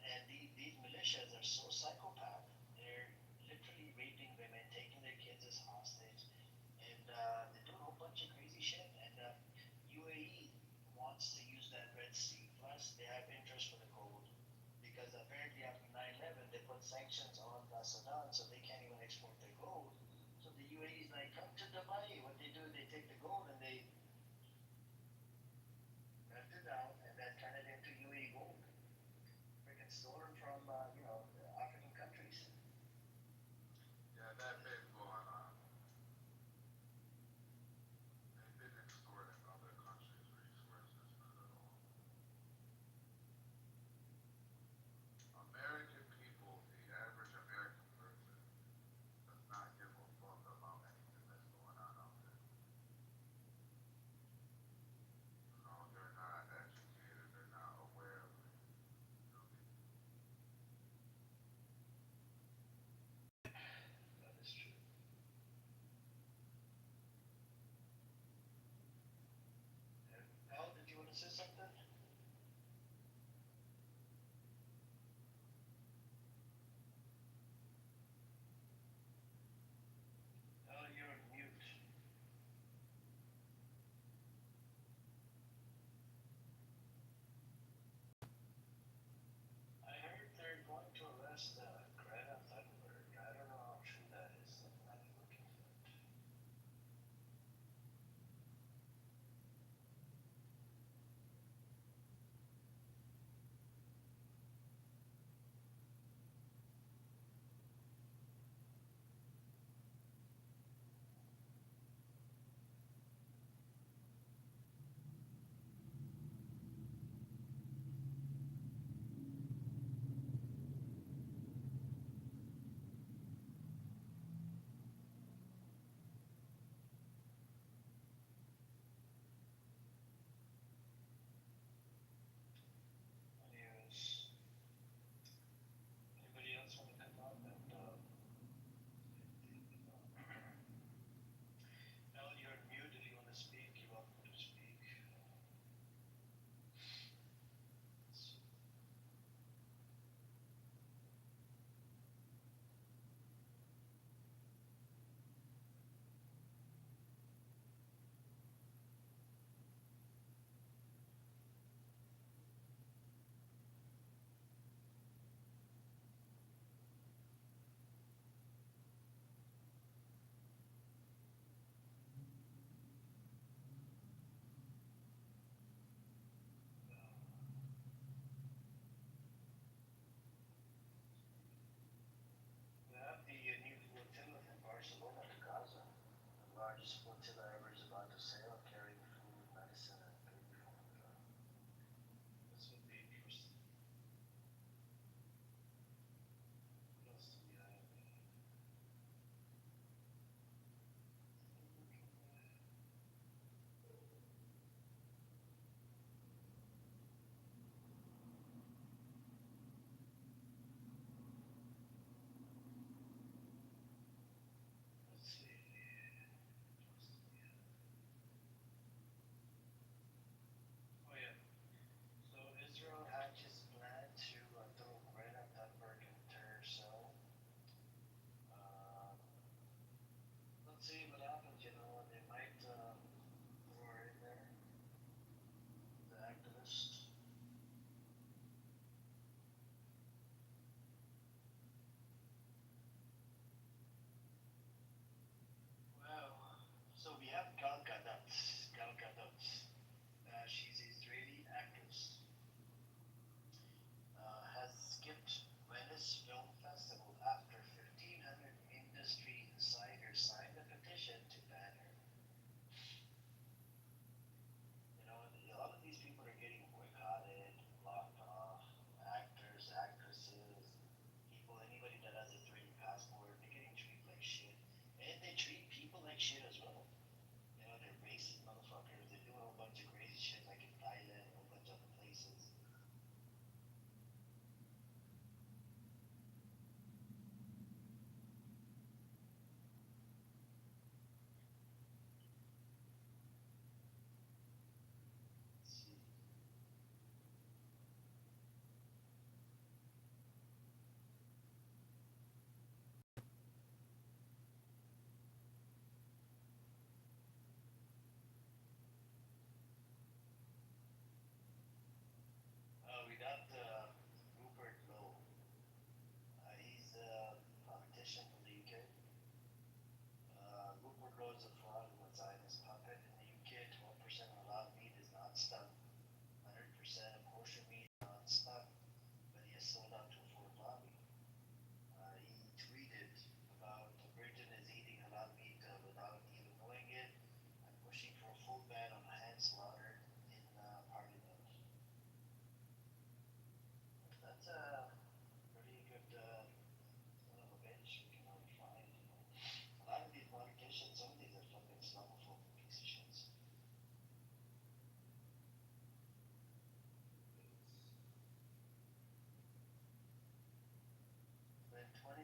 And these militias are so psychopath. They're literally raping women, taking their kids as hostage, and they're doing a whole bunch of crazy shit. And UAE wants to use that Red Sea. Plus, they have interest for the gold because apparently after 9/11 they put sanctions on Sudan, so they can't even export their gold. So the UAE is like, come to Dubai. What they do, they take the gold and they melt it down and then turn it into UAE gold. Freaking stolen from, African countries.
Yeah, that been going on. They've been extorting other countries' resources not at all. American people, the average American person, does not give a fuck about anything that's going on out there. They're not educated, they're not aware of it.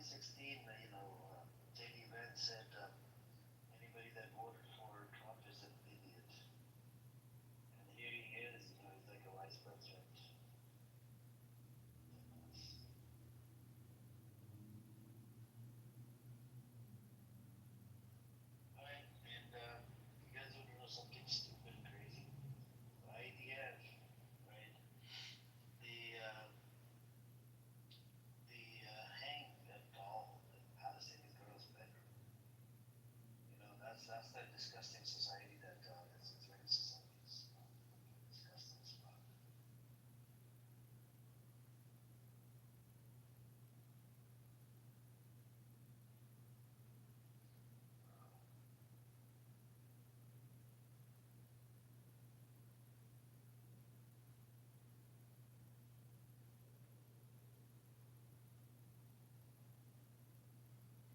2016, JD Vance said anybody that voted for Trump is an idiot. And here he is, he's like a vice president. Alright, and you guys want to know something stupid and crazy? The IDF, right? The hang that doll in Palestinian girl's bedroom. That's that disgusting society that that's Israeli society is disgusting spot.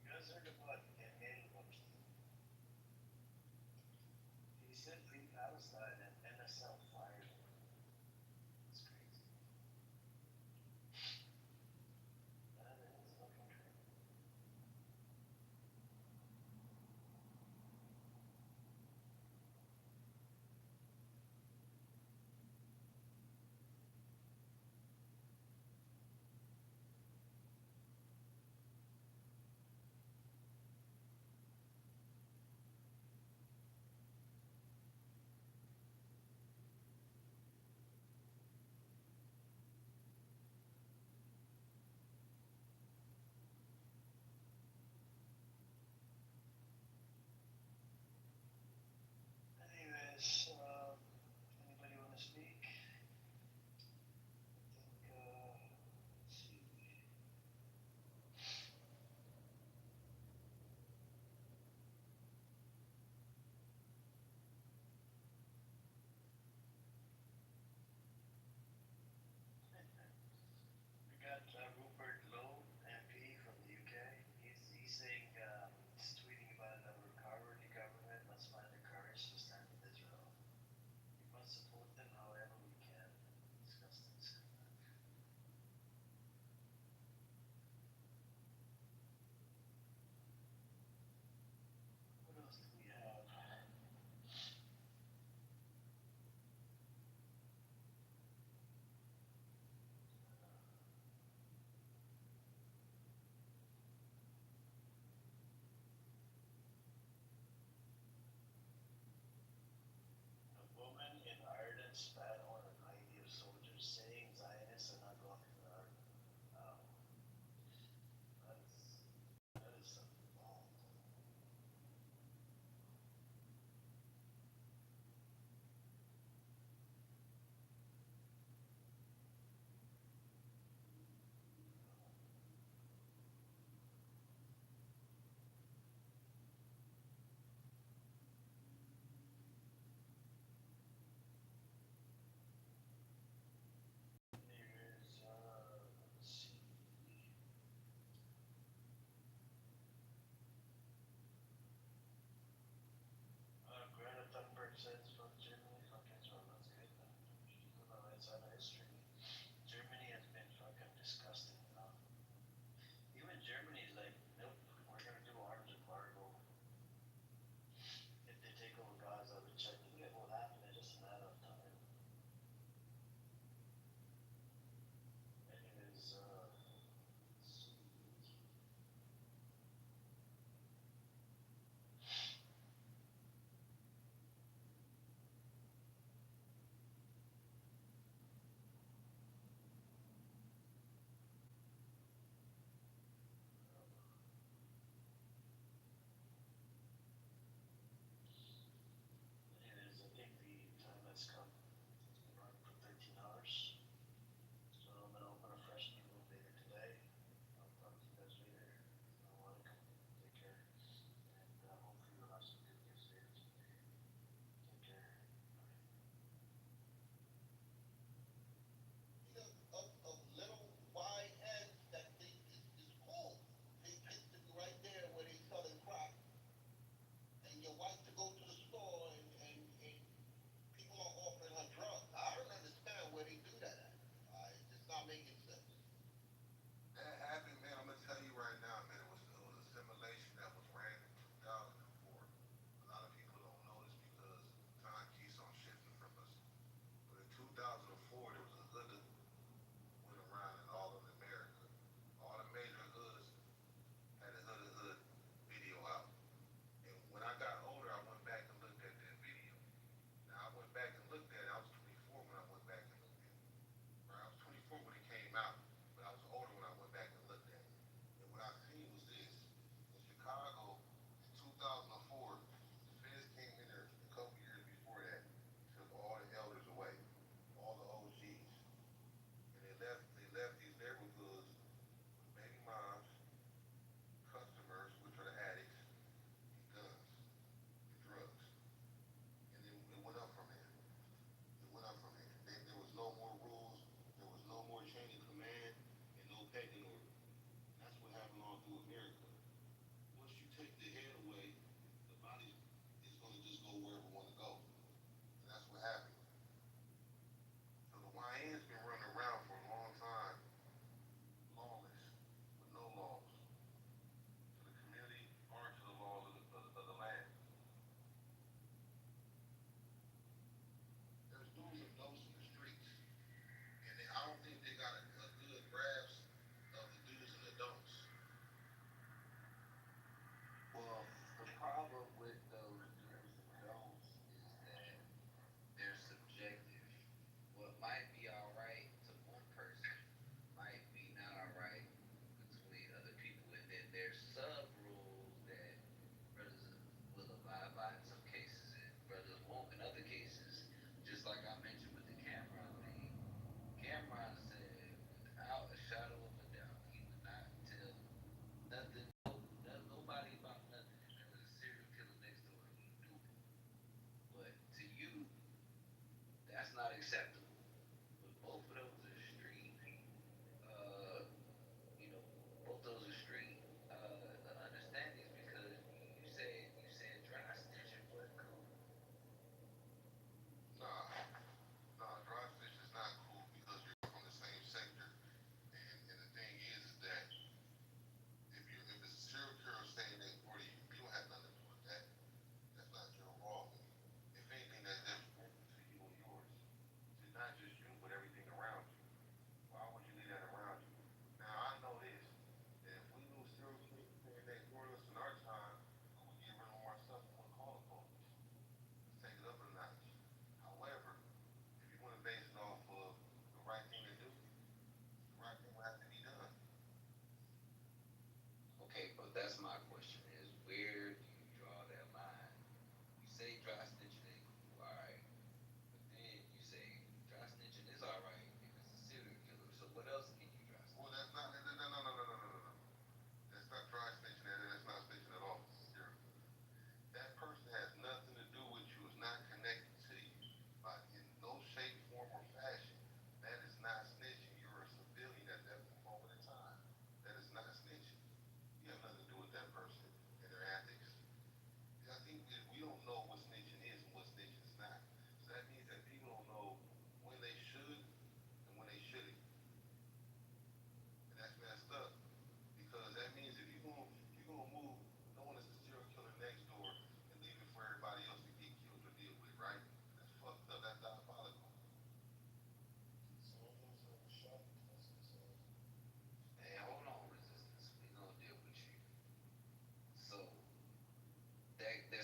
You guys heard about Emil Webster? He said free Palestine and NSL fired him. It's crazy. That is fucking crazy.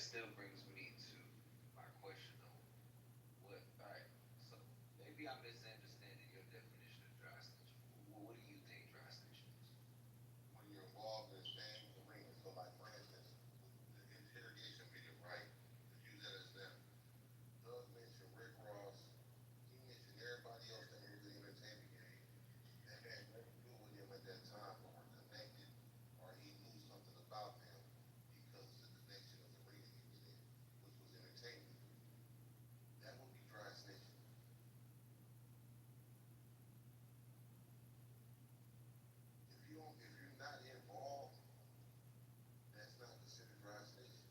still brings me to my question though. What? All right. So maybe I'm misunderstanding your definition of dry snitching. What do you think dry snitching is?
When you're involved in gang arena. So, like for instance, the interrogation video, right? Let's use that as them. Doug mentioned Rick Ross. He mentioned everybody else that was in the entertainment game that had nothing to do with him at that time, but were connected, or he knew something about them because of the connection of the arena he was in, which was entertainment. That would be dry snitching. If you're not involved, that's not considered dry snitching.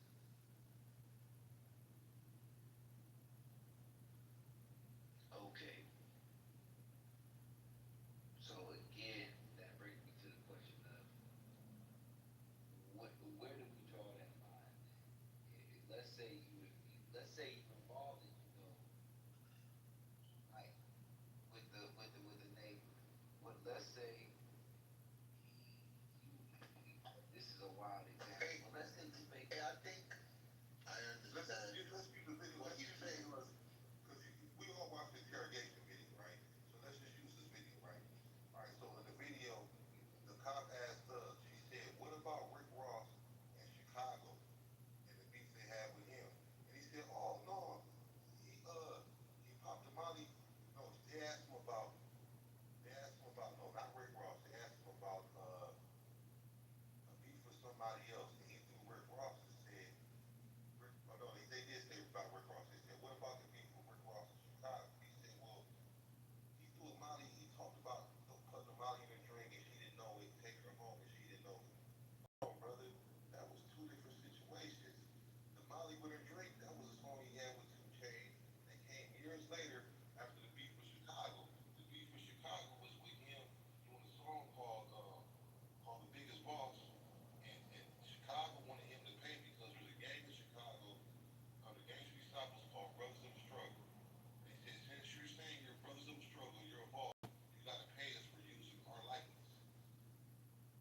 Okay. So again, that brings me to the question of where do we draw that line? Let's say you're involved and you know, like with the neighbor. Let's say this is a wild example.
Hey,
But let's say you make
hey, I think let's view the video. What you say was because we all watched the interrogation video, right? So let's just use this video, right? All right. So in the video, the cop asked Doug. She said, "What about Rick Ross in Chicago and the beef they had with him?" And he said, "Oh no, he popped the Molly." No, they asked him about. They asked him about no, not Rick Ross. They asked him about a beef with somebody else, and he threw Rick Ross and said, oh no, they did say about Rick Ross. They said, what about the beef with Rick Ross in Chicago? He said, well, he threw a Molly. He talked about putting a Molly in a drink, and she didn't know it, taking her home, and she didn't know it. Oh, brother, that was two different situations. The Molly with her drink, that was a song he had with 2 Chainz. That came years later after the beef with Chicago. The beef with Chicago was with him doing a song called The Biggest Boss. And Chicago wanted him to pay because there's a gang in Chicago. The gang street stop was called Brothers of the Struggle. They said, since you're saying you're Brothers of the Struggle, you're a boss, you got to pay us for using our likeness.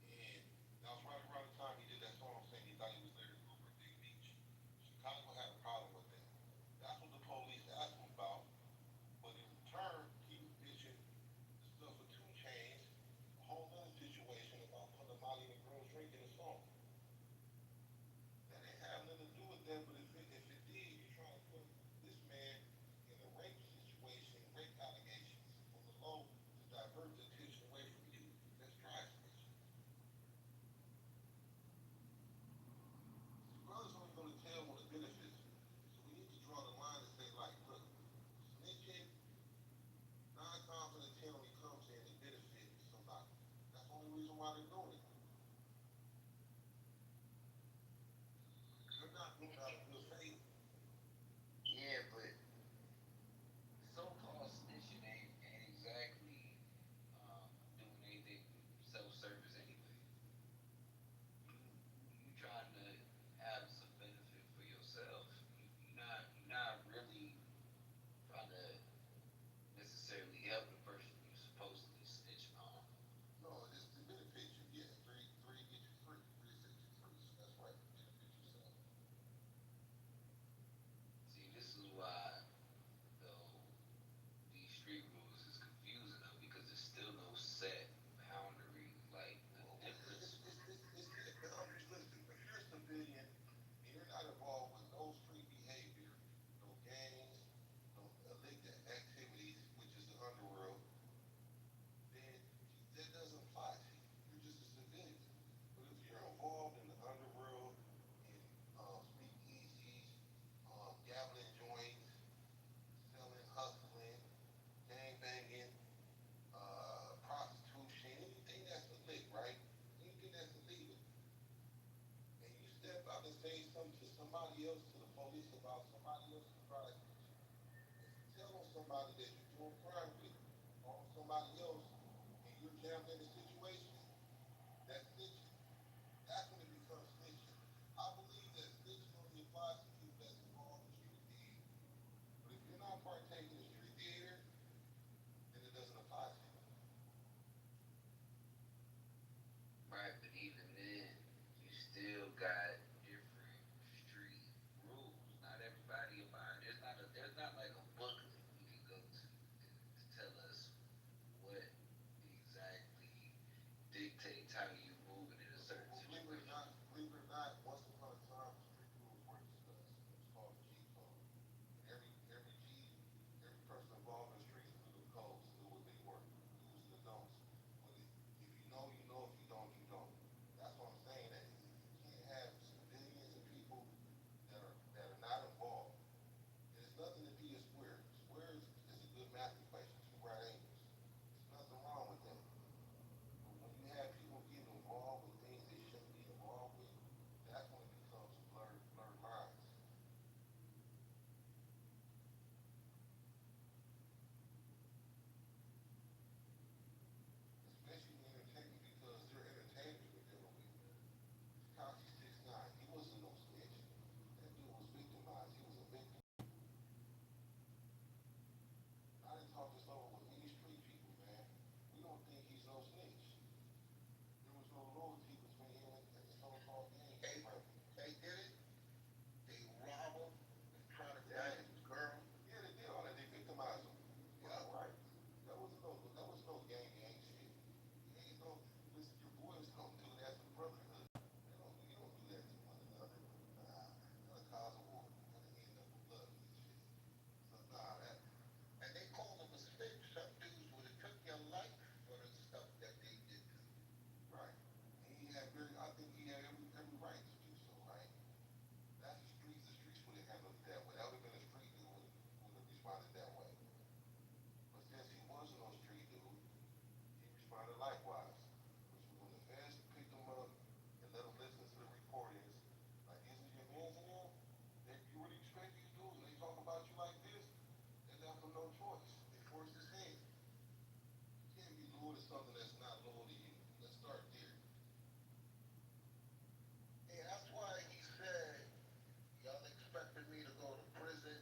And that was right around the time he did that song saying he thought he was there over at Big Beach. Chicago had a problem with that. That's what the police asked him about. But in return, he was bitching the stuff with 2 Chainz, a whole other situation about putting a Molly in a girl's drink in a song. That ain't have nothing to do with that, but if it did, you're trying to put this man in a rape situation, rape allegations from the low to divert the attention away from you. That's dry snitching. Brothers only going to tell when the benefits. So we need to draw the line and say, like, look, snitching, 9 times out of 10 when it comes in, it benefits somebody. That's the only reason why they're doing it. They're not doing it out of good faith.
yeah, but so-called snitching ain't exactly doing anything self-service anyway. You trying to have some benefit for yourself. You're not really trying to necessarily help the person you're supposedly snitching on.
No, it's the benefit you get. Three get you free. Three set you free. So that's right. Benefit yourself.
See, this is why though these street rules is confusing though because there's still no set boundary like the difference.
It's boundaries. Listen, if you're a civilian and you're not involved with no street behavior, no gangs, no illegal activities, which is the underworld, then that doesn't apply to you. You're just a civilian. But if you're involved in the underworld, in speakeasies, gambling joints, selling, hustling, gang banging, prostitution, anything that's illegal, right? Anything that's illegal, and you step out and say something to somebody else, to the police about somebody else's crime, if you tell on somebody that you're doing crime with, or on somebody else, and you're jammed in a situation, that's snitching. That's when it becomes snitching. I believe that snitching only applies to people that's involved in street theater. But if you're not partaking in street theater, then it doesn't apply to you.
Right, but even then, you still got different street
something that's not loyal to you. Let's start there.
Yeah, that's why he said, y'all expected me to go to prison.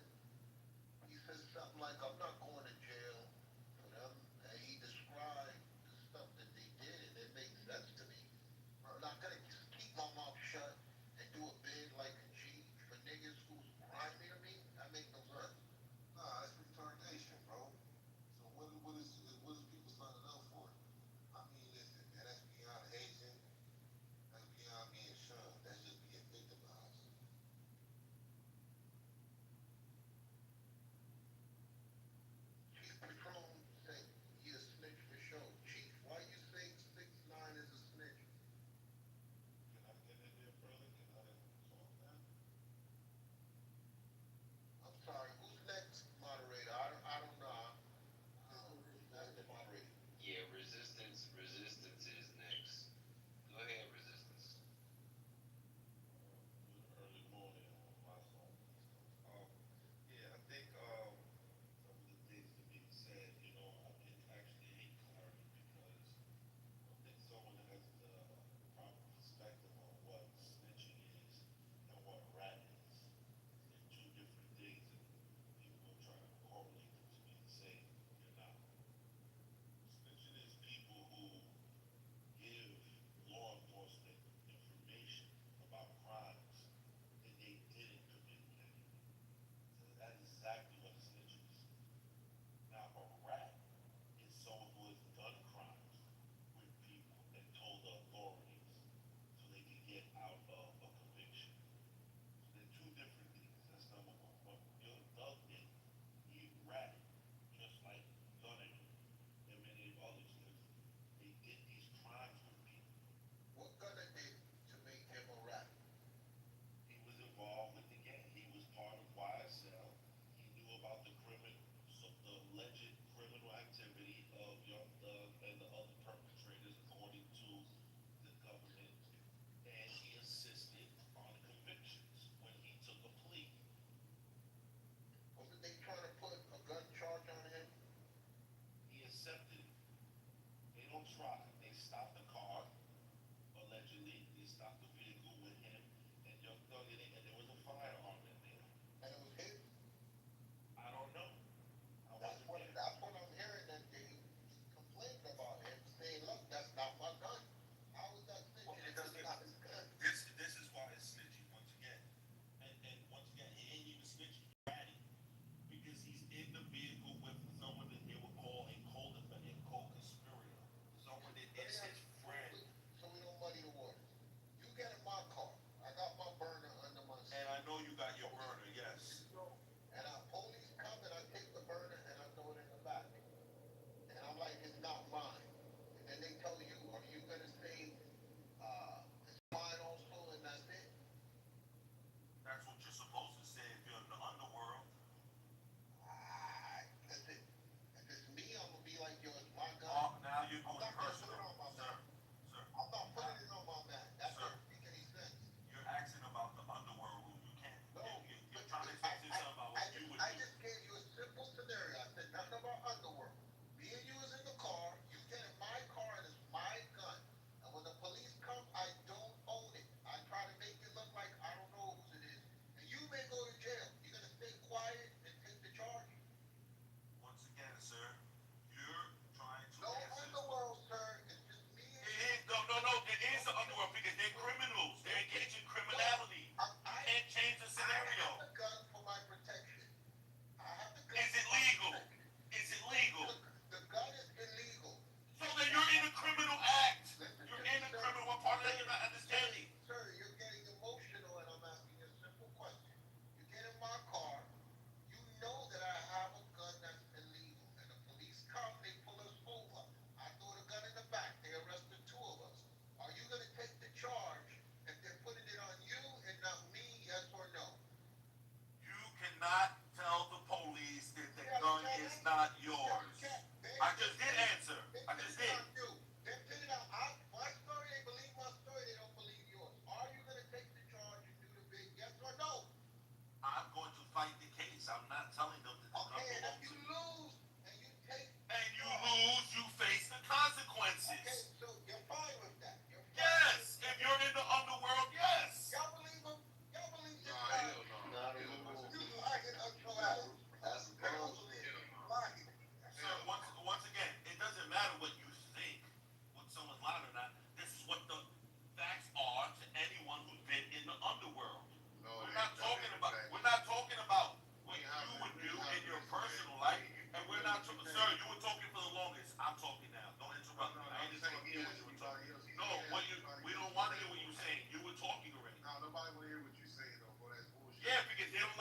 He said something like, I'm not going to jail for them. And he described the stuff that they did, and it makes sense to me. I'm not going to just keep my mouth shut and do a bid like a G for niggas who's grimy to me. That makes no sense.
Nah, that's retardation, bro. So what is people signing up for?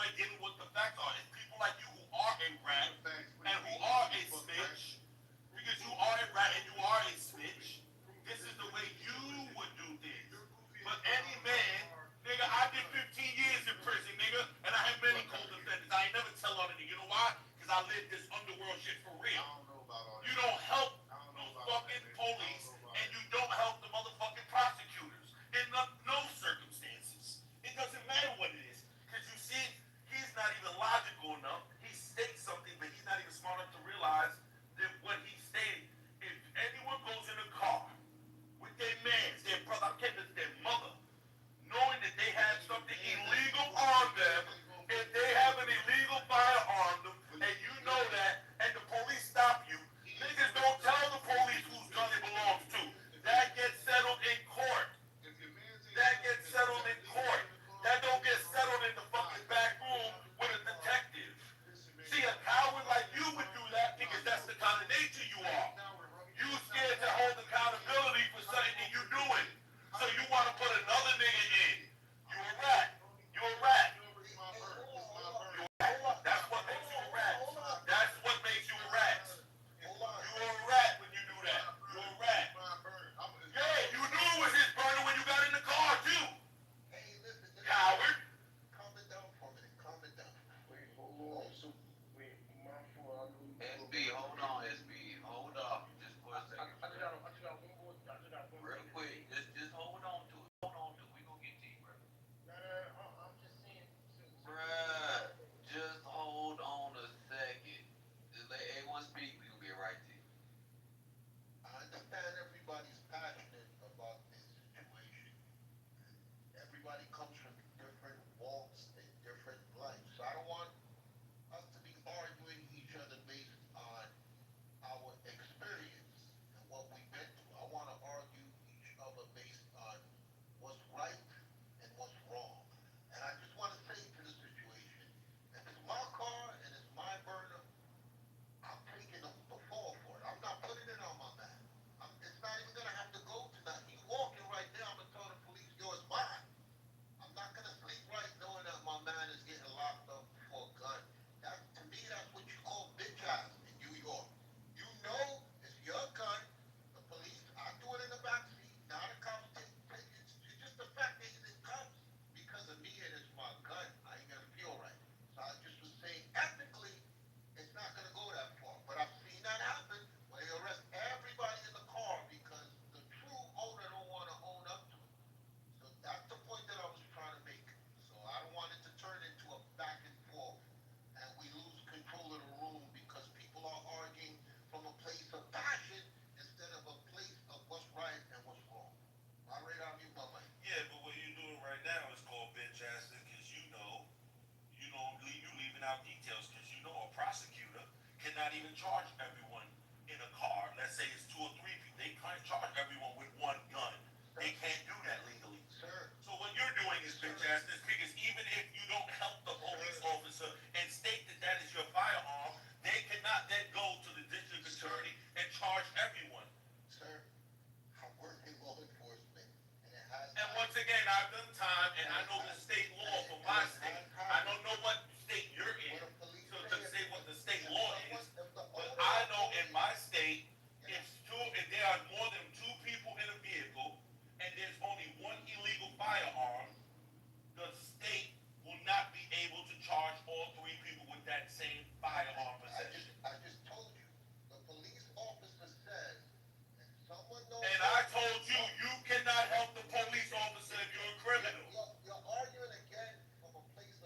like getting what the facts are. It's people like you who are a rat and who are a snitch. Because you are a rat and you are a snitch. This is the way you would do things. But any man, nigga, I did 15 years in prison, nigga, and I have many co-defendants. I ain't never tell on any. You know why? Because I lived this underworld shit for real. You don't help those fucking police, and you don't help the motherfucking prosecutors in no circumstances. It doesn't matter what it is. Because you see, he's not even logical enough. He states something, but he's not even smart enough to realize that what he's stating, if anyone goes in a car with their mans, their brother, I'm kidding, their mother, knowing that they have something illegal on them, if they have an illegal firearm on them, and you know that, and the police stop you, niggas don't tell the police whose gun it belongs to. That gets settled in court. That gets settled in court. That don't get settled in the fucking back room with a detective. See, a coward like you would do that because that's the kind of nature you are. You scared to hold accountability for something that you doing. So you want to put another nigga in. You a rat. You a rat. That's what makes you a rat. That's what makes you a rat. You are a rat when you do that. You're a rat. Yeah, you knew it was his burner when you got in the car too. Coward.
Calm it down for a minute. Calm it down.
Wait, hold on. So, wait, my fault.
SB, hold on, SB, hold up, just for a second.
I just got one more.
Real quick, just hold on to it. Hold on to it. We gonna get to you, bro.
I'm just saying.
Bruh, just hold on a second. Just let everyone speak. We gonna get right to you.
I understand everybody's passionate about this situation. Everybody comes from different walks and different lives. So I don't want us to be arguing each other based on our experience and what we've been through. I want to argue each other based on what's right and what's wrong. And I just want to say to the situation, if it's my car and it's my burner, I'm taking the fall for it. I'm not putting it on my man. It's not even going to have to go to that. He's walking right now. I'm going to tell the police, yo, it's mine. I'm not going to sleep right knowing that my man is getting locked up for a gun. To me, that's what you call bitch ass in New York. You know it's your gun. The police, I do it in the backseat. Now the cops take it. It's just the fact that it comes because of me and it's my gun. I ain't going to feel right. So I just was saying, ethically, it's not going to go that far. But I've seen that happen when they arrest everybody in the car because the true owner don't want to own up to it. So that's the point that I was trying to make. So I don't want it to turn into a back and forth and we lose control of the room because people are arguing from a place of passion instead of a place of what's right and what's wrong. My radar, mute my mic.
Yeah, but what you're doing right now is called bitch ass because you leaving out details because you know a prosecutor cannot even charge everyone in a car. Let's say it's 2 or 3 people. They can't charge everyone with one gun. They can't do that legally.
Sir.
So what you're doing is bitch ass because even if you don't help the police officer and state that that is your firearm, they cannot then go to the district attorney and charge everyone.
Sir, I work in law enforcement and it has.
And once again, I've done time and I know the state law for my state. I don't know what state you're in to say what the state law is, but I know in my state, if there are more than 2 people in a vehicle and there's only 1 illegal firearm, the state will not be able to charge all 3 people with that same firearm possession.
I just told you, the police officer says, if someone knows.
And I told you, you cannot help the police officer if you're a criminal.
You're arguing again from a place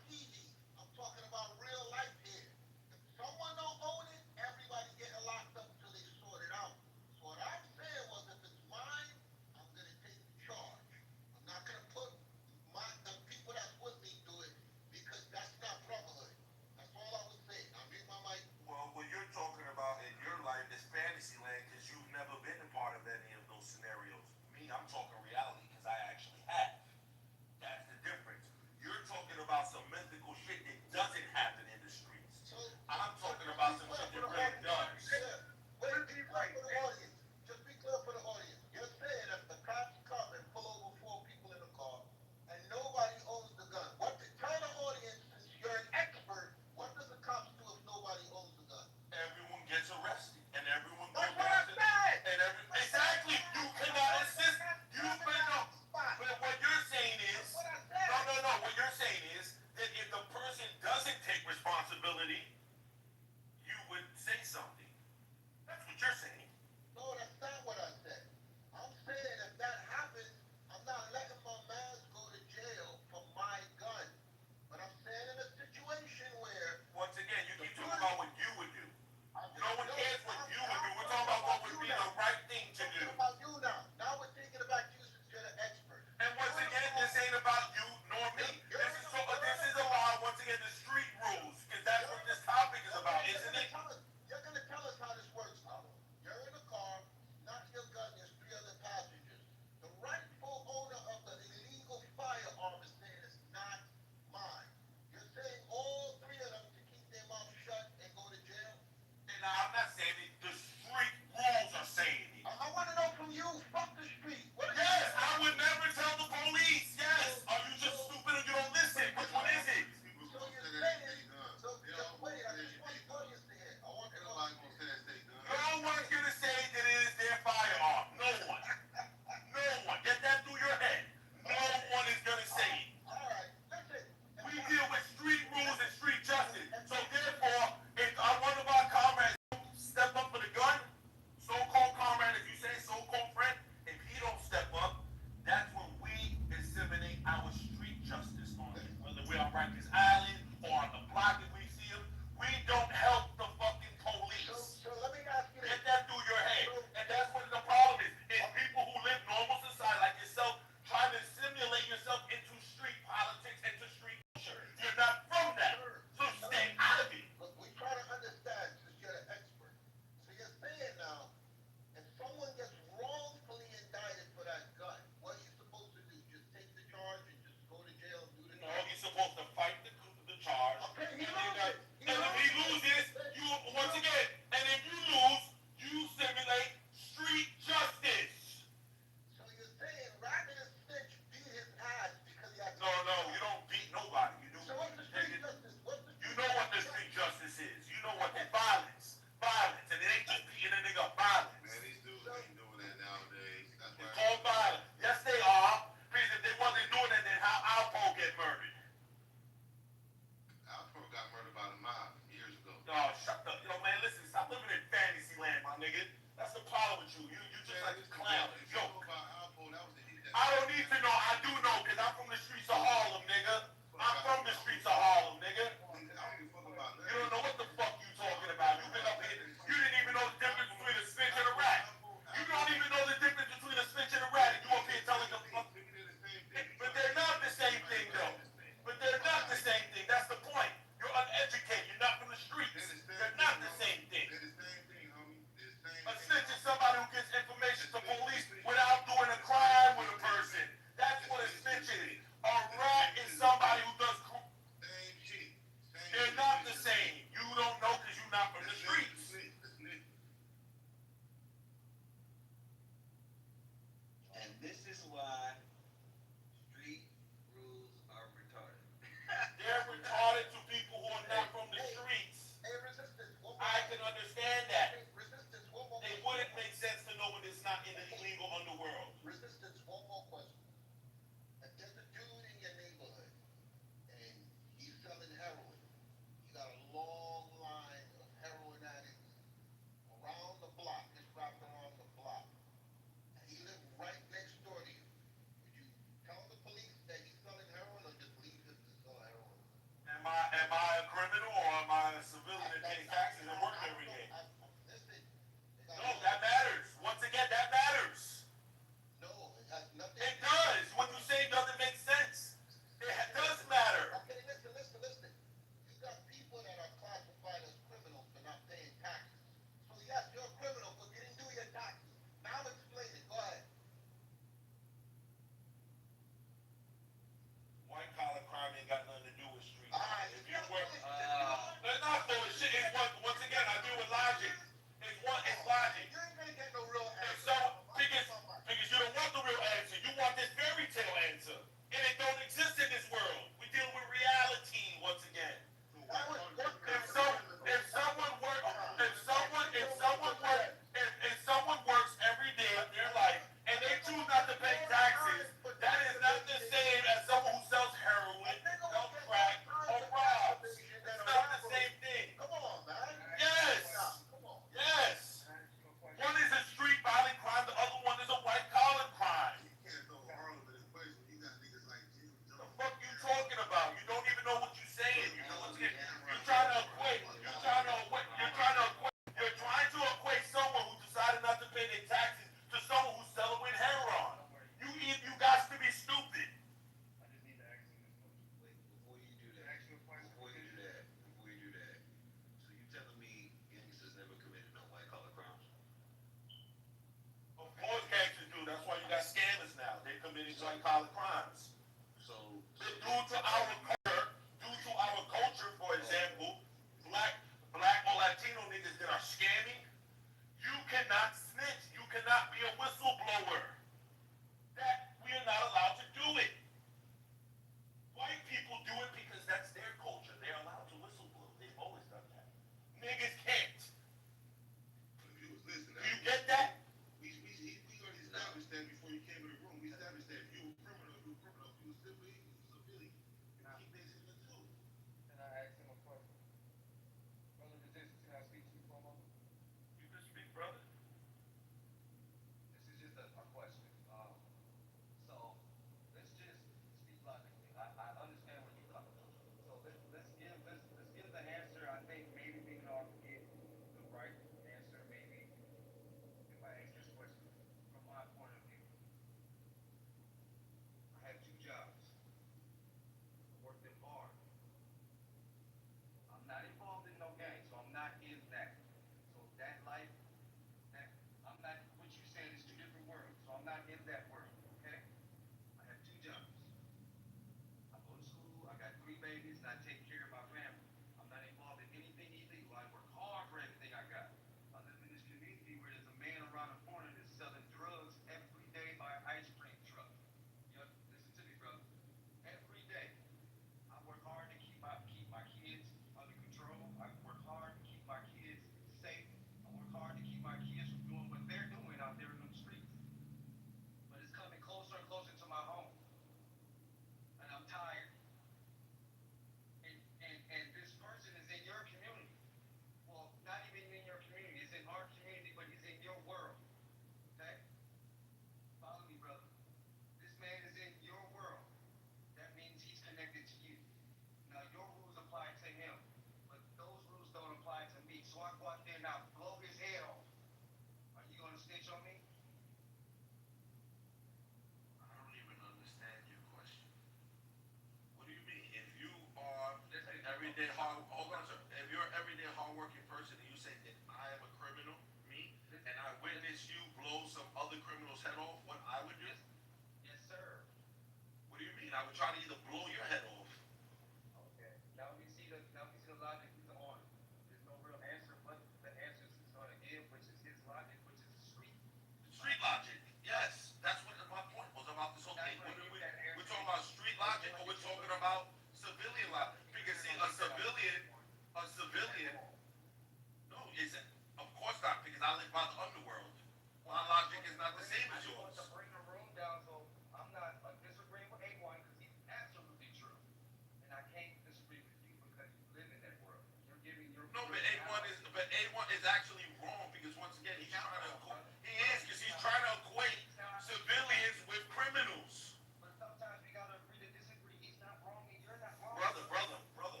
but A1 is actually wrong because once again he's trying to because he's trying to equate civilians with criminals.
But sometimes we gotta agree to disagree. He's not wrong and you're not wrong.
Brother.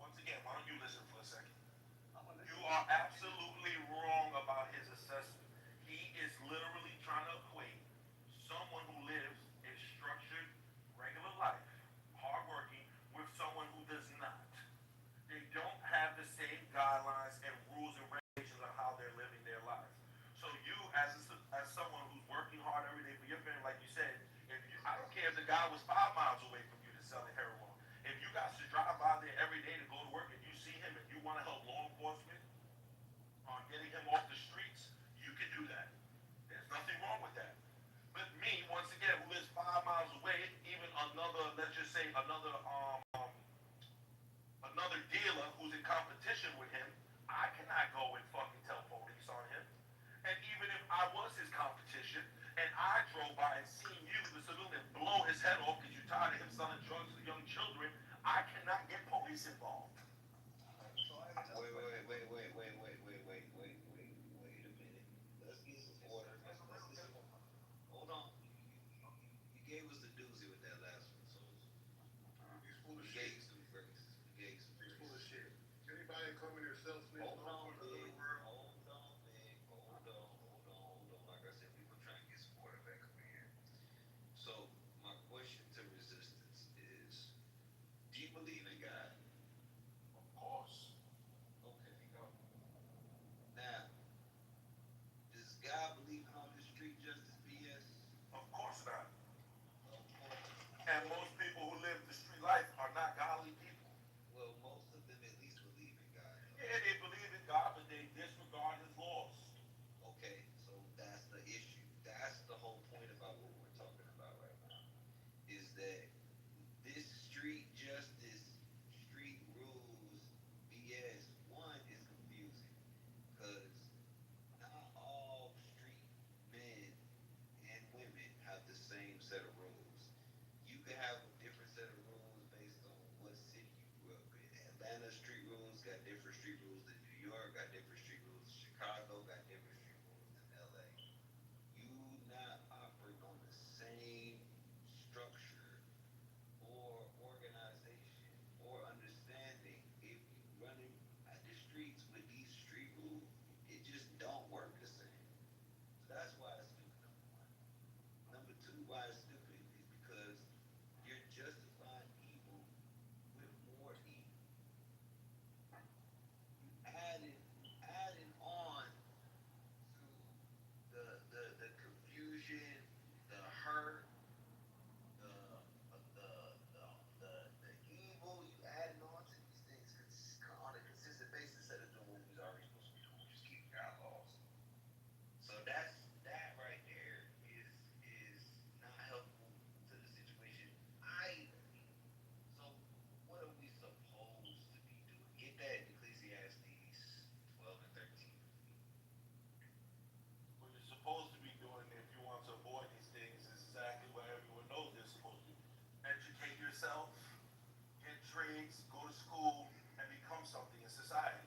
Once again, why don't you listen for a second? You are absolutely wrong about his assessment. He is literally trying to equate someone who lives a structured, regular life, hardworking, with someone who does not. They don't have the same guidelines and rules and regulations on how they're living their lives. So you, as someone who's working hard every day for your family, like you said, if you, I don't care if the guy was 5 miles away from you to sell the heroin. If you guys should drive by there every day to go to work and you see him and you want to help law enforcement on getting him off the streets, you can do that. There's nothing wrong with that. But me, once again, who lives 5 miles away, even another, let's just say another dealer who's in competition with him, I cannot go and fucking tell police on him. And even if I was his competition and I drove by and seen you, the civilian, blow his head off because you're tired of him selling drugs to young children, I cannot get police involved.
Wait a minute. Let's get some order. Let's get some. Hold on. You gave us the doozy with that last one, so
He's full of
you
shit.
gave some grace. You gave some
He's
grace.
full of shit. Anybody come in here self-snitch,
Hold on,
don't
big.
world.
Hold on, big. Hold on. Like I said, people trying to get some order back over here. So my question to resistance is, do you believe in God?
Of course.
Okay. Now, does God believe in all this street justice BS?
Of course not.
Okay.
And most people who live the street life are not godly people.
Well, most of them at least believe in God.
Yeah, they believe in God, but they disregard his laws.
Okay, so that's the issue. That's the whole point about what we're talking about right now. Is that this street justice, street rules, BS, one is confusing. Because not all street men and women have the same set of rules. You can have a different set of rules based on what city you grew up in. Atlanta street rules got different street rules than New York, got different street rules than Chicago, got different street rules than LA. You not operate on the same structure or organization or understanding. If you running at the streets with these street rules, it just don't work the same. So that's why it's stupid, number one. Number two, why it's stupid is because you're justifying evil with more evil. You adding on to the confusion, the hurt, the the evil. You adding on to these things on a consistent basis instead of doing what we're already supposed to be doing, just keeping our laws. So that right there is not helpful to the situation either. So what are we supposed to be doing? Get that in Ecclesiastes 12 and 13.
What you're supposed to be doing if you want to avoid these things is exactly what everyone knows they're supposed to do. Educate yourself, get trades, go to school, and become something in society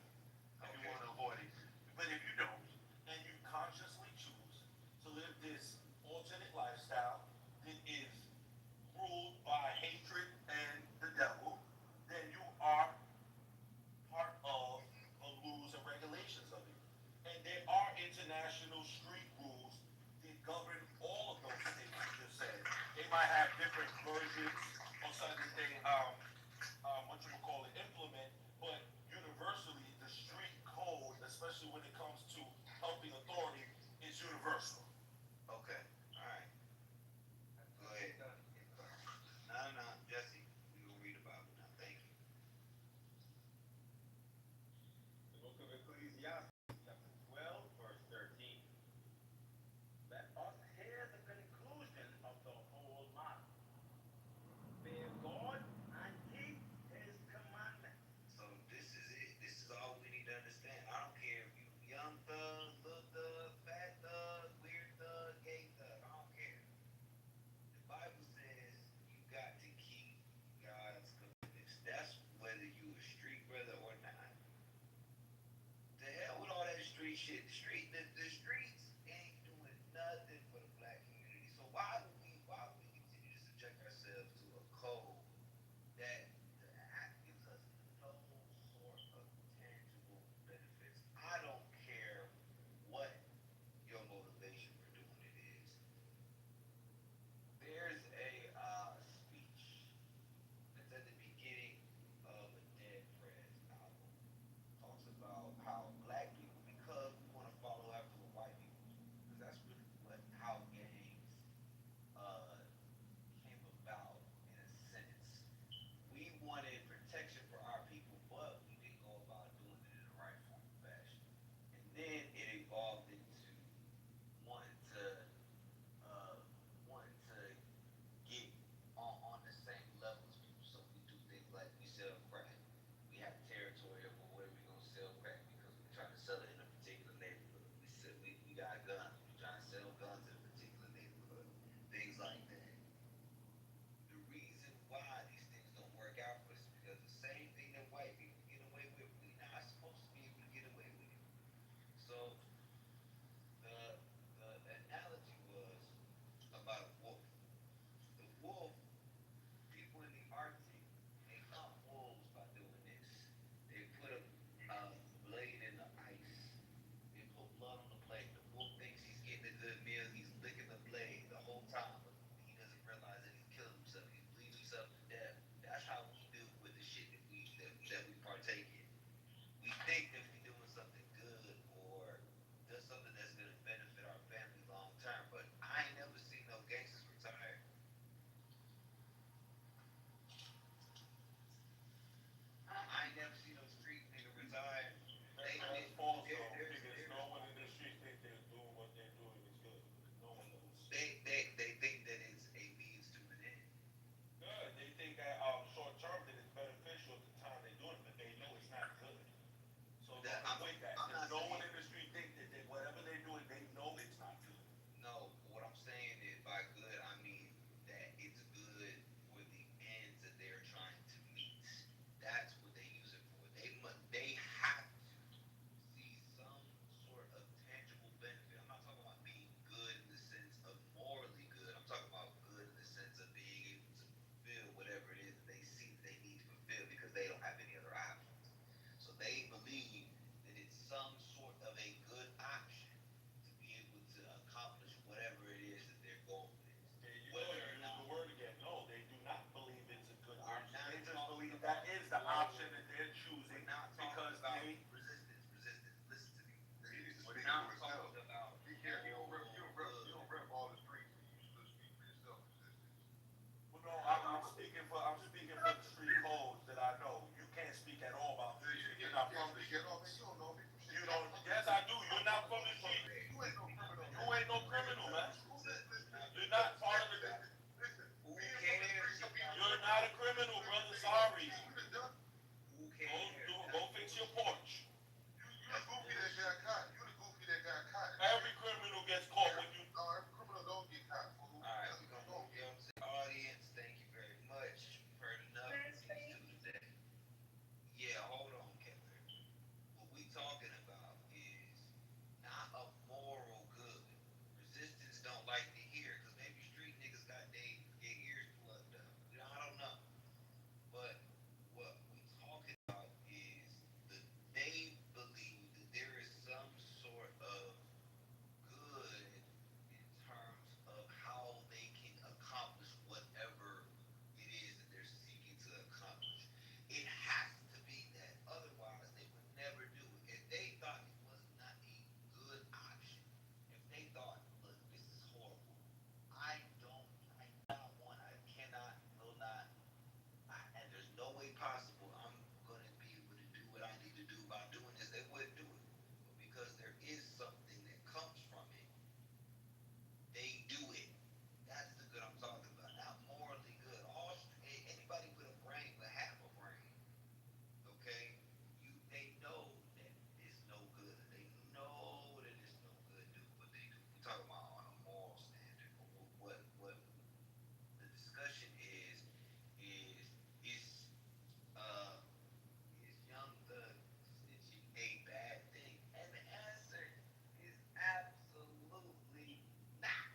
if you want to avoid it. But if you don't, and you consciously choose to live this alternate lifestyle that is ruled by hatred and the devil, then you are part of the rules and regulations of it. And there are international street rules that govern all of those things you just said. They might have different versions or something they what you would call it implement, but universally the street code, especially when it comes to helping authority, is universal.
Okay, all right. Go ahead. No, Jesse, we gonna read the Bible now. Thank you.
The book of Ecclesiastes, chapter 12, verse 13. Let us hear the conclusion of the whole matter. Fear God and keep his commandments.
So this is it. This is all we need to understand. I don't care if you young thug, little thug, fat thug, weird thug, gay thug. I don't care. The Bible says you got to keep God's commandments. That's whether you a street brother or not. The hell
You know, man, you don't know me from shit.
You don't. Yes, I do. You're not from the street.
You ain't no criminal.
You ain't no criminal, man. You're not part of the.
Who cares?
You're not a criminal, brother. Sorry.
Who cares?
Go fix your porch.
You the goofy that got caught. You the goofy that got caught.
Every criminal gets caught when you.
No, every criminal don't get caught.
Alright, we're gonna move on to the audience. Thank you very much. You've heard enough of these two today. Yeah, hold on, Kevin. What we talking about is not a moral good. Resistance don't like to hear, because maybe street niggas got their ears plugged up. I don't know. But what we talking about is that they believe that there is some sort of good in terms of how they can accomplish whatever it is that they're seeking to accomplish. It has to be that. Otherwise, they would never do it. If they thought it was not a good option, if they thought, look, this is horrible, I not want, I cannot, will not, and there's no way possible I'm going to be able to do what I need to do by doing this, they wouldn't do it. But because there is something that comes from it, they do it. That's the good I'm talking about. Not morally good. Anybody with a brain will have a brain. Okay? They know that it's no good. They know that it's no good do what they do. We're talking about on a moral standard. What the discussion is Young Thug snitching a bad thing? And the answer is absolutely not.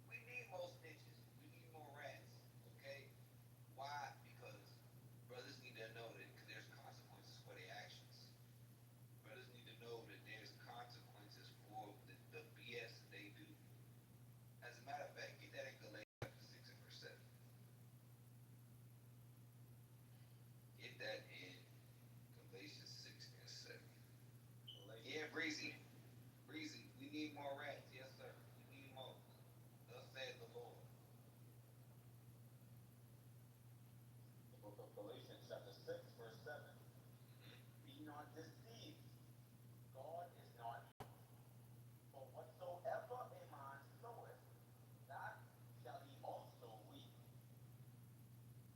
We need more snitches. We need more rats. Okay? Why? Because brothers need to know that there's consequences for their actions. Brothers need to know that there's consequences for the BS that they do. As a matter of fact, get that in Galatians chapter 6 and verse 7. Get that in Galatians 6 and 7. Yeah, Breezy. Breezy, we need more rats. Yes, sir. We need more. Thus saith the Lord.
The book of Galatians chapter 6 verse 7. Be not deceived. God is not. For whatsoever a man soweth, that shall he also reap.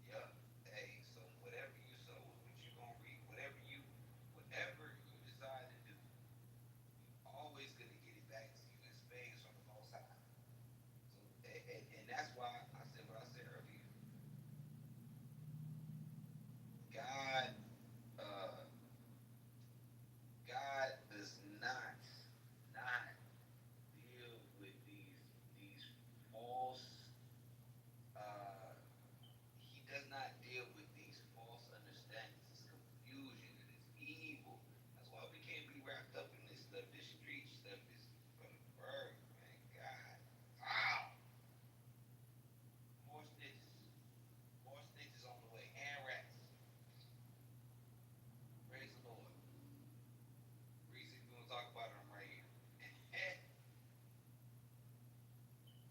Yeah. Hey, so whatever you sow is what you're gonna reap. Whatever you decide to do, you're always gonna get it back to you in spades from the Most High. So, and that's why I said what I said earlier. God, God does not deal with these false. He does not deal with these false understandings. It's confusion and it's evil. That's why we can't be wrapped up in this stuff. This street stuff is from the bird, man. God. Wow. More snitches. More snitches on the way. And rats. Praise the Lord. Reese, if you want to talk about it, I'm right here.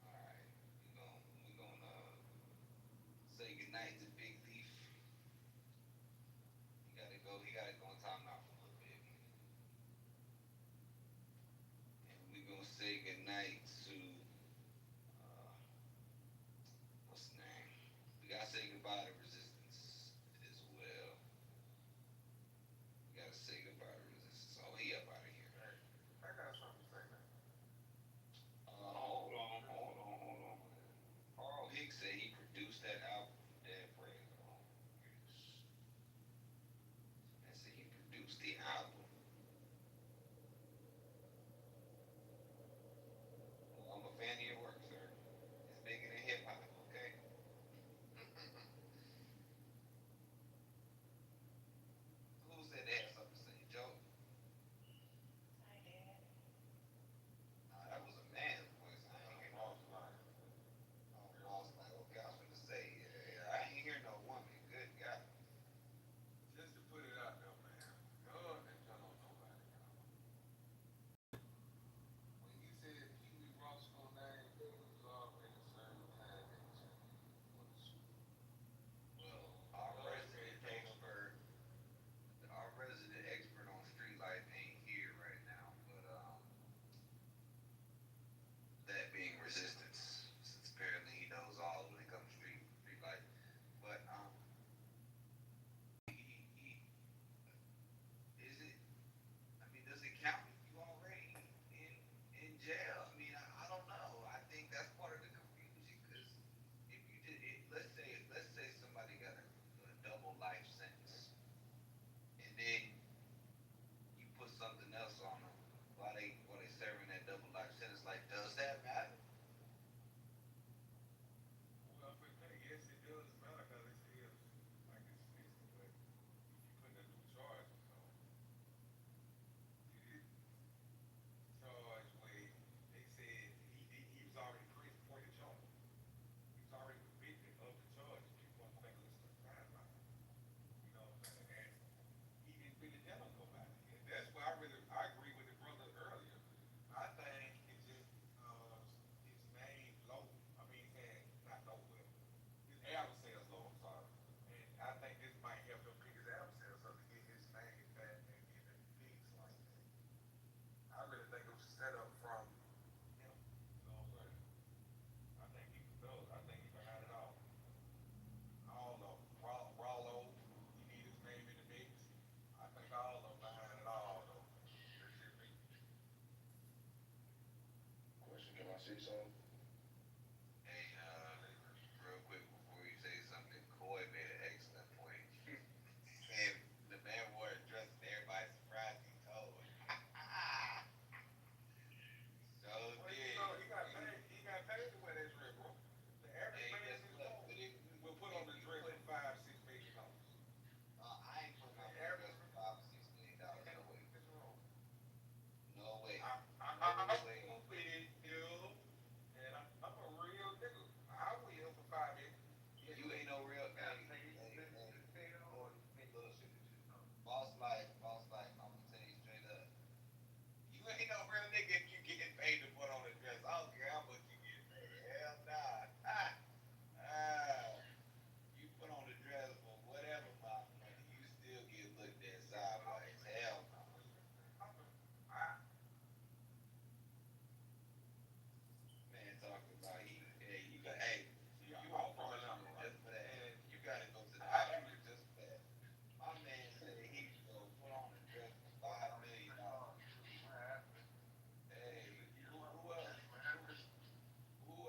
Alright. We're gonna say goodnight to Big Thief. He gotta go in timeout for a little bit. And we're gonna say goodnight to what's the name? We gotta say goodbye to Resistance as well. We gotta say goodbye to Resistance. Oh, he up out of here.
I got something to say, man.
Hold on. Carl Hicks said he produced that album for Dead Prez. Oh, I said he produced the album.
say something?
Hey, real quick before you say something, Coy made an excellent point. Said the man wore a dress and everybody surprised he told. So
Well,
did.
he got paid to wear that dress, bro. The average man in this world will put on the dress for $5-6 million.
I ain't putting on
The
no dress
average.
for $5 or $6 million. No way.
What's wrong?
No way.
I'm
No way.
with you, and I'm a real nigga. I will for 5 minutes.
You ain't no real. Boss life. I'm gonna tell you straight up. You ain't no real nigga if you getting paid to put on a dress. I don't care how much you get paid. Hell nah. You put on a dress for whatever amount of money, you still get looked at sideways. Hell no. Man talking about you unfortunate just for that. You gotta go to the hospital just for that. My man said he go put on a dress for $5 million. Hey, who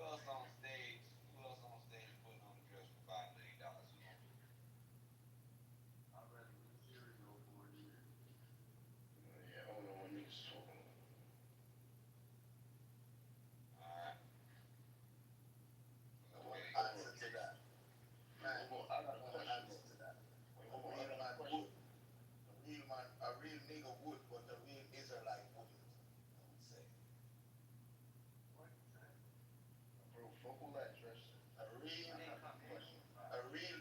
else on stage? Who else on stage putting on a dress for $5 million? Who gonna do it?
I'd rather do cereal for a year. Yeah, I don't know what niggas talking about.
Alright.
Okay. Answer to that. Man, I got one answer to that. A real man would. A real nigga would, but a real Israelite wouldn't. I would say. What? Bro, fuck all that dress. A real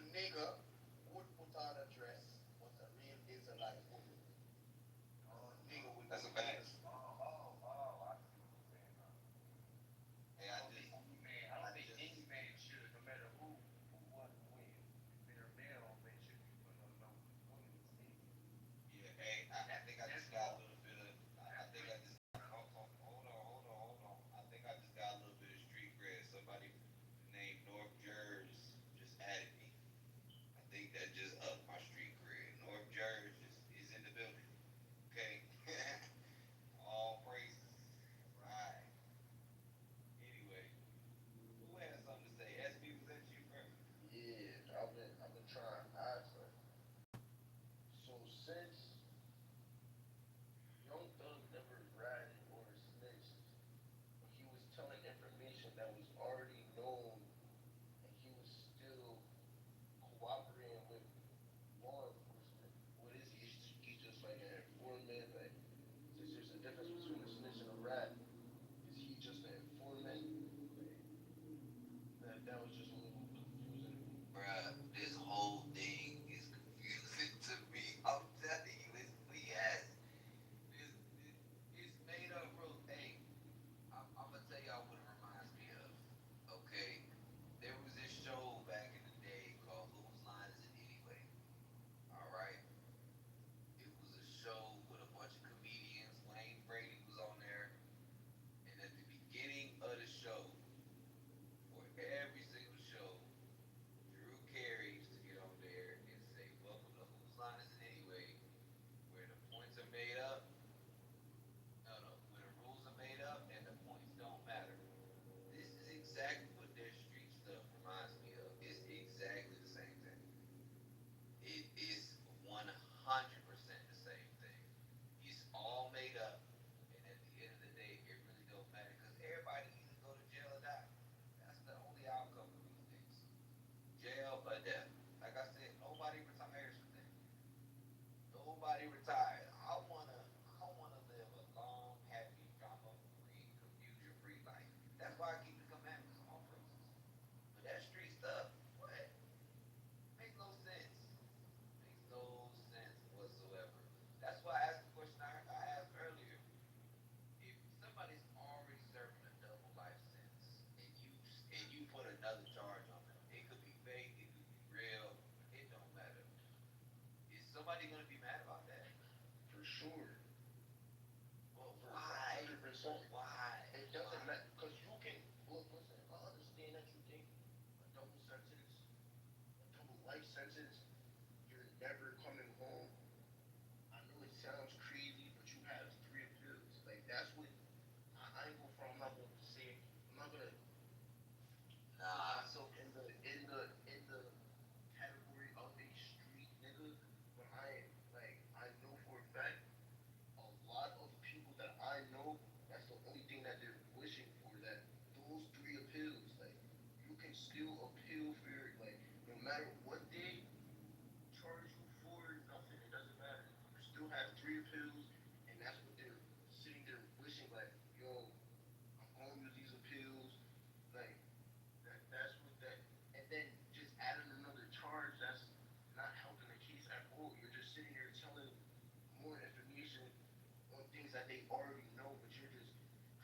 nigga would put on a dress, but a real Israelite wouldn't. Nigga would.
That's a fact.
I see what you're saying now.
Hey,
I don't think any man should, no matter who, what, when. If they're male, they should be putting on no women's things.
Yeah, hey, I think I just got a little bit of. I think I just. Hold on. I think I just got a little bit of street cred. Somebody named North Jers just added me. I think that just upped my street cred. North Jers is in the building. Okay. All praises. Right. Anyway, who has something to say? SB, was that you first?
Yeah, I've been trying to ask her. So since Young Thug never ratted or snitched, but he was telling information that was already known, and he was still cooperating with law enforcement. What is he? He's just like an informant. Like, there's a difference between a snitch and a rat. Is he just an informant? That was just a little confusing to me.
Bruh, this whole thing is confusing to me. I'm telling you, yes. It's made up rules. Hey, I'm gonna tell y'all what it reminds me of. Okay, there was this show back in the day called Whose Line Is It Anyway? All right, it was a show with a bunch of comedians. Wayne Brady was on there, and at the beginning of the show, for every single show, Drew Carey used to get on there and say, "Welcome to Whose Line Is It Anyway?" Where the points are made up. No, where the rules are made up and the points don't matter. This is exactly what their street stuff reminds me of. It's exactly the same thing. It is 100% the same thing. It's all made up, and at the end of the day, it really don't matter because everybody either go to jail or die. That's the only outcome of these things. Jail or death. Like I said, nobody retires from that. Nobody retires. I wanna live a long, happy, drama-free, confusion-free life. That's why I keep the commandments on praises. But that street stuff, what? Makes no sense. Makes no sense whatsoever. That's why I asked the question I asked earlier. If somebody's already serving a double life sentence and you put another charge on them, it could be fake, it could be real, it don't matter. Is somebody gonna be mad about that?
For sure.
Well, why?
100%.
Why?
It doesn't matter because you can look. Listen, I understand that you think a double sentence, a double life sentence, you're never coming home. I know it sounds crazy, but you have 3 appeals. Like that's what I ain't go from. I'm not gonna say. I'm matter what they charge you for, nothing. It doesn't matter. You still have 3 appeals, and that's what they're sitting there wishing, like, yo, I'm gonna use these appeals, like that's what that, and then just adding another charge that's not helping the case at all. You're just sitting here telling more information on things that they already know, but you're just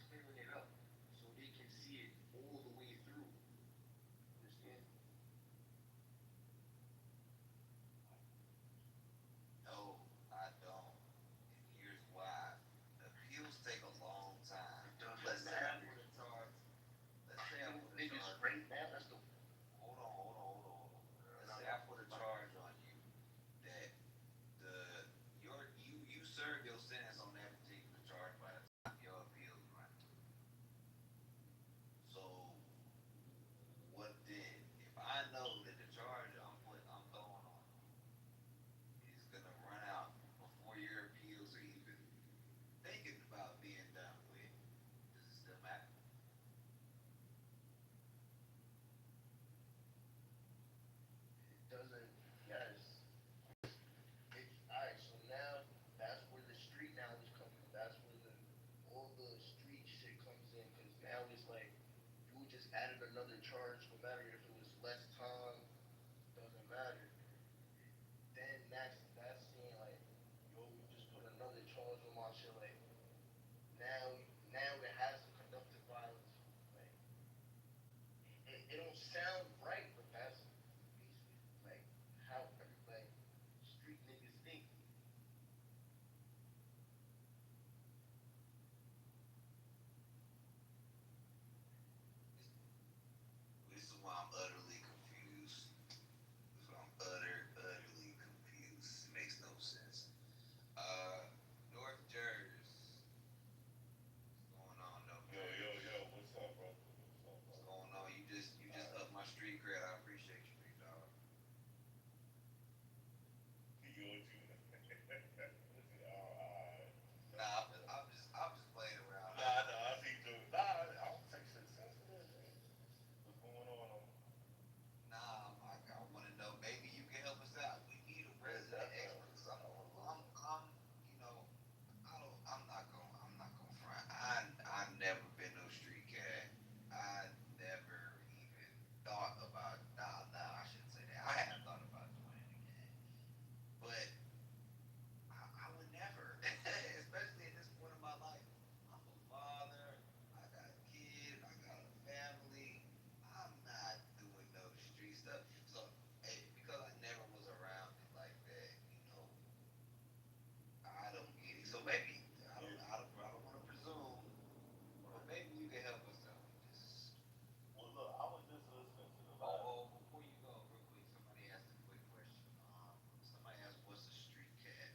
clearing it up so they can see it all the way through. Understand?
No, I don't. And here's why. The appeals take a long time. Let's say I put a charge. Let's say I put a
Niggas
charge.
right now, that's the
Hold on. Let's say I put a charge on you that you serve your sentence on that particular charge by the time your appeal is running. So what then? If I know that the charge I'm throwing on you is gonna run out before your appeals are even thinking about being done with, does it still matter?
it doesn't. Yes. It's alright. So now that's where the street knowledge comes in. That's where all the street shit comes in. Because now it's like you just added another charge, no matter if it was less time, doesn't matter. Then that's saying like, yo, you just put another charge on my shit. Like now it has to conductive violence. Like it don't sound right, but that's basically like how like street niggas think.
This is why I'm utterly confused. This is why I'm utterly confused. It makes no sense. North Jersey. What's going on, though?
Yo, what's up, bro?
What's going on? You just up my street cred. I appreciate you, big dog. Nah, I'm just playing around.
I see you. I don't take shit sensitive, man. What's going on?
Nah, I want to know. Maybe you can help us out. We need a resident expert. 'Cause I'm, you know, I'm not gonna front. I never been no street cat. I never even thought about. Nah, I shouldn't say that. I have thought about joining the gang, but I would never, especially at this point in my life. I'm a father. I got kids. I got a family. I'm not doing no street stuff. So, hey, because I never was around it like that, I don't get it. So maybe I don't want to presume, but maybe you can help us out with this.
Well, look, I was just listening to the last.
Oh, before you go, real quick, somebody asked a quick question. Somebody asked, "What's a street cat?"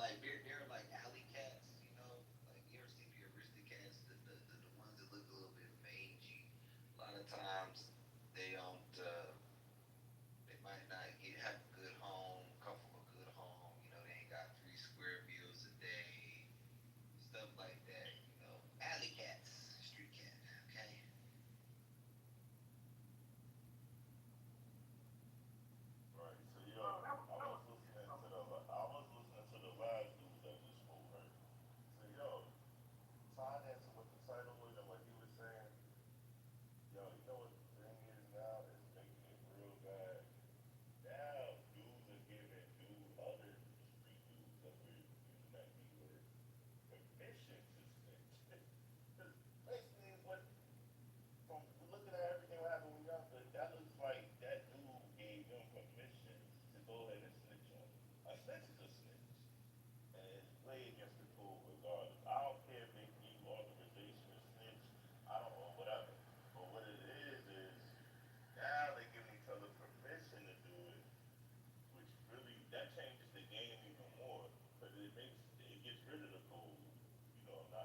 Like they're like alley cats. Like you ever seen the aristocats, the ones that look a little bit mangy. A lot of times they don't. They might not have a good home, come from a good home. They ain't got 3 square meals a day, stuff like that. Alley cats, street cat. Okay.
Right. So I was listening to the last dude that just spoke, right? So tying into what the title was and what he was saying, you know what the thing is now is making it real bad. Now dudes are giving other street dudes, that we're using that B word, permission to snitch. Because basically what from looking at everything what happened with Young, that looks like that dude gave them permission to go ahead and snitch on him. A snitch is a snitch. And it's way against the code regardless. I don't care if they give you authorization to snitch, I don't know, whatever. But what it is now they're giving each other permission to do it, which really that changes the game even more. Because it gets rid of the code. Now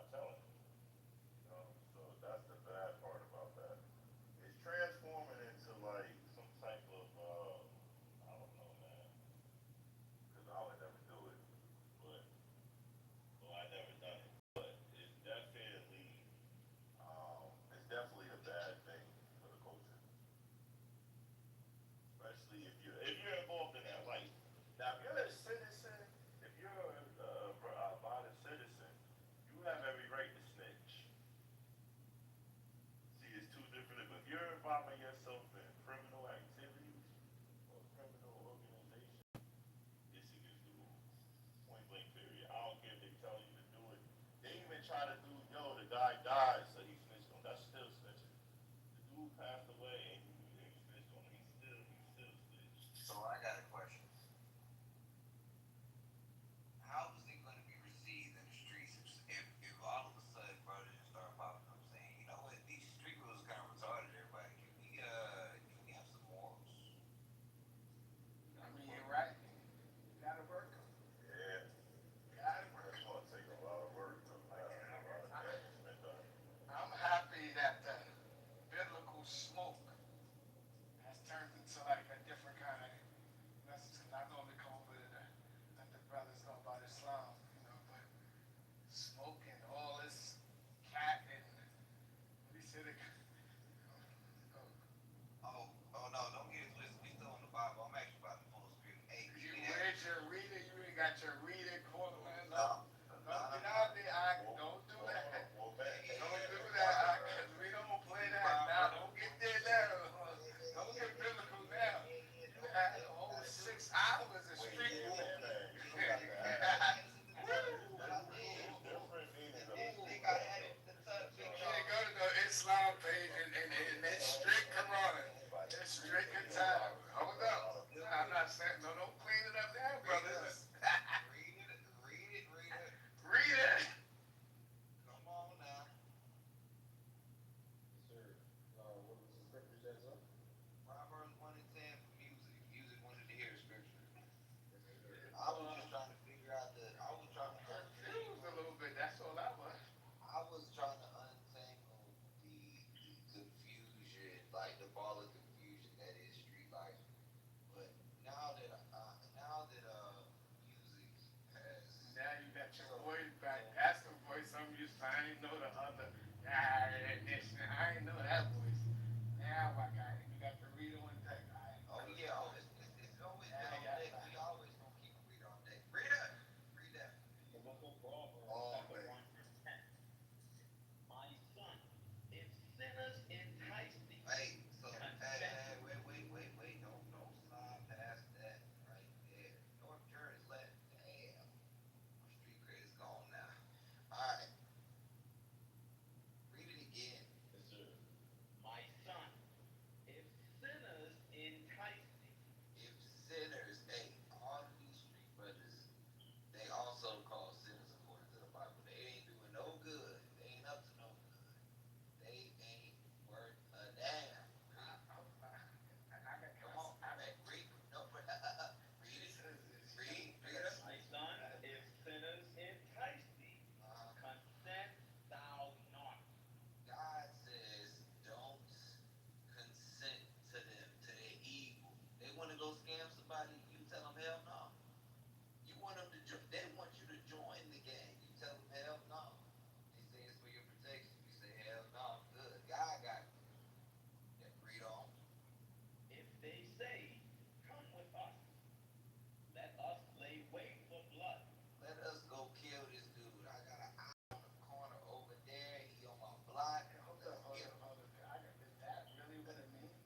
I ain't know that voice. Now I got it. You got the reader on deck.
Oh yeah, oh it's always been on deck. We always gonna keep a reader on deck. Reader, read that.
Biblical Proverbs,
Oh
chapter
man.
1, verse 10.
My son, if sinners entice thee,
Hey, so
confess.
wait, don't slide past that right there. North Jersey left. Damn. My street credit's gone now. Alright, read it again.
Yes, sir. My son, if sinners entice thee,
If sinners, hey, all of these street brothers, they also call sinners according to the Bible. They ain't doing no good. They ain't up to no good. They ain't worth a damn. Come on, read. No, read it. Read it.
my son, if sinners entice thee, consent thou not.
God says, don't consent to them, to their evil. They want to go scam somebody, you tell them hell no. You want them to, they want you to join the gang. You tell them hell no. They say it's for your protection. You say hell no, good. God got it. Yeah, read on.
If they say, come with us, let us lay wait for blood.
Let us go kill this dude. I got an eye on the corner over there. He on my block.
Hold up. Is that really what it means?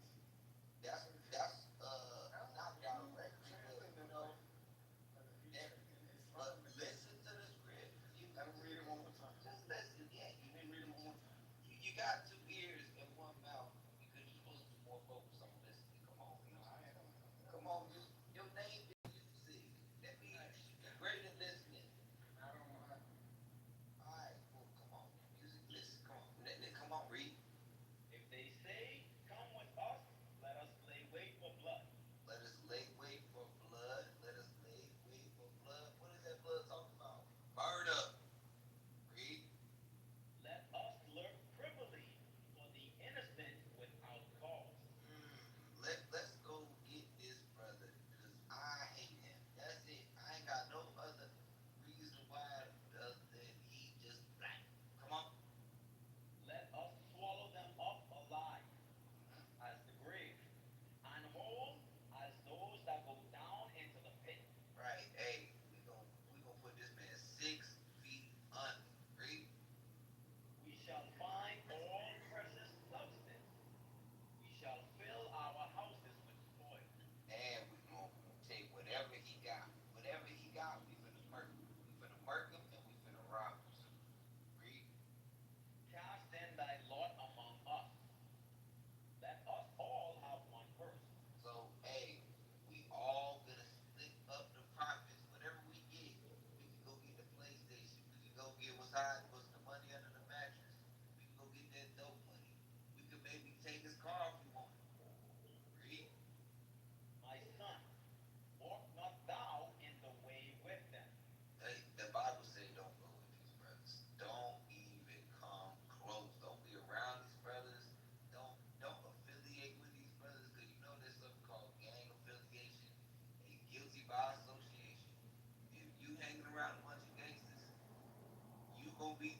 That's not directly, but you know. But listen to the script.
Let him read it one more time.
Just listen. Yeah,
Read it one more time.
you got two ears and one mouth because you're supposed to be more focused on listening. Come on, come on. Your name is music. That means you're great at listening.
I don't know how.
All right, well, come on, music. Listen, come on. Come on, read.
If they say, come with us, let us lay wait for blood.
Let us lay wait for blood. Let us lay wait for blood. What is that blood talking about? Murder. Read.
Let us lurk privily for the innocent without cause.
Let's go get this brother because I hate him. That's it. I ain't got no other reason why other than he just black. Come on.
Let us swallow them up alive as the grave, and whole as those that go down into the pit.
Right. Hey, we gonna put this man 6 feet under. Read.
We shall find all precious substance. We shall fill our houses with spoil.
And we gonna take whatever he got. Whatever he got, we finna murk him. We finna murk him and we finna rob him. Read.
Cast in thy lot among us. Let us all have one purse.
So, hey, we all gonna split up the profits. Whatever we get, we can go get the PlayStation. We can go get what's the money under the mattress. We can go get that dope money. We can maybe take his car if we want. Read.
My son, walk not thou in the way with them.
Hey, the Bible say don't go with these brothers. Don't even come close. Don't be around these brothers. Don't affiliate with these brothers because you know there's something called gang affiliation and guilty by association. If you hanging around a bunch of gangsters, you gonna be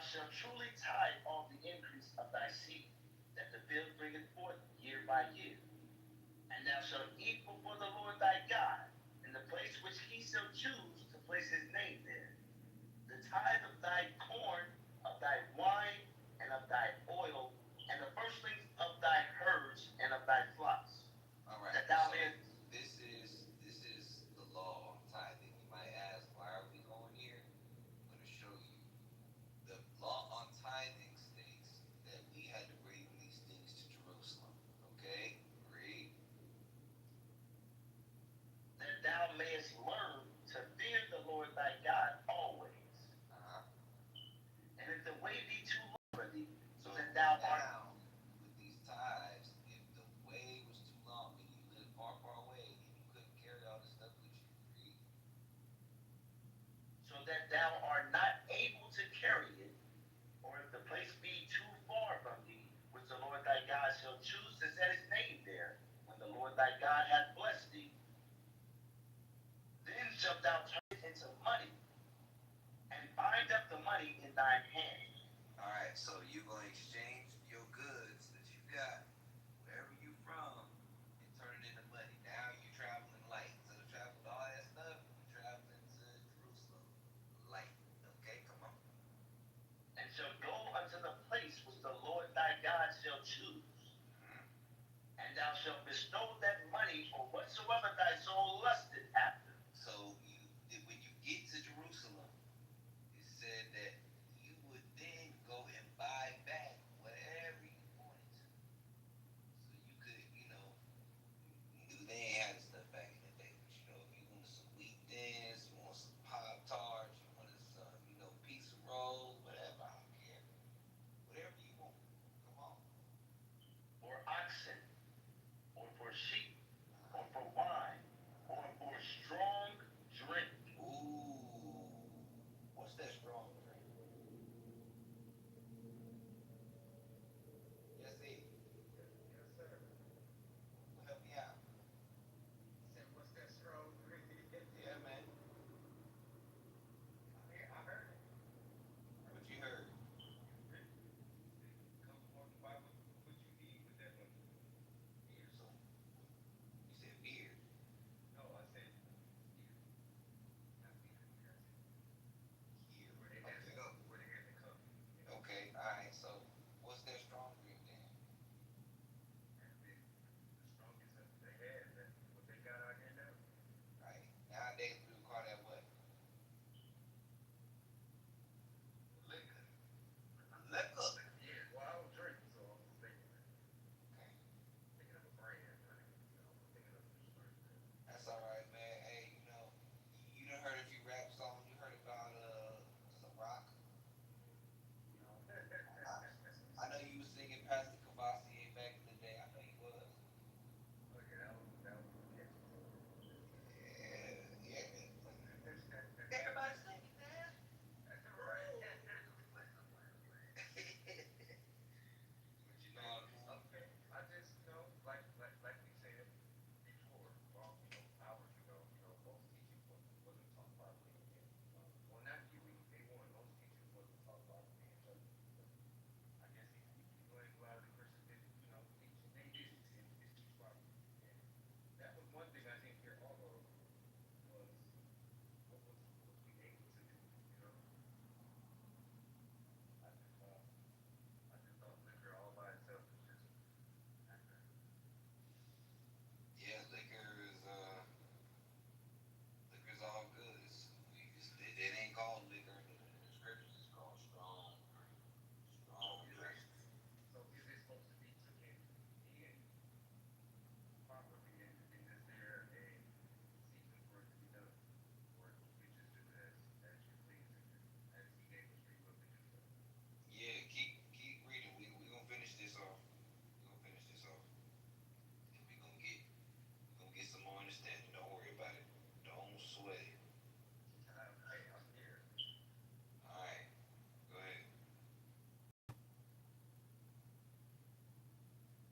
shalt truly tithe all the increase of thy seed, that the field bringeth forth year by year. And thou shalt eat before the Lord thy God, in the place which he shall choose to place his name there. The tithe of thy corn, of thy wine, and of thy oil, and the firstlings of thy herds and of thy flocks.
All right.
That thou
So
mayest.
this is the law of tithing. You might ask, why are we going here? I'm going to show you. The law on tithing states that we had to bring these things to Jerusalem. Okay? Read.
That thou mayest learn to fear the Lord thy God always.
Uh-huh.
And if the way be too long for thee, so that thou art
Now, with these tithes, if the way was too long and you lived far, far away and you couldn't carry all this stuff with you, read.
so that thou art not able to carry it, or if the place be too far from thee, which the Lord thy God shall choose to set his name there, when the Lord thy God hath blessed thee, then shalt thou turn it into money, and bind up the money in thine hand.
All right, so you're going to exchange your goods that you got, wherever you from, and turn it into money. Now you're traveling light. Instead of traveling with all that stuff, you're traveling to Jerusalem light. Okay, come on.
And shall go unto the place which the Lord thy God shall choose. And thou shalt bestow that money for whatsoever thy soul lusteth after.
So when you get to Jerusalem, it said that you would then go and buy back whatever you wanted to. So you could, they ain't had this stuff back in the day. But if you wanted some wheat thins, you want some Pop Tarts, you wanted some, pizza rolls, whatever, I don't care. Whatever you want. Come on.
Or oxen, or for sheep, or for wine, or for strong drink.
Ooh. What's that strong drink? Yes, it.
Yes, sir.
Well, help me out.
Said, what's that strong drink?
Yeah, man.
I heard it.
What you heard?
Come on, what you need with that one?
Beer. So you said beer.
No, I said beer. Not beer. I said
Beer.
where they had the cup.
Okay. All right. So what's that strong drink then?
The strongest that they had, that what they got out here now.
Right. Nowadays we would call that what?
Liquor.
Liquor.
Yeah, well, I don't drink, so I'm just thinking.
Okay.
Thinking of a brand, like, thinking of a certain.
That's all right, man. Hey, you done heard a few rap songs. You heard about some rock. I know you was singing Pastor Cavassier back in the day. I know you was.
Oh yeah, that was catchy.
Yeah. Everybody singing that.
That's right.
But
Okay, I just like we said before, well, hours ago, most teachers wasn't taught properly. Well, not you, they weren't. Most teachers wasn't taught properly. So I guess he's going to go out of the Christians did, teach. They did teach properly. And that was one thing I didn't hear all of was what was we able to do. I just thought liquor all by itself was just not good.
yeah, liquor's all good. It ain't called liquor in the scriptures. It's called strong drink. Strong drink.
So is it supposed to be taken in properly, and is there a sequence for it to be done, or we just do it as you please, as he gave us free will to do so?
Yeah, keep reading. We gonna finish this off. We gonna finish this off. And we gonna get some more understanding. Don't worry about it. Don't sweat it.
Hey, I'm here.
All right. Go ahead.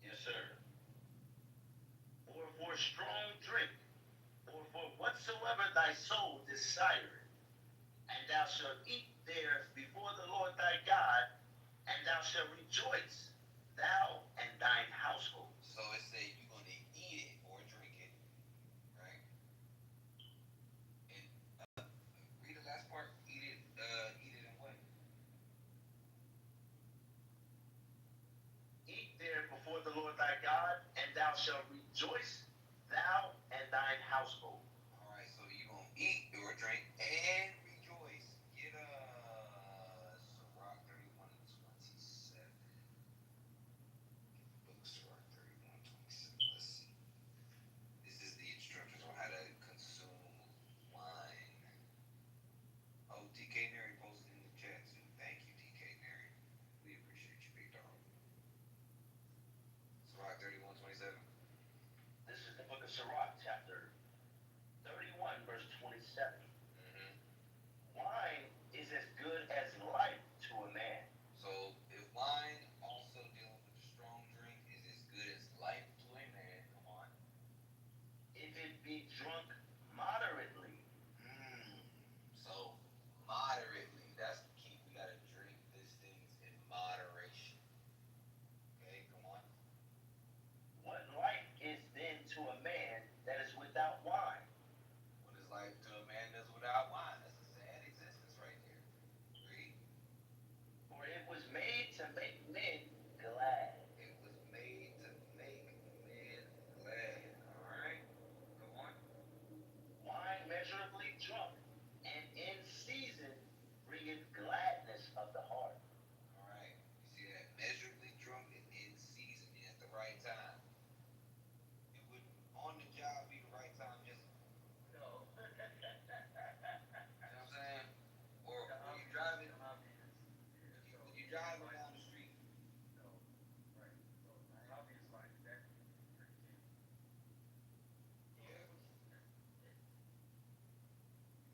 Yes, sir. Or for strong drink, or for whatsoever thy soul desireth. And and thou shalt eat there before the Lord thy God, and thou shalt rejoice, thou and thine household.
So it say you're gonna eat it or drink it, right? And read the last part. Eat it and what?
Eat there before the Lord thy God, and thou shalt rejoice, thou and thine household.
All right, so you're gonna eat or drink and rejoice. Get Sirach 31:27. Book Sirach 31:27. Let's see. This is the instructions on how to consume wine. Oh, DK Neri posted in the chat too. Thank you, DK Neri. We appreciate you, big dog. Sirach 31:27.
This is the book of Sirach, chapter 31, verse 27.
Mm-hmm.
Wine is as good as life to a man.
So if wine, also dealing with a strong drink, is as good as life to a man, come on.
If it be drunk moderately.
So moderately, that's the key. We gotta drink these things in moderation. Okay, come on.
What life is then to a man that is without wine?
What is life to a man that's without wine? That's a sad existence right there. Read.
For it was made to make men glad.
It was made to make men glad. Alright? Come on.
Wine measurably drunk and in season bringeth gladness of the heart.
Alright. You see that? Measurably drunk and in season at the right time. It would on the job be the right time, just
No.
you know what I'm saying? Or you driving you driving down the street. Yeah.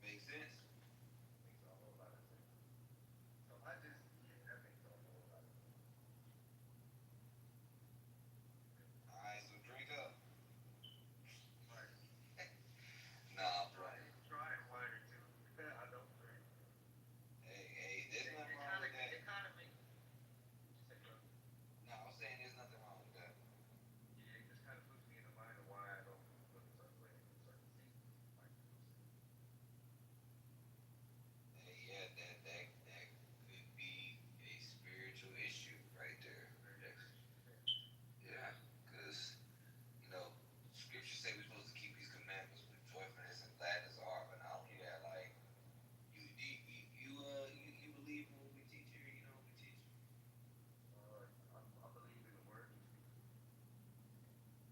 Makes sense. Alright, so drink up. Nah, bro. Hey, there's nothing wrong with that. No, I'm saying there's nothing wrong with that. Hey, yeah, that could be a spiritual issue right there. Yeah, because scriptures say we're supposed to keep these commandments with joyfulness and gladness of heart, but not only that, like you believe in what we teach here, you know what we teach?
I believe in the word.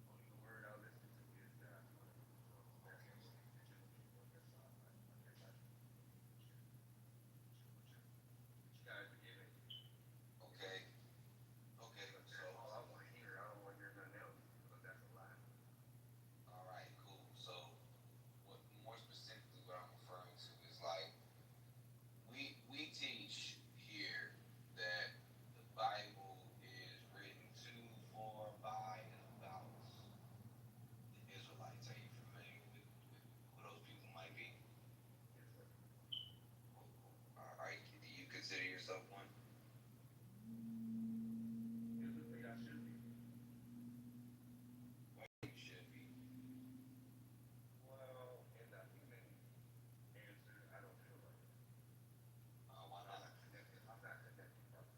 Only the word I listen to is God's word. So that's the only biblical word I guess you guys are giving.
Okay.
That's all I want to hear. I don't want to hear nothing else because that's a lie.
All right, cool. So, what more specifically what I'm referring to is like we teach here that the Bible is written to, for, by, and about the Israelites. Are you familiar with who those people might be?
Yes, sir.
Do you consider yourself one?
Biblically, I should be.
Why you should be?
Well, in the human answer, I don't feel like it.
Why not?
I'm not connected, brother,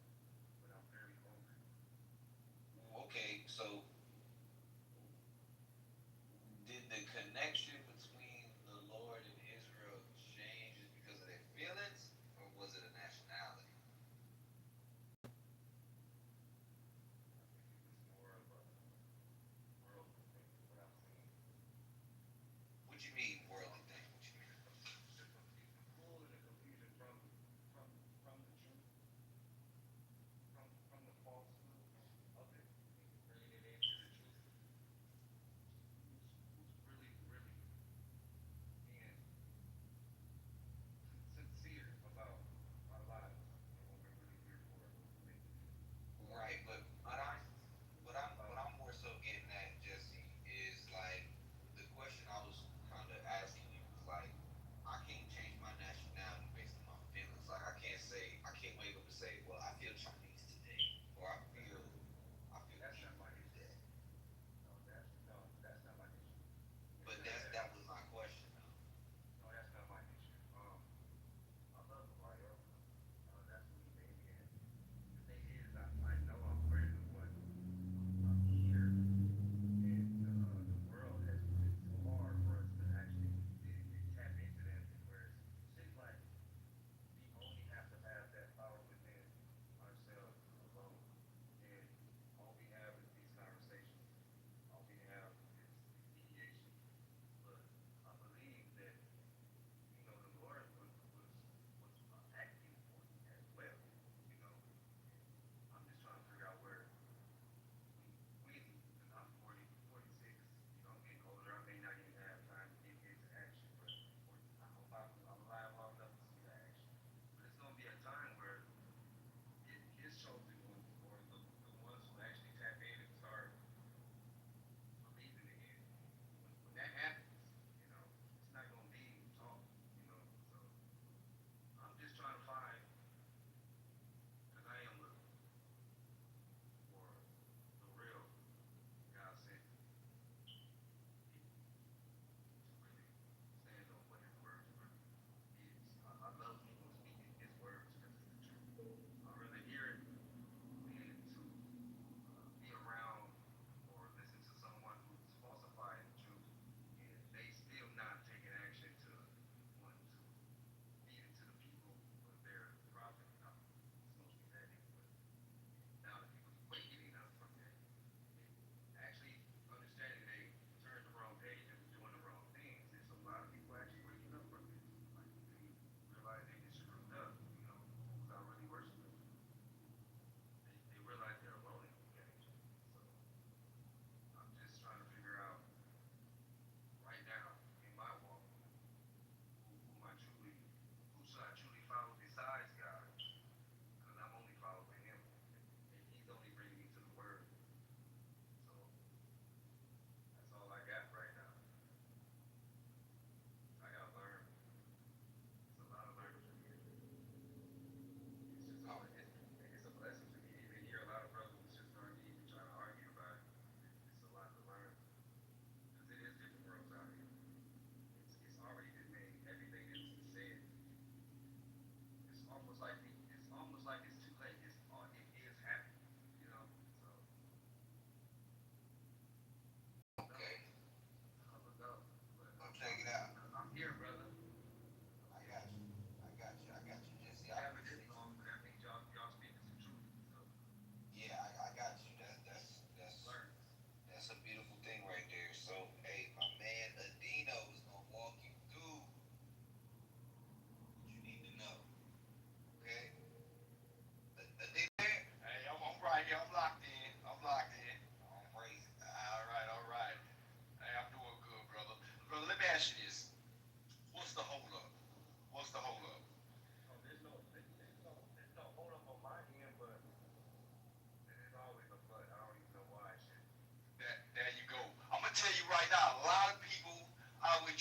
but I'm very hungry.
Okay, so did the connection between the Lord and Israel change just because of their feelings, or was it a nationality?
More of a worldly thing, what I'm seeing.
What you mean worldly thing? What you mean?
The pull and the confusion from the truth, from the falsehood of it, and bringing it into the truth. Who's really, really being sincere about our lives and what we're really here for and what we're making it.
Right, but what I'm more so getting at, Jesse, is like the question I was kind of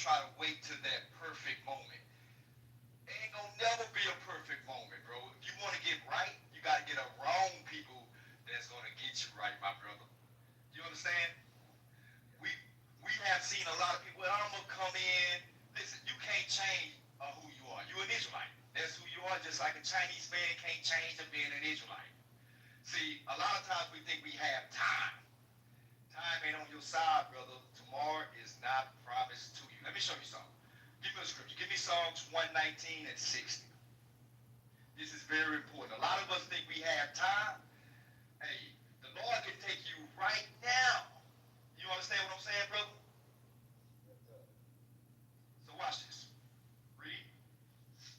try to wait till that perfect moment. It ain't gonna never be a perfect moment, bro. If you want to get right, you gotta get around people that's gonna get you right, my brother. You understand? We we have seen a lot of people. Well, I'm gonna come in. Listen, you can't change who you are. You an Israelite. That's who you are. Just like a Chinese man can't change to being an Israelite. See, a lot of times we think we have time. Time ain't on your side, brother. Tomorrow is not promised to you. Let me show you something. Give me a scripture. Give me Psalms 119 and 60. This is very important. A lot of us think we have time. Hey, the Lord can take you right now. You understand what I'm saying, brother? So watch this. Read.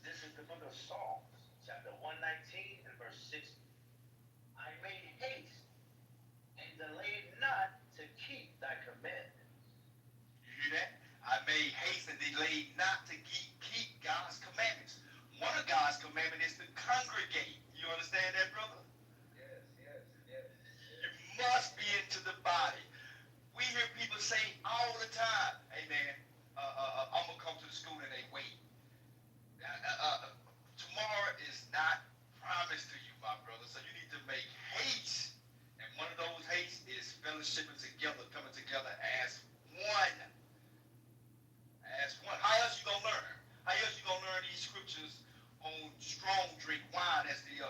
This is the book of Psalms, chapter 119 and verse 60. I made haste and delayed not to keep thy commandments.
You hear that? I made haste and delayed not to keep God's commandments. One of God's commandments is to congregate. You understand that, brother?
Yes.
You must be into the body. We hear people say all the time, hey man, I'm going to come to the school and they wait. Tomorrow is not promised to you, my brother, so you need to make haste. And one of those haste is fellowshipping together, coming together as one. As one. How else you going to learn? How else you going to learn these scriptures on strong drink wine as the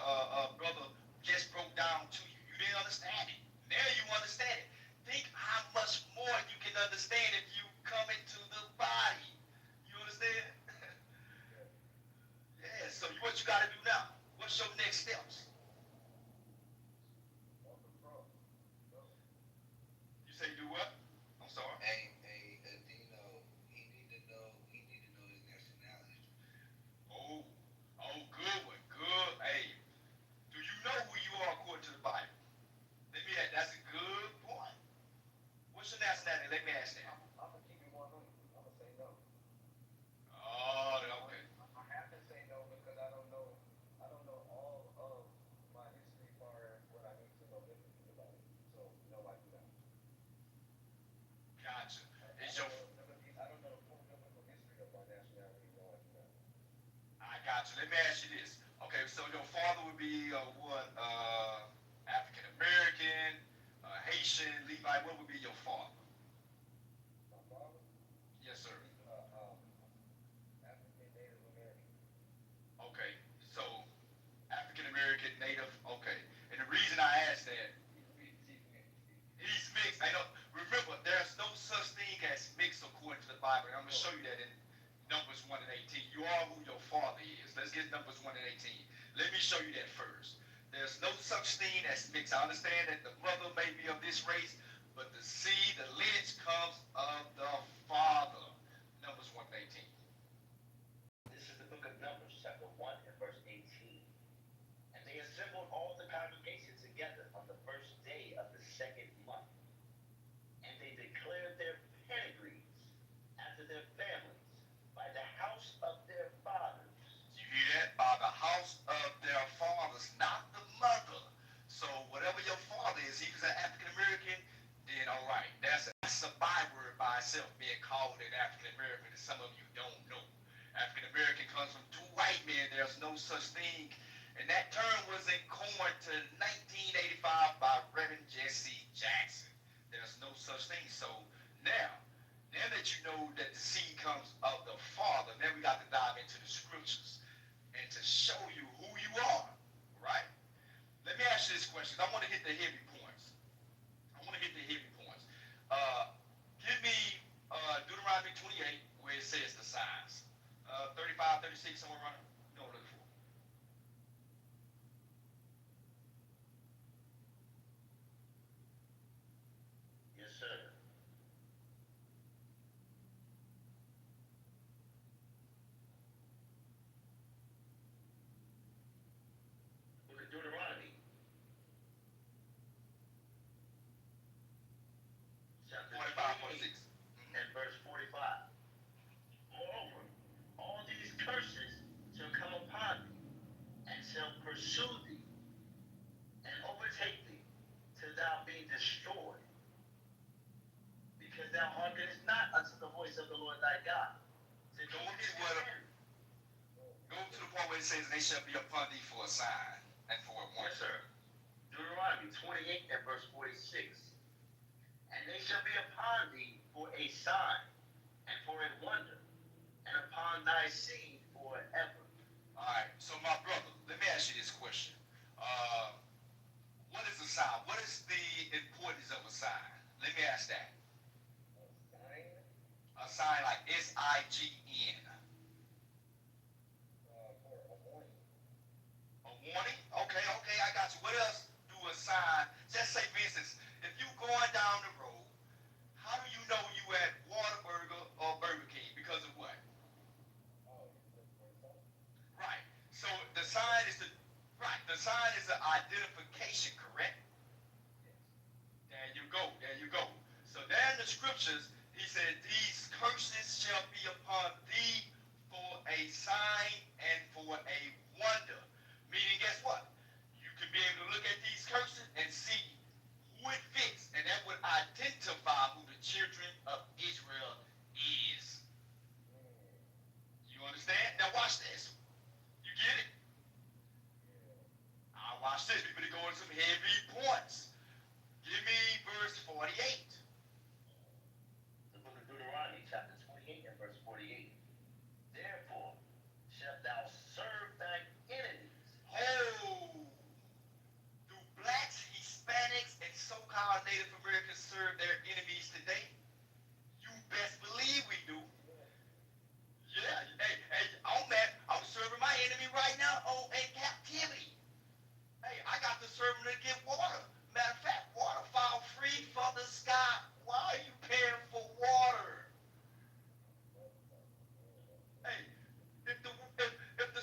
brother just broke down to you? You didn't understand it. Now you understand it. Think how much more you can understand if you come into the body. You understand? Yeah, so what you got to do now? What's your next steps? You say do what? I'm sorry.
Dino, he need to know his nationality.
Oh, good one, good. Hey, do you know who you are according to the Bible? That's a good point. What's your nationality? Let me ask that.
I'm going to keep it 100. I'm going to say no.
Oh, okay.
I have to say no because I don't know all of my history far as what I need to know differently about it. So, no, I do not.
Gotcha.
I don't know the full biblical history of my nationality. No, I do not.
I got you. Let me ask you this. Okay, so your father would be what? African American, Haitian, Levite. What would be your father?
My father?
Yes, sir.
African Native American.
Okay, so African American, Native. Okay, and the reason I asked that, he's mixed. I know. Remember, there's no such thing as mixed according to the Bible. And I'm gonna show you that in Numbers 1 and 18. You are who your father is. Let's get Numbers 1 and 18. Let me show you that first. There's no such thing as mixed. I understand that the mother may be of this race, but the seed, the lineage comes of the father. Numbers 1 and 18.
This is the book of Numbers, chapter 1 and verse 18. And they assembled all the congregation together on the first day of the second month. And they declared their pedigrees after their families by the house of their fathers.
You hear that? By the house of their fathers, not the mother. So whatever your father is, he was an African American, then all right. That's a byword by itself, being called an African American, and some of you don't know. African American comes from two white men. There's no such thing. And that term was coined to 1985 by Reverend Jesse Jackson. There's no such thing. So now that you know that the seed comes of the Father, then we got to dive into the scriptures and to show you who you are, right? Let me ask you this question. I want to hit the heavy points. Give me Deuteronomy 28, where it says the signs. 35, 36, somewhere around there. No, look for.
Yes, sir. Book of Deuteronomy, chapter
45, 46.
and verse 45. Moreover, all these curses shall
it says they shall be upon thee for a sign and for a wonder.
Yes, sir. Deuteronomy 28 and verse 46. And they shall be upon thee for a sign and for a wonder, and upon thy seed forever.
All right, so my brother, let me ask you this question. What is a sign? What is the importance of a sign? Let me ask that. A sign like S-I-G-N.
For a warning.
A warning? Okay, I got you. What else do a sign, just say for instance, if you going down the road, how do you know you at Whataburger or Burger King? Because of what? Right. So the sign is the identification, correct? There you go. So there in the scriptures, he said, these curses shall be upon thee for a sign and for a wonder. Meaning, guess what? You can be able to look at these curses and see who it fits, and that would identify who the children of Israel is. You understand? Now watch this. You get it? I'll watch this. We're going to go into some heavy points. Give me verse 48.
The book of Deuteronomy, chapter 28 and verse 48. Therefore shalt thou serve thine enemies.
Oh! Do blacks, Hispanics, and so-called Native Americans serve their enemies today? You best believe we do. Yeah, hey, I'm serving my enemy right now in captivity. Hey, I got to serve him to get water. Matter of fact, water fall free from the sky. Why are you paying for water? Hey, if the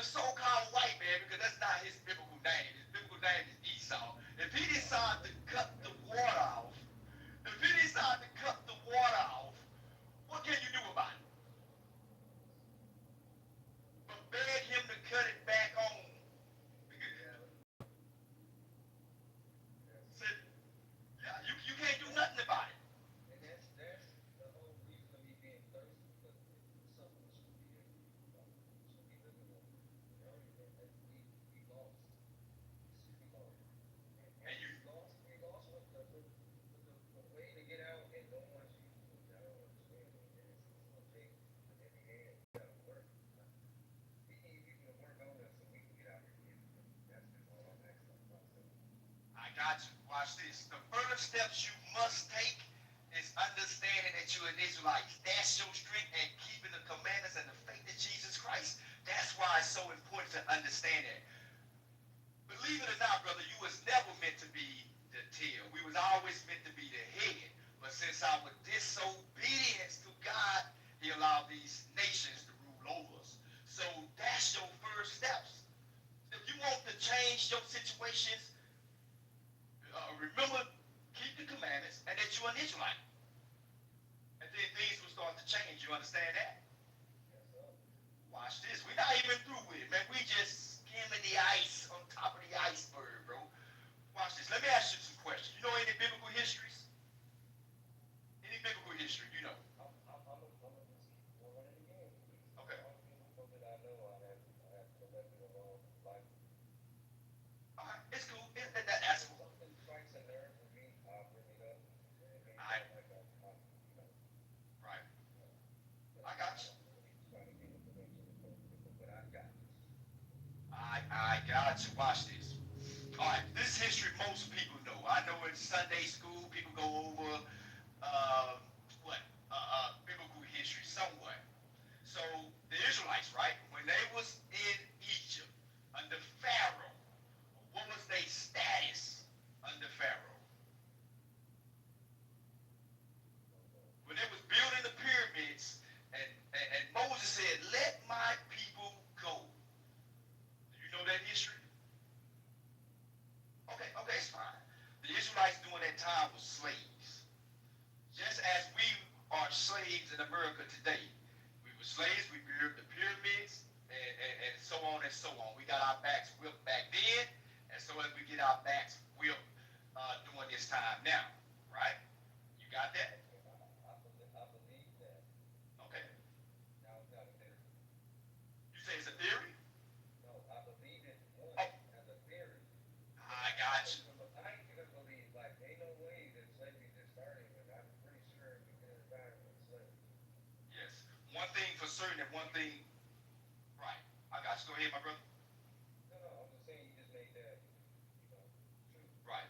so-called white man, because that's not his biblical name. His biblical name is Esau. If he decides to cut the water off, what can you do about it? But beg him to cut it back on. Yeah, you can't do nothing about it.
And that's the whole reason of me being thirsty, because something should be living on. We lost. We lost.
And you
We lost with the way to get out, and no one's using it. I don't understand it. It's gonna take an every hand. You gotta work. We need people to work on us so we can get out here. That's all I'm asking myself.
I got you. Watch this. The first steps you must take is understanding that you're an Israelite. That's your strength and keeping the commandments and the faith in Jesus Christ. That's why it's so important to understand that. Believe it or not, brother, you was never meant to be the tail. We was always meant to be the head. But since our disobedience to God, he allowed these nations to rule over us. So that's your first steps. If you want to change your situations, remember, keep the commandments and that you're an Israelite. And then things will start to change. You understand that?
Yes, sir.
Watch this. We're not even through with it, man. We just skimming the ice on top of the iceberg, bro. Watch this. Let me ask you some questions. You know any biblical histories? Any biblical history, you know?
I'm gonna just run it again.
Okay.
So that I know I have collected a long life.
All right. It's cool. That's cool.
Something strikes a nerve with me, I'll bring it up. And it may
All right.
sound like
Right. I got you.
trying to get information from people, but I got this.
I got you. Watch this. All right. This history most people know. I know in Sunday school people go over biblical history somewhat. So the Israelites, right, when they was in Egypt under Pharaoh, what was their status under Pharaoh? When they was building the pyramids, and Moses said, "Let my people go." Do you know that history? Okay, it's fine. The Israelites during that time was slaves. Just as we are slaves in America today. We were slaves, we built the pyramids, and certain that one thing, right? I got you. Go ahead, my brother.
No, I'm just saying you just made that, true.
Right.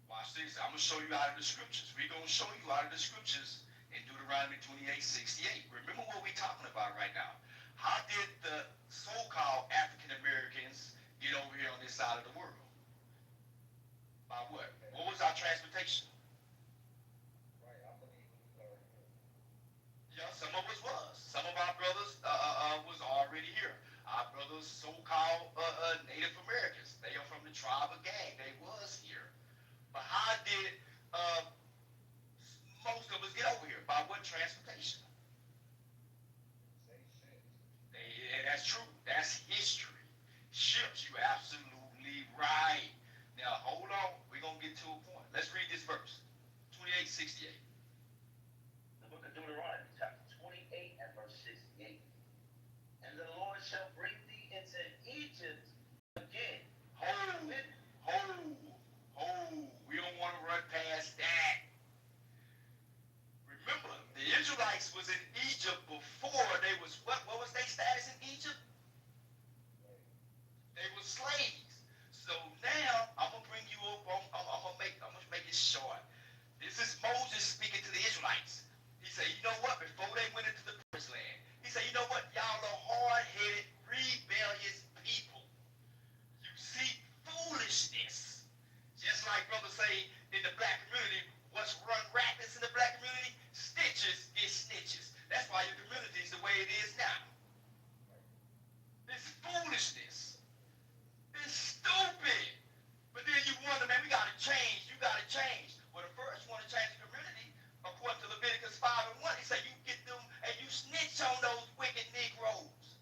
Watch this. I'm gonna show you out of the scriptures. We're gonna show you out of the scriptures in Deuteronomy 28:68. Remember what we're talking about right now. How did the so-called African Americans get over here on this side of the world? By what? What was our transportation?
Right, I believe it was already here.
Yeah, some of us was. Some of our brothers was already here. Our brothers, so-called Native Americans, they are from the tribe of Gad. They was here. But how did most of us get over here? By what transportation?
Say shit.
That's true. That's history. Ships, you're absolutely right. Now, hold on. We're going to get to a point. Let's read this verse. 28:68.
The book of Deuteronomy, chapter 28 and verse 68. And the Lord shall bring thee into Egypt again.
Hold. We don't want to run past that. Remember, the Israelites was in Egypt before they was, what was their status in Egypt? They were slaves. So now, I'm going to bring you up, I'm going to make it short. This is Moses speaking to the Israelites. He said, you know what, before they went into the promised land, he said, you know what, y'all are hard-headed, rebellious people. You see foolishness. Just like brothers say in the black community, what's run rampant in the black community? Stitches get snitches. That's why your community is the way it is now. It's foolishness. It's stupid. But then you wonder, man, we got to change. You got to change. Well, the first you want to change the community, according to Leviticus 5:1, he said you get them and you snitch on those wicked Negroes.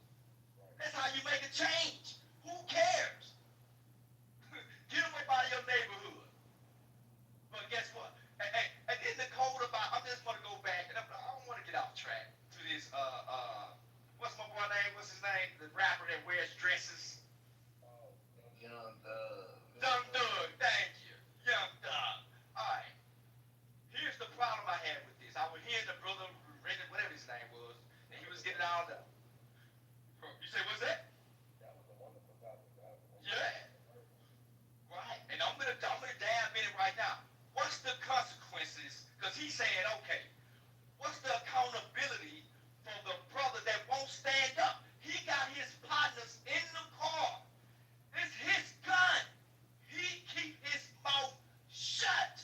That's how you make a change. Who cares? Get them up out of your neighborhood. But guess what? And then the code about, I just want to go back, and I don't want to get off track to this, what's my boy name? What's his name? The rapper that wears dresses.
Young Thug.
Young Thug, thank you. Young Thug. All right. Here's the problem I had with this. I was hearing the brother, whatever his name was, and he was getting all the. You say, what's that?
That was a wonderful topic.
Yeah. Right. And I'm gonna dive in it right now. What's the consequences? Because he's saying, okay, what's the accountability for the brother that won't stand up? He got his partners in the car. It's his gun. He keep his mouth shut.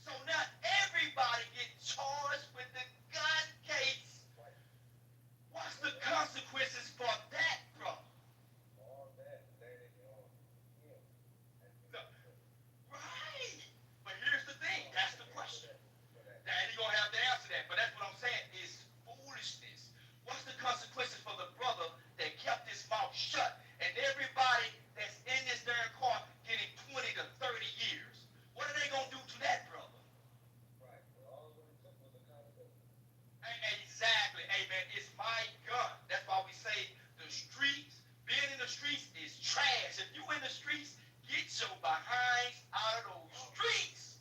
So now everybody gets charged with the gun case. What's the consequences for that, brother?
All that,
Right. But here's the thing. That's the question. Daddy gonna have to answer that. But that's what I'm saying is foolishness. What's the consequences for the brother that kept his mouth shut and everybody that's in this darn car getting 20 to 30 years? What are they gonna do to that brother?
Right. Well, all what it took was accountability.
Exactly. Hey man, it's my gun. That's why we say the streets, being in the streets is trash. If you in the streets, get your behinds out of those streets.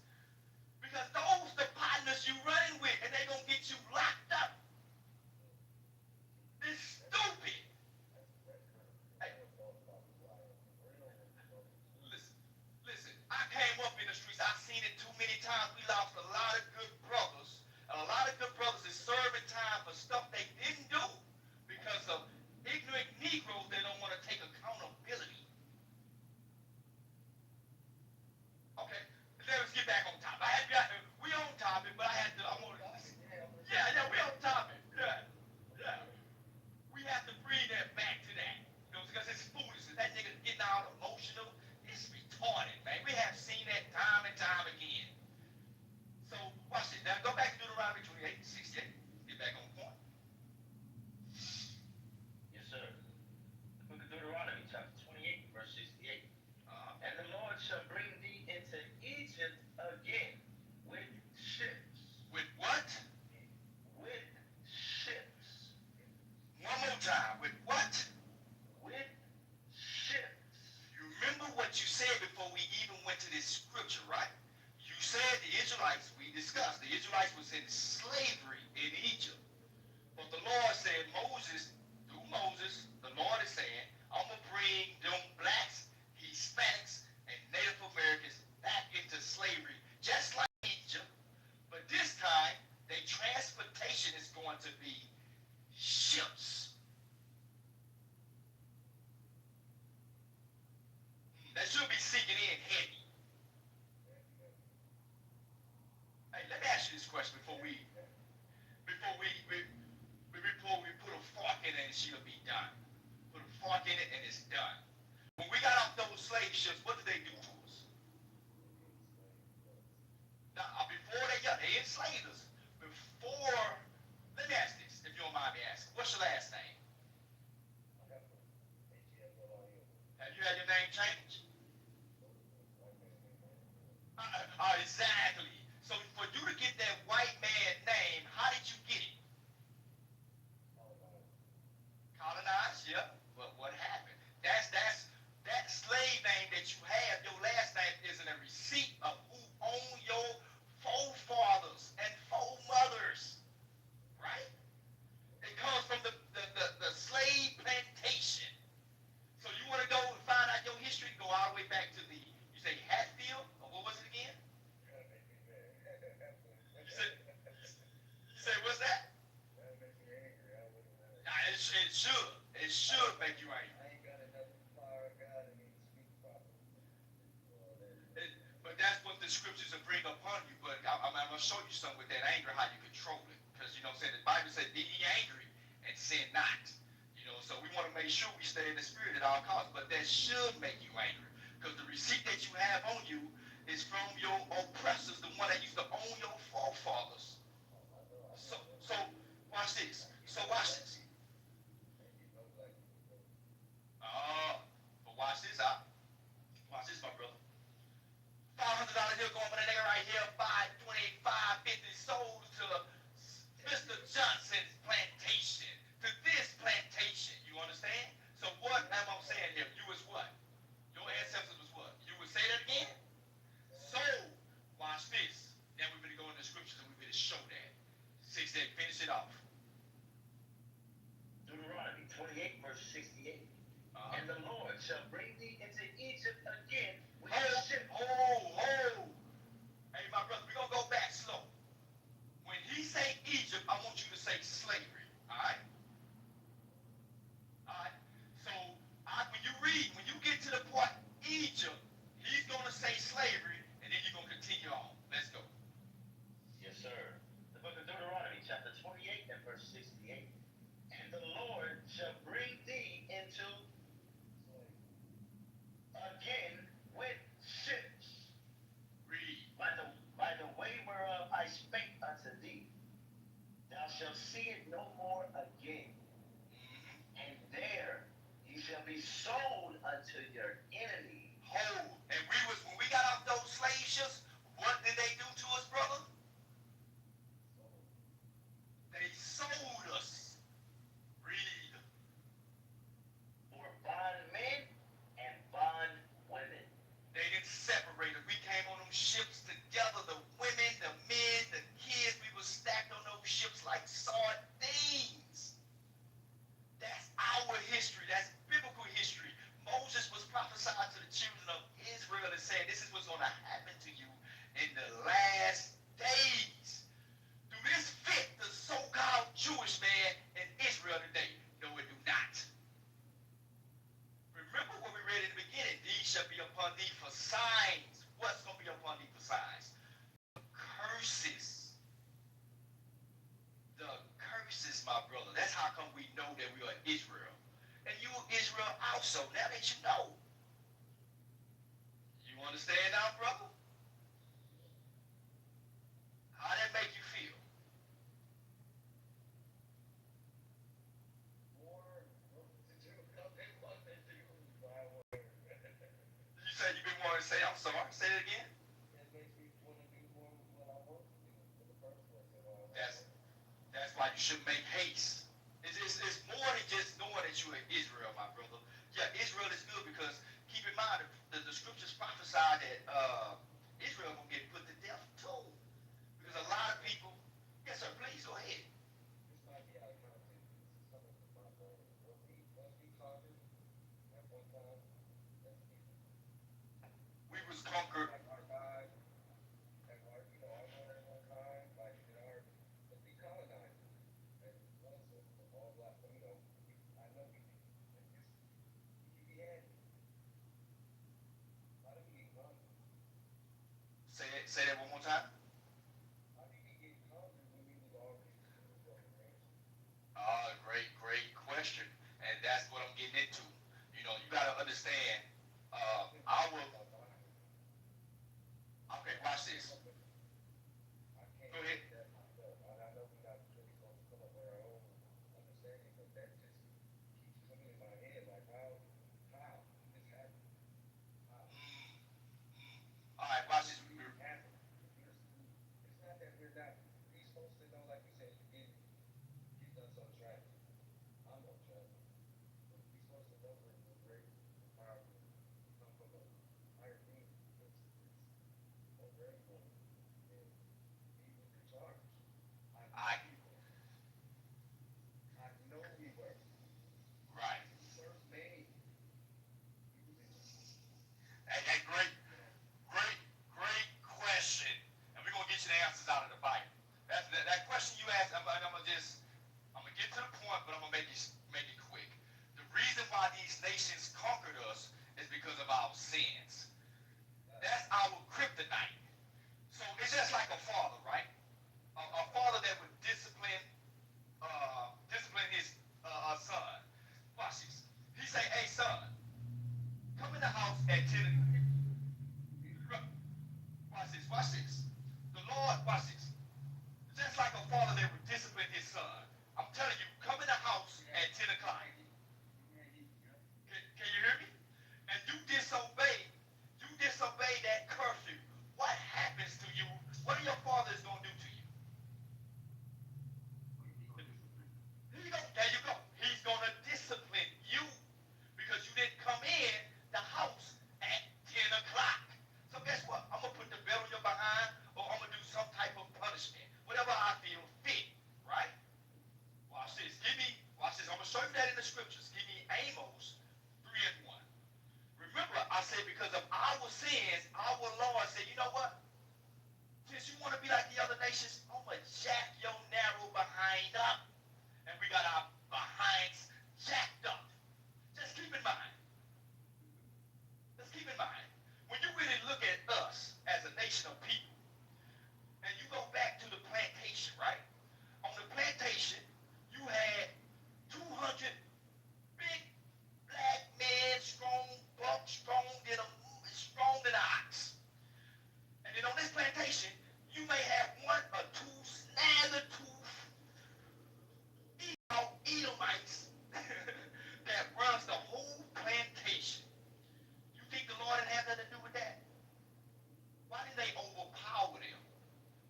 Because those the partners you running with, and they gonna get you locked up. It's stupid. Hey. Listen, I came up in the streets. I've seen it too many times. We lost a lot of good brothers. And a lot of good brothers is serving time for stuff they didn't do because of ignorant Negroes that don't want to take accountability. Okay, let us get back on top. We on topic, but I want to. Yeah, we on topic. Yeah. We have to bring that back to that. Because it's foolishness. That nigga getting all emotional. It's retarded, man. We have seen that time and time again. So, watch this. Now, go back to Deuteronomy 28:68. Get back on point.
Yes, sir. The book of Deuteronomy, chapter 28, verse 68. And the Lord shall bring thee into Egypt again with ships.
With what?
With ships.
One more time. With what?
With ships.
You remember what you said before we even went to this scripture, right? You said the Israelites, we discussed, the Israelites was in slavery in Egypt. But the Moses, the Lord is saying, I'm going to bring them blacks, Hispanics, and Native Americans back into slavery, just like Egypt. But this time, their transportation is going to be ships. That should be sinking in heavy. Hey, let me ask you this question before we put a fork in it and she'll be done. Put a fork in it and it's done. When we got off those slave ships, what did they do to us? Now, before they enslaved us. Before, let me ask this, if you don't mind me asking. What's your last name? Have you had your name changed? Exactly. So for you to get that white man name, how did you get it? Colonized, yeah. But what happened? That slave name that you have, your last name isn't a receipt of who owned your forefathers and foremothers, right? It comes from the slave plantation. So you want to go and find out your history, go all the way back to you say Hatfield, or what was it again? You say what's that? Nah, it should make you angry. But that's what the scriptures will bring upon you. But I'm going to show you something with that anger, how you control it. Because, you know what I'm saying, the Bible said, be ye angry and sin not. You know, so we want to make sure we stay in the spirit at all costs. But that should make you angry. Because the receipt that you have on you is from your oppressors, the one that used to own your forefathers. So watch this. Watch this. But watch this out. Watch this, my brother. $500 here going for the nigga right here. 525.50 sold to Mr. Johnson's plantation. To this plantation. You understand? So what am I saying here? You was what? Your ancestors was what? You would say that again? So, watch this. Now we're going to go into the scriptures and we're going to show that. 68, finish it off.
Deuteronomy 28, verse 68. And the Lord shall bring thee into Egypt again with ships.
Hey, my brother, we're going to go back slow. When he say Egypt, I want you to say slavery. All right? All right? So, when you get to the part Egypt, he's going to say slavery, and then you're going to continue on. Let's go.
Yes, sir. The book of Deuteronomy, chapter 28 and verse 68. And the Lord shall bring thee into again with ships.
Read.
By the way whereof I spake unto thee, thou shalt see it no more again. And there ye shall be sold unto your enemy.
And when we got off those slave ships, what did they do to us, brother? They sold us. Read.
For bondmen and bondwomen.
They didn't separate us. We came on them ships together, the women, the men, the kids. We were stacked on those ships like sardines. That's our history. That's biblical history. Moses was prophesied to the children of Israel and saying, this is what's going to happen to you in the last days. Do this fit the so-called Jewish man in Israel today? No, it do not. Remember what we read in the beginning. These shall be upon thee for signs. What's going to be upon thee for signs? Curses. The curses, my brother. That's how come we know that we are Israel. And you are Israel also. Now that you know. You understand now, brother? How that make you feel? You said you've been wanting to say, I'm sorry. Say it again. That's why you should make haste. It's more than just knowing that you are Israel, my brother. Yeah, Israel is good because keep in mind the scriptures prophesy that Israel will get put to death too. Because a lot of people, yes sir, please go ahead.
We was conquered. Say that one more time. Great question, and that's what I'm getting into. You got to understand. Okay, watch this. Go ahead. All right, watch this. I right. And great question. And we're gonna get you the answers out of the Bible. That question you asked. I'm gonna get to the point, but I'm gonna make it quick. The reason why these nations conquered us is because of our sins. That's our kryptonite. So it's just like a father, right? A father that would discipline his son. Watch this. He say, "Hey son, come in the house at 10. Watch this. Watch this. The Lord, watch this. Just like a father that would discipline his son. I'm telling you, come in the house at 10 o'clock. Can you hear me? And you disobey that curfew. What happens to you? What are your fathers gonna do to you? There you go. He's gonna discipline you because you didn't come in the house at 10 o'clock. So guess what? I'm gonna put the belt on your behind, or I'm gonna do some type of punishment, whatever I feel fit, right? Watch this. Watch this. I'm gonna show you that in the scriptures. Give me Amos 3:1. Remember, I said because of our sins, our Lord said, you know what? Since you want to be like the other nations, I'm gonna jack your narrow behind up. And we got our behinds jacked up. Just keep in mind. When you really look at us as a nation of people, and you go back to the plantation, right? On the plantation, you had 200 big black men, strong buck, strong than an ox. And then on this plantation, you may have one or two snagger-tooth Edomites that runs the whole plantation. You think the Lord had nothing to do with that? Why did they overpower them?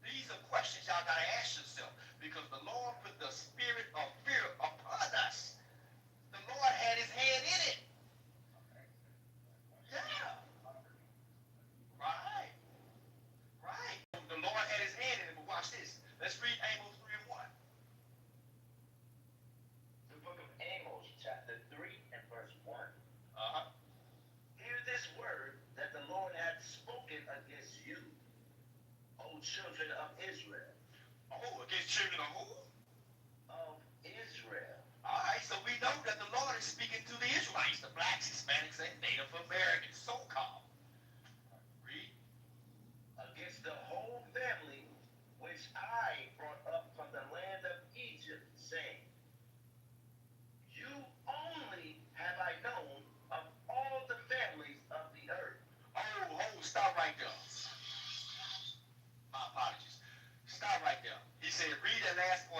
These are questions y'all gotta ask yourself, because the Lord put the spirit of fear upon us. The Lord had his hand in it. Yeah. Right. The Lord had his hand in it, but watch this. Let's read Amos 3:1.
The book of Amos, chapter 3 and verse 1.
Uh-huh.
Hear this word that the Lord hath spoken against you, O children of Israel.
Oh, against children of who?
Of Israel.
All right, so we know that the Lord is speaking to the Israelites, the blacks, Hispanics, and Native Americans, so-called. Read.
Against the whole family which I brought up from the land of Egypt, saying, you only have I known of all the families of the earth.
Stop right there. My apologies. Stop right there. He said, read that last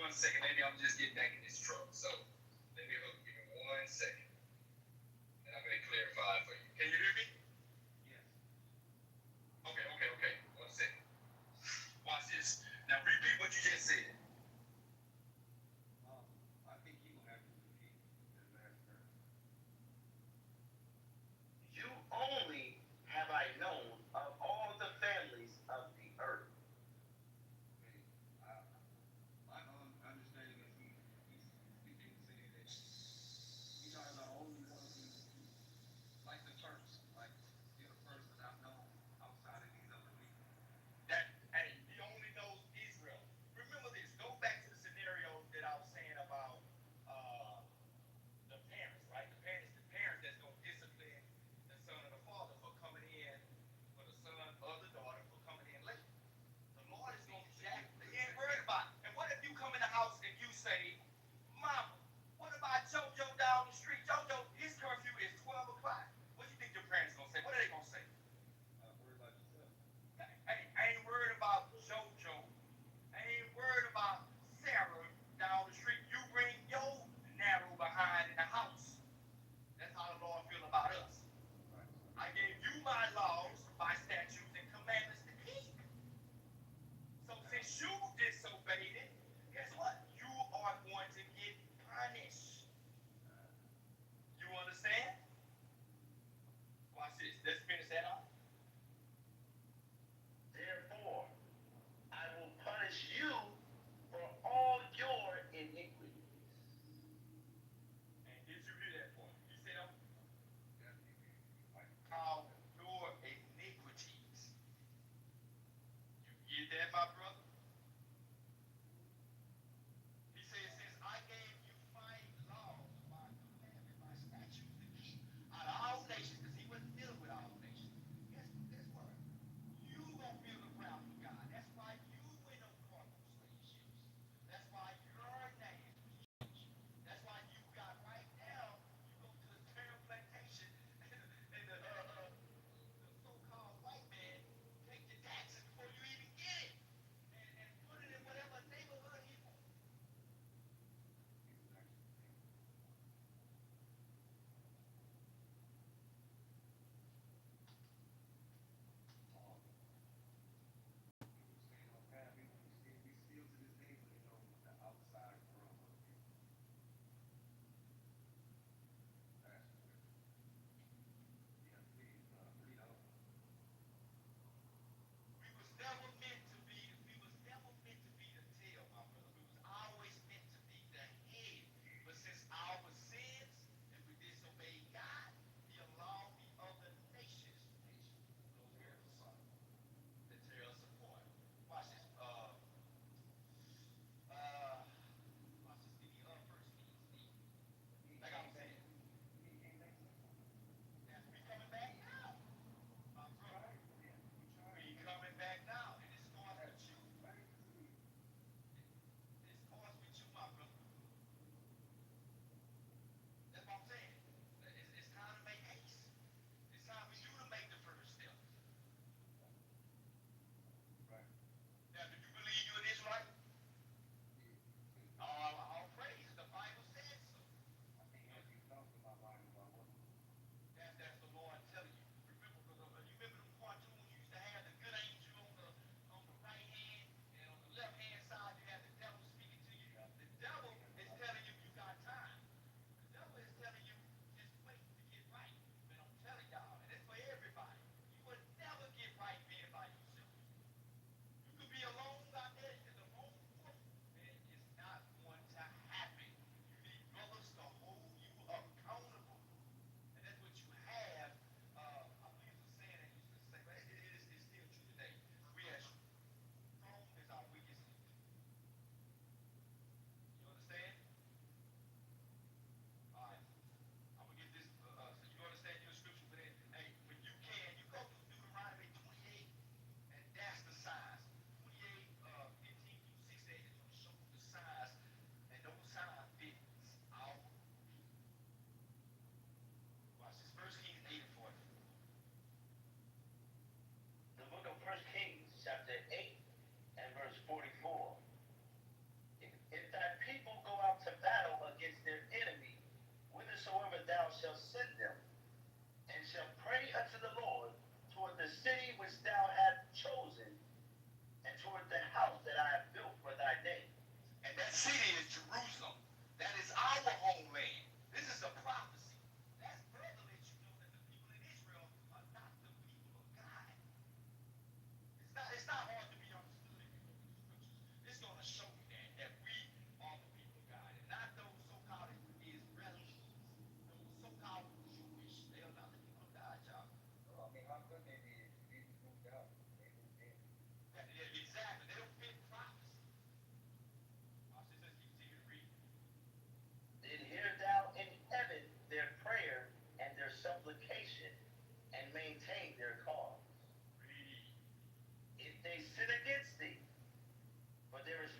one second. Maybe I'm just getting back in this truck. So let me give me 1 second. And I'm gonna clarify for you. Can you hear me?
Yes.
Okay. 1 second. Watch this. Now repeat what you just said.
I think he will have to repeat the last verse. You only have I known of all the families of the earth. Okay. My understanding is he's speaking, saying that these are the only ones who, like the Turks, like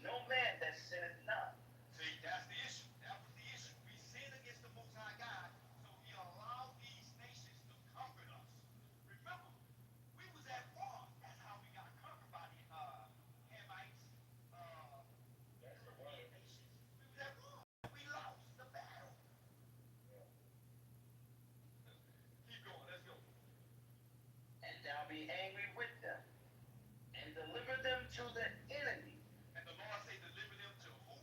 no man that sinneth not. See, that's the issue. That was the issue. We sinned against the Most High God, so He allowed these nations to comfort us. Remember, we was at war. That's how we got conquered by the Hamites, that's the word. Nations. We was at war. We lost the battle. Keep going. Let's go. And thou be angry with them, and deliver them to the enemy. And the Lord say, deliver them to who?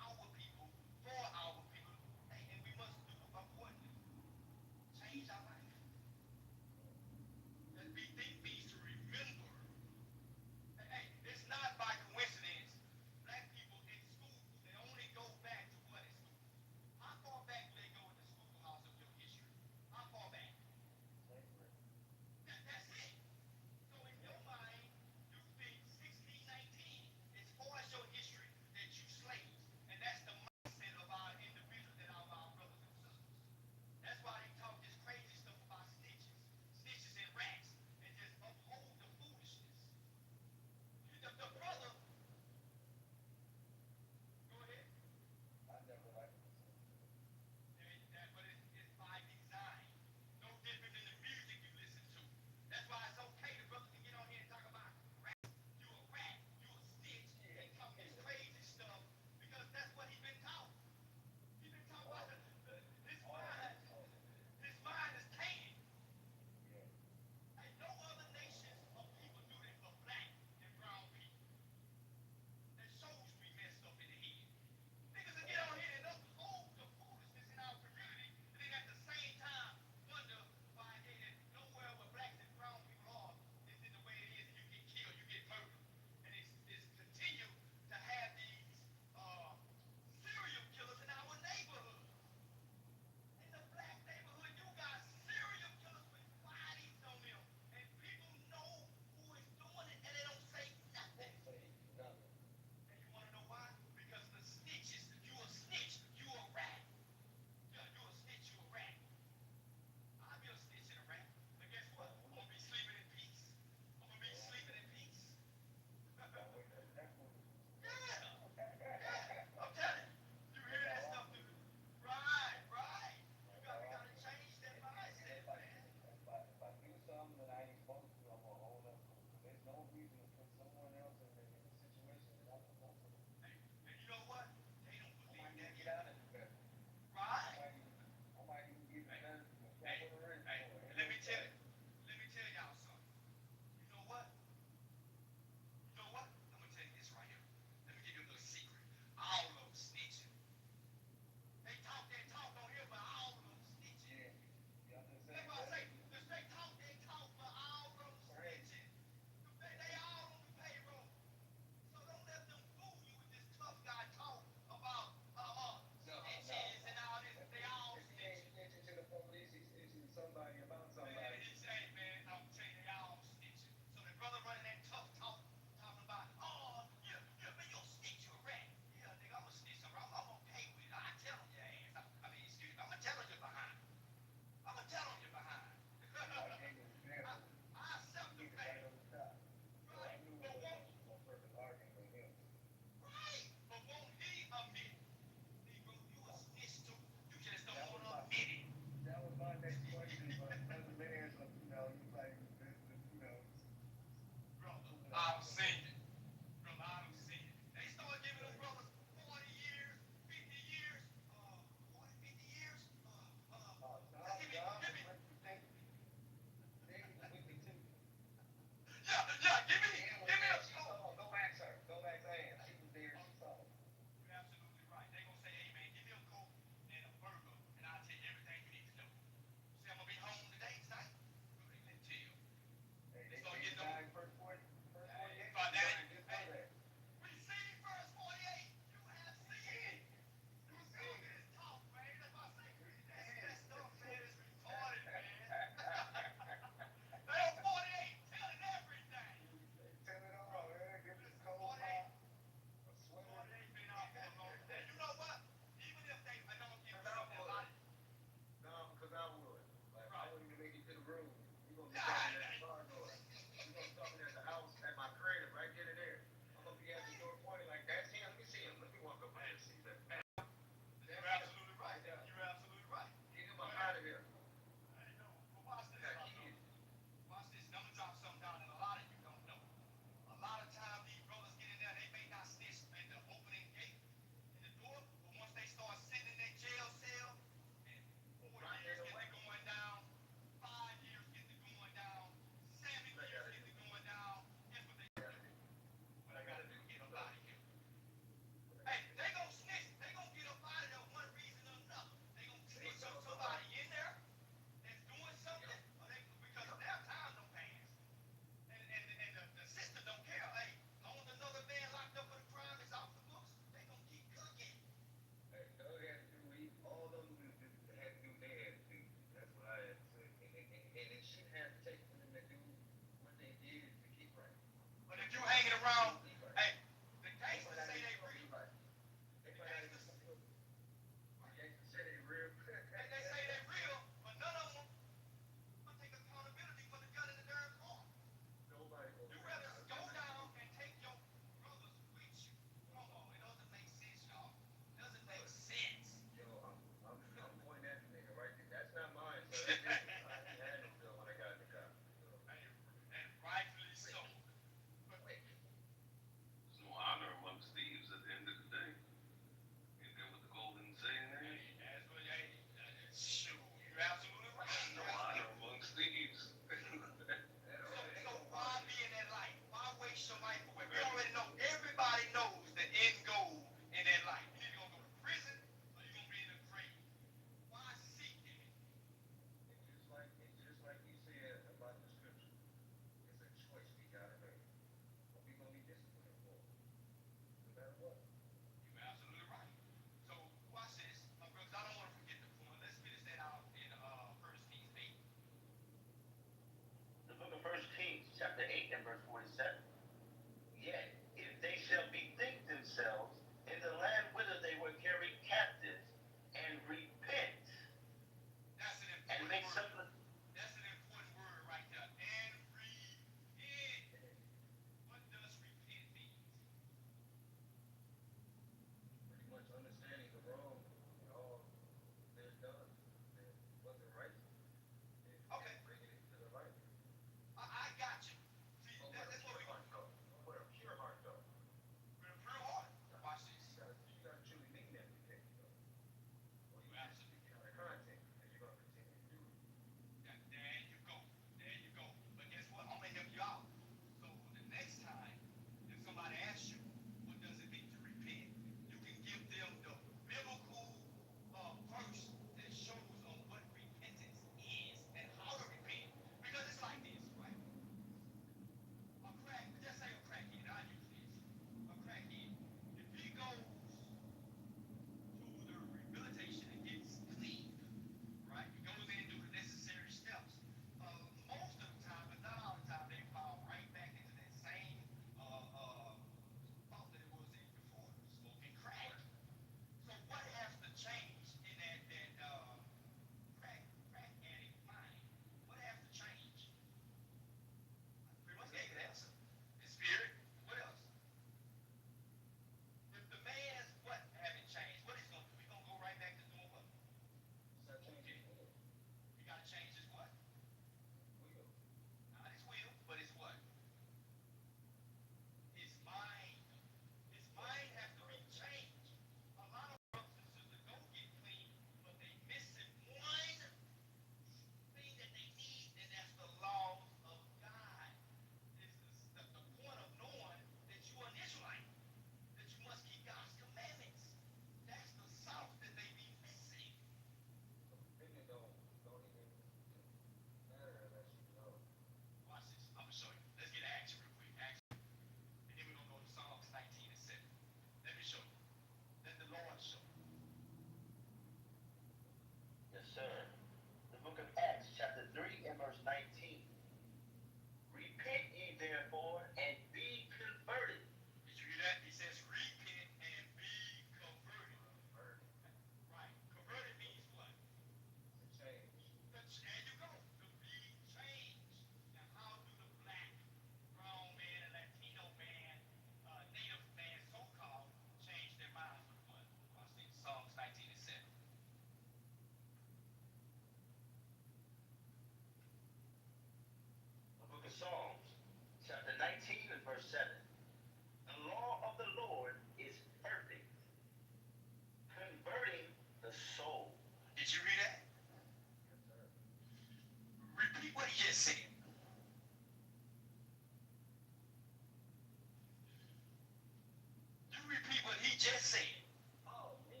just said. Oh, me?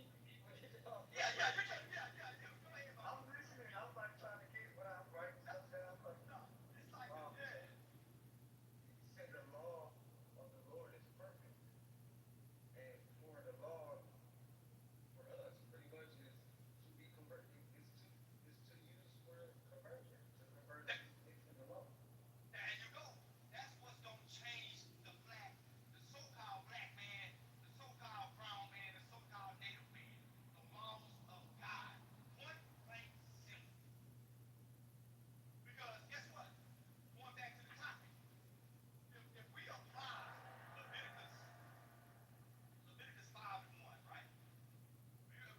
Yeah, yeah, you just, yeah, yeah, yeah. Go ahead. I'm listening. I'm like trying to get what I'm right. Sometimes, but no, it's like, yeah. He said the law of the Lord is perfect. And for the law, for us, pretty much is to be converted. Is to use for conversion, to convert into the law. There you go. That's what's gonna change the so-called black man, the so-called brown man, the so-called native man. The laws of God. Point blank simple. Because guess what? Going back to the topic, if we apply Leviticus 5 and 1, right?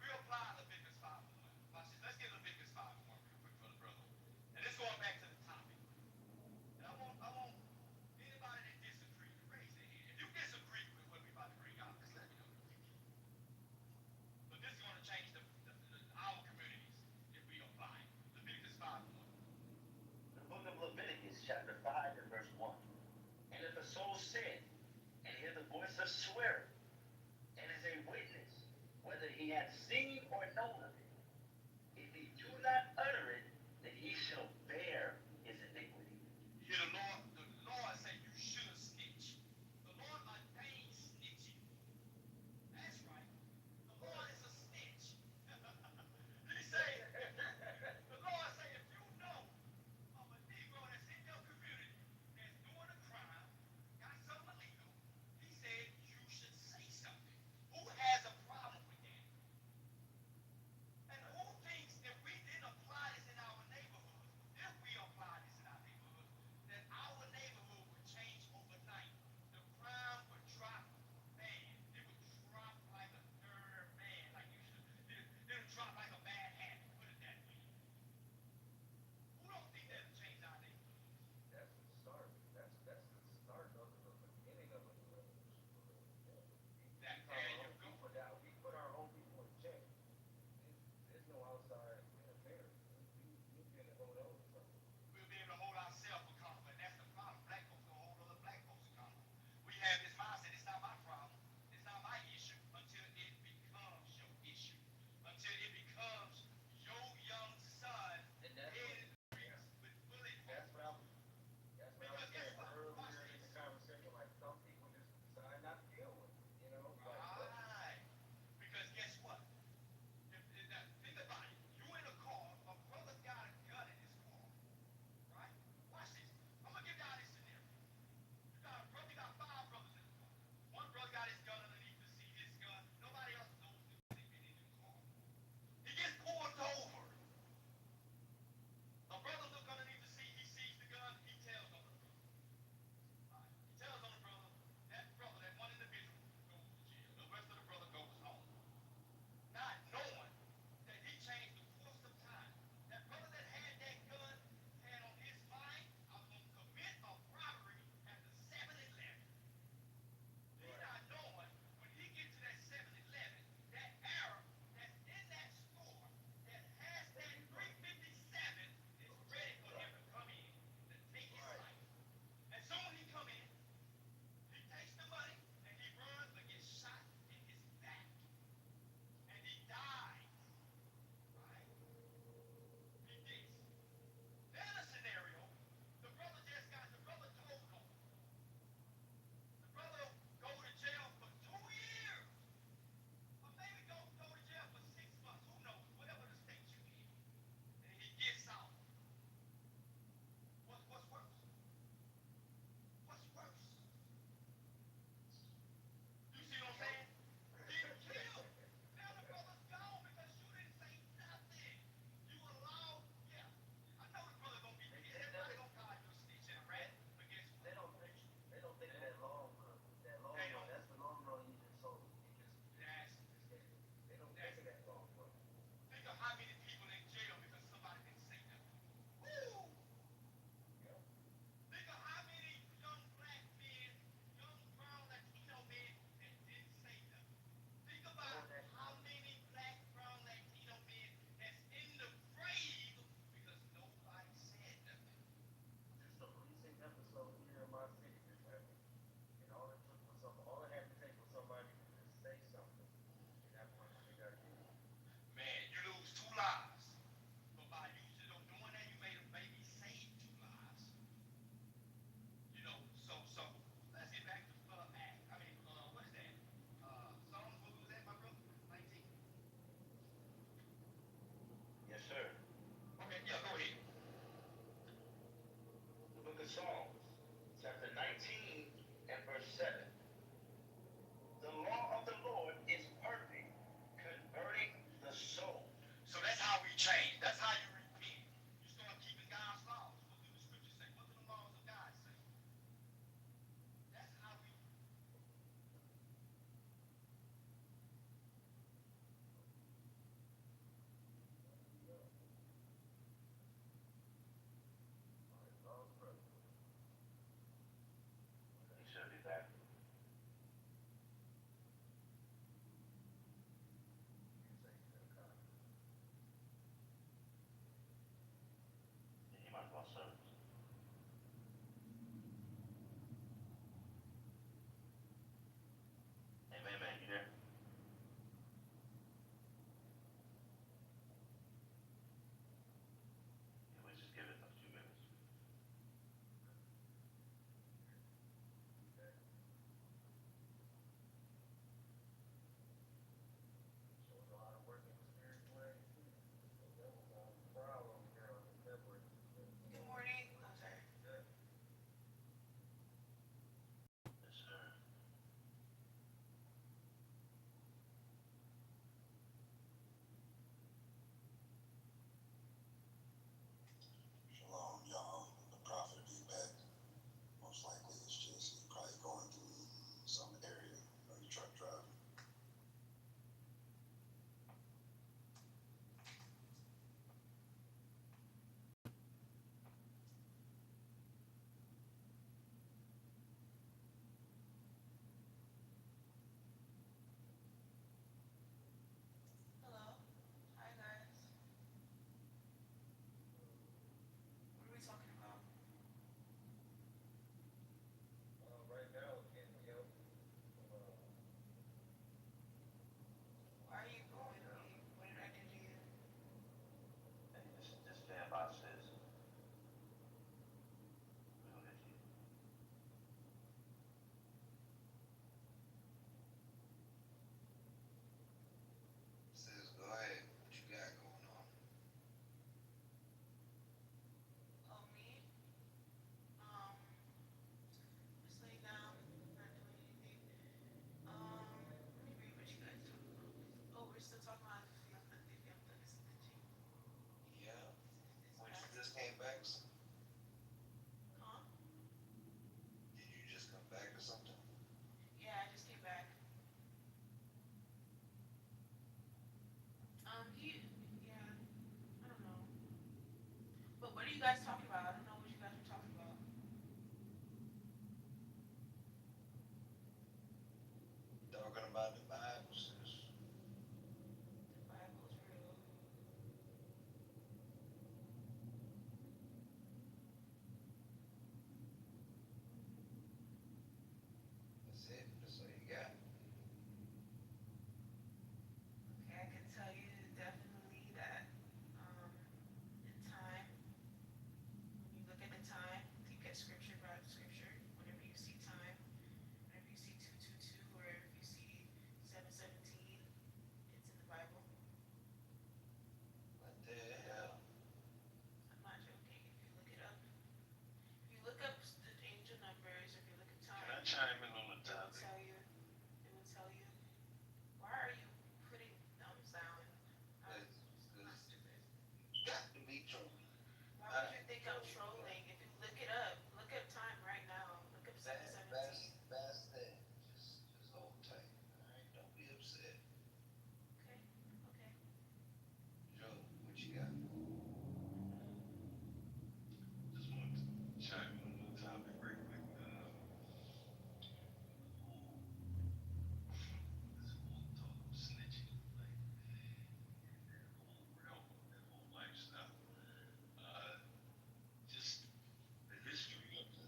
We apply Leviticus 5 and 1. Watch this. Let's get Leviticus 5 and 1 real quick for the brother. And this going back to the topic. And I want anybody that disagree to raise their hand. If you disagree with what we about to bring out, just let me know. But this is going to change our communities if we apply it. Leviticus 5 and 1. The book of Leviticus, chapter 5 and verse 1. And if a soul sin and hear the voice of swearing, and is a witness, whether he hath seen or known of it, if he do not utter it, then he shall bear his iniquity. Here the Lord say you should snitch. The Lord ordained snitching. That's right. The Lord is a snitch. He say, the Lord say if you know of a Negro that's in your community that's doing a crime, got something illegal, he said you should
just came back?
Huh?
Did you just come back or something?
Yeah, I just came back. Yeah, I don't know. But what are you guys talking about? I don't know what you guys are talking about.
Talking about the Bible, sis.
The Bible is real.
That's it. That's all you got.
Okay, I can tell you definitely that in time, when you look at the time, look at scripture by scripture, whenever you see time, whenever you see 222 or if you see 717, it's in the Bible.
What the hell?
I'm not joking. If you look it up, if you look up the angel numbers, if you look at time,
Can I chime in on the
it will
topic?
tell you. It will tell you. Why are you putting thumbs down?
It's got to be true.
Why would you think I'm trolling? If you look it up, look up time right now. Look up 717.
That's that. Just hold tight. All right, don't be upset.
Okay, okay.
Joe, what you got?
Just want to chime in on the topic right quick. This whole talk of snitching, like that whole realm, that whole lifestyle. Just the history of it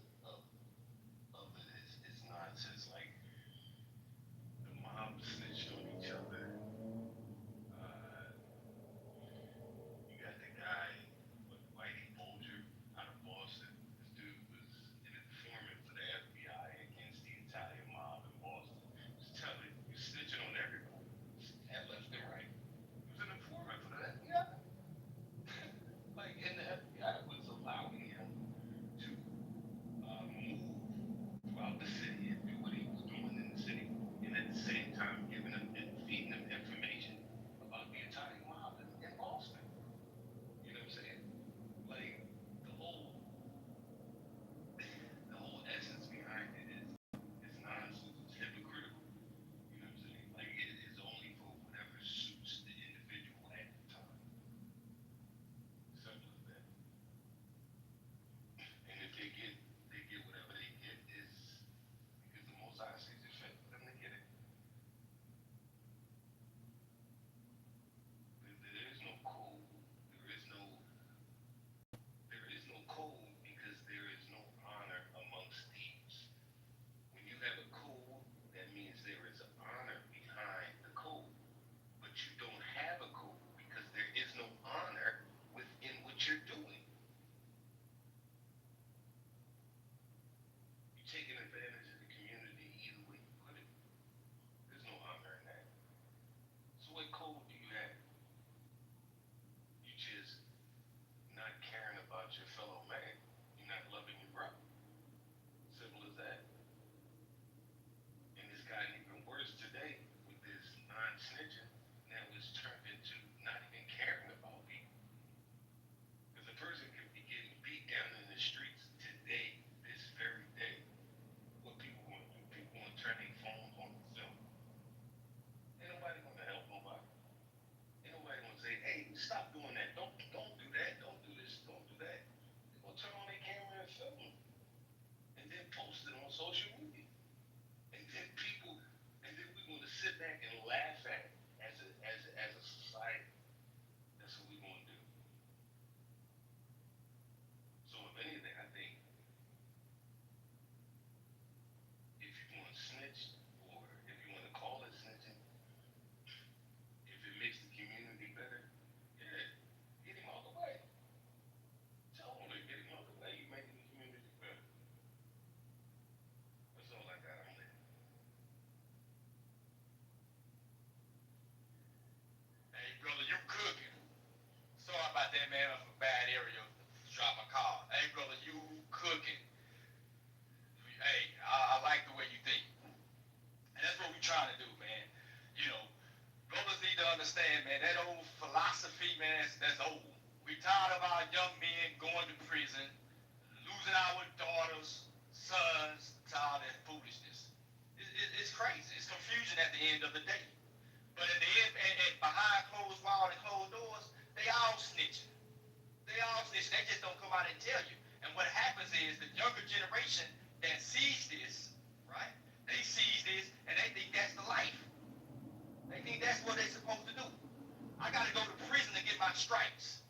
is nonsense. Like the mob snitched on each other. You got the guy, Whitey Bulger, out of Boston. This dude was an informant for the FBI against the Italian mob in Boston. Just tell it, he was snitching on everybody, and left and right. He was an informant for the FBI. Like, and the FBI was allowing him to move throughout the city and do what he was doing in the city, and at the same time giving him and feeding him information about the Italian mob in Boston. You know what I'm saying? Like the whole essence behind it is nonsense. It's hypocritical. You know what I'm saying? Like it is only for whatever suits the individual at the time. Simple as that. And if they get whatever they get is because the Most High sees it fit for them to get it. There is no code. There is no code because there is no honor amongst thieves. When you have a code, that means there is an honor behind the code. But you don't have a code because there is no honor within what you're doing. You're taking advantage of the community either way you put it. There's no honor in that. So what code do you have? You just not caring about your fellow man. You're not loving your brother. Simple as that. And it's gotten even worse today with this non-snitching. Now it's turned into not even caring about people. Because a person could be getting beat down in the streets today, this very day. What people want to do? People want to turn their phones on themselves. Ain't nobody going to help nobody. Ain't nobody going to say, hey, stop doing that. Don't do that. Don't do this. Don't do that. They're going to turn on their camera and film it. And then post it on social media. And then we're going to sit back and laugh at it as a society. That's what we're going to do. So if anything, I think if you want to snitch or if you want to call it snitching, if it makes the community better, yeah, get him out the way. Tell him to get him out the way. You're making the community better. That's all I got on that.
Hey, brother, you cooking. Sorry about that, man. I'm from a bad area. Drop my car. Hey, brother, you cooking. Hey, I like the way you think. And that's what we're trying to do, man. You know, brothers need to understand, man, that old philosophy, man, that's old. We tired of our young men going to prison, losing our daughters, sons to all that foolishness. It's crazy. It's confusion at the end of the day. But at the end, and behind closed walls and closed doors, they all snitching. They all snitching. They just don't come out and tell you. And what happens is the younger generation that sees this, right? They sees this and they think that's the life. They think that's what they're supposed to do. I got to go to prison to get my stripes.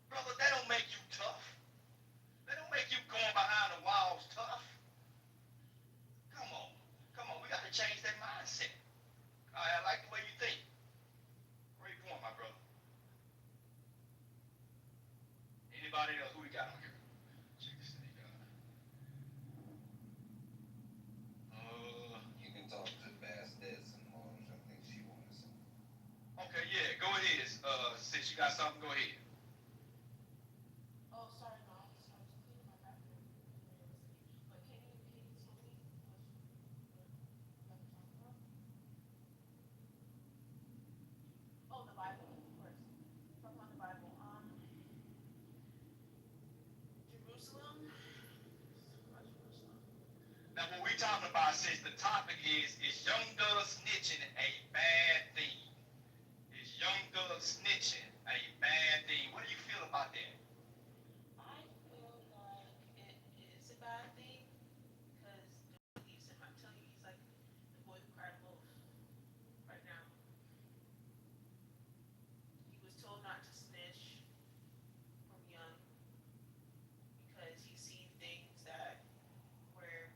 Brother, that don't make you tough. That don't make you going behind the walls tough. Come on. Come on. We got to change that mindset. I like the way you think. Great point, my brother. Anybody else? Who we got on here? Check this thing out.
You can talk to Bass Dez and Mars. I think she wanted something.
Okay, yeah, go ahead. Since you got something, go ahead.
Oh, sorry, no, I was cleaning my bathroom. But can you tell me what you guys are talking about? Oh, the Bible, of course. Talk about the Bible. Jerusalem. About Jerusalem.
Now, what we talking about, since the topic is young dogs snitching a bad thing? Is young dogs snitching a bad thing? What do you feel about that?
I feel like it is a bad thing because nobody believes him. I'm telling you, he's like the boy who cried wolf right now. He was told not to snitch from young because he's seen things that were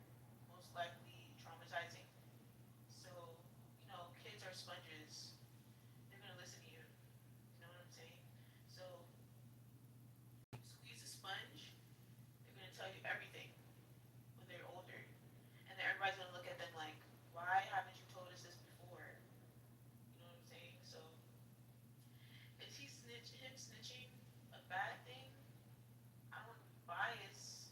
most likely traumatizing. So, kids are sponges. They're gonna listen to you. You know what I'm saying? So, squeeze a sponge. They're gonna tell you everything when they're older, and then everybody's gonna look at them like, "Why haven't you told us this before?" You know what I'm saying? So, is him snitching a bad thing? I don't bias,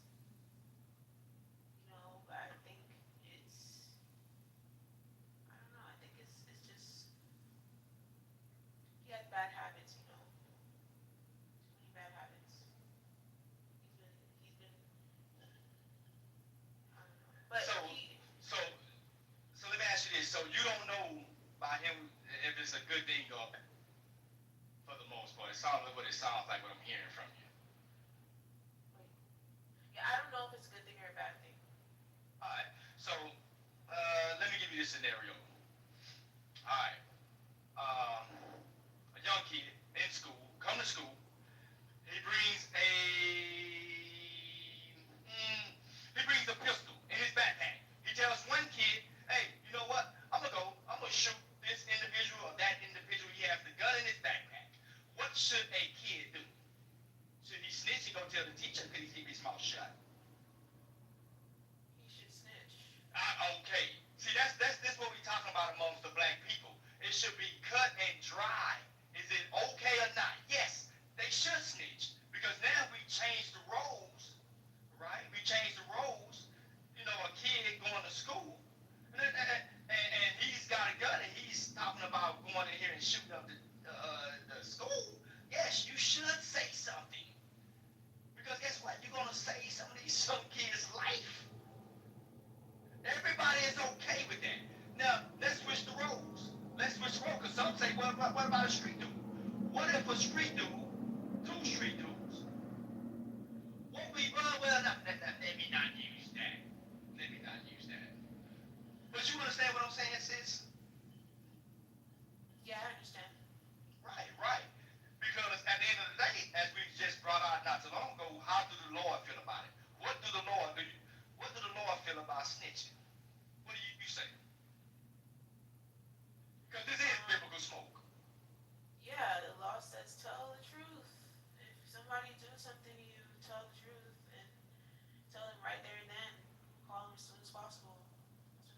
but I think it's, I don't know. I think it's just he has bad habits. Too many bad habits. He's been. I don't know. But
So, so, so let me ask you this. So you don't know by him if it's a good thing or bad, for the most part. It sounds like what it sounds like what I'm hearing from you.
yeah, I don't know if it's a good thing or a bad thing.
All right. So let me give you this scenario. All right. A young kid in school, come to school. He brings a pistol in his backpack. He tells one kid, "Hey, you know what? I'm gonna shoot this individual or that individual." He has the gun in his backpack. What should a kid do? Should he snitch and go tell the teacher? Could he keep his mouth shut?
He should snitch.
Okay. See, that's what we're talking about amongst the black people. It should be cut and dry. Is it okay or not? Yes, they should snitch because now we change the roles, right? We change the roles. A kid going to school, and he's got a gun and he's talking about going in here and shooting up the school. Yes, you should say something because guess what? You're gonna save some kids' life. Everybody is okay with that. Now, let's switch the roles. Let's switch the roles, because some say, well, what about a street dude? What if a street dude, two street dudes, let me not use that. Let me not use that. But you understand what I'm saying, sis?
Yeah, I understand.
Right, right. Because at the end of the day, as we just brought out not too long ago, how do the Lord feel about it? What do the Lord feel about snitching? What do you say? Because this is biblical smoke.
Yeah, the law says tell the truth. If somebody do something to you, tell the truth and tell them right there and then. Call them as soon as possible.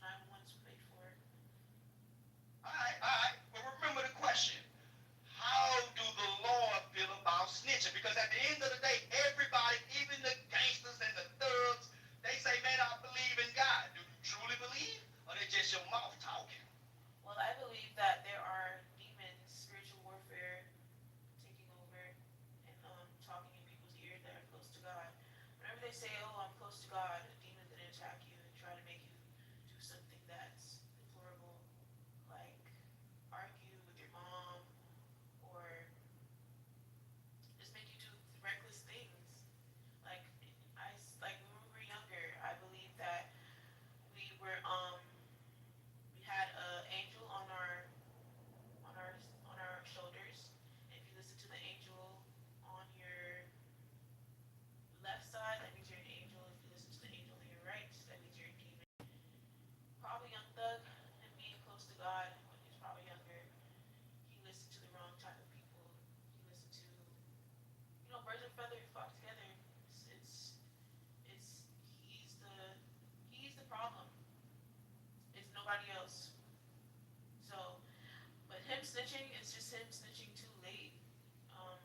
That's what 911 is made for. nobody else. So, but him snitching is just him snitching too late. Um,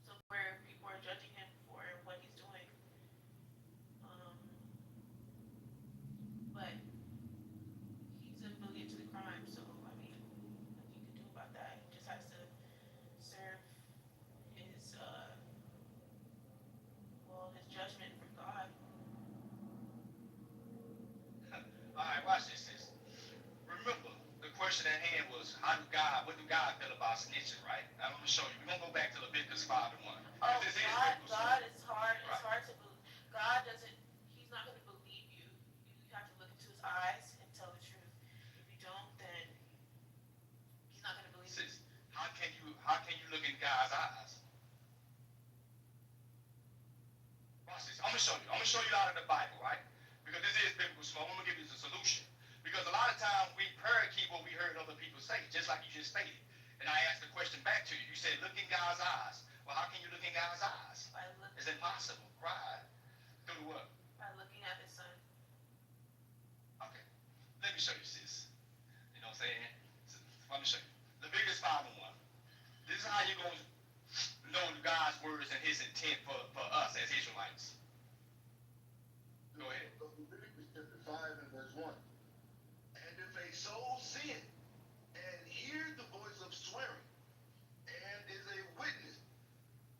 so where people are judging him for what he's doing. But he's affiliated to the crime, so I mean, nothing you can do about that. He just has to serve his his judgment from God.
All right, watch this. Remember, the question at hand was, what do God feel about snitching, right? I'm going to show you. We're going to go back to Leviticus 5 and 1.
Oh,
This is biblical
God
story.
is hard. It's
Right.
hard to believe. God doesn't. He's not going to believe you. You have to look into His eyes and tell the truth. If you don't, then He's not going to believe you.
Sis, how can you look in God's eyes? Watch this. I'm going to show you out of the Bible, right? Because this is biblical smoke. I'm going to give you the solution. Because a lot of times we parakeet what we heard other people say, just like you just stated. And I asked the question back to you. You said, look in God's eyes. Well, how can you look in God's eyes? It's impossible. Right. Through what?
By looking at His Son.
Okay. Let me show you, sis. You know what I'm saying? So, let me show you. Leviticus 5 and 1. This is how you're going to know God's words and His intent for us as Israelites. Go ahead.
Leviticus chapter 5 and verse 1. And if a soul sin and hear the voice of swearing, and is a witness,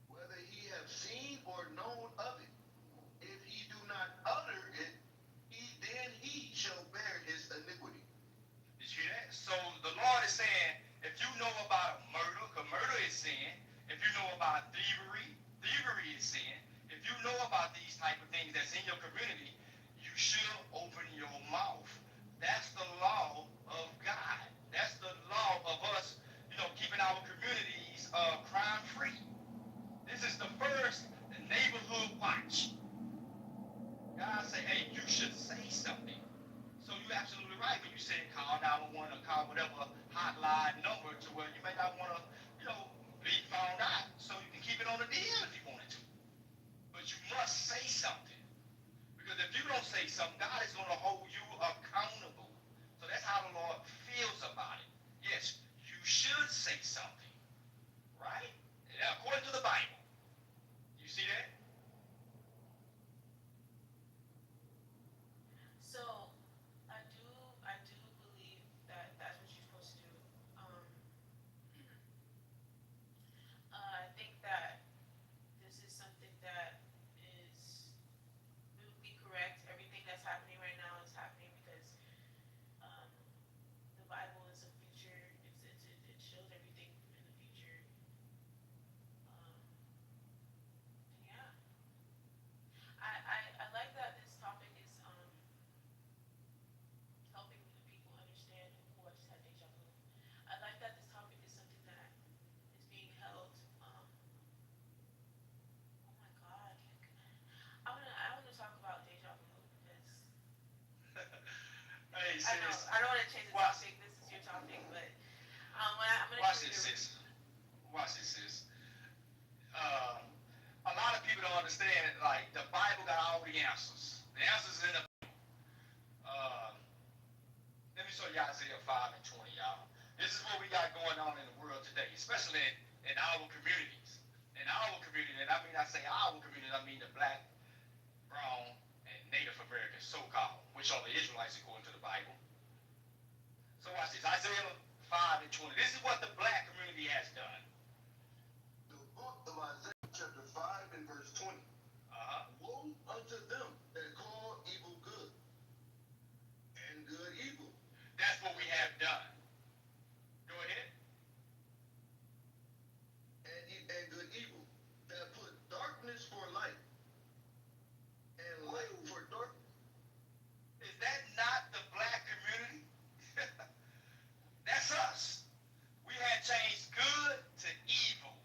whether he have seen or known of it, if he do not utter it, then he shall bear his iniquity.
Did you hear that? So the Lord is saying, if you know about murder, because murder is sin. If you know about thievery, thievery is sin. If you know about these type of things that's in your community, you should open your mouth. That's the law of God. That's the law of us, keeping our communities crime-free. This is the first neighborhood watch. God say, hey, you should say something. So you're absolutely right when you say call 911 or call whatever hotline number to where you may not want to, be found out. So you can keep it on the DL if you wanted to. But you must say something. Because if you don't say something, God is going to hold you accountable. So that's how the Lord feels about it. Yes, you should say something. Right? And according to the Bible. You see that?
So, I do believe that that's what you're supposed to do. I think that this is something that is biblically correct. Everything that's happening right now is happening because the Bible is a future. It shows everything in the future. And yeah, I like that this topic is helping people understand. Oh, I just had deja vu. I like that this topic is something that is being held. Oh my God, I wanna talk about deja vu because
Hey, sis.
I don't want to change the topic. This is your topic, but I'm gonna
Watch this, sis. Watch this, sis. A lot of people don't understand, like, the Bible got all the answers. The answers in the let me show you Isaiah 5 and 20, y'all. This is what we got going on in the world today, especially in our communities. In our community, and I say our community, I mean the black, brown, and Native American so-called, which are the Israelites according to the Bible. So watch this, Isaiah 5 and 20. This is what the black community has done.
The book of Isaiah chapter 5 and verse 20. Woe unto them that call evil good, and good evil.
That's what we have done. Go ahead.
And good evil, that put darkness for light, and light for darkness.
Is that not the black community? That's us. We had changed good to evil.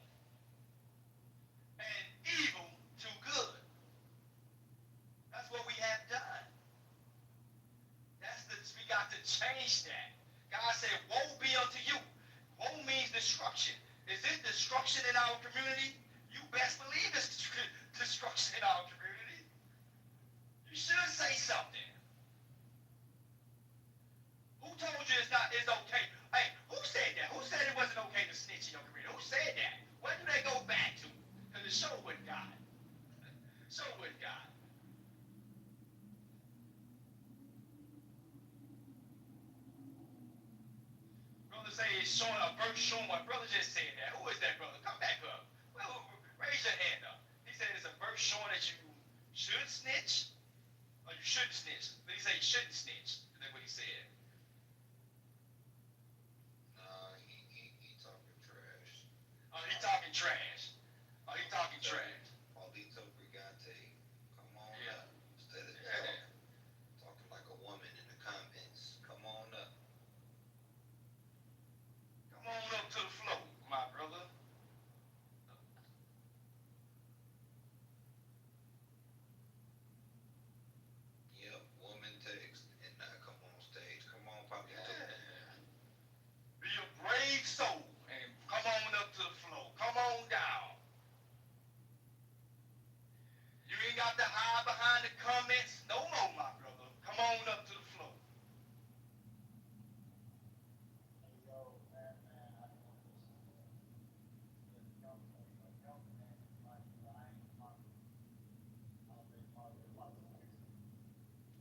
And evil to good. That's what we have done. We got to change that. God said, woe be unto you. Woe means destruction. Is it destruction in our community? You best believe it's destruction in our community. You should say something.
Who told you it's okay? Hey, who said that? Who said it wasn't okay to snitch in your community? Who said that? Where do they go back to? Because the show with God. Show with God. Brother say it's showing a verse showing what brother just said that. Who is that brother? Come back up. Well, raise your hand up. He said it's a verse showing that you should snitch or you shouldn't snitch. But he said you shouldn't snitch. That's what he said.
He talking trash.
Oh, he talking trash. Oh, he talking trash.
Paulito Brigante, come on
Yeah.
up. Instead of talking like a woman in the comments, come on up.
Come on up to the floor, my brother.
Yep, woman text and not come on stage. Come on, Paulito.
Yeah. Be a brave soul and come on up to the floor. Come on down. You ain't got to hide behind the comments no more, my brother. Come on up to the floor.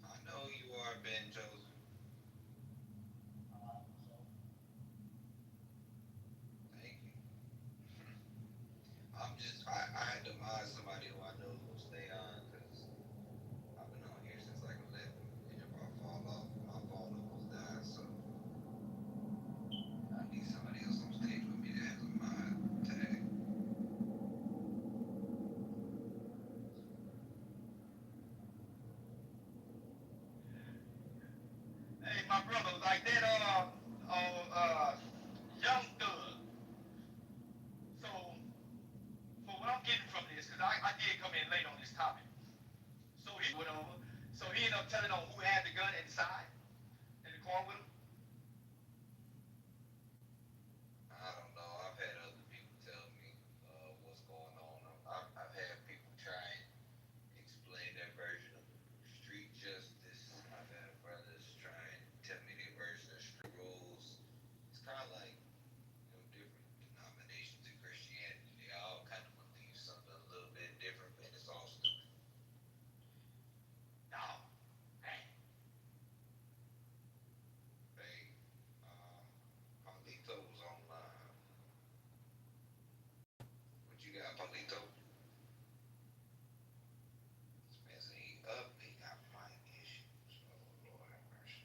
I know you are Ben Joseph. Thank you. I had to mod somebody who I know will stay on because I've been on here since like 11. And if I fall off, my phone almost died. So I need somebody else on stage with me that has a mod tag.
Hey, my brother, like that, young thug. So, for what I'm getting from this, because I did come in late on this topic. So he went over. So he ended up telling on who had the gun inside in the car with him.
I don't know. I've had other people tell me what's going on. I've had people try and explain their version of street justice. I've had brothers try and tell me their version of street rules. It's kind of like different denominations of Christianity. They all kind of believe something a little bit different, and it's all stupid.
No. Hey.
Hey, Paulito was online. What you got, Paulito? This man said he up, he got mic issues. Oh, Lord have mercy.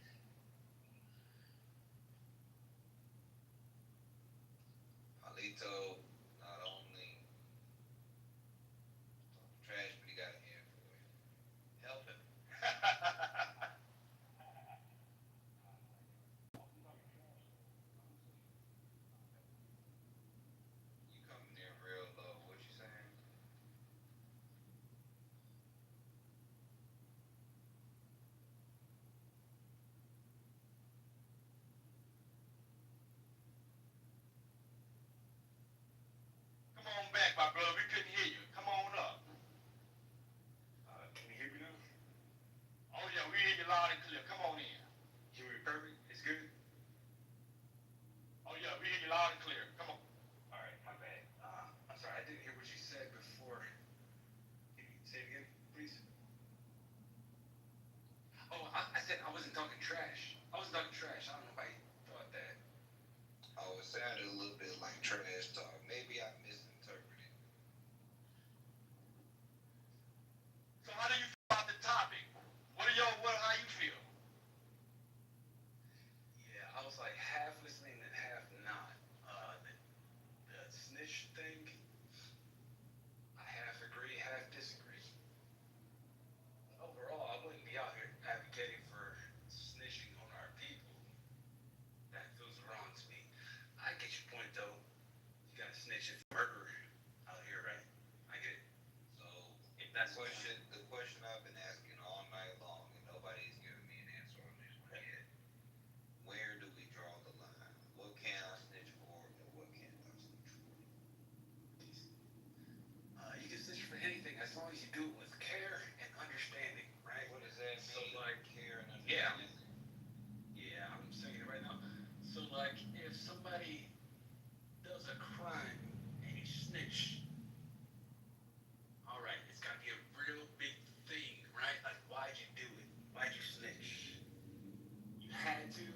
Paulito not only talking trash, but he got an Android. Help him. You coming in real low. What you saying?
Come on back, my brother. We couldn't hear you. Come on up.
Can you hear me now?
Oh, yeah, we hear you loud and clear. Come on in.
Hear me perfect? It's good?
Oh, yeah, we hear you loud and clear. Come on.
Alright, my bad. I'm sorry, I didn't hear what you said before. Can you say it again, please? Oh, I said I wasn't talking trash. I wasn't talking trash. I don't know if I thought that.
Oh, it sounded a little bit like trash talk. Maybe I misinterpreted.
So how do you feel about the topic? How you feel?
Yeah, I was like half listening and half not. The snitch thing, I half agree, half disagree. Overall, I wouldn't be out here advocating for snitching on our people. That feels wrong to me. I get your point though. You gotta snitch if you
if somebody does a crime and you snitch, all right, it's got to be a real big thing, right? Like, why'd you do it? Why'd you snitch? You had to,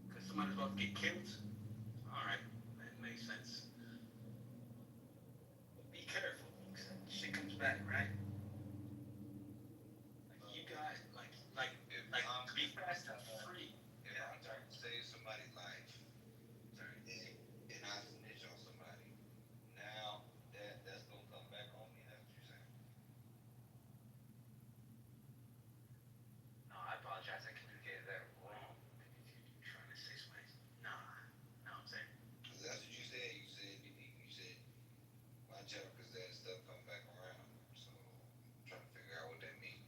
because somebody's about to get killed? All right, that makes sense. But be careful, because shit comes back, right? Like, you got, to be fast and free.
If I'm trying to save somebody's life, and I snitch on somebody, now that's gonna come back on me. That's what you're saying.
No, I apologize. I communicated that wrong. You're trying to say something. Nah, no, I'm saying.
Cause that's what you said. You said watch out, cause that stuff come back around. So I'm trying to figure out what that means.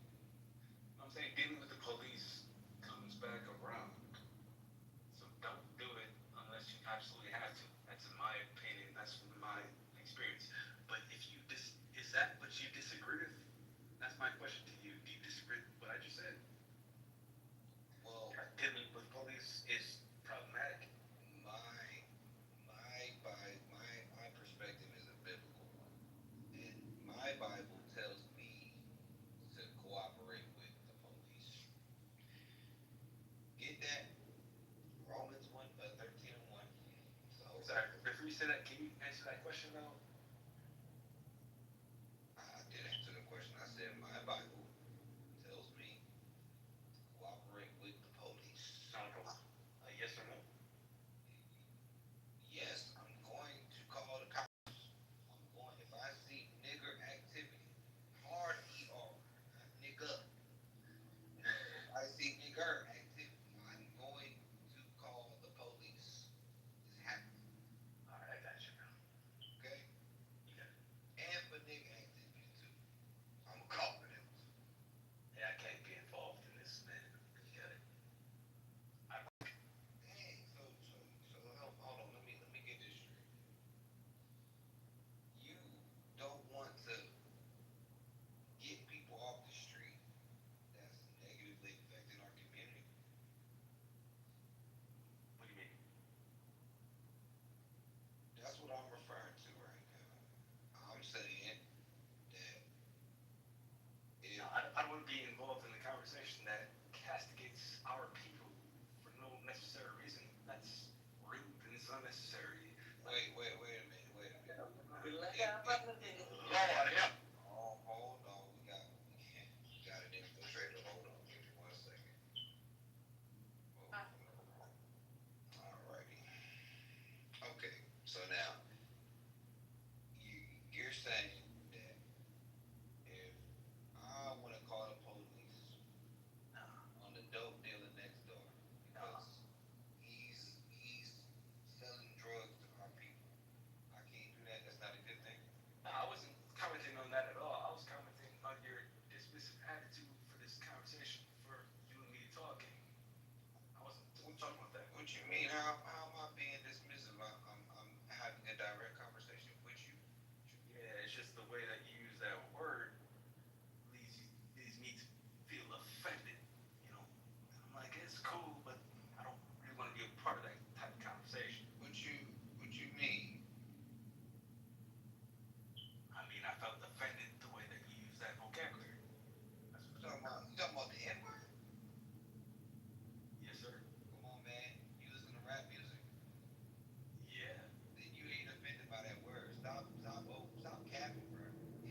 I'm saying dealing with the police comes back around. So don't do it unless you absolutely have to. That's in my opinion. That's my experience. But if you is that what you disagree with? That's my question to you. Do you disagree with what I just said?
Well,
dealing with police is problematic.
My perspective is a biblical one, and my Bible tells me to cooperate with the police. Get that? Romans 13:1. So
Sorry, before you say that, can you answer that question though?
I did answer the question. I said my Bible tells me to cooperate with the police.
Yes or no?
Yes, I'm going to call the cops. If I see nigger activity, hard ER, not nigga. If I see nigger activity, I'm going to call the police. It's happening.
Alright, I got you, bro.
Okay?
You got it.
And for nigga activity too. I'm calling them.
Yeah, I can't be involved in this, man. You got it.
Dang, so hold on, let me get this straight. You don't want to get people off the street that's negatively affecting our community.
What do you mean?
That's what I'm referring to right now. I'm saying that if
No, I don't want to be involved in the conversation that castigates our people for no necessary reason. That's rude and it's unnecessary.
wait a minute.
Lord, yeah.
Hold on, we got an infiltrator. Hold on, give me 1 second. Alrighty. Okay, so now you're saying that if I want to call the police on the dope dealer next door because he's selling drugs to our people, I can't do that. That's not a good thing.
No, I wasn't commenting on that at all. I was commenting on your dismissive attitude for this conversation, for you and me talking. I wasn't talking about that.
What you mean? How am I being dismissive? I'm having a direct conversation with you.
Yeah, it's just the way that you use that word leads me to feel offended. You know, and I'm like, it's cool, but I don't really want to be a part of that type of conversation.
What you mean?
I mean, I felt offended the way that you use that vocabulary. That's what
You talking about the N-word?
Yes, sir.
Come on, man. You listen to rap music?
Yeah.
Then you ain't offended by that word. Stop capping, bro.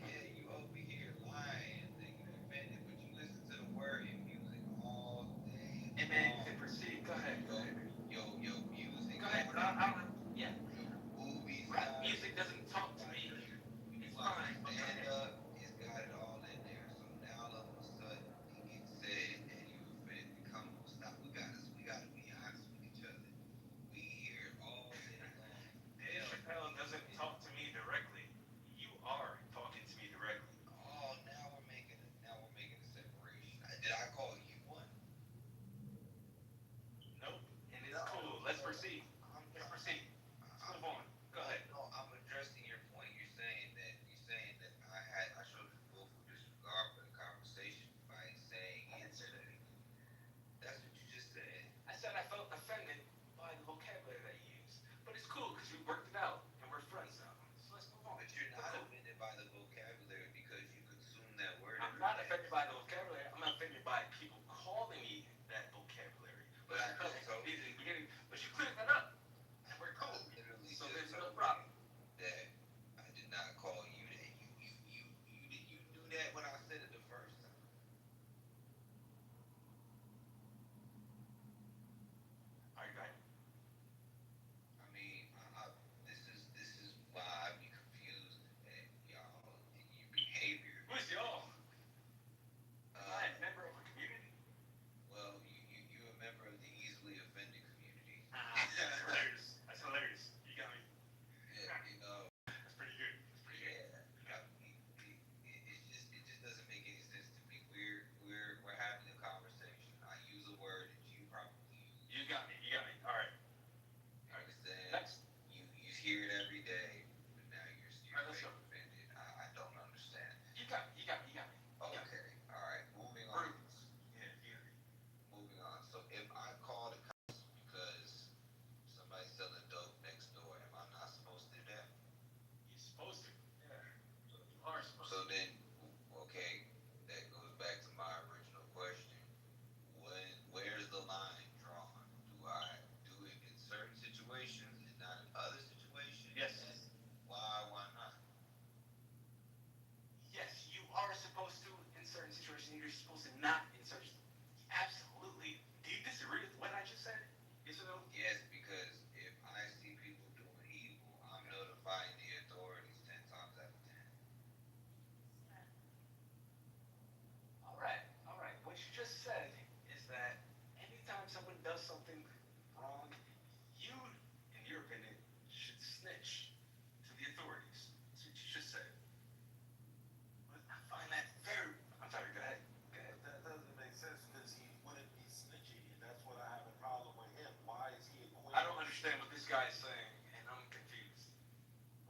like saying, and I'm confused.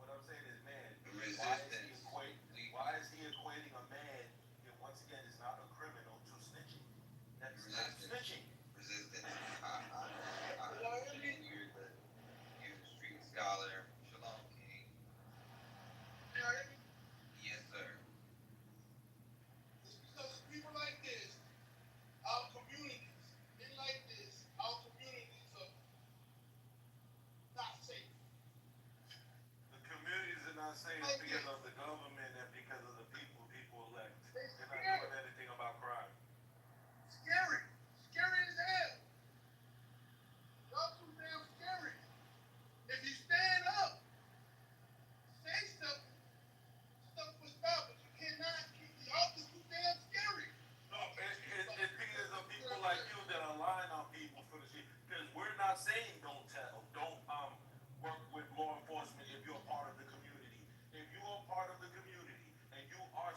What I'm saying is, man,
Resistance.
why is he equating a man, and once again, is not a criminal, to snitching? That's not snitching.
Resistance. You're the street scholar, Shalom King. Yes, sir.
It's because of people like this, our communities, men like this, our communities are not safe.
The communities are not safe because of the government and because of the people elect. They're not doing anything about crime.
Scary. Scary as hell. Y'all too damn scary. If you stand up, say something, stuff will stop, but you cannot keep y'all just too damn scary.
No, it's because of people like you that are lying on people for the shit. Because we're not saying don't tell, don't work with law enforcement if you're a part of the community. If you are part of the community and you are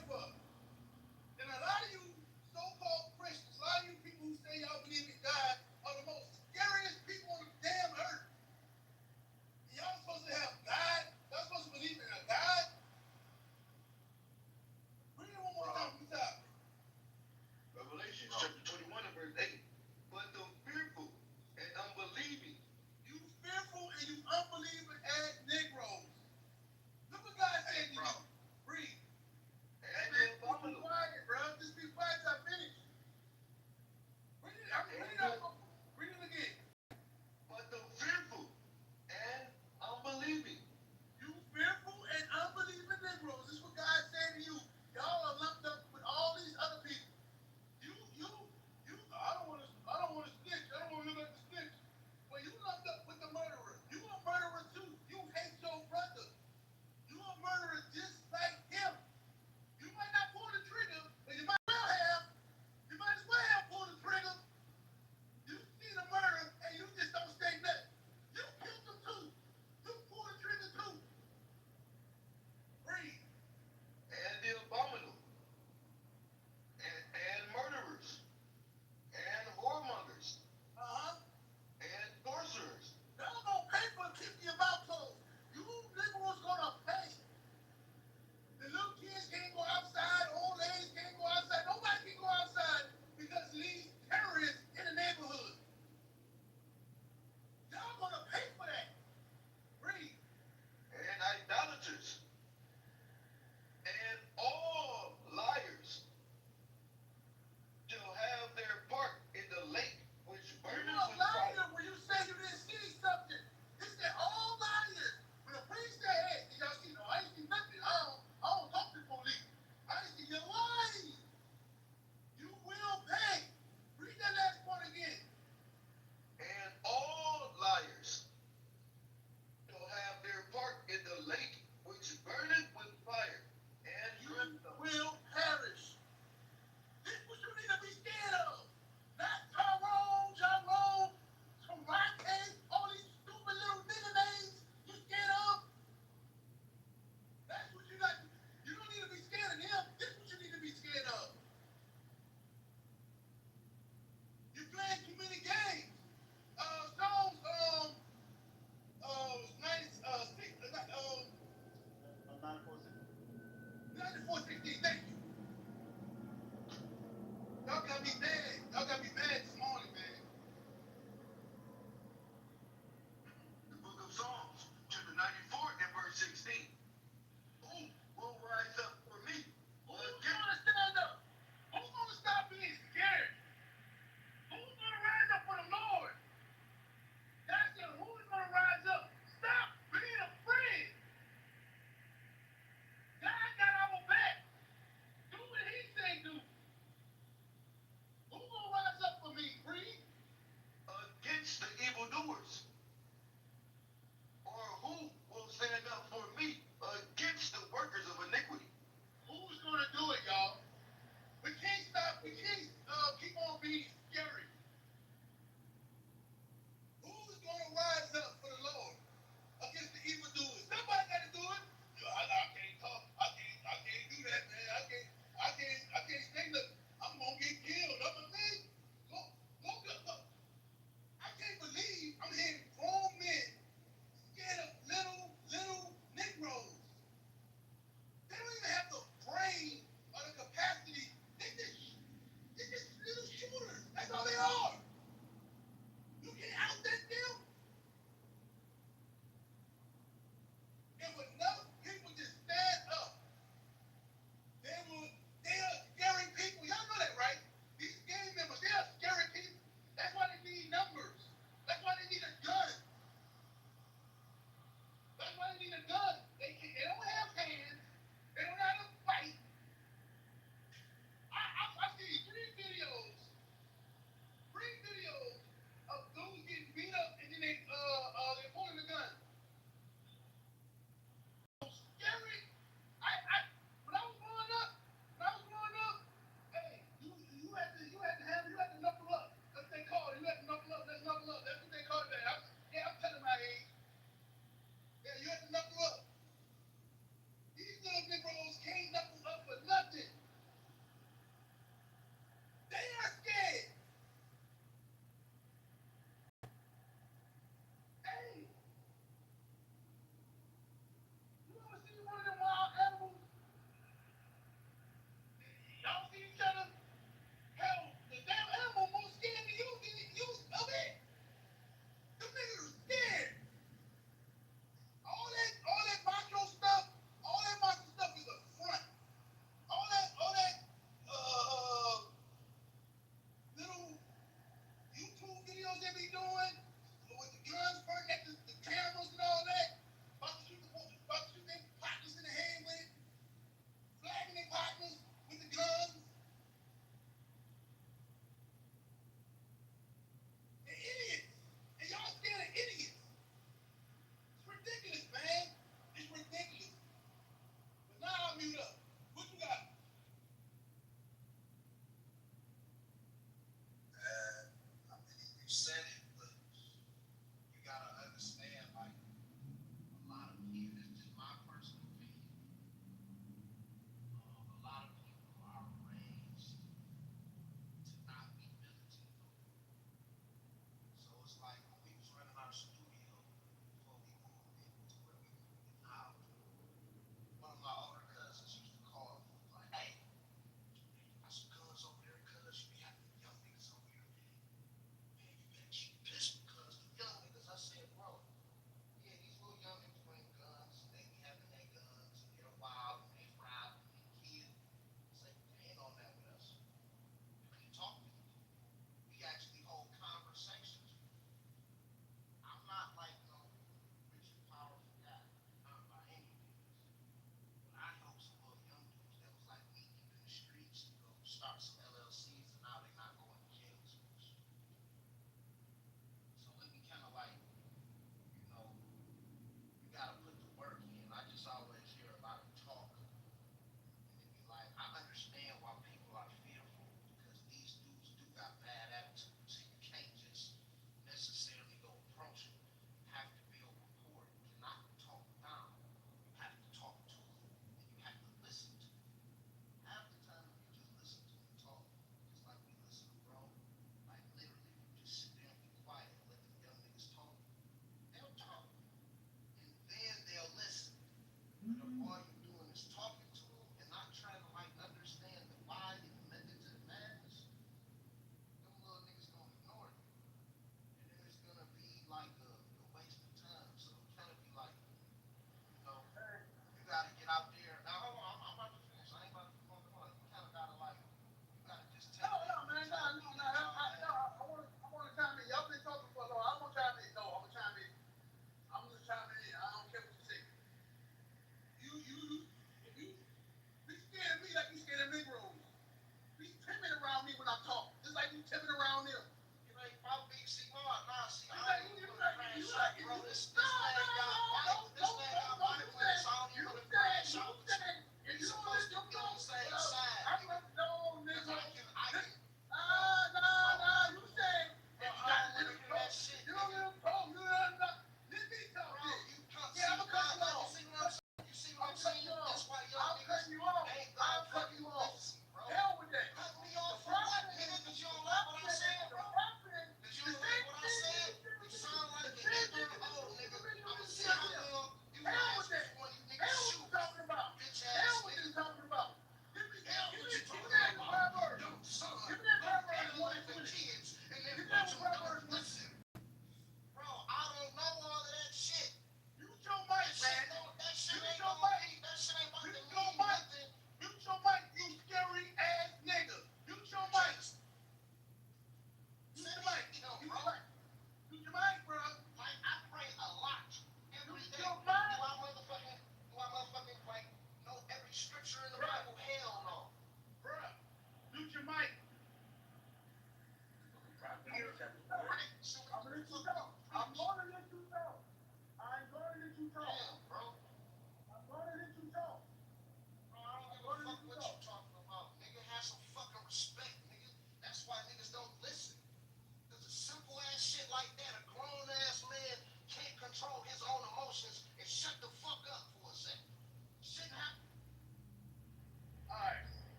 praying for us. And a lot of you so-called Christians, a lot of you people who say y'all believe in God are the most scariest people on the damn earth. And y'all supposed to have God. Y'all supposed to believe in a God. Read it one more time. What's up?
Revelation chapter 21 and verse 8. But the fearful and unbelieving.
You fearful and you unbelieving ass Negroes. Look what God said to you. Read.
And
Be
the abominable.
quiet, bro. Just be quiet till I finish. Read it. Read it again.
But the fearful and unbelieving.
You fearful and unbelieving Negroes. This is what God said to you. Y'all are lumped up with all these other people. I don't want to snitch. I don't want to look like the snitch. Well, you lumped up with the murderer. You a murderer too. You hate your brother. You a murderer just like him. You might not pull the trigger, but you might well have. You might as well have pulled the trigger. You see the murder and you just don't say nothing. You killed him too. You pulled the trigger too. Read.
And the abominable. And murderers. And whoremongers. And sorcerers.
Y'all gonna pay for keeping your mouth closed. You Negroes gonna pay. The little kids can't go outside, old ladies can't go outside, nobody can go outside because of these terrorists in the neighborhood. Y'all gonna pay for that. Read.
And idolaters. And all liars shall have their part in the lake which burneth
You a
with
liar
fire.
when you say you didn't see something. It said all liars. When the police say, hey, did y'all see? No, I ain't see nothing. I don't talk to the police. I ain't see your lying. You will pay. Read that last part again.
And all liars shall have their part in the lake which burneth with fire. And
You will perish. This is what you need to be scared of. Not Tyrone, Tomate, all these stupid little nigga names you scared of. That's what you got. You don't need to be scared of him. This is what you need to be scared of. You playing too many games. Psalms, 94:16. Thank you. Y'all got me mad. Y'all got me mad this morning, man.
the book of Psalms, chapter 94 and verse 16. Who will rise up for me?
Who's gonna stand up? Who's gonna stop being scared? Who's gonna rise up for the Lord? That's it. Who's gonna rise up? Stop being afraid. God got our back. Do what he say do. Who's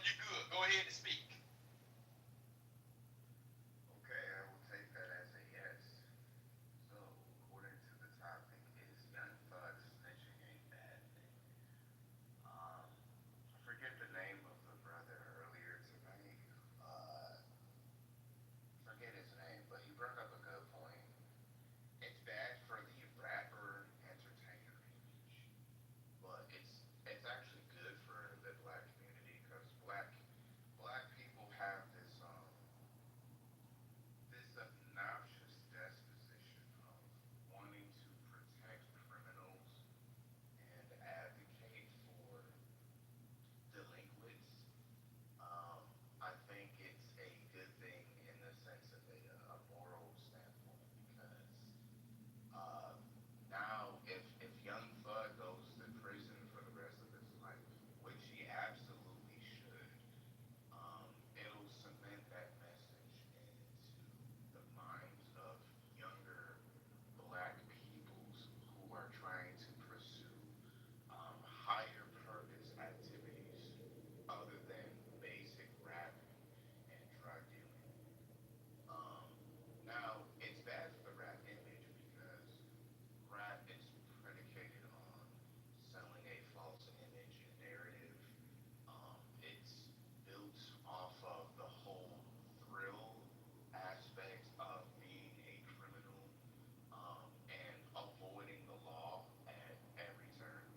you good. Go ahead and speak.
Okay, I will take that as a yes. So, according to the topic, is Young Thug snitching a bad thing? I forget the name of the brother earlier tonight. Forget his name, but he brought up a good point. It's bad for the rapper entertainer image, but it's actually good for the black community because black people have this obnoxious disposition of wanting to protect criminals and advocate for delinquents. I think it's a good thing in the sense of a moral standpoint because uh, now if Young Thug goes to prison for the rest of his life, which he absolutely should, it'll cement that message into the minds of younger black peoples who are trying to pursue higher purpose activities other than basic rapping and drug dealing. Um, Now, it's bad for the rap image because rap is predicated on selling a false image and narrative. It's built off of the whole thrill aspect of being a criminal and avoiding the law at every turn,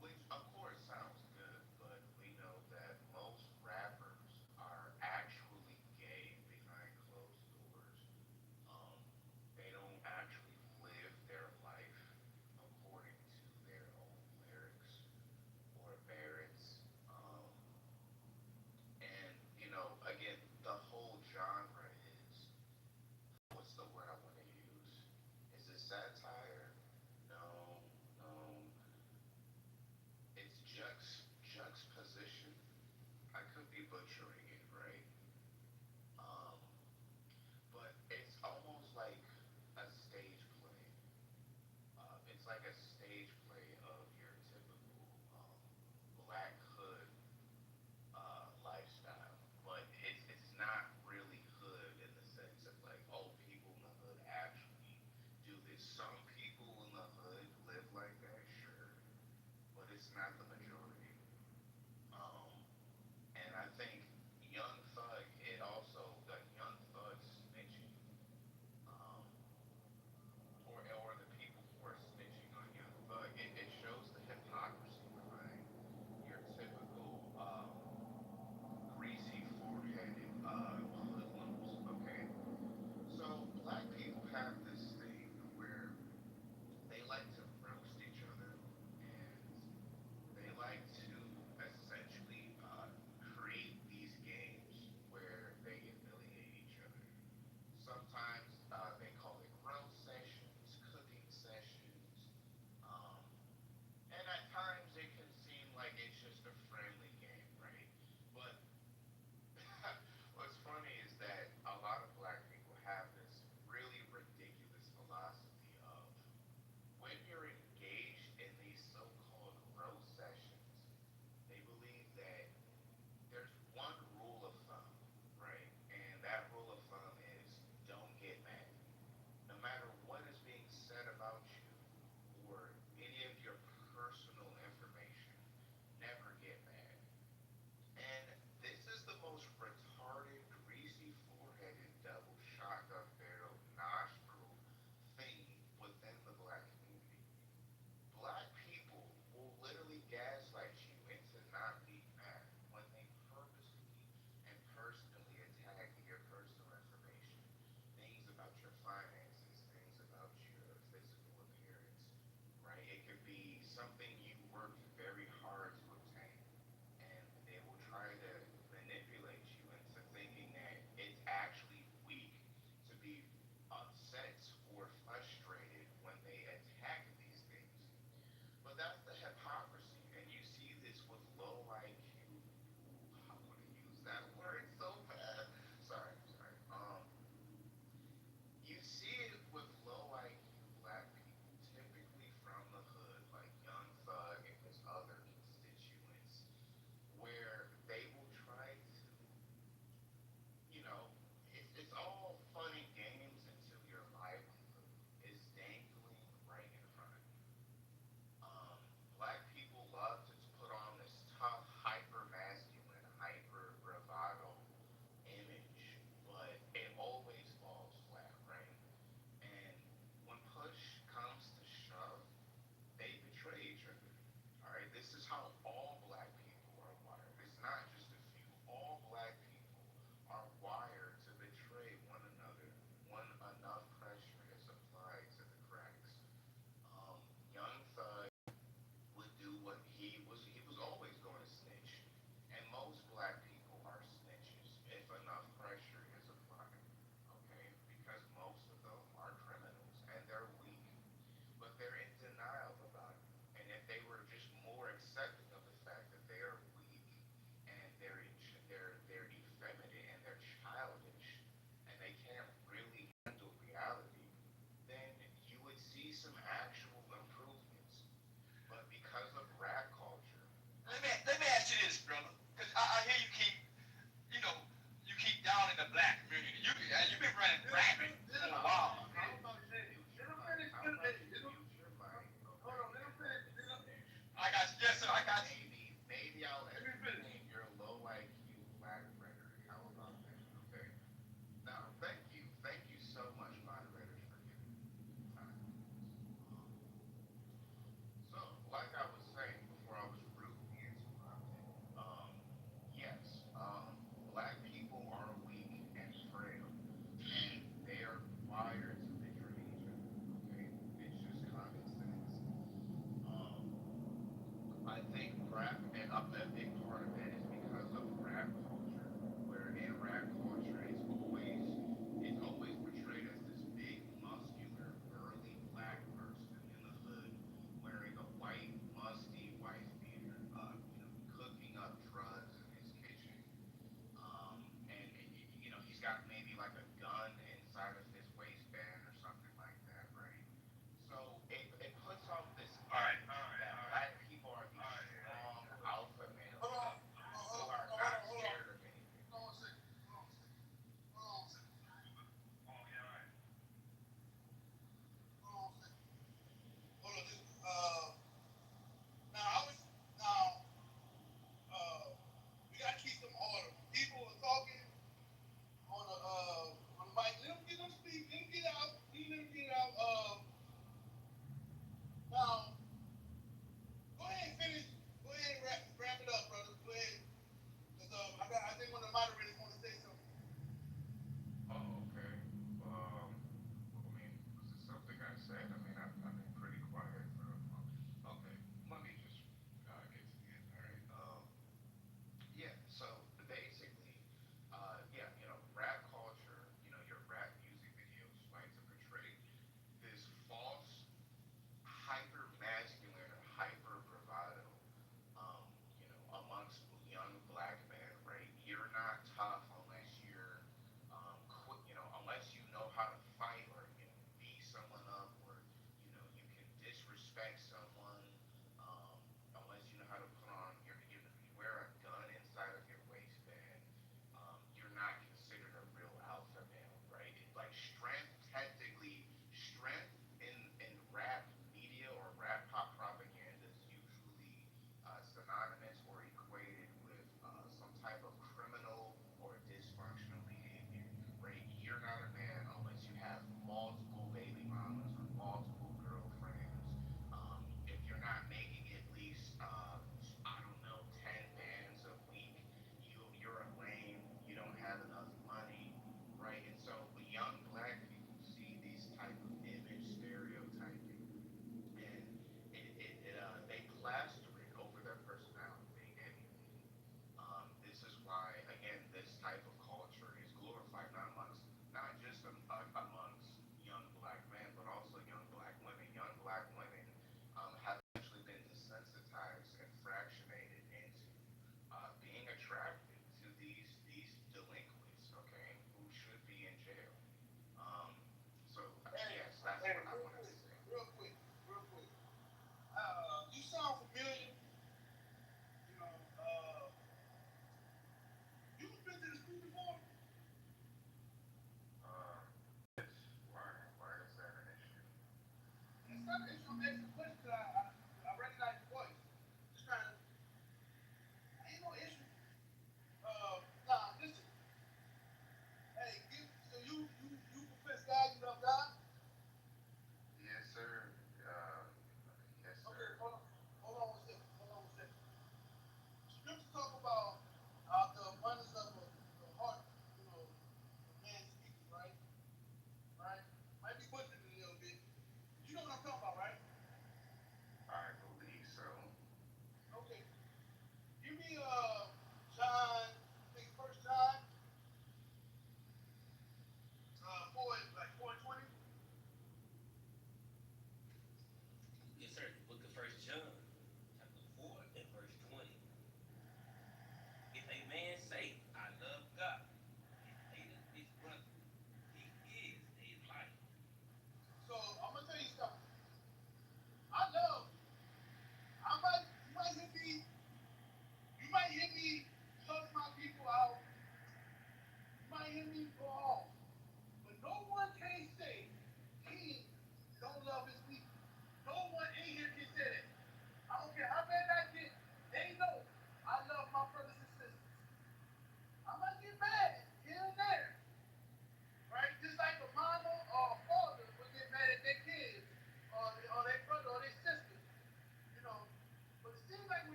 which of course sounds good, but we know that most rappers are actually gay behind closed doors. Um, they don't actually live their life according to their own lyrics or merits. And, again, the whole genre is what's the word I want to use? Is it satire? No, no. It's juxtaposition. I could be butchering it, right? Um, but it's almost like a stage play. It's like a stage play of your typical black hood lifestyle, but it's not really hood in the sense of like, oh, people in the hood actually do this. Some people in the hood live like that, sure, but it's not the majority. Um, and I think Young Thug, it also the Young Thug snitching, um, or the people who are snitching on Young Thug, it shows the hypocrisy behind your typical greasy foreheaded hoodlums. Okay, so black people have this thing where they like to roast each other and they like to essentially create these games where they humiliate each other. Sometimes they call it roast sessions, cooking sessions, um, and at times it can seem like it's just a friendly game, right? But what's funny is that a lot of black people have this really ridiculous philosophy of when you're engaged in these so-called roast sessions, they believe that there's one rule of thumb, right? And that rule of thumb is don't get mad. No matter what is being said about you or any of your personal information, never get mad. And this is the most retarded, greasy foreheaded, double shotgun barrel nostril thing within the black community. Black people will literally gaslight you into not being mad when they purposely and personally attack your personal information. Things about your finances, things about your physical appearance, right? It could be something you worked very hard to obtain and they will try to manipulate you into thinking that it's actually weak to be upset or frustrated when they attack these things. But that's the hypocrisy, and you see this with low IQ. I'm gonna use that word so bad. Sorry, sorry. You see it with low IQ black people, typically from the hood, like Young Thug.
some actual improvements. But because of rap culture,
Let me ask you this, brother, because I hear you keep, you know, you keep down in the black community. You've been running rapping for a while.
how about you mute your mic?
I got you. Yes, sir. I got you.
Maybe I'll entertain your low IQ black rhetoric. How about that? Okay. Now, thank you so much, moderators, for giving me time. So, like I was saying before I was rudely interrupted, yes, black people are weak and frail, and they are wired to betray each other. Okay, it's just common sense. Um, I think rap, and a big part of it is because of rap culture, where in rap culture it's always portrayed as this big, muscular, burly black person in the hood wearing a white, musty wife beater, cooking up drugs in his kitchen, and he's got maybe like a gun inside of his waistband or something like that, right? So it puts off this
All right.
image that black people are these strong alpha males.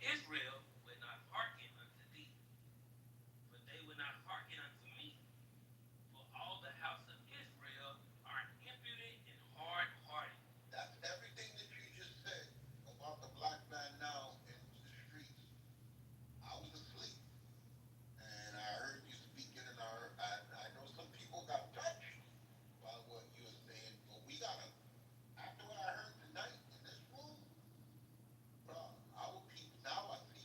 Israel would not hearken unto thee, for they would not hearken unto me. For all the house of Israel are impudent and hard hearted.
That's everything that you just said about the black man now in the streets. I was asleep and I heard you speaking, and I know some people got touched by what you were saying, but we gotta, after what I heard tonight in this room, bro, I will peep. Now I see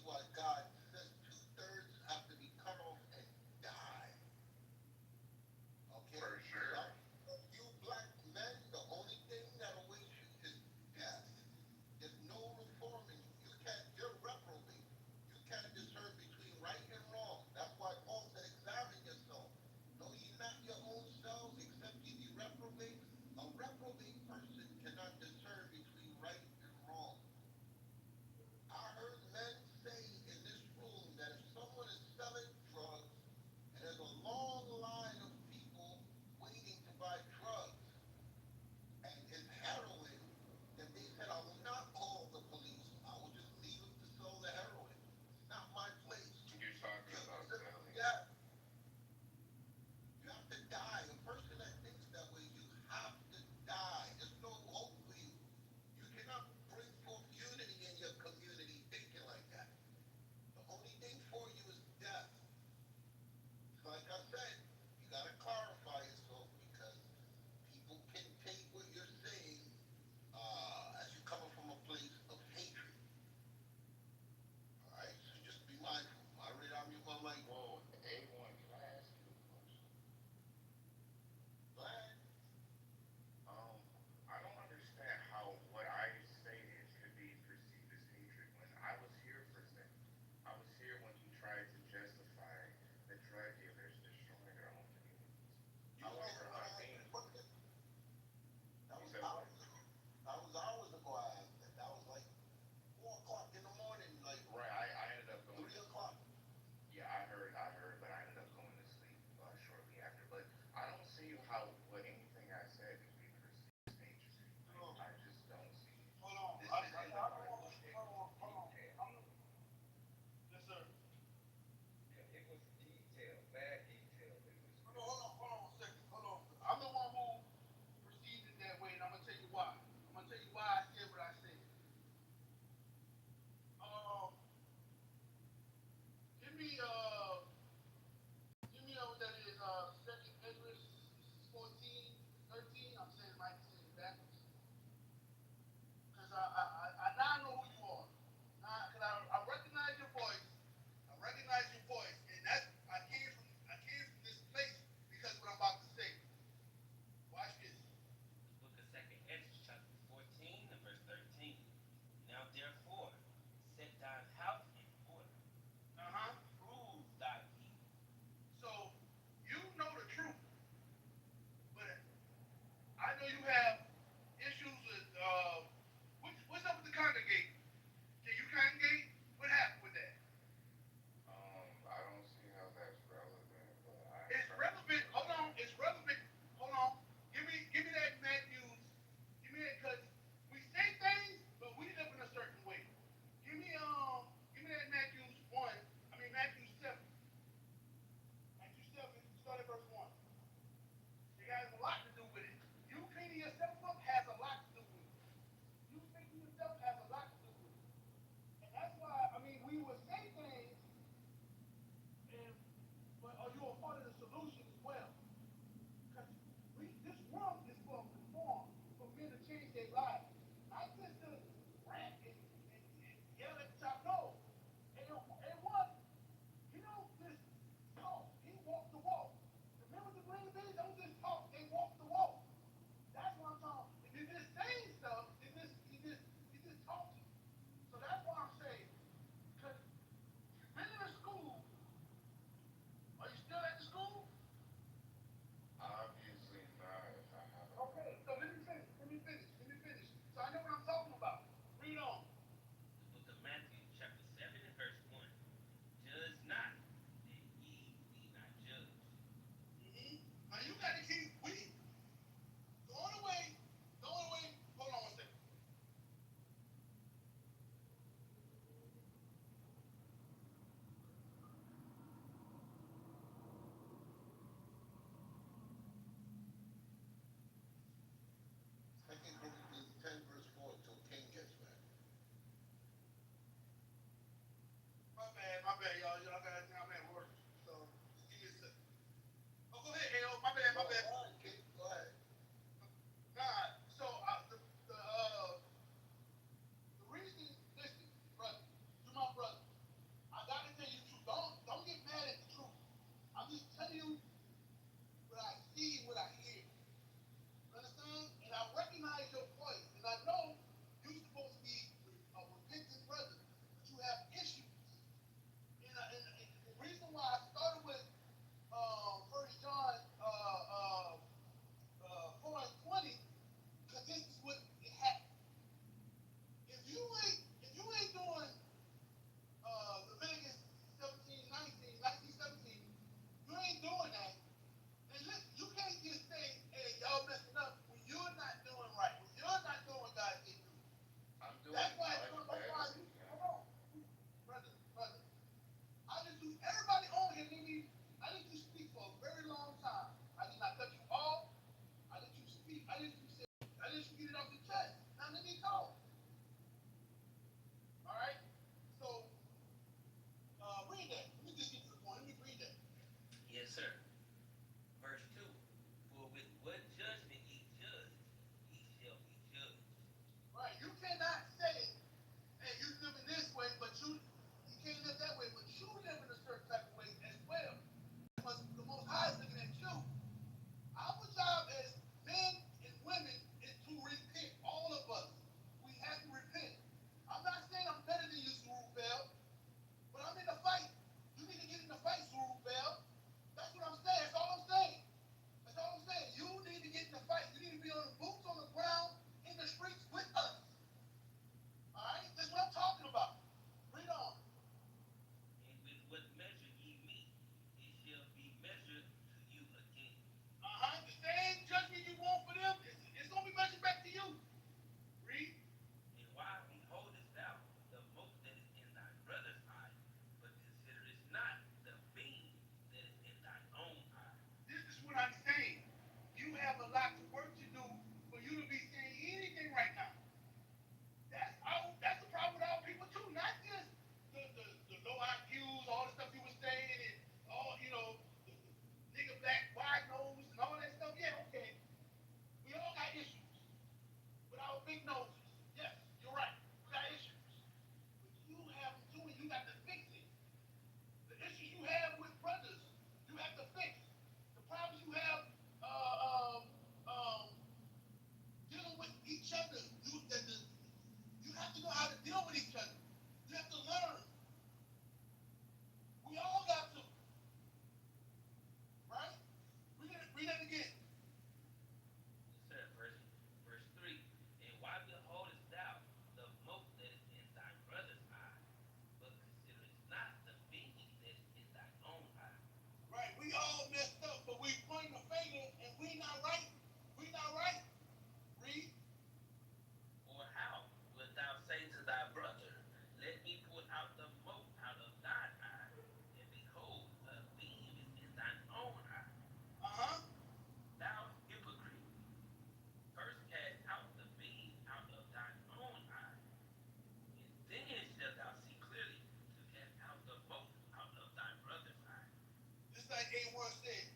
A1 said,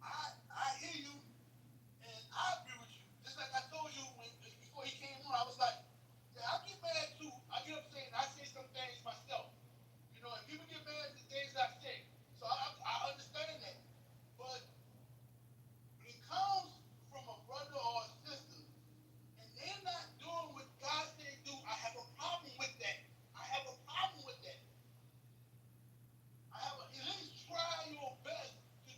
I hear you, and I agree with you. Just like I told you before he came on, I was like, yeah, I get mad too. I get upset and I say some things myself. You know, and people get mad at the things I say. So I understand that. But when it comes from a brother or a sister, and they're not doing what God said do, I have a problem with that. I have a problem with that. At least try your best to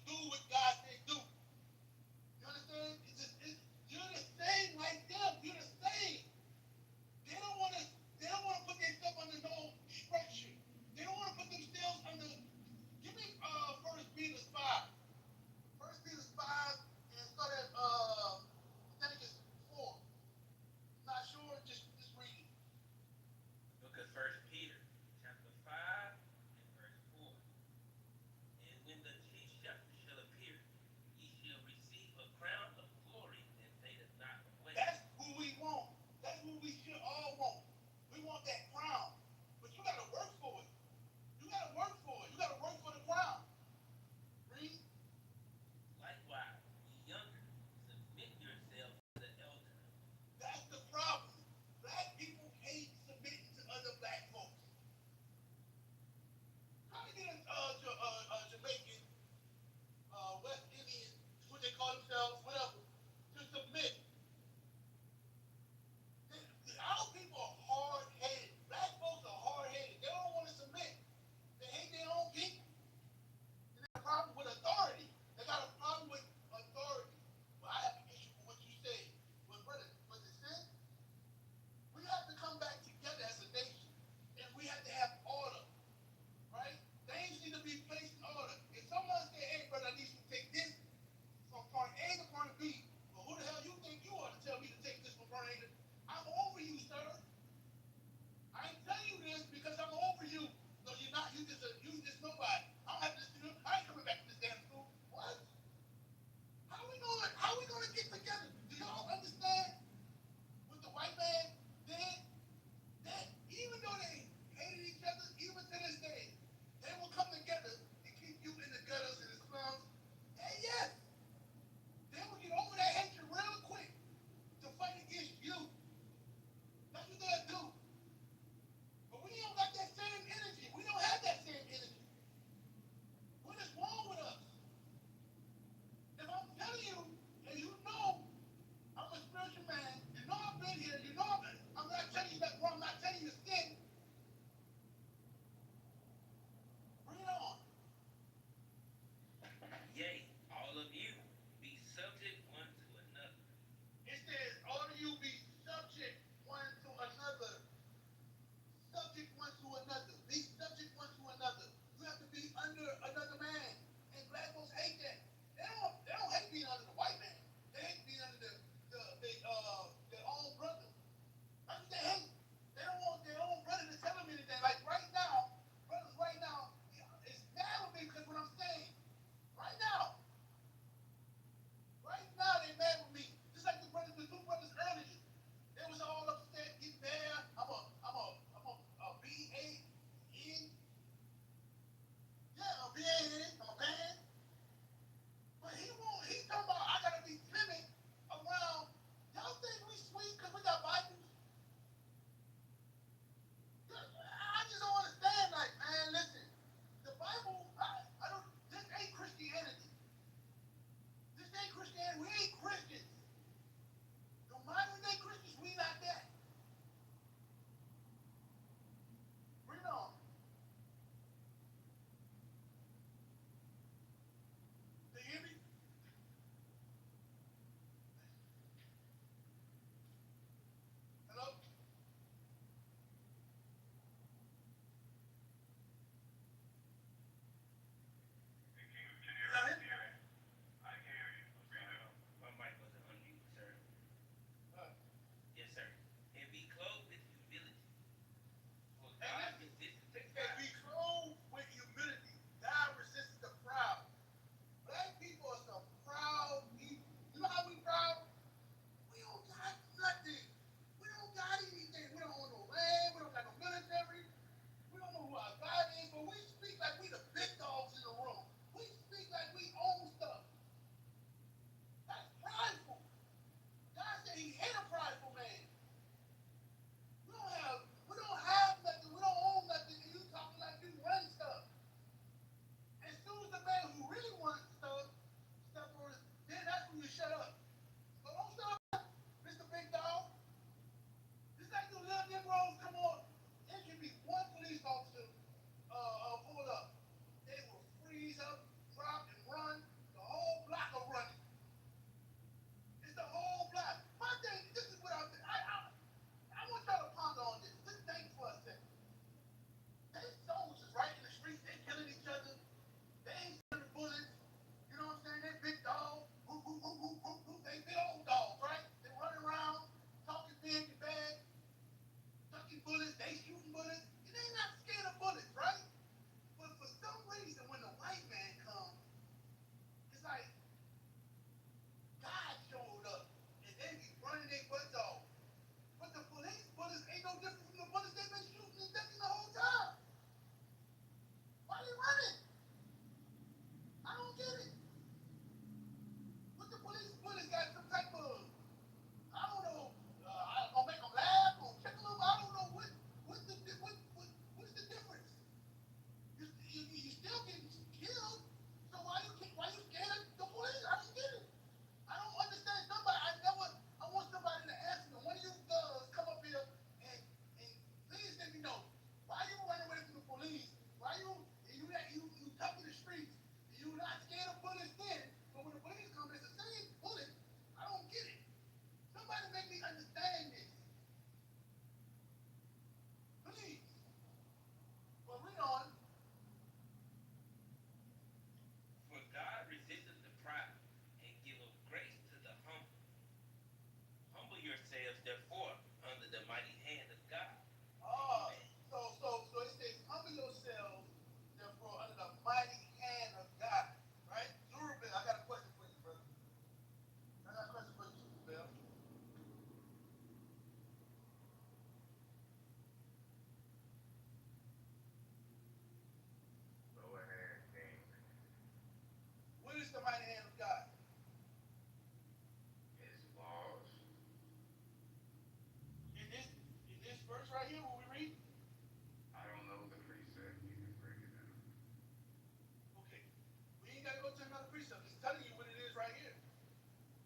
precept. It's telling you what it is right here.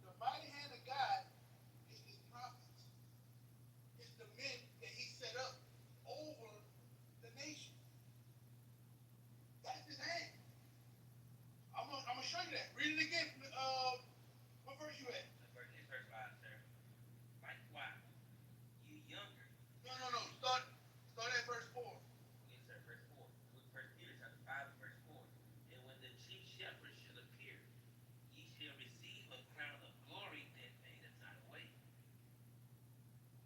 The mighty hand of God is his prophets. It's the men that he set up over the nation. That's his hand. I'm gonna show you that. Read it again. What verse you at?
It's verse 5, sir. Likewise, you younger.
No. Start at verse 4.
Yes, sir, verse 4. First Peter chapter 5 and verse 4. And when the chief shepherd shall appear, ye shall receive a crown of glory that fadeth not away.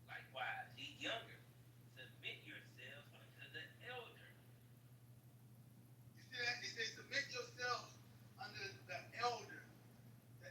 Likewise, ye younger, submit yourselves unto the elder.
You see that? It says submit yourselves under the elder. The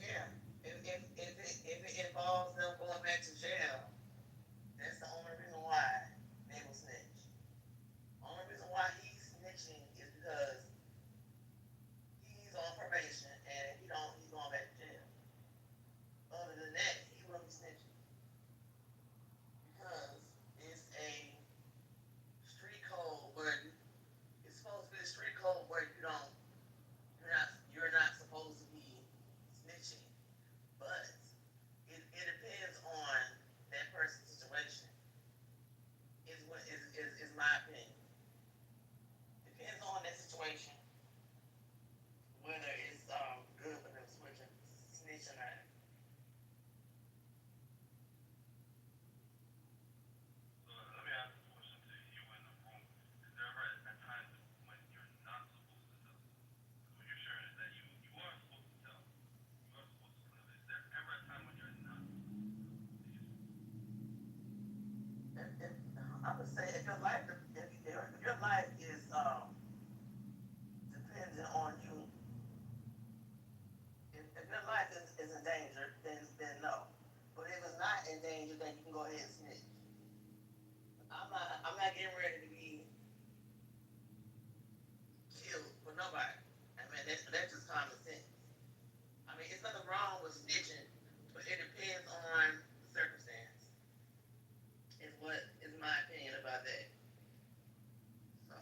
yeah, if it involves them going back to jail, that's the only reason why they will snitch. Only reason why he's snitching is because he's on probation and he's going back to jail. Other than that, he wouldn't be snitching because it's a street code where it's supposed to be a street code where you're not supposed to be snitching, but it depends on that person's situation. Is my opinion. Depends on that situation whether it's good for them switching snitching or not.
So let me ask this question to you in the room. Is there ever a time when you're not supposed to tell? Because what you're sharing is that you are supposed to tell. You are supposed to tell. Is there ever a time when you're not?
I would say if your life is dependent on you, if your life is in danger, then no. But if it's not in danger, then you can go ahead and snitch. I'm not getting ready to be killed for nobody. I mean that's just common sense. I mean it's nothing wrong with snitching, but it depends on the circumstance. Is what is my opinion about that. So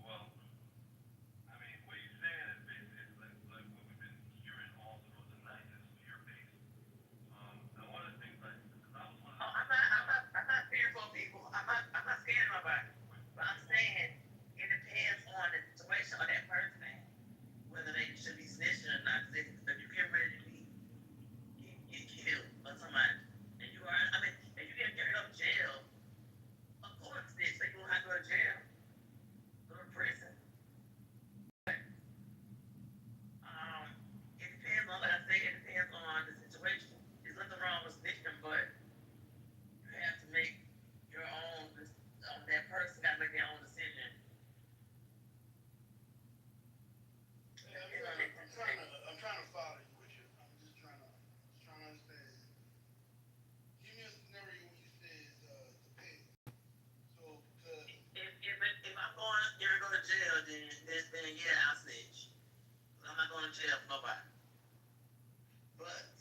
Well, I mean, what you're saying is basically like what we've been hearing all through the night is fear-based. And one of the things like, because I was one of the
I'm not fearful of people. I'm not scared of nobody. But I'm saying it depends on the situation of that person, whether they should be snitching or not. If you get ready to get killed or somebody, and you are, I mean, if you get carried up to jail, of course, snitch. They gonna have to go to jail, go to prison. It depends on, like I say, it depends on the situation. There's nothing wrong with snitching, but you have to make your own. That person got to make their own decision.
I'm trying to follow you with you. I'm just trying to understand. Give me a scenario when you say depends. So
If I'm going, you're going to jail, then yeah, I'll snitch. I'm not going to jail for nobody. But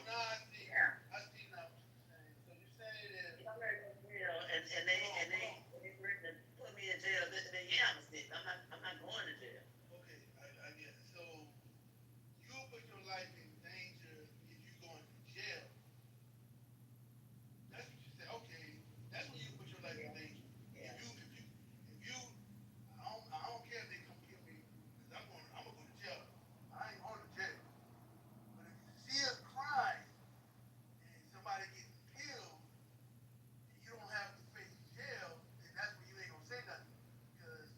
now I see.
Yeah.
I see now what you're saying. So you say that.
If I'm ready to go to jail and they ready to put me in jail, then yeah, I'm a snitch. I'm not going to jail.
Okay, I get it. So you put your life in danger if you're going to jail. That's what you say. Okay, that's when you put your life in danger.
Yeah.
If you, I don't care if they come kill me, because I'm gonna go to jail. I ain't going to jail. But if you see a crime and somebody getting killed, and you don't have to face jail, then that's when you ain't gonna say nothing, because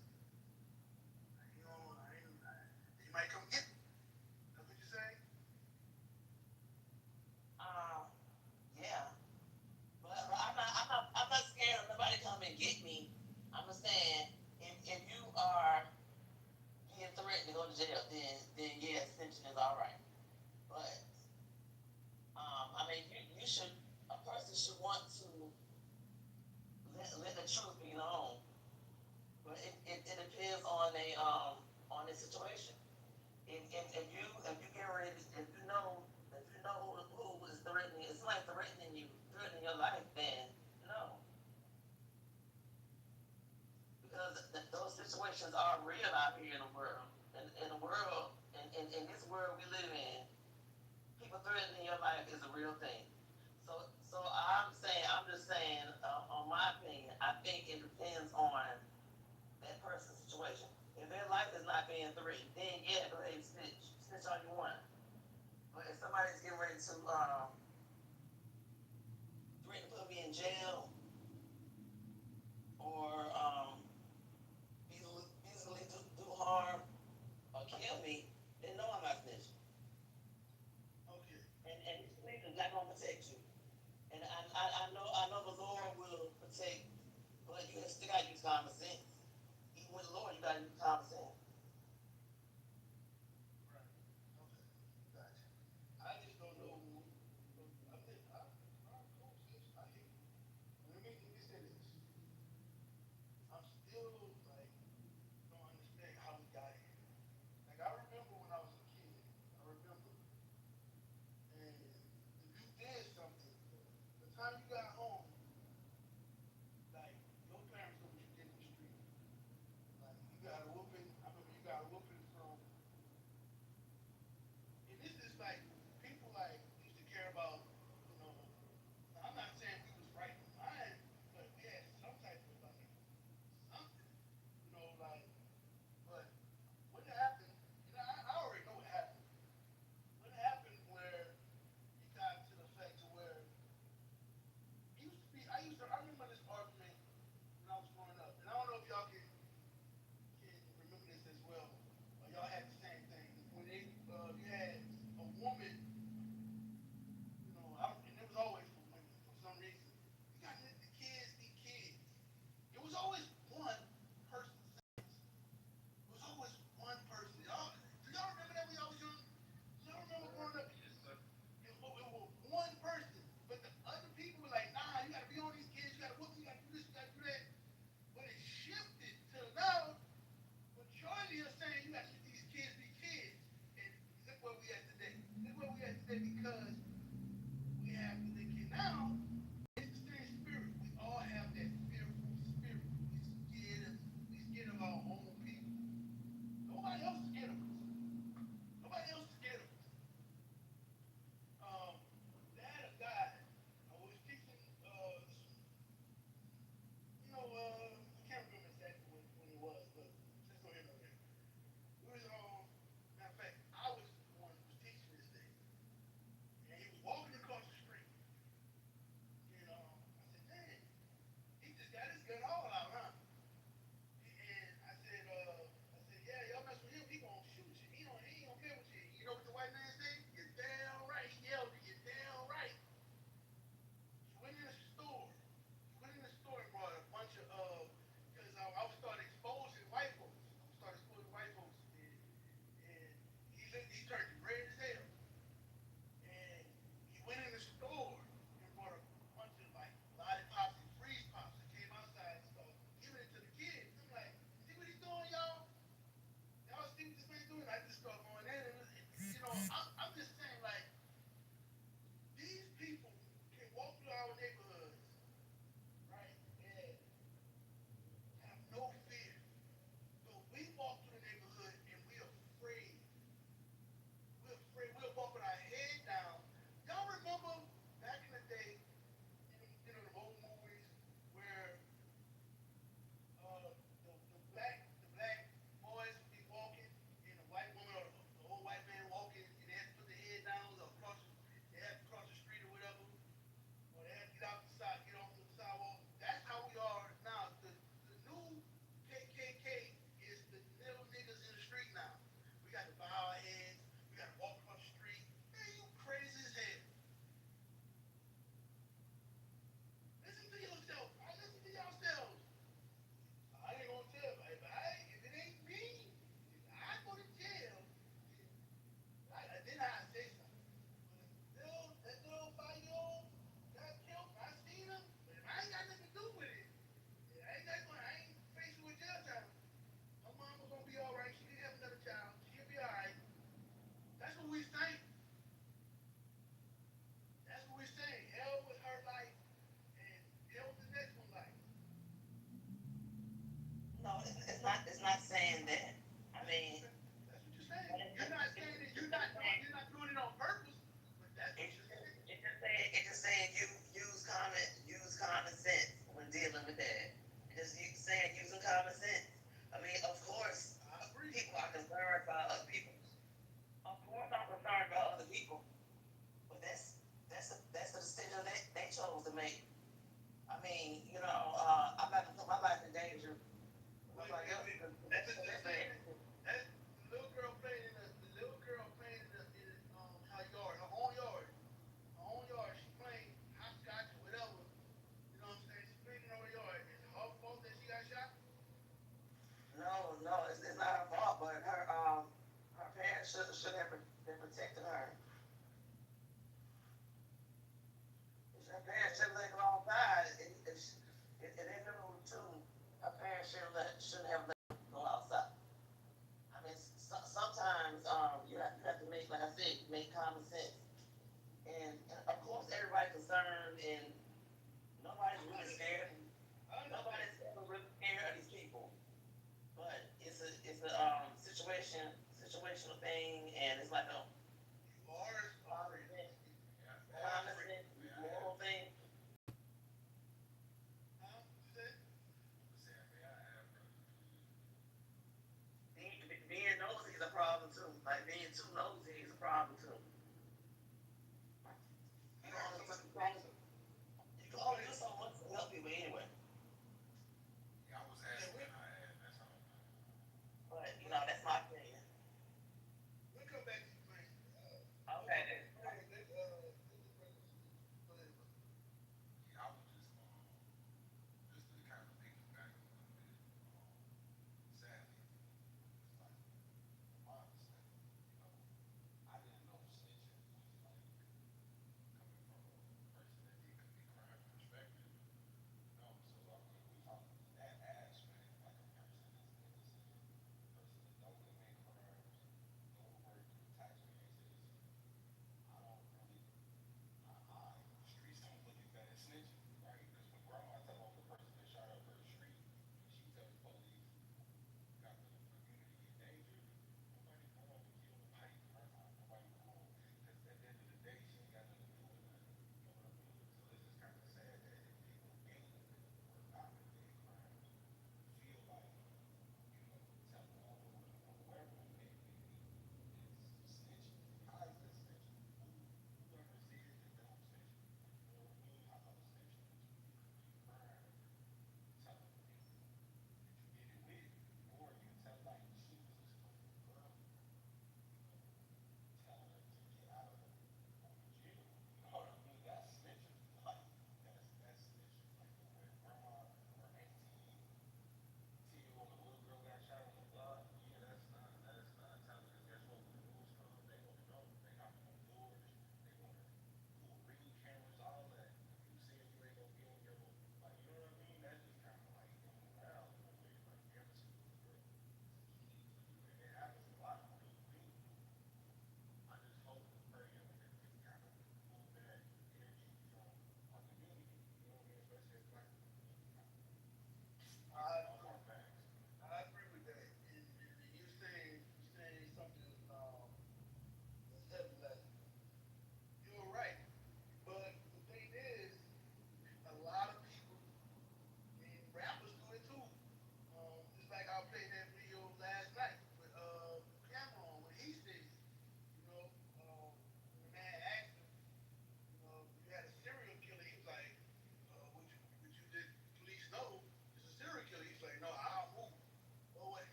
they might come get me. That's what you say.
Yeah. But I'm not scared of nobody come and get me. I'm just saying, if you are being threatened to go to jail, then yeah, snitching is all right. But I mean, you should a person should want to let the truth be known. But it depends on the situation. If you get ready, if you know who is threatening, it's like threatening your life, then no, because those situations are real out here in the world. In the world, in this world we live in, people threatening your life is a real thing. So I'm just saying, on my opinion, I think it depends on that person's situation. If their life is not being threatened, then yeah, go ahead and snitch all you want. But if somebody's getting ready to threaten to put me in jail or easily do harm or kill me, then no, I'm not snitching.
Okay.
And this police is not gonna protect you. And I know the Lord will protect, but you
I'm just saying, like, these people can walk through our neighborhoods, right, and have no fear. But we walk through the neighborhood and we're afraid. We're afraid. We'll walk with our head down. Y'all remember back in the day, the old movies where the black boys would be walking and the white woman or the old white man walking and they had to put their head down or they had to cross the street or whatever, or they had to get off the sidewalk. That's how we are now. The new KKK is the little niggas in the street now. We got to bow our heads. We got to walk across the street. Man, you crazy as hell. Listen to yourself. Listen to yourselves. I ain't gonna tell, if it ain't me, if I go to jail, then I say something. But that little 5-year-old got killed, I seen him, but if I ain't got nothing to do with it, I ain't facing with jail time. My mama gonna be alright, she didn't have another child, she'll be alright. That's what we saying. That's what we're saying. Hell with her life and hell with the next one life.
No, it's not saying that. I mean,
that's what you're saying. You're not saying that you're not doing it on purpose, but that's what you're saying.
It just saying use common sense when dealing with that. Just saying using common sense. I mean, of course, people are concerned about other people. Of course, I'm concerned about other people, but that's the decision they chose to make. I mean, I'm not gonna put my life in danger. Nobody else.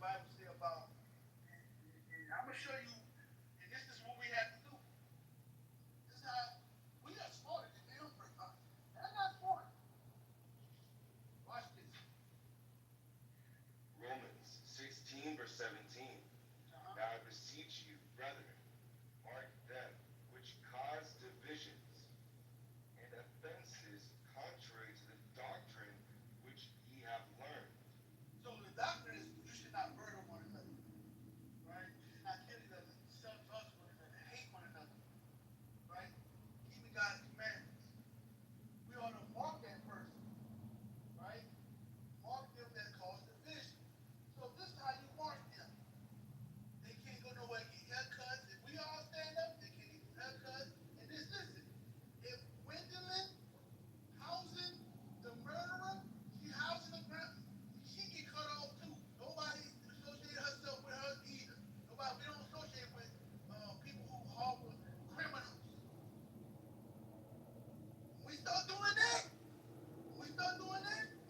Bible say about, and I'm gonna show you, and this is what we have to do. This is how we are smarter than them. They're not smart. Watch this.
Romans 16, verse 17. Now I beseech you, brethren, mark them which cause divisions and offenses contrary to the doctrine which ye have learned.
So the doctrine is you should not murder one another, right? You should not kill each other, self-trust one another, hate one another, right? Keeping God's commandments. We ought to mark that person, right? Mark them that cause division. So this is how you mark them. They can't go nowhere and get haircuts. If we all stand up, they can't get haircuts. And this, listen, if Gwendolyn housing the murderer, she housing the murderer, she get cut off too. Nobody associate herself with her either. Nobody, we don't associate with people who harbor criminals. When we start doing that,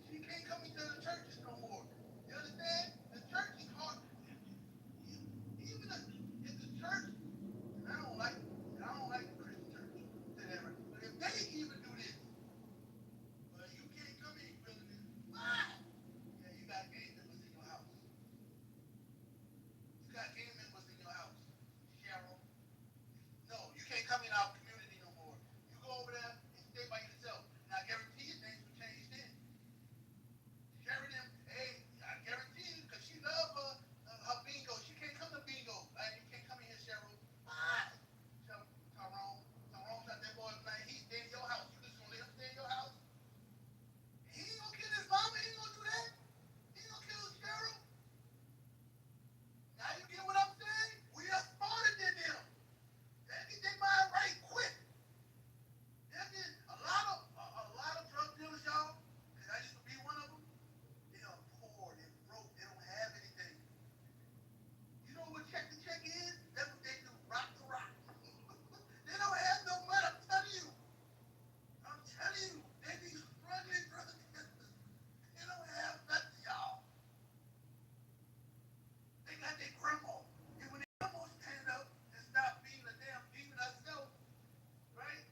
she can't come into the churches no more. You understand? The church is hard. Even if the church, and I don't like the Christian church, whatever. But if they even do this, well, you can't come in feeling this. Why? Yeah, you got gang members in your house. You got gang members in your house. Cheryl. No, you can't come in our community no more. You go over there and stay by yourself. And I guarantee you things will change then. Sharing them, hey, I guarantee you, because she loves her bingo. She can't come to bingo. Like, you can't come in here, Cheryl. Why? Tyrone shot that boy tonight. He stay in your house. You just gonna let him stay in your house? He ain't gonna kill his mama. He ain't gonna do that. He ain't gonna kill Cheryl. Now you get what I'm saying? We are smarter than them. They get their mind right quick. A lot of drug dealers, y'all, because I used to be one of them. They are poor, they're broke, they don't have anything. You know what check to check is? That's what they do, rock to rock. They don't have no money, I'm telling you. They be struggling drug dealers. They don't have nothing, y'all. They got their grandma. And when their grandma stand up and stop being a damn demon herself, right?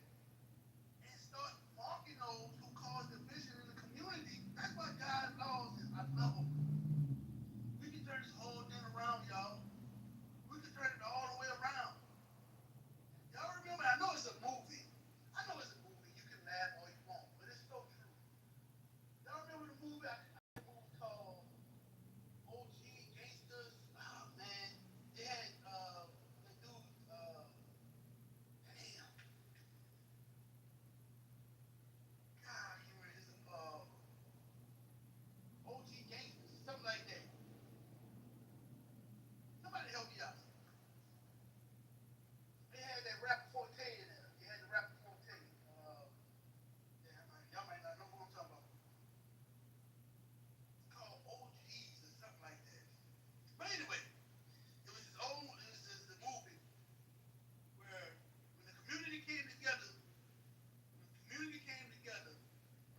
And start marking those who cause division in the community, that's why God's laws is, I love them. We can turn this whole thing around, y'all. We can turn it all the way around. Y'all remember, I know it's a movie. You can laugh all you want, but it's so true. Y'all remember the movie? A movie called OG Gangsters? Oh, man. They had the dude, damn. God, I can't remember his, OG Gangsters, something like that. Somebody help me out. They had that rapper Forte in there. They had the rapper Forte. Y'all might not know who I'm talking about. It's called OGs or something like that. But anyway, it was just the movie where when the community came together,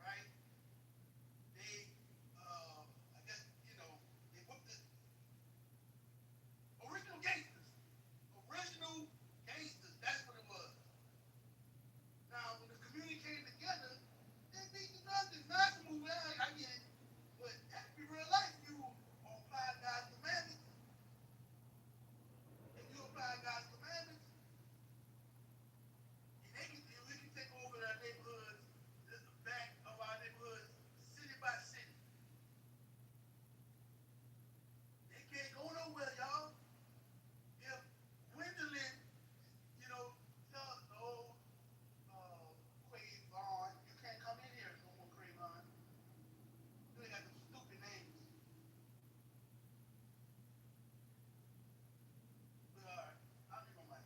right? They, I guess, they whooped the original gangsters. Original gangsters, that's what it was. Now, when the community came together, they beat the drugs. It's not a movie, I get it. But that be real life. You apply God's commandments. If you apply God's commandments, and we can take over our neighborhoods, the back of our neighborhoods, city by city. They can't go nowhere, y'all. If Gwendolyn, tell old Quavon, you can't come in here no more, Quavon. You ain't got them stupid names. But alright, I'll be my mic.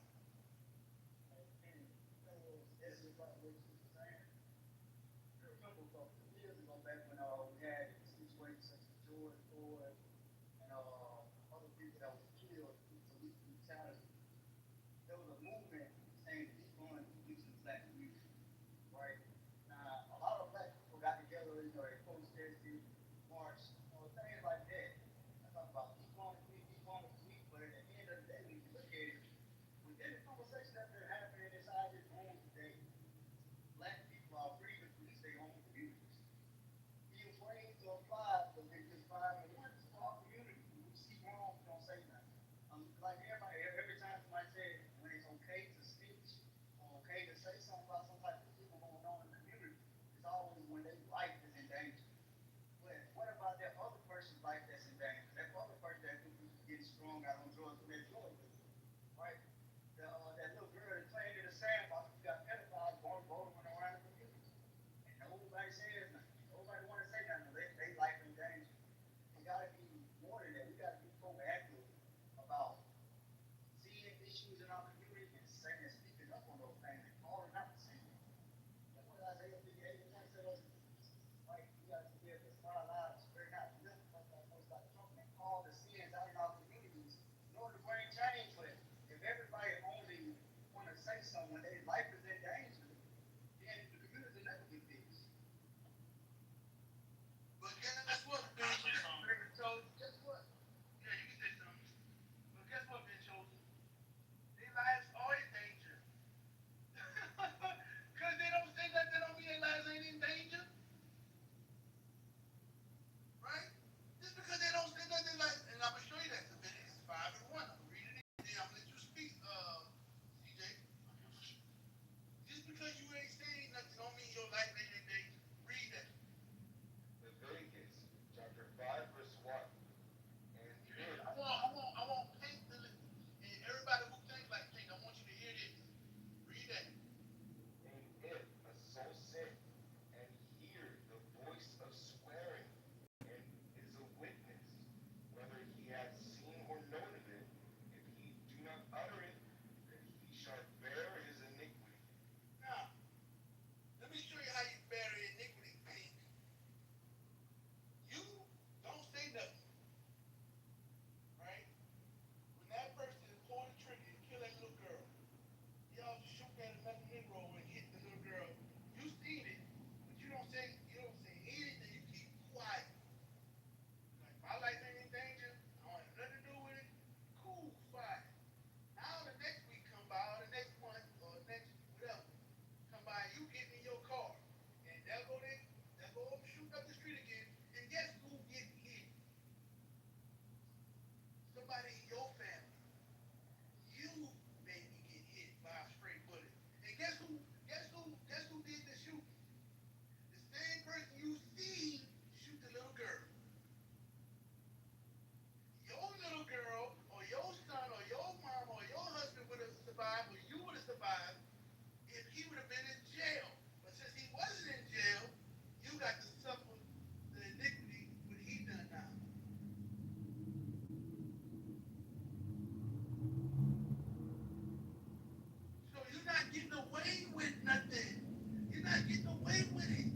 away with it.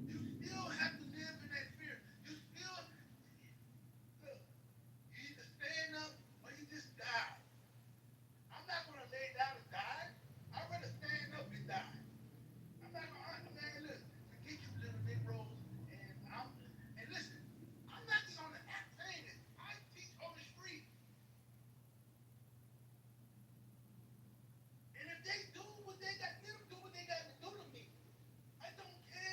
You still have to live in that fear. You still, look, you either stand up or you just die. I'm not gonna lay down and die. I'd rather stand up and die. I'm not gonna, man, listen, forget you little Negroes, and listen, I'm not just on the app saying this. I teach on the street. And if they do what they got, let them do what they got to do to me. I don't care.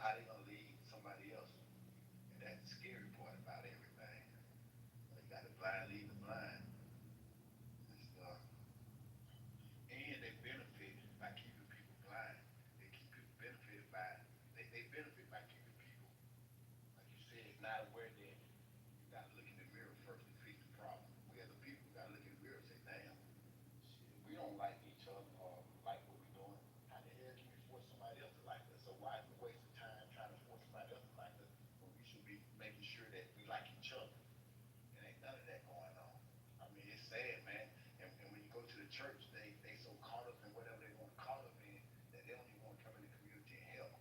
how they gonna lead somebody else. And that's the scary part about everything. You got the blind leading the blind and stuff. And they benefit by keeping people blind. They keep people benefited by they benefit by keeping people, like you said, not aware that you gotta look in the mirror first to fix the problem. We as a people gotta look in the mirror and say, damn, shit, we don't like each other or like what we're doing. How the hell can we force somebody else to like us? So why are we wasting time trying to force somebody else to like us when we should be making sure that we like each other? And ain't none of that going on. I mean, it's sad, man. And when you go to the church, they so caught up in whatever they want to caught up in that they don't even want to come in the community and help.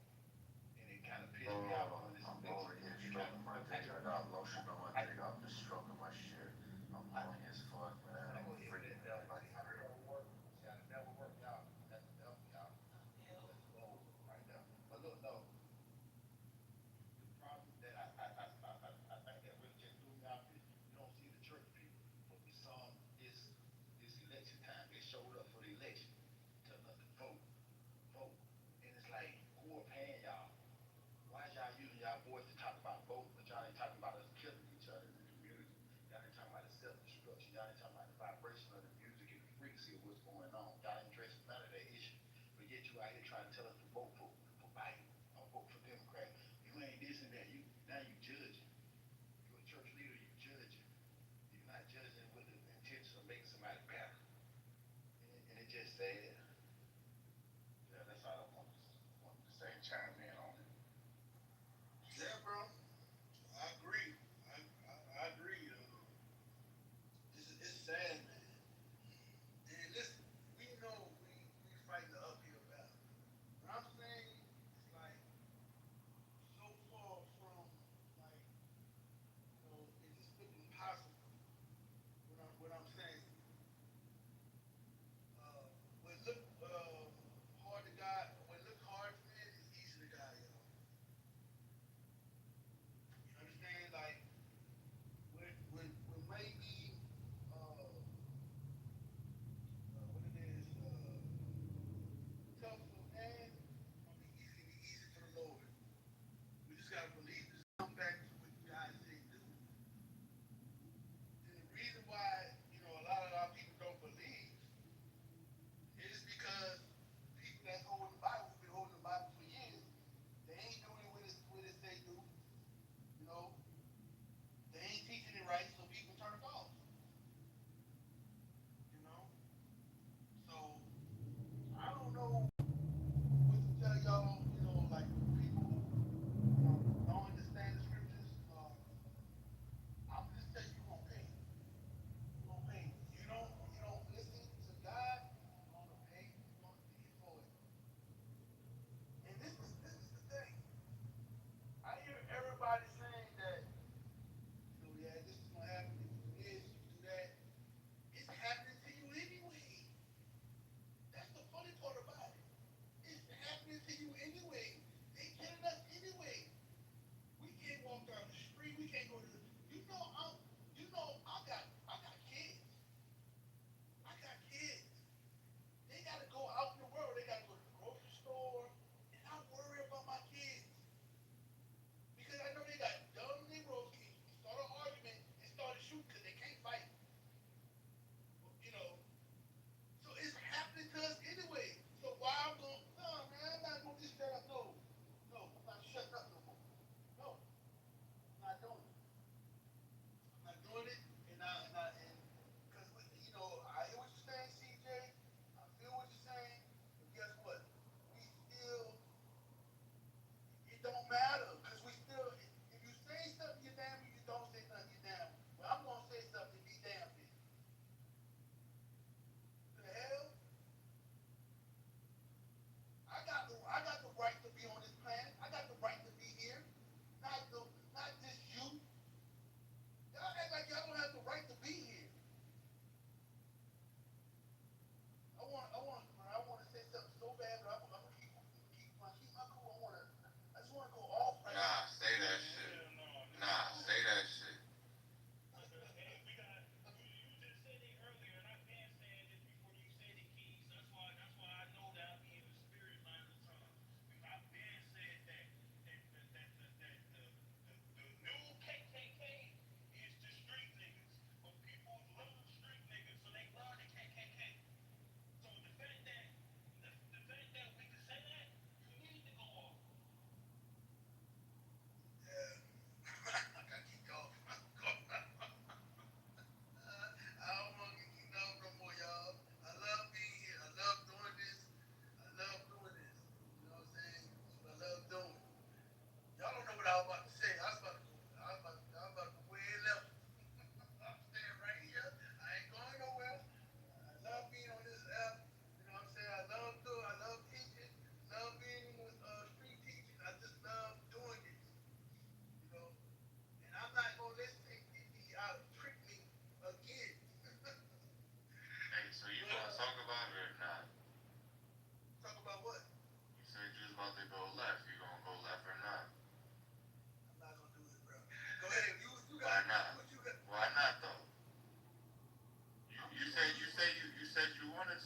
And it kind of pissed me off on this.
I'm over here stroking my dick. I got lotion on my dick. I'm just stroking my shit. I'm horny as fuck, man. I'm freaking everybody out.
See how the devil worked out. That's the devil, y'all. That's the devil right there. But look, no. The problem that I think that really just threw me off is you don't see the church people. But we saw them this election time. They showed up for the election, telling us to vote, vote. And it's like, who are paying y'all? Why is y'all using y'all voice to talk about voting, but y'all ain't talking about us killing each other in the community? Y'all ain't talking about the self-destruction. Y'all ain't talking about the vibration of the music and the frequency of what's going on. Y'all ain't addressing none of that issue. But yet you out here trying to tell us to vote for Biden or vote for Democrat. You ain't this and that. Now you judging. You're a church leader, you judging. You're not judging with the intention of making somebody better. And it just sad. Yeah, that's all I wanted to say, chime in on it.
Yeah, bro. I agree. I agree. It's sad, man. And listen, we know we fighting the uphill battle. But I'm saying it's like so far from like it's just impossible. What I'm saying.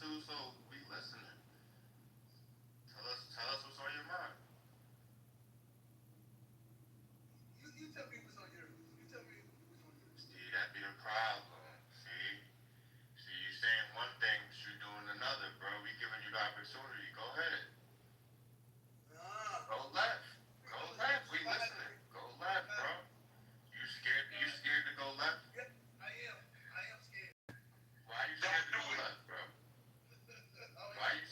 attitude, so we listening. Tell us what's on your mind.
You tell me what's on your. You tell me what's on your.
See, that be the problem. See, you saying one thing, but you doing another, bro. We giving you the opportunity. Go ahead. Go left. Go left. We listening. Go left, bro. You scared? You scared to go left?
Yep, I am. I am scared.
Why you scared to go left, bro? Why you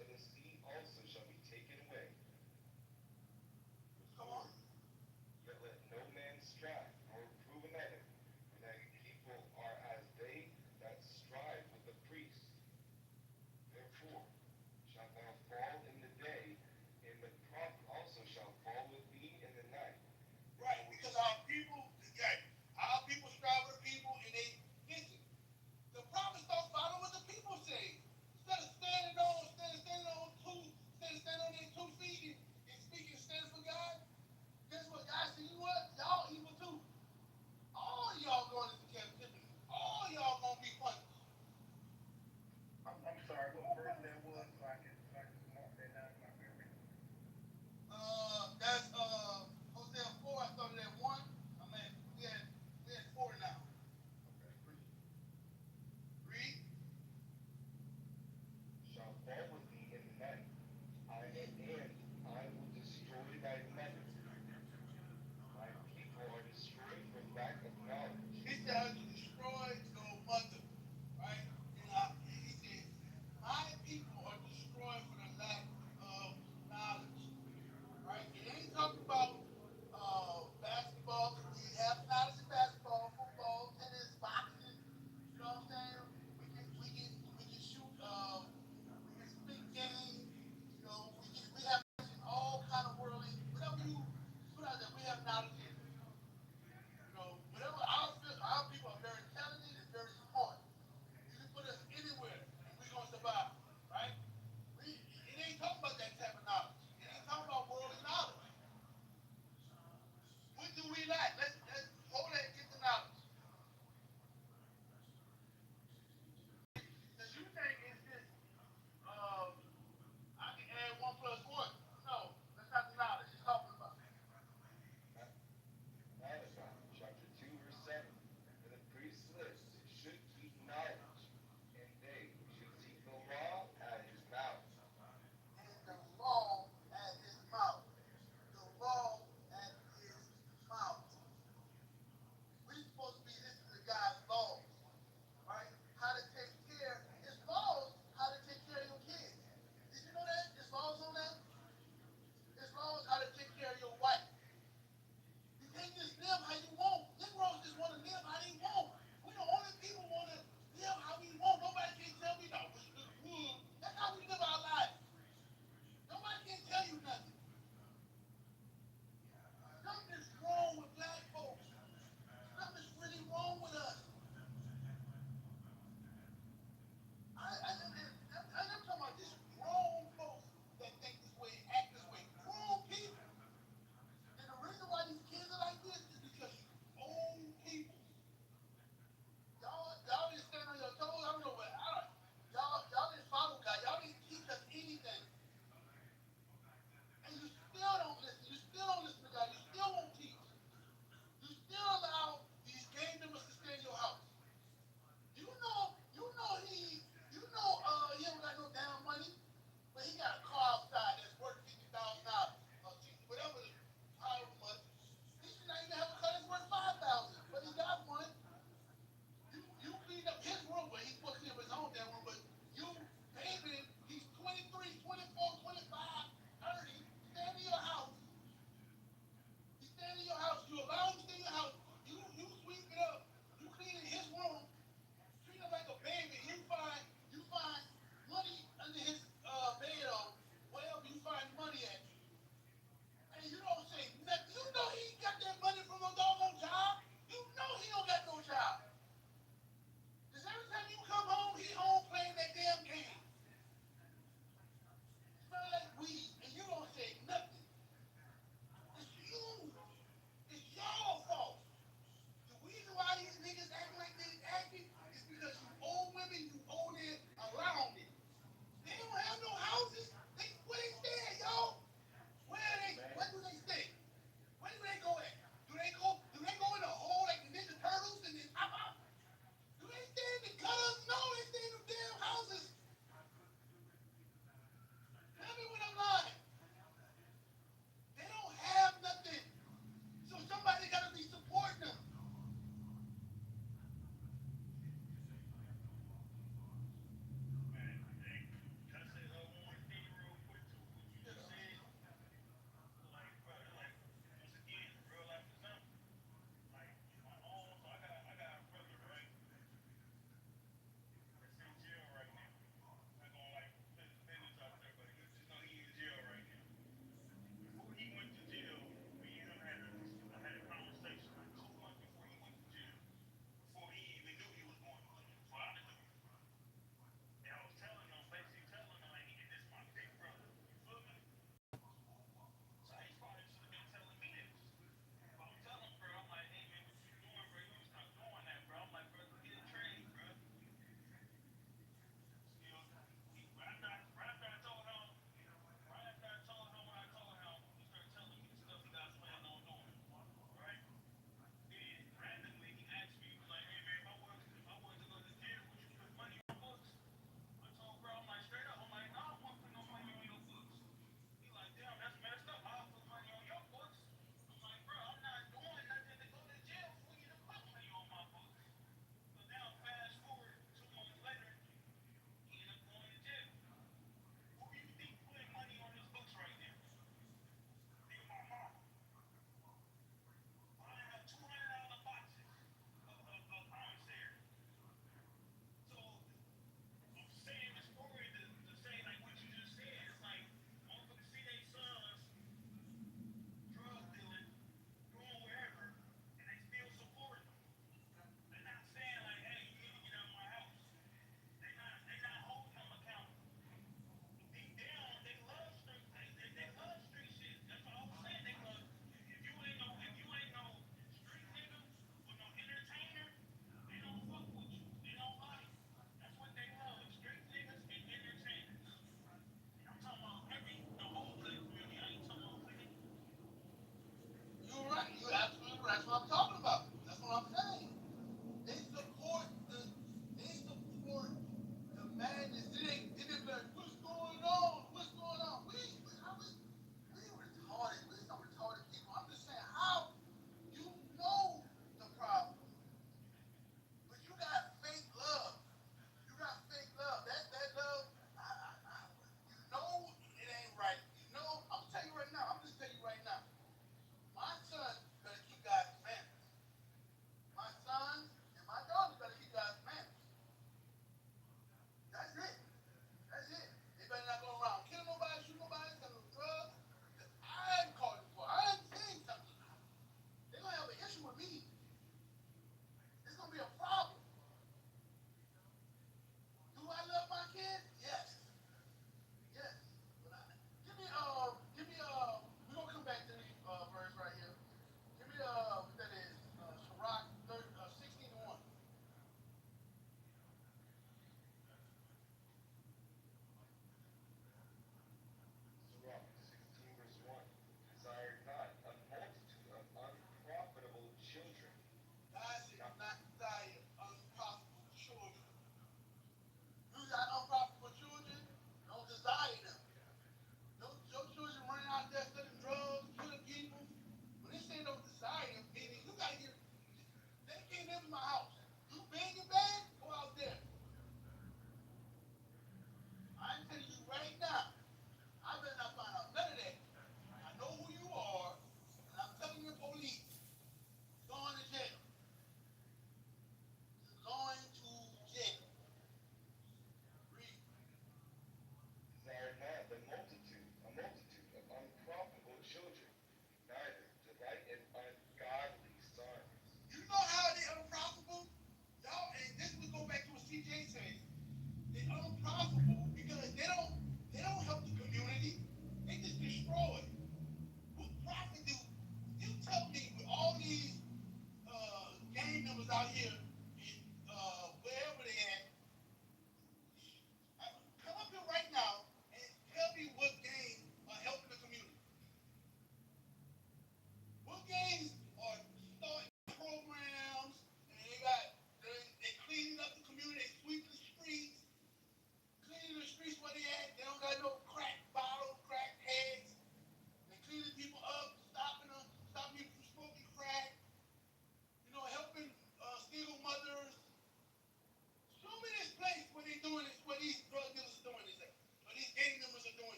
and his seed also shall be taken away.
Come on.
Yet let no man strive nor reprove another, for that people are as they that strive with the priest. Therefore shalt thou fall in the day, and the prophet also shall fall with thee in the night.
Right, because our people, again, our people strive with the people, and they listen. The prophets don't follow what the people say. Instead of standing on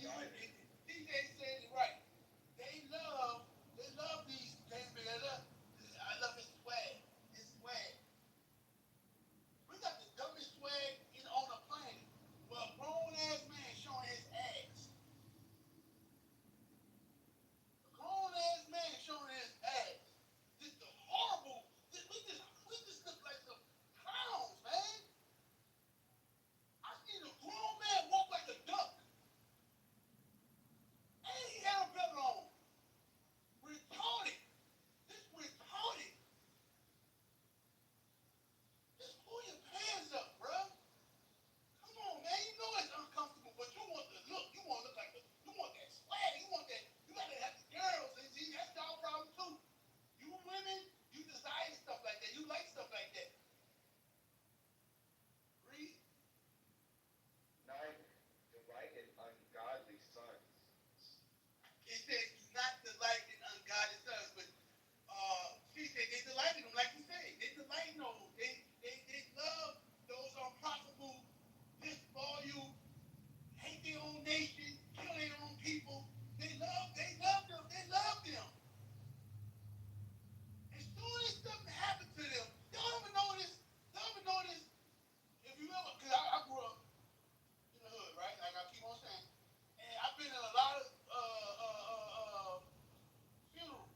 DJ said it right. They love these things, man. I love his swag. His swag. We got the dumbest swag on the planet. Well, a grown ass man showing his ass. A grown ass man showing his ass. Just the horrible. We just look like some clowns, man. I seen a grown man walk like a duck, and he had a belt on. Retarded. This retarded. Just pull your pants up, bruh. Come on, man. You know it's uncomfortable, but you want the look. You want to look like you want that swag. You want that. You gotta have the girls. And see, that's y'all problem too. You women, you desire stuff like that. You like stuff like that. Read.
Neither delight in ungodly sons.
It says do not delight in ungodly sons, but she said they delight in them, like you said. They delight in those. They love those unprofitable, disloyal, hate their own nation, kill their own people. They love them. They love them. As soon as something happens to them, y'all ever notice? Y'all ever notice? If you ever, because I grew up in the hood, right? Like I keep on saying, and I've been in a lot of funerals.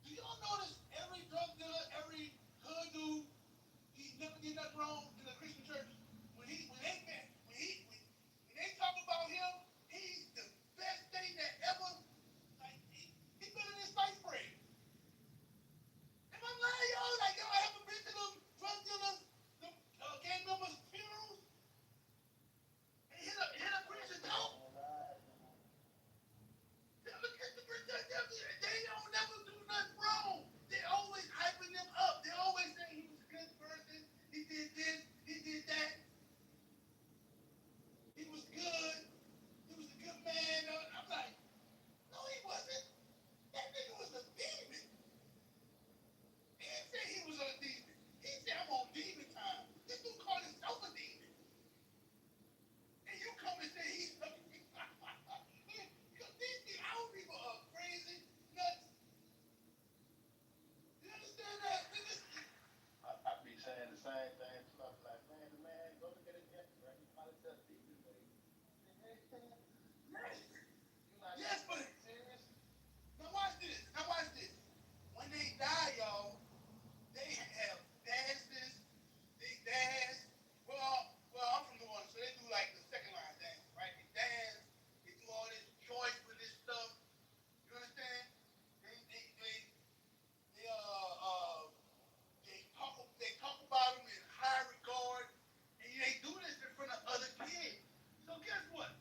Do y'all notice every drug dealer, every hood dude, he never did nothing wrong in the Christian church? When they talk about him, he's the best thing that ever. Like he better than sliced bread. Am I lying, y'all? Like y'all ever been to them drug dealers, them gang members' funerals? And hit a preacher talk? They don't never do nothing wrong. They always hyping them up. They always say he was a good person. He did this. He did that. He was good. He was a good man. I'm like, no, he wasn't. That nigga was a demon. He didn't say he was a demon. He said, I'm on demon time. This dude called himself a demon. And you come and say he's a these our people are crazy, nuts. You understand that?
I be saying the same thing to my like, man, go look at it again, right? You probably just demon, baby.
Yes, but
serious?
now watch this. Now watch this. When they die, y'all, they have dances. They dance. Well, I'm from New Orleans, so they do like the second line dance, right? They dance. They do all this choice with this stuff. You understand? They they talk about them in high regard, and they do this in front of other kids. So guess what?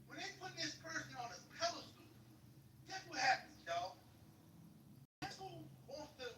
When they put this person on a pedestal, guess what happens, y'all? Guess who wants to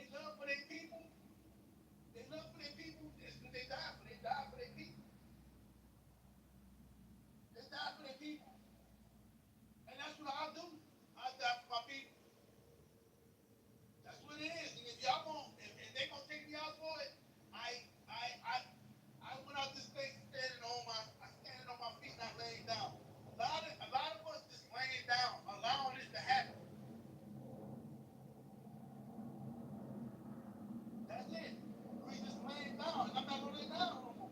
they love for their people. They love for their people. That's what they die for. They die for their people. They die for their people. And that's what I do. I die for my people. That's what it is. And if y'all won't, if they gonna take me out for it, I went out this thing standing on my feet, not laying down. A lot of us just laying down, allowing this to happen. That's it. We just laying down, and I'm not gonna lay down no more.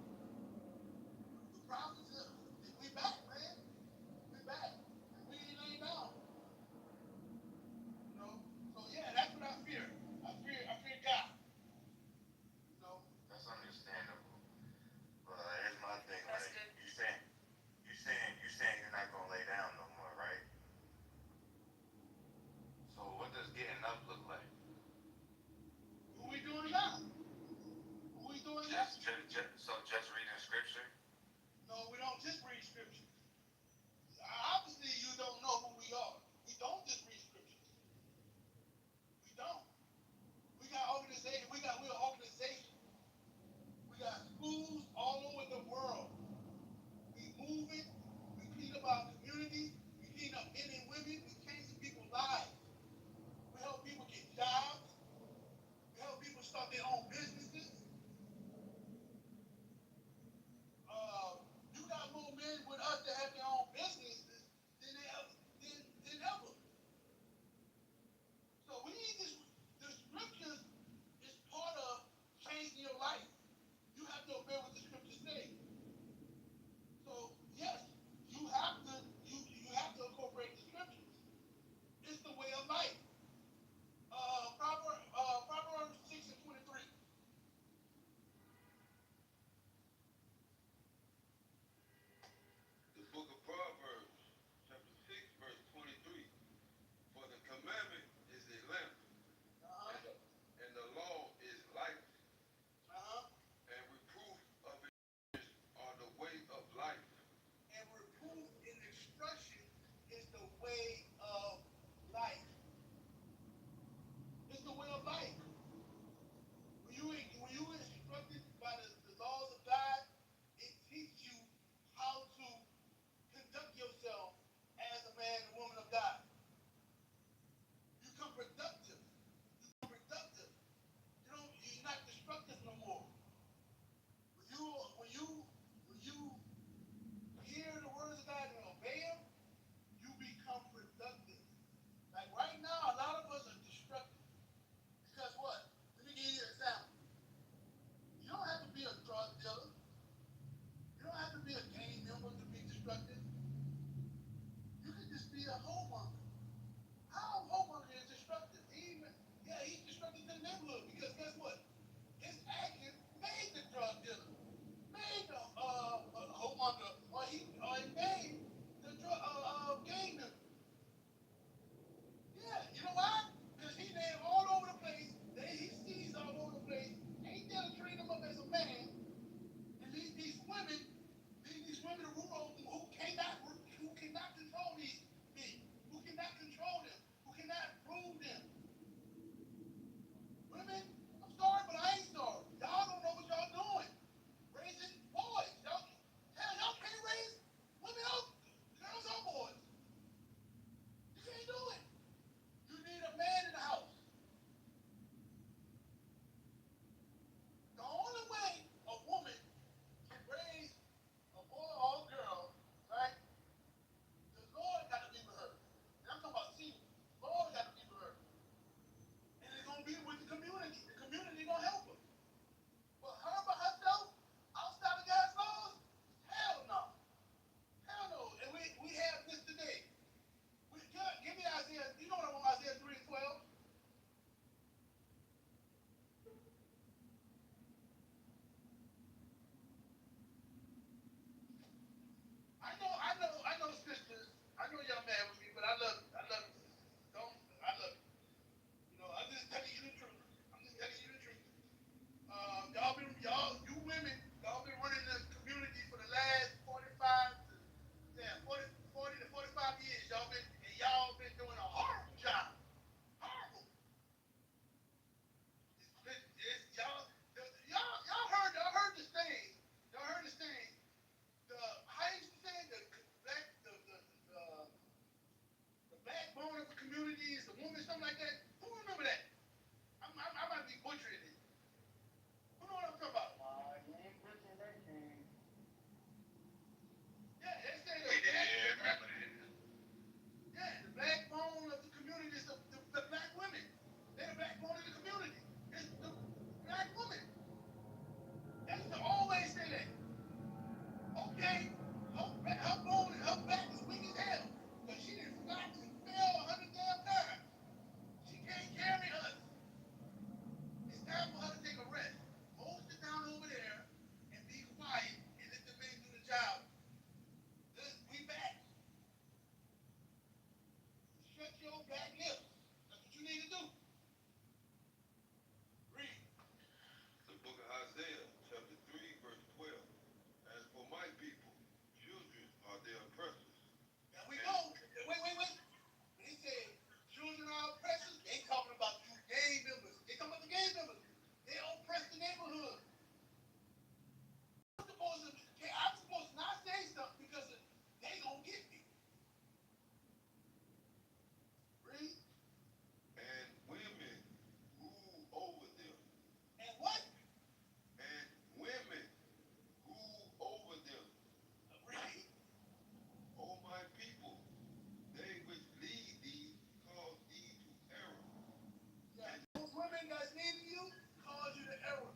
era.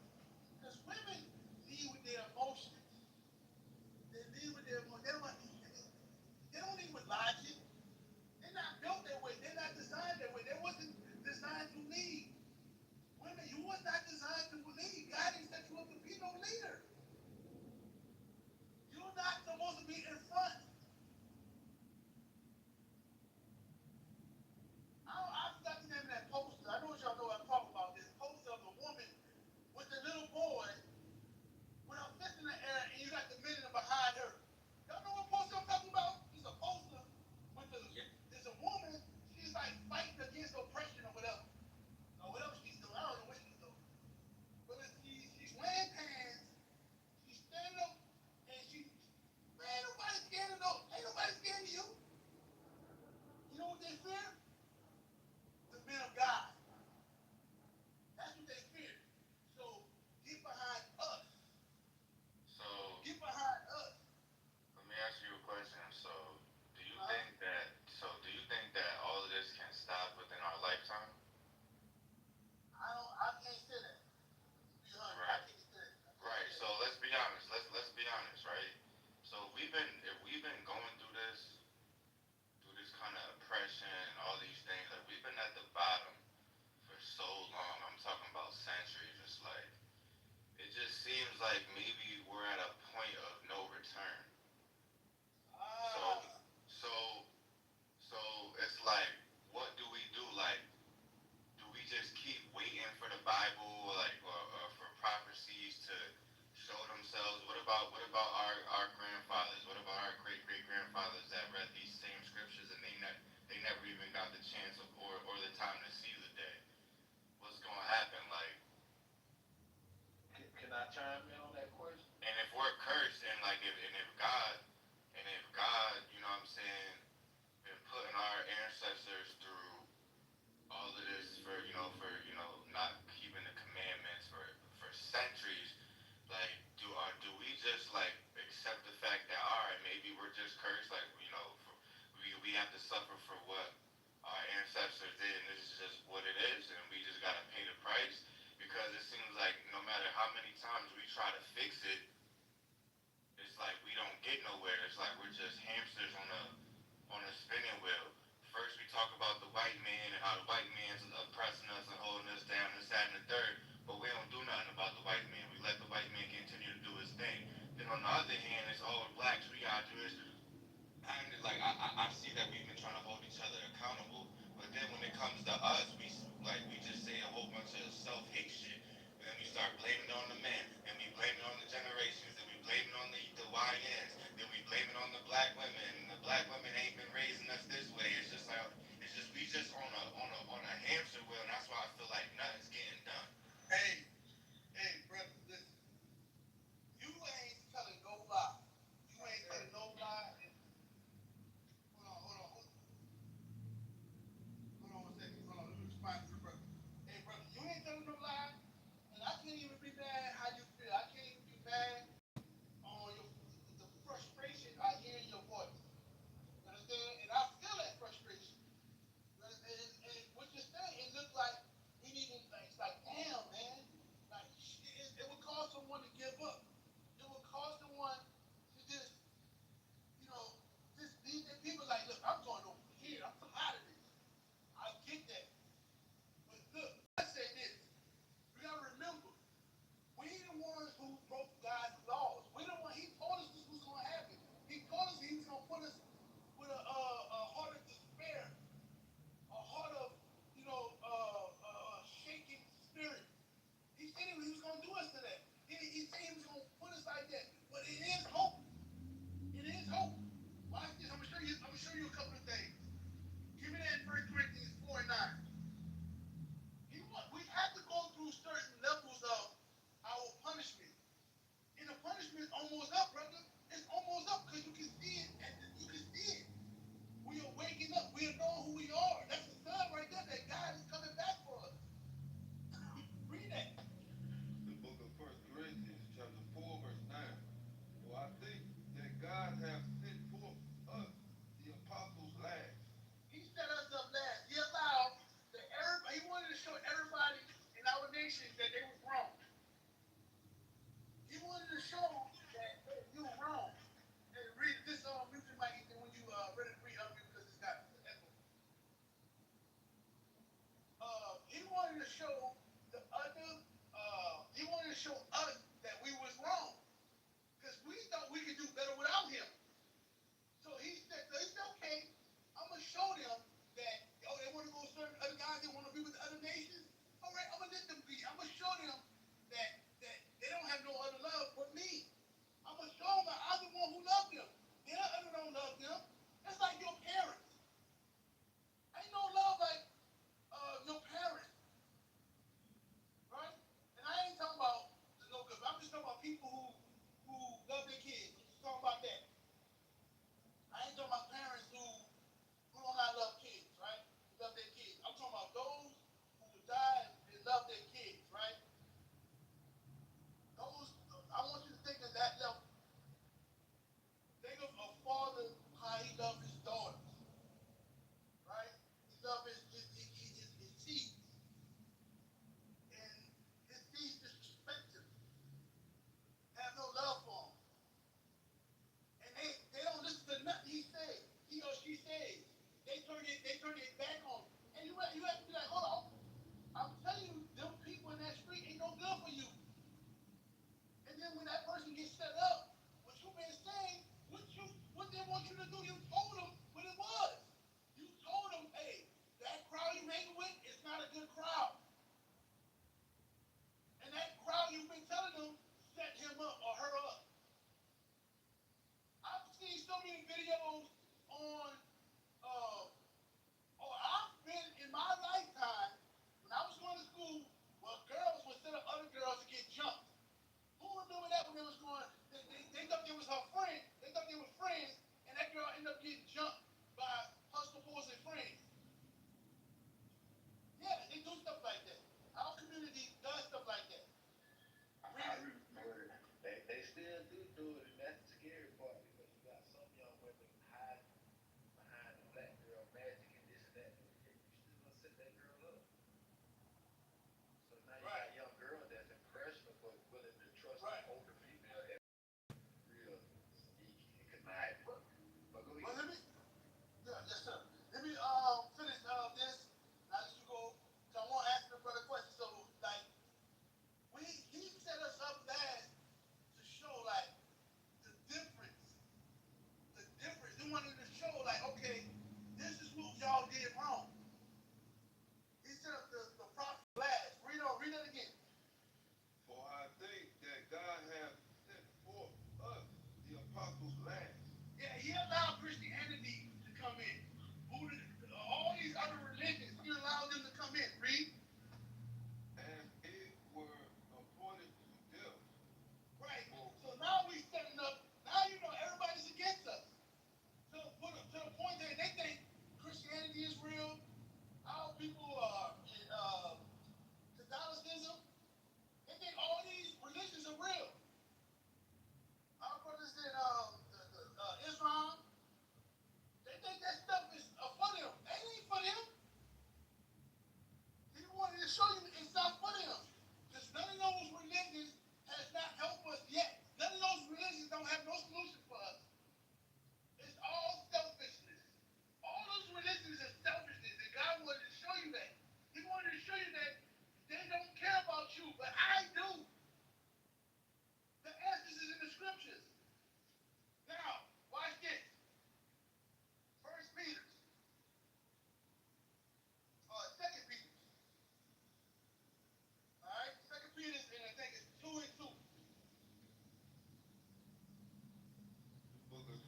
Because women lead with their emotions. They lead with their emotions. They don't lead with logic. They're not built that way. They're not designed that way. They wasn't designed to lead. Women, you was not designed to lead. God didn't set you up to be no leader. You're not supposed to be in front. I forgot the name of that poster. I know y'all know what I'm talking about. This poster of a woman with a little boy with her fist in the air, and you got the men behind her. Y'all know what poster I'm talking about? It's a poster with there's a woman. She's like fighting against oppression or whatever. Or whatever she's doing. I don't know what she's doing. But she's wearing pants. She's standing up, and man, nobody's scared of those. Ain't nobody scared of you. You know what they fear? The men of God. That's what they fear. So get behind us.
So
Get behind us.
let me ask you a question. So do you think that all of this can stop within our lifetime?
I can't say that.
Right.
I can't say that.
Right. So let's be honest. Let's be honest, right? So if we've been going through this kind of oppression and all these things, like we've been at the bottom for so long. I'm talking about centuries. It's like it just seems like maybe we're at a point of no return. So so so it's like, what do we do? Like, do we just keep waiting for the Bible, like, or for prophecies to show themselves? What about our grandfathers? What about our great great grandfathers that read these same scriptures and they never even got the chance or the time to see the day? What's gonna happen? Like,
Can I chime in on that question?
and if we're cursed and like if God, you know what I'm saying, been putting our ancestors through all of this for not keeping the commandments for centuries, like do we just like accept the fact that all right, maybe we're just cursed, like we have to suffer for what our ancestors did, and this is just what it is, and we just gotta pay the price, because it seems like no matter how many times we try to fix it, it's like we don't get nowhere. It's like we're just hamsters on a spinning wheel. First we talk about the white man and how the white man's oppressing us and holding us down, this, that, and the third, but we don't do nothing about the white man. We let the white man continue to do his thing. Then on the other hand, it's all blacks, we gotta do this. And like I see that we've been trying to hold each other accountable, but then when it comes to us, we just say a whole bunch of self-hate shit. And then we start blaming it on the men, and we blame it on the generations, and we blame it on the YNs, then we blame it on the black women, and the black women ain't been raising us this way. It's just like we just on a hamster wheel, and that's why I feel like nothing's getting done.
Hey, brother, listen. You ain't telling no lie. You ain't telling no lie. Hold on one second. Hold on, let me respond to the brother. Hey, brother, you ain't telling no lie, and I can't even be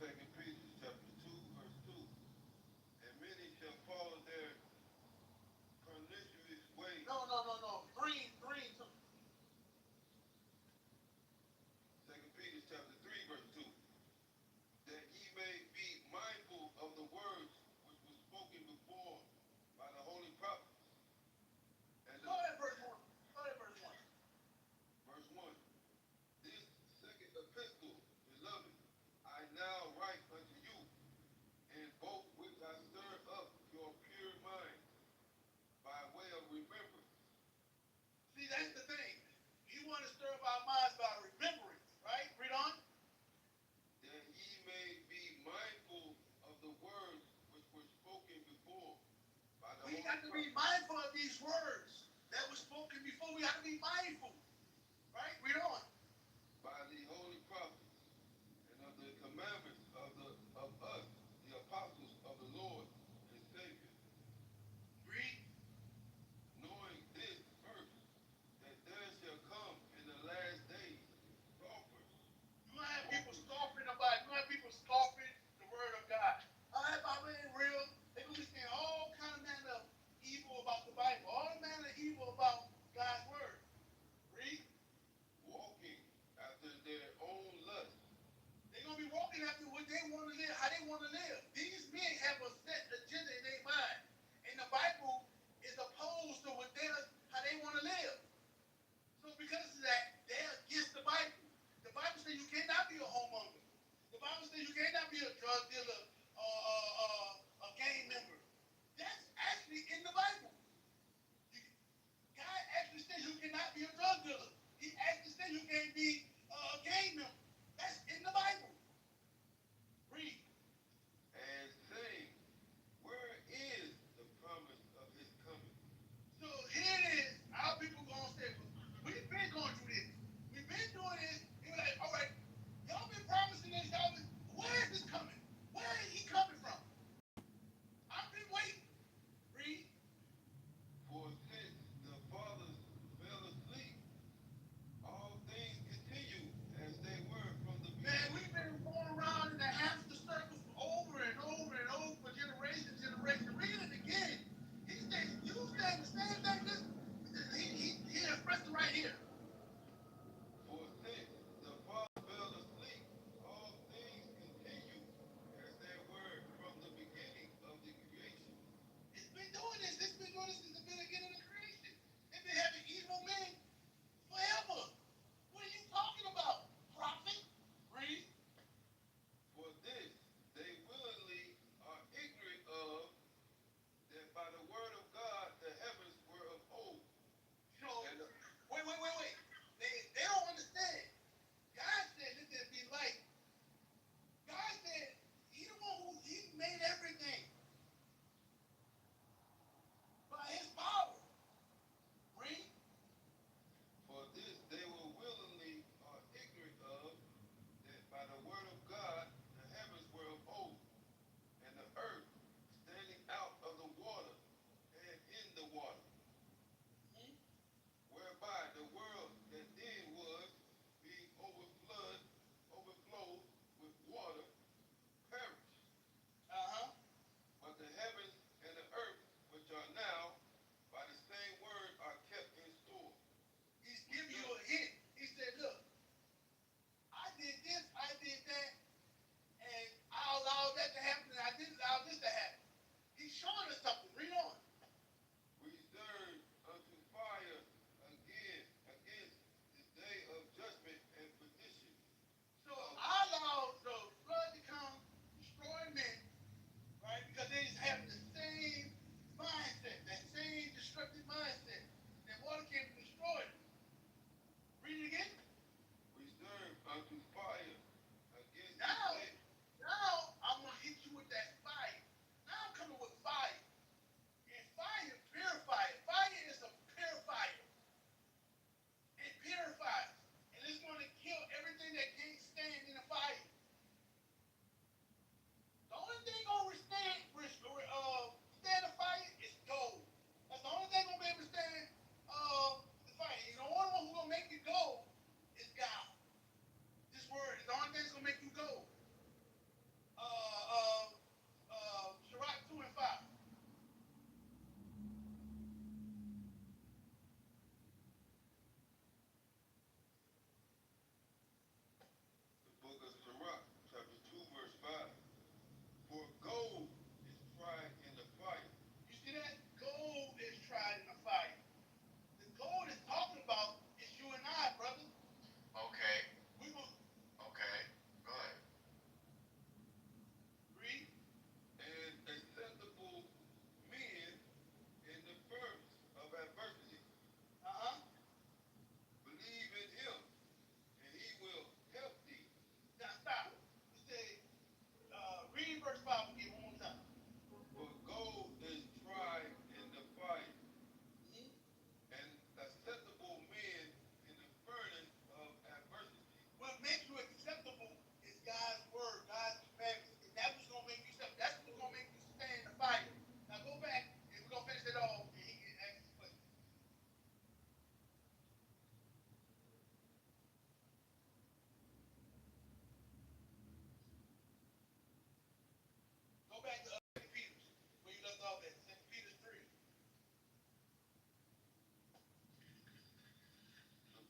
Second Peter chapter 2, verse 2. And many shall follow their pernicious ways.
No. 3 and 2.
Second Peter chapter 3, verse 2. That ye may be mindful of the words which were spoken before by the holy prophets. And
Go ahead, verse 1.
Verse 1. This second epistle, beloved, I now write unto you,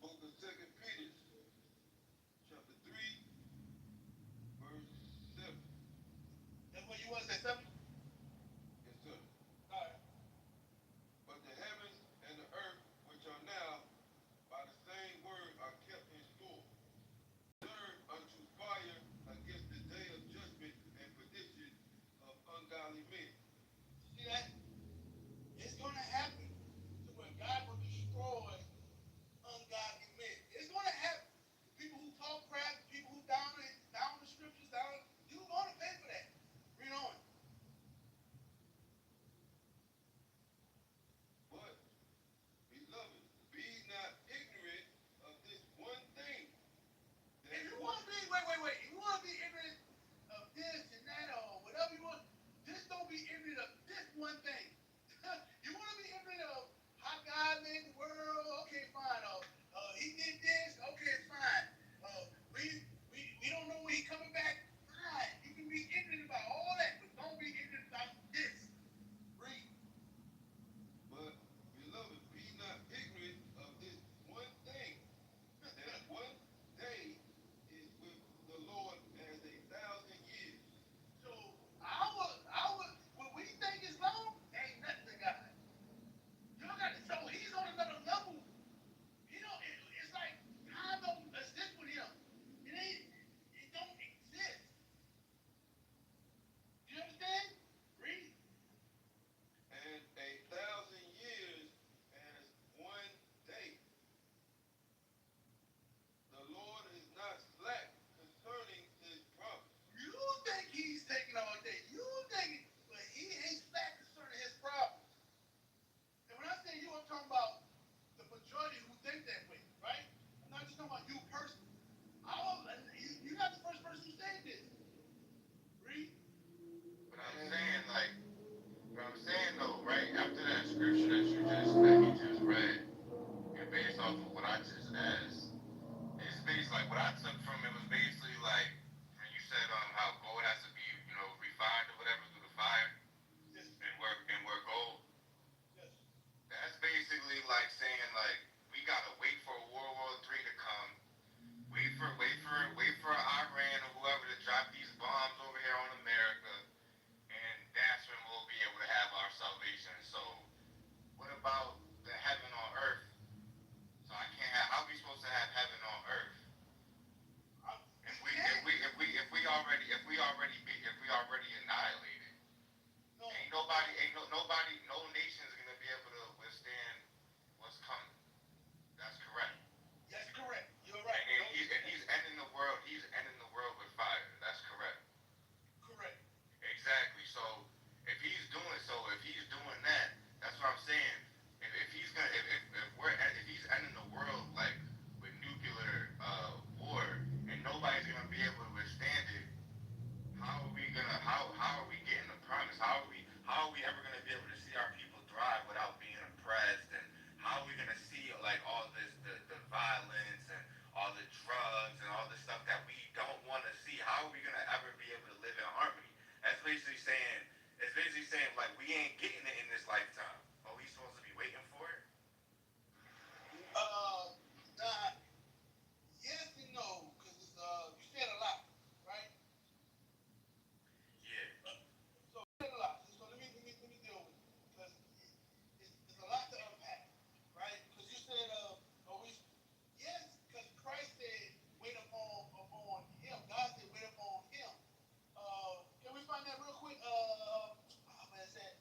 book of Second Peter, chapter 3, verse 7.
That's what you want to say, 7?
Yes, sir.
All right.
But the heavens and the earth, which are now by the same word, are kept in store, serve unto fire against the day of judgment and perdition of ungodly men.
See that? It's going to happen to where God will destroy ungodly men. It's going to happen. People who talk crap, people who down the scriptures, you're going to pay for that. Read on.
But, beloved, be not ignorant of this one thing.
If you want to be, wait. If you want to be ignorant of this and that or whatever you want, just don't be ignorant of this one thing. You want to be ignorant of how God made the world? Okay, fine. He did this. Okay, fine. We don't know when he's coming back. Fine. You can be ignorant about all that, but don't be ignorant about this. Read.
But, beloved, be not ignorant of this one thing, that one day is with the Lord as 1,000 years.
So what we think is long ain't nothing to God. Y'all got to show he's on another level. It's like time don't exist with him. It don't exist. Do you understand? Read.
And 1,000 years as one day. The Lord is not slack concerning his promise.
You think he's taking all day. You think, but he ain't slack concerning his problems. And when I say you, I'm talking about the majority who think that way, right? I'm not just talking about you personally. You're not the first person who said this. Read.
But I'm saying though, right after that scripture that you just read, and based off of what I just asked, it's basically like what I took from it was basically like when you said how gold has to be refined or whatever through the fire,
Yes.
and we're gold.
Yes.
That's basically like saying like we gotta wait for World War III to come, wait for Iran or whoever to drop these bombs over here on America, and that's when we'll be able to have our salvation. So what about the heaven on earth? So how are we supposed to have heaven on earth? If we already annihilated, no nation's gonna be able to withstand what's coming. That's correct.
That's correct. You're right.
And he's ending the world. He's ending the world with fire. That's correct.
Correct.
Exactly. So if he's doing that, that's what I'm saying. If he's ending the world like with nuclear war, and nobody's gonna be able to withstand it, how are we getting the promise? How are we ever gonna be able to see our people thrive without being oppressed? And how are we gonna see like all this the violence and all the drugs and all the stuff that we don't want to see? How are we gonna ever be able to live in harmony? It's basically saying like we ain't getting it in this lifetime. Are we supposed to be waiting for it?
Yes and no, because you said a lot, right?
Yeah.
So you said a lot. So let me deal with it, because it's a lot to unpack, right? Because you said, yes, because Christ said, wait upon him. God said, wait upon him. Can we find that real quick? Where is that?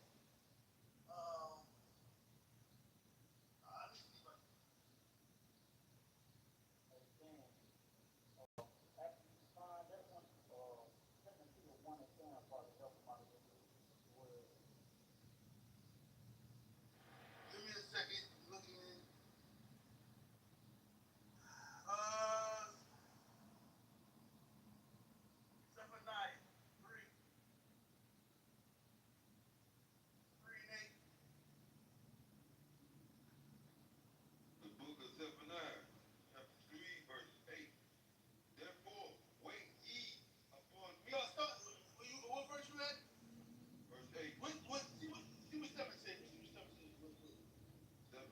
Let me see if I can. After you find that one, Second Peter 1 and 10, I'll probably help him out a little bit. Give me a second. Looking. Zephaniah 3. 3 and 8.
The book of Zephaniah, chapter 3, verse 8. Therefore, wait ye upon me.
What verse you at?
Verse 8.
See what 7 says. Real quick.
7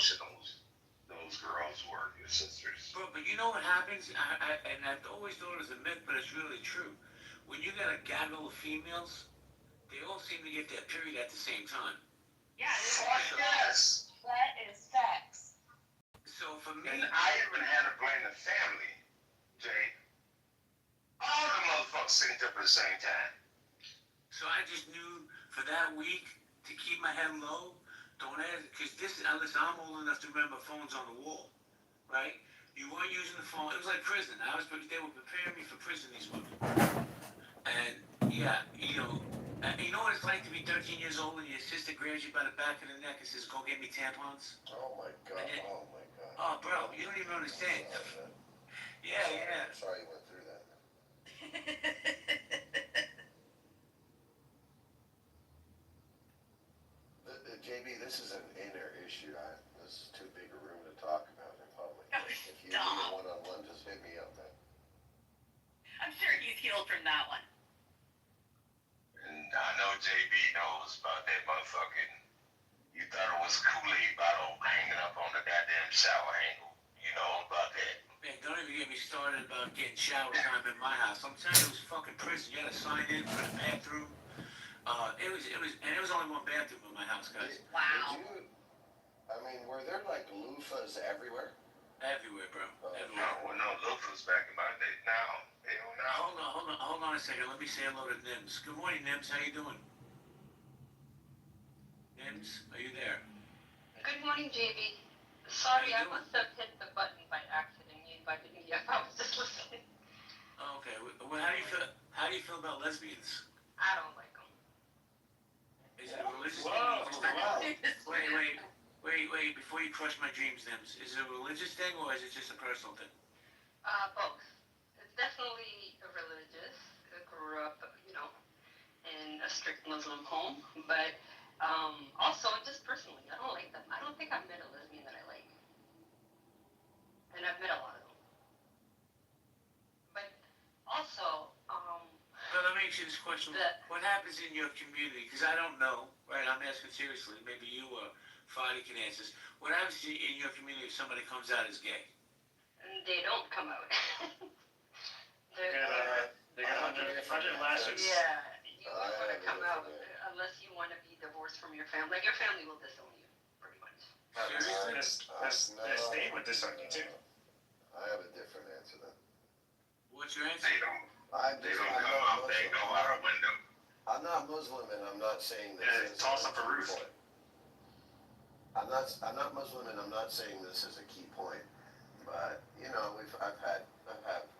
emotional those girls were, your sisters.
But you know what happens? And I've always thought it was a myth, but it's really true. When you got a gaggle of females, they all seem to get their period at the same time.
Yeah,
Fuck yes.
that is facts.
So for me,
And I even had to blame the family, Jay. All the motherfuckers synced up at the same time.
so I just knew for that week to keep my head low. Don't ask, because listen, I'm old enough to remember phones on the wall, right? You weren't using the phone. It was like prison. They were preparing me for prison, these women. And yeah, you know what it's like to be 13 years old and your sister grabs you by the back of the neck and says, "Go get me tampons."
Oh my god, oh my god.
Oh, bro, you don't even understand. Yeah.
I'm sorry you went through that. JB, this is an inner issue. This is too big a room to talk about in public. If you need a one-on-one, just hit me up, man.
I'm sure he's healed from that one.
And I know JB knows about that motherfucking, you thought it was Kool-Aid bottle hanging up on the goddamn shower handle. You know about that.
Man, don't even get me started about getting shower time in my house. I'm telling you, it was fucking prison. You had to sign in for the bathroom. It was only one bathroom in my house, guys.
Wow.
I mean, were there like loofahs everywhere?
Everywhere, bro. Everywhere.
No, well, no loafers back in my day. Now, they don't know.
Hold on a second. Let me say hello to Nims. Good morning, Nims. How you doing? Nims, are you there?
Good morning, JB. Sorry, I must have hit the button by accident. You invited me up. I was just listening.
Okay. Well, how do you feel about lesbians?
I don't like them.
Is it a religious thing?
Wow.
Wait. Before you crush my dreams, Nims, is it a religious thing or is it just a personal thing?
Both. It's definitely religious. I grew up, in a strict Muslim home, but also just personally, I don't like them. I don't think I've met a lesbian that I like, and I've met a lot of them. But also,
Well, let me ask you this question. What happens in your community? Because I don't know, right? I'm asking seriously. Maybe you or Fadi can answer this. What happens in your community if somebody comes out as gay?
and they don't come out.
They got 100 lashes.
Yeah, you would want to come out unless you want to be divorced from your family. Like your family will disown you, pretty much.
The state would disown you too.
I have a different answer then.
What's your answer?
They don't come out, they go out a window.
I'm not Muslim and I'm not saying this is
toss up a roof.
I'm not Muslim and I'm not saying this is a key point. But I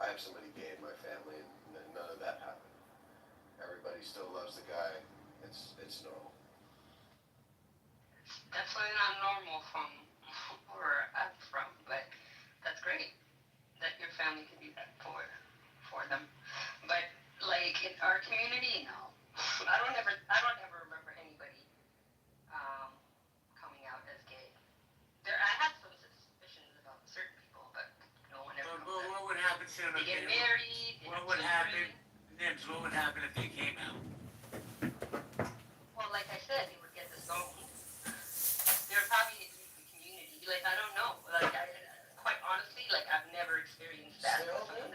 have somebody gay in my family and none of that happened. Everybody still loves the guy. It's normal.
Definitely not normal from where I'm from, but that's great that your family can do that for them. But like in our community, no. I don't ever remember anybody coming out as gay. I have some suspicions about certain people, but no one ever.
But what would happen to them?
They get married.
What would happen, Nims? What would happen if they came out?
Well, like I said, they would get disowned. They're probably in the community. Like I don't know. Like quite honestly, like I've never experienced that.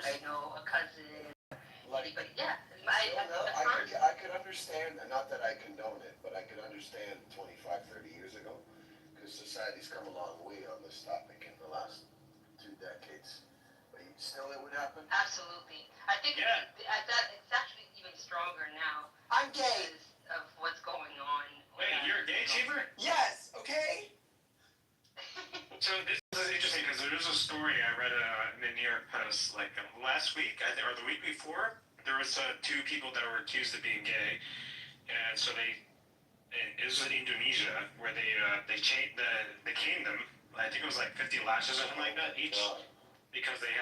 I know a cousin. Anybody? Yeah.
I could understand, not that I condone it, but I could understand 25, 30 years ago, because society's come a long way on this topic in the last 2 decades. But still, it would happen?
Absolutely. I think it's actually even stronger now.
I'm gay.
Because of what's going on.
Wait, you're a gay, Cheever?
Yes, okay?
So this is interesting because there was a story I read in the New York Post last week, I think, or the week before. There was 2 people that were accused of being gay, and so it was in Indonesia where they caned them. I think it was like 50 lashes or something like that each, because they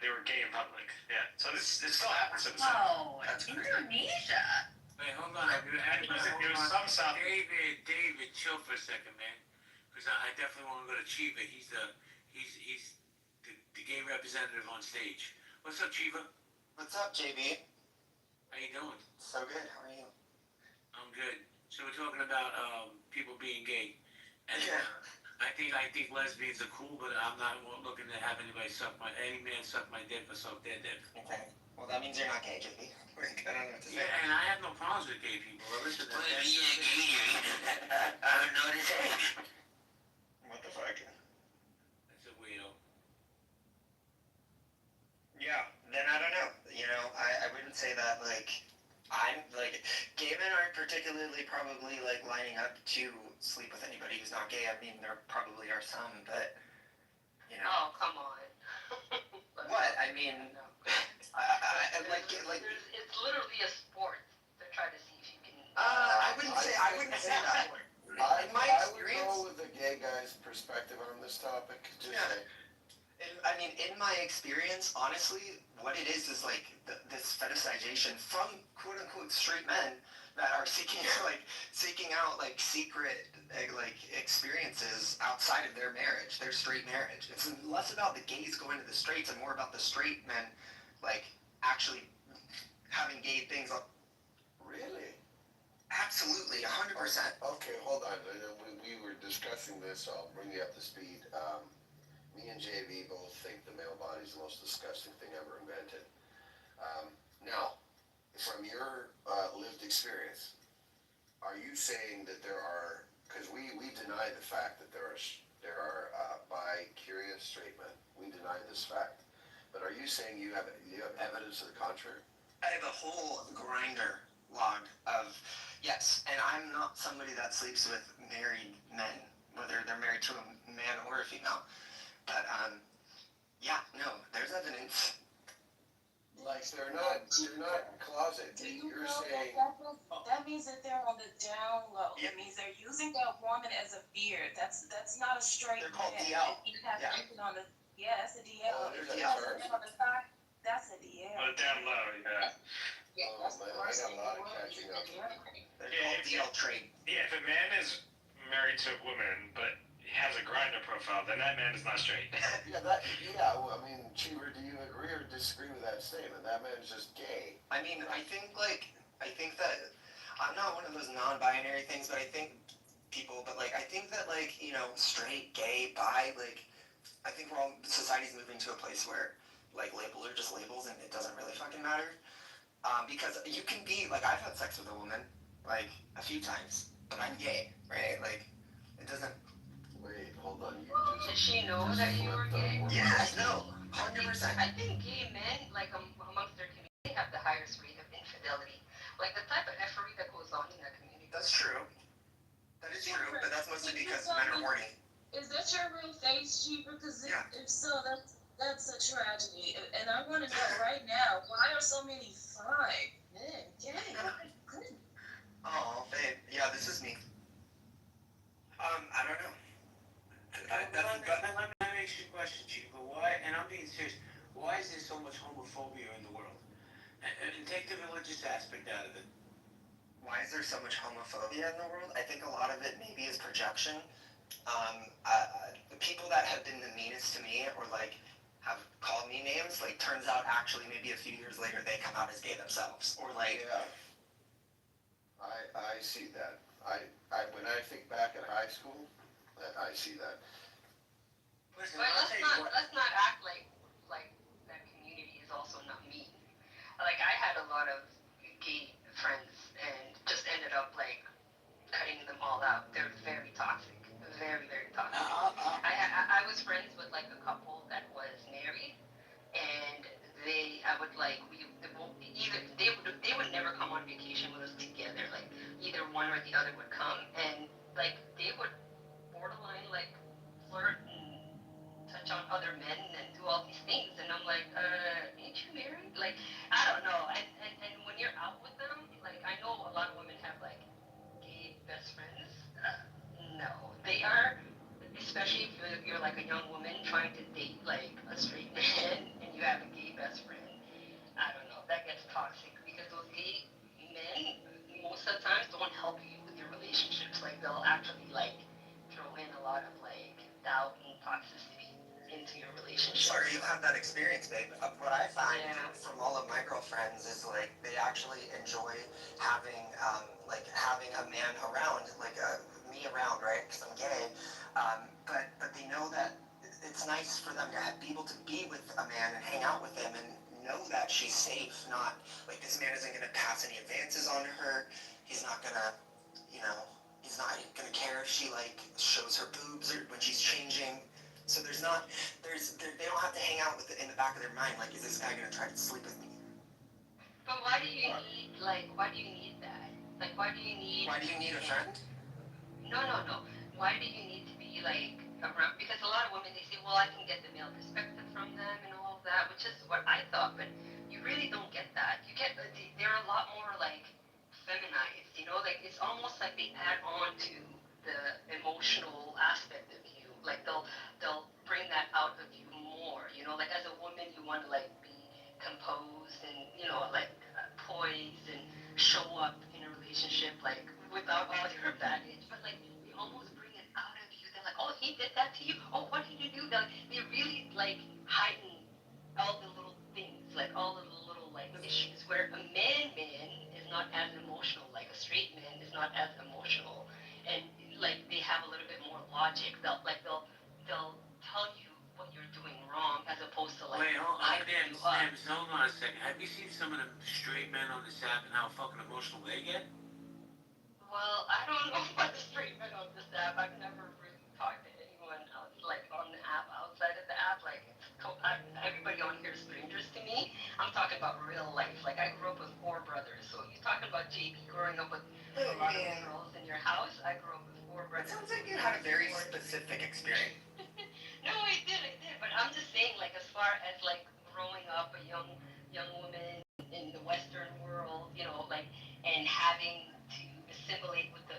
were gay in public. Yeah, so it still happens to this.
Oh, Indonesia.
Wait, hold on.
It was some South.
David, chill for a second, man. Because I definitely want to go to Chiva. He's the gay representative on stage. What's up, Chiva?
What's up, JB?
How you doing?
So good, how are you?
I'm good. So we're talking about people being gay. And
Yeah.
I think I think lesbians are cool, but I'm not looking to have any man suck my dick or suck their dick.
Okay. Well, that means you're not gay, JB. Like, I don't know what to say.
Yeah, and I have no problems with gay people. Well, listen,
I don't know what to say. What the fuck?
That's a weirdo.
Yeah, then I don't know. You know, I wouldn't say that, like, I'm, like, gay men aren't particularly probably, like, lining up to sleep with anybody who's not gay. I mean, there probably are some, but, you know.
Oh, come on.
What? I mean,
It's literally a sport to try to see if you can.
I wouldn't say that. In my experience,
I would go with the gay guy's perspective on this topic. Just say,
in my experience, honestly, what it is like this fetishization from quote unquote straight men that are seeking out like secret like experiences outside of their marriage, their straight marriage. It's less about the gays going to the straights and more about the straight men like actually having gay things.
really?
Absolutely, 100%.
Okay, hold on. We were discussing this. I'll bring you up to speed. Me and JV both think the male body is the most disgusting thing ever invented. Now, from your lived experience, are you saying that there are? Because we deny the fact that there are bi-curious straight men. We deny this fact. But are you saying you have evidence to the contrary?
I have a whole grinder log of yes, and I'm not somebody that sleeps with married men, whether they're married to a man or a female. But yeah, no, there's evidence.
Like they're not closet.
Do you
You're
know
saying
that means that they're on the down low.
Yeah.
It means they're using that woman as a beard. That's not a straight.
They're called
man.
DL.
You have
Yeah.
something on the that's a DL.
Oh,
If
there's
you
a
have
term.
something on the side, that's a DL.
Oh, down low, yeah.
Yeah,
Oh,
that's the
man, I
worst
got a
thing
lot
in the
of
world.
catching up.
They're
Yeah,
called DL trade.
Yeah, if a man is married to a woman, but has a grinder profile, then that man is not straight.
Well, I mean, Cheever, do you agree or disagree with that statement? That man's just gay.
I mean, I think that I'm not one of those non-binary things, but I think that you know, straight, gay, bi, like I think society's moving to a place where like labels are just labels and it doesn't really fucking matter. Because you can be like I've had sex with a woman like a few times, but I'm gay, right? Like it doesn't.
Wait, hold on.
Did she know that you were gay?
Yes, no, 100%.
I think gay men, like amongst their community, have the highest rate of infidelity. Like the type of effery that goes on in that community.
That's true. That is true, but that's mostly because men are horny.
Is that your real face, Cheever? Because if so, that's a tragedy. And I want to know right now, why are so many fine men gay? My goodness.
Oh, babe, yeah, this is me. I don't know.
Let me ask you a question, Chief. Why, and I'm being serious, why is there so much homophobia in the world? And take the religious aspect out of it.
Why is there so much homophobia in the world? I think a lot of it maybe is projection. The people that have been the meanest to me or like have called me names, like turns out actually maybe a few years later they come out as gay themselves. Or like
I see that. When I think back at high school, I see that.
Listen, but let's not act like that community is also not mean. Like I had a lot of gay friends and just ended up like cutting them all out. They're very toxic, very toxic. I was friends with like a couple that was married, and they would never come on vacation with us together. Like either one or the other would come, and like they would borderline like flirt and touch on other men and do all these things, and I'm like, ain't you married? Like I don't know. And when you're out with them, like I know a lot of women have like gay best friends. No, they are. Especially if you're like a young woman trying to date like a straight man and you have a gay best friend, I don't know, that gets toxic because those gay men most of the time don't help you with your relationships. Like they'll actually like throw in a lot of like doubt and toxicity into your relationship.
Sorry, you have that experience, babe. What I find from all of my girlfriends is like they actually enjoy having a man around. Like me me around, right? Because I'm gay. But they know that it's nice for them to be able to be with a man and hang out with him and know that she's safe. Not like this man isn't going to pass any advances on to her. He's not going to, you know, he's not going to care if she like shows her boobs or when she's changing. So they don't have to hang out with it in the back of their mind. Like, is this guy going to try to sleep with me?
But why do you need that? Like, why do you need
a friend?
No. Why do you need to be like around? Because a lot of women, they say, well, I can get the male perspective from them and all of that, which is what I thought, but you really don't get that. They're a lot more like feminized, you know, like it's almost like they add on to the emotional aspect of you. Like they'll bring that out of you more, you know, like as a woman, you want to like be composed and, you know, like poised and show up in a relationship like without all your baggage, but like they almost bring it out of you. They're like, oh, he did that to you. Oh, what did you do? They really like heighten all the little things, like all the little like issues. Where a man is not as emotional, like a straight man is not as emotional, and like they have a little bit more logic. They'll tell you what you're doing wrong as opposed to like hyping you up.
Hold on a second. Have you seen some of the straight men on this app and how fucking emotional they get?
Well, I don't know about the straight men on this app. I've never really talked to anyone else, like on the app, outside of the app. Like, everybody on here is strangers to me. I'm talking about real life. Like, I grew up with 4 brothers. So you're talking about JB growing up with a lot of girls in your house. I grew up with 4 brothers.
It sounds like you had a very specific experience.
No, I did. But I'm just saying, like, as far as like growing up a young woman in the Western world, you know, like, and having to assimilate with the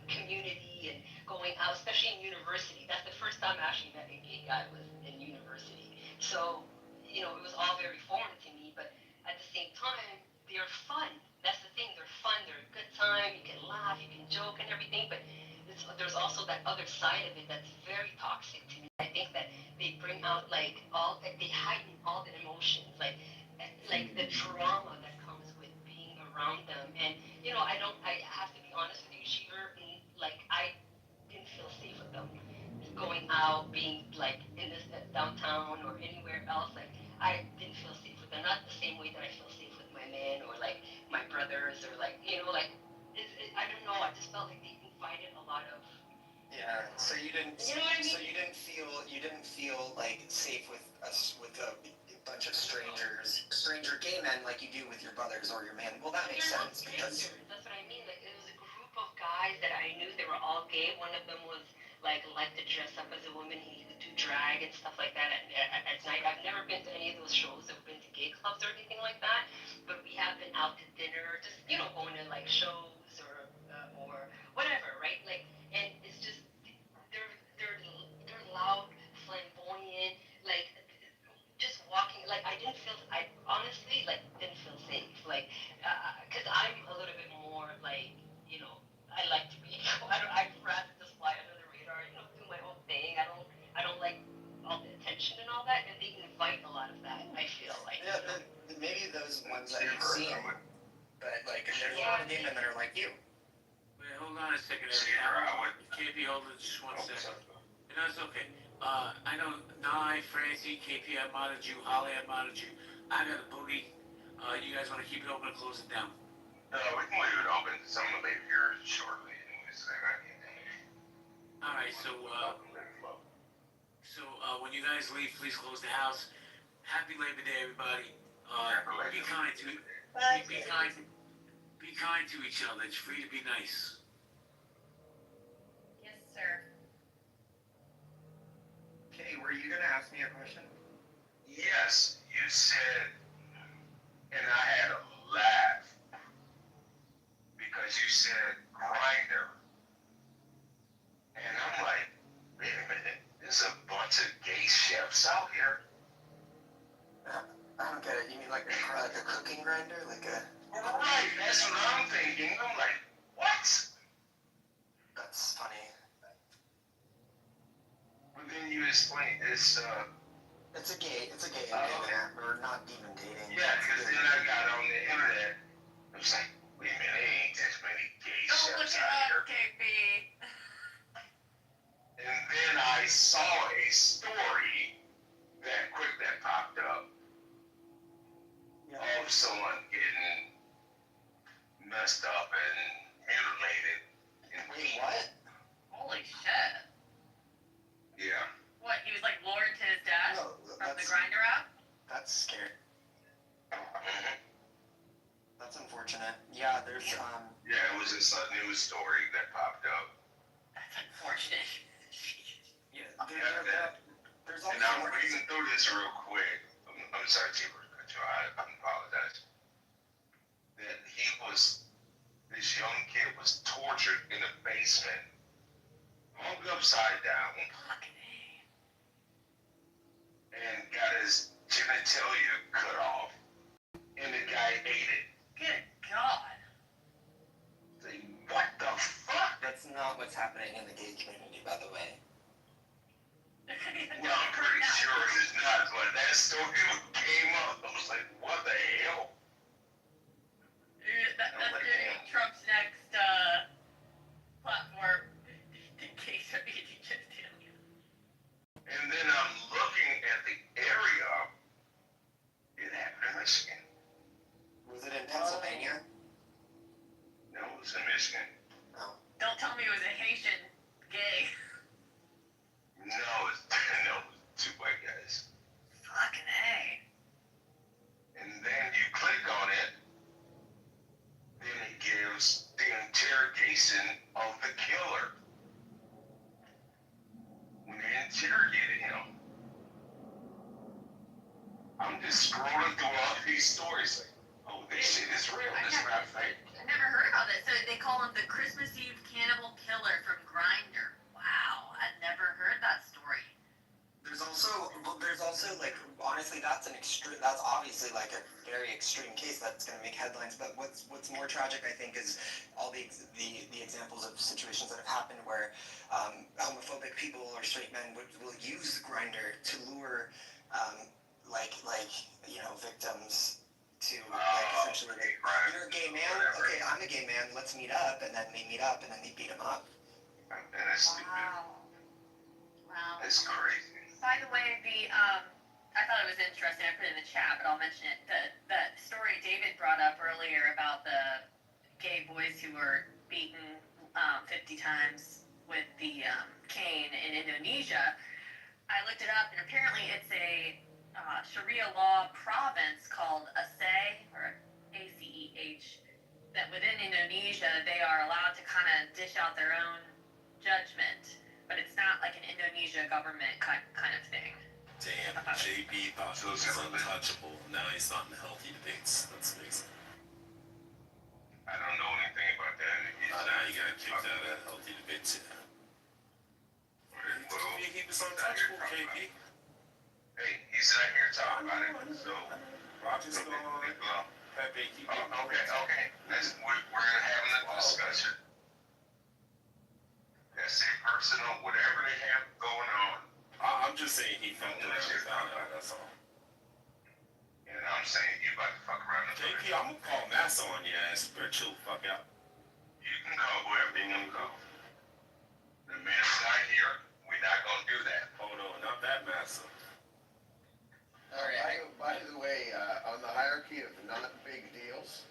community and going out, especially in university. That's the first time I actually met a gay guy was in university. So, you know, it was all very foreign to me, but at the same time, they're fun. That's the thing. They're fun. They're a good time. You can laugh, you can joke and everything, but there's also that other side of it that's very toxic to me. I think that they bring out like they heighten all the emotions, like the trauma that comes with being around them. And you know, I have to be honest with you, Sheever, like I didn't feel safe with them going out, being like in this downtown or anywhere else. Like I didn't feel safe with them, not the same way that I feel safe with my man or like my brothers or like, you know, like I don't know. I just felt like they invited a lot of.
Yeah. So you didn't.
You know what I mean?
So you didn't feel like safe with a bunch of stranger gay men like you do with your brothers or your man. Well, that makes sense because.
That's what I mean. Like it was a group of guys that I knew they were all gay. One of them was liked to dress up as a woman. He would do drag and stuff like that at night. I've never been to any of those shows or been to gay clubs or anything like that. But we have been out to dinner, just you know, going to like shows or whatever, right? Like, and it's just they're loud, flamboyant, like just walking. Like I honestly like didn't feel safe, like because I'm a little bit more like, you know, I like to be. I'd rather just fly under the radar, you know, do my own thing. I don't like all the attention and all that, and they invite a lot of that. I feel like.
Yeah, maybe those ones that you've seen, but like there's a lot of gay men that are like you.
Wait, hold on a second, Eddie. KP, hold on just one second. No, it's okay. I know Nye, Francie, KP, I modded you. Holly, I modded you. I got a booty. You guys want to keep it open or close it down?
No, we can leave it open. Someone will leave here shortly.
Alright, so when you guys leave, please close the house. Happy Labor Day, everybody. Be kind to each other. It's free to be nice.
Yes, sir.
Okay, were you gonna ask me a question?
Yes, you said, and I had a laugh because you said grinder. And I'm like, wait a minute, there's a bunch of gay chefs out here.
I don't get it. You mean like a cooking grinder?
Right, that's what I'm thinking. I'm like, what?
That's funny.
But then you explain it's
It's a gay app. We're not even dating.
Yeah, because then I got on the internet. I was like, wait a minute, there ain't that many gay chefs out here.
KP.
I saw a story that popped up of someone getting messed up and mutilated.
Wait, what?
Holy shit.
Yeah.
What, he was like lured to his death
No,
from the Grinder app?
That's scary.
Mm-hmm.
That's unfortunate. Yeah, there's
Yeah, it was just a news story that popped up.
That's unfortunate.
yeah, there's
And
also
I'm reading through this real quick. I'm sorry, Timber, to cut you off. I apologize. That this young kid was tortured in a basement, hung upside down, and got his genitalia cut off, and the guy ate it.
Good God.
Say, what the fuck?
That's not what's happening in the gay community, by the way.
Well, I'm pretty sure it's not, but that story came up. I was like, what the hell?
That's Trump's next platform. In case of eating genitalia.
And then I'm looking at the area. It happened in Michigan.
Was it in Pennsylvania?
No, it was in Michigan.
No.
Don't tell me it was a Haitian gay.
No, it's two white guys.
Fucking A.
And then you click on it, then it gives the interrogation of the killer. When they interrogated him, I'm just scrolling through all these stories like, oh, this shit is real. This not fake.
I never heard about it. So they call him the Christmas Eve cannibal killer from Grindr. Wow, I'd never heard that story.
There's also like honestly that's obviously like a very extreme case that's going to make headlines. But what's more tragic, I think, is all the examples of situations that have happened where homophobic people or straight men will use Grindr to lure victims to essentially you're a gay man, okay, I'm a gay man, let's meet up, and then they meet up and then they beat him up.
And that's stupid.
Wow.
It's crazy.
By the way, I thought it was interesting. I put it in the chat, but I'll mention it. The story David brought up earlier about the gay boys who were beaten 50 times with the cane in Indonesia. I looked it up, and apparently it's a Sharia law province called Aceh, or ACEH, that within Indonesia they are allowed to kind of dish out their own judgment, but it's not like an Indonesia government kind of thing.
Damn, JB thought he was untouchable. Now he's on the healthy debates. That's amazing.
I don't know anything about that.
Now you got kicked out of healthy debates.
Well,
He was untouchable, JB.
hey, he's not here talking about it, so.
Roger's gone. Pepe, keep it.
Okay. We're having a discussion. That's it, personal, whatever they have going on.
I'm just saying he felt it out, that's all.
And I'm saying you about to fuck around and
JP, I'm gonna call Massa on your ass, but chill the fuck out.
You can call whoever you want to call. The man's not here, we're not gonna do that.
Hold on, not that Massa.
By the way, on the hierarchy of not big deals,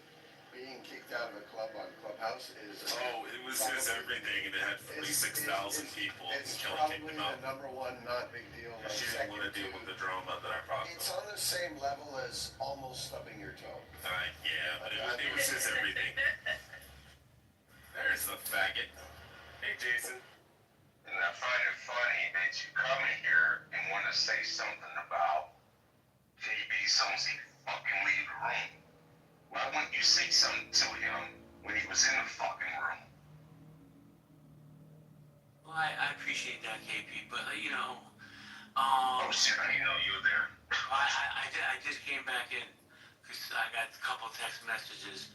being kicked out of a club on Clubhouse is...
Oh, it was his everything, and it had 46,000 people.
It's
Kelly
probably
kicked him out.
the number one not big deal.
She didn't want to deal with the drama that I brought
It's on the same level as almost stubbing your toe.
Yeah, but it was his everything. There's the faggot. Hey, Jason.
And I find it funny that you come in here and want to say something about JB Sones fucking leave the room. Why wouldn't you say something to him when he was in the fucking room?
Well, I appreciate that, KP, but
Oh shit, I didn't know you were there.
I just came back in because I got a couple text messages.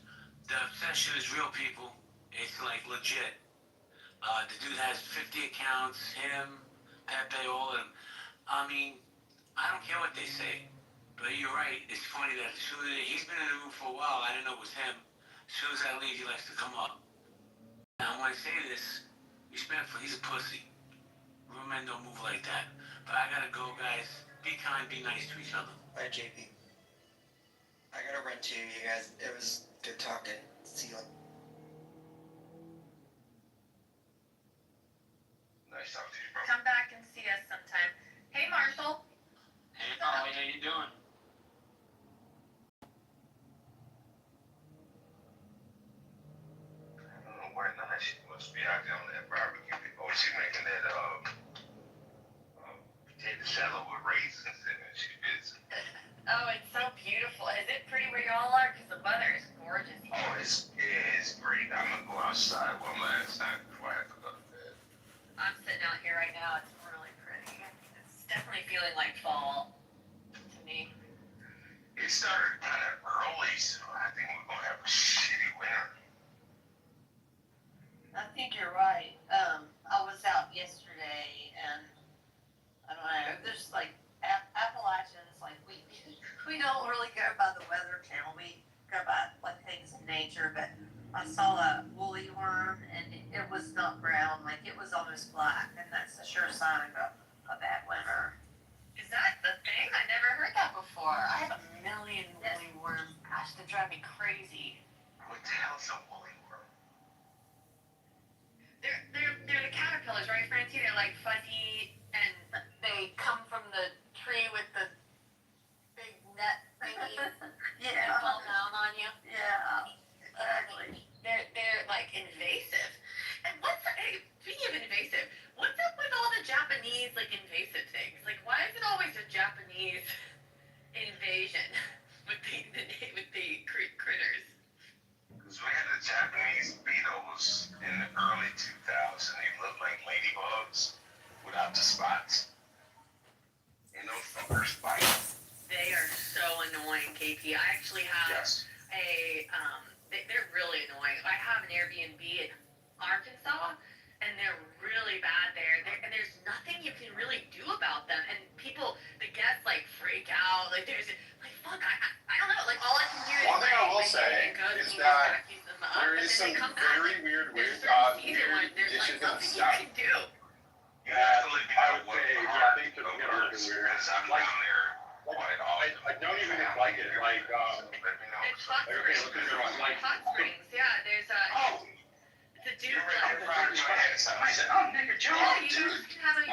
That shit is real, people. It's like legit. The dude has 50 accounts, him, Pepe, all of them. I mean, I don't care what they say. But you're right. It's funny that as soon as he's been in the room for a while, I didn't know it was him. As soon as I leave, he likes to come up. Now, when I say this, he's a pussy. Real men don't move like that. But I gotta go, guys. Be kind, be nice to each other.
Bye, JP. I gotta run too, you guys. It was good talking. See you.
Nice talking to you, bro.
Come back and see us sometime. Hey, Marshall.
Hey, Molly, how you doing?
I don't know where none of that shit must be out there on that barbecue. Oh, she making that potato salad with raisins in it. She busy.
Oh, it's so beautiful. Is it pretty where y'all are? Because the weather is gorgeous here.
Oh, it's great. I'm gonna go outside one last time before I have to go to bed.
I'm sitting out here right now. It's really pretty. It's definitely feeling like fall to me.
It started kind of early, so I think we're gonna have a shitty winter.
I think you're right. I was out yesterday and I don't know, there's like Appalachians, like we don't really go by the weather channel. We go by like things in nature, but I saw a woolly worm and it was not brown, like it was almost black, and that's a sure sign of a bad winter.
Is that the thing? I never heard that before. I have a million woolly worms. Gosh, they drive me crazy.
What the hell's a woolly worm?
They're the caterpillars, right, Francie? They're like fuzzy and they come from the tree with the big net thingy.
Yeah.
That fall down on you.
Yeah, exactly.
They're like invasive. And speaking of invasive, what's up with all the Japanese like invasive things? Like, why is it always a Japanese invasion with the critters?
Because we had the Japanese beetles in the early 2000s. They looked like ladybugs without the spots. And those fuckers bite.
They are so annoying, KP. I actually have they're really annoying. I have an Airbnb in Arkansas, and they're really bad there. And there's nothing you can really do about them. And the guests like freak out. Like fuck, I don't know. Like all I can do is
One thing I will say is that there is some very weird dishes in the South.
You have to live
I would say, yeah, they could get weird.
I'm down there quite often.
I don't even like it. Like,
It's hot springs. Yeah, there's it's a dude.
I said, oh, nigga, Joe,
You can have a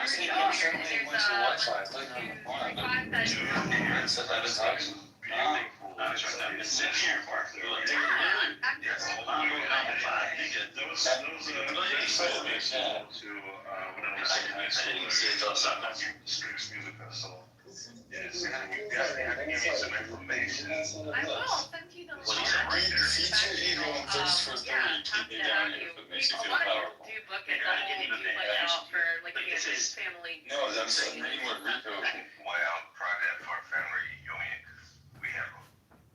I will send you the link. A lot of people do book it. A lot of people do like out for like family.
No, I'm saying anywhere Rico. Well, probably for a family reunion because we have a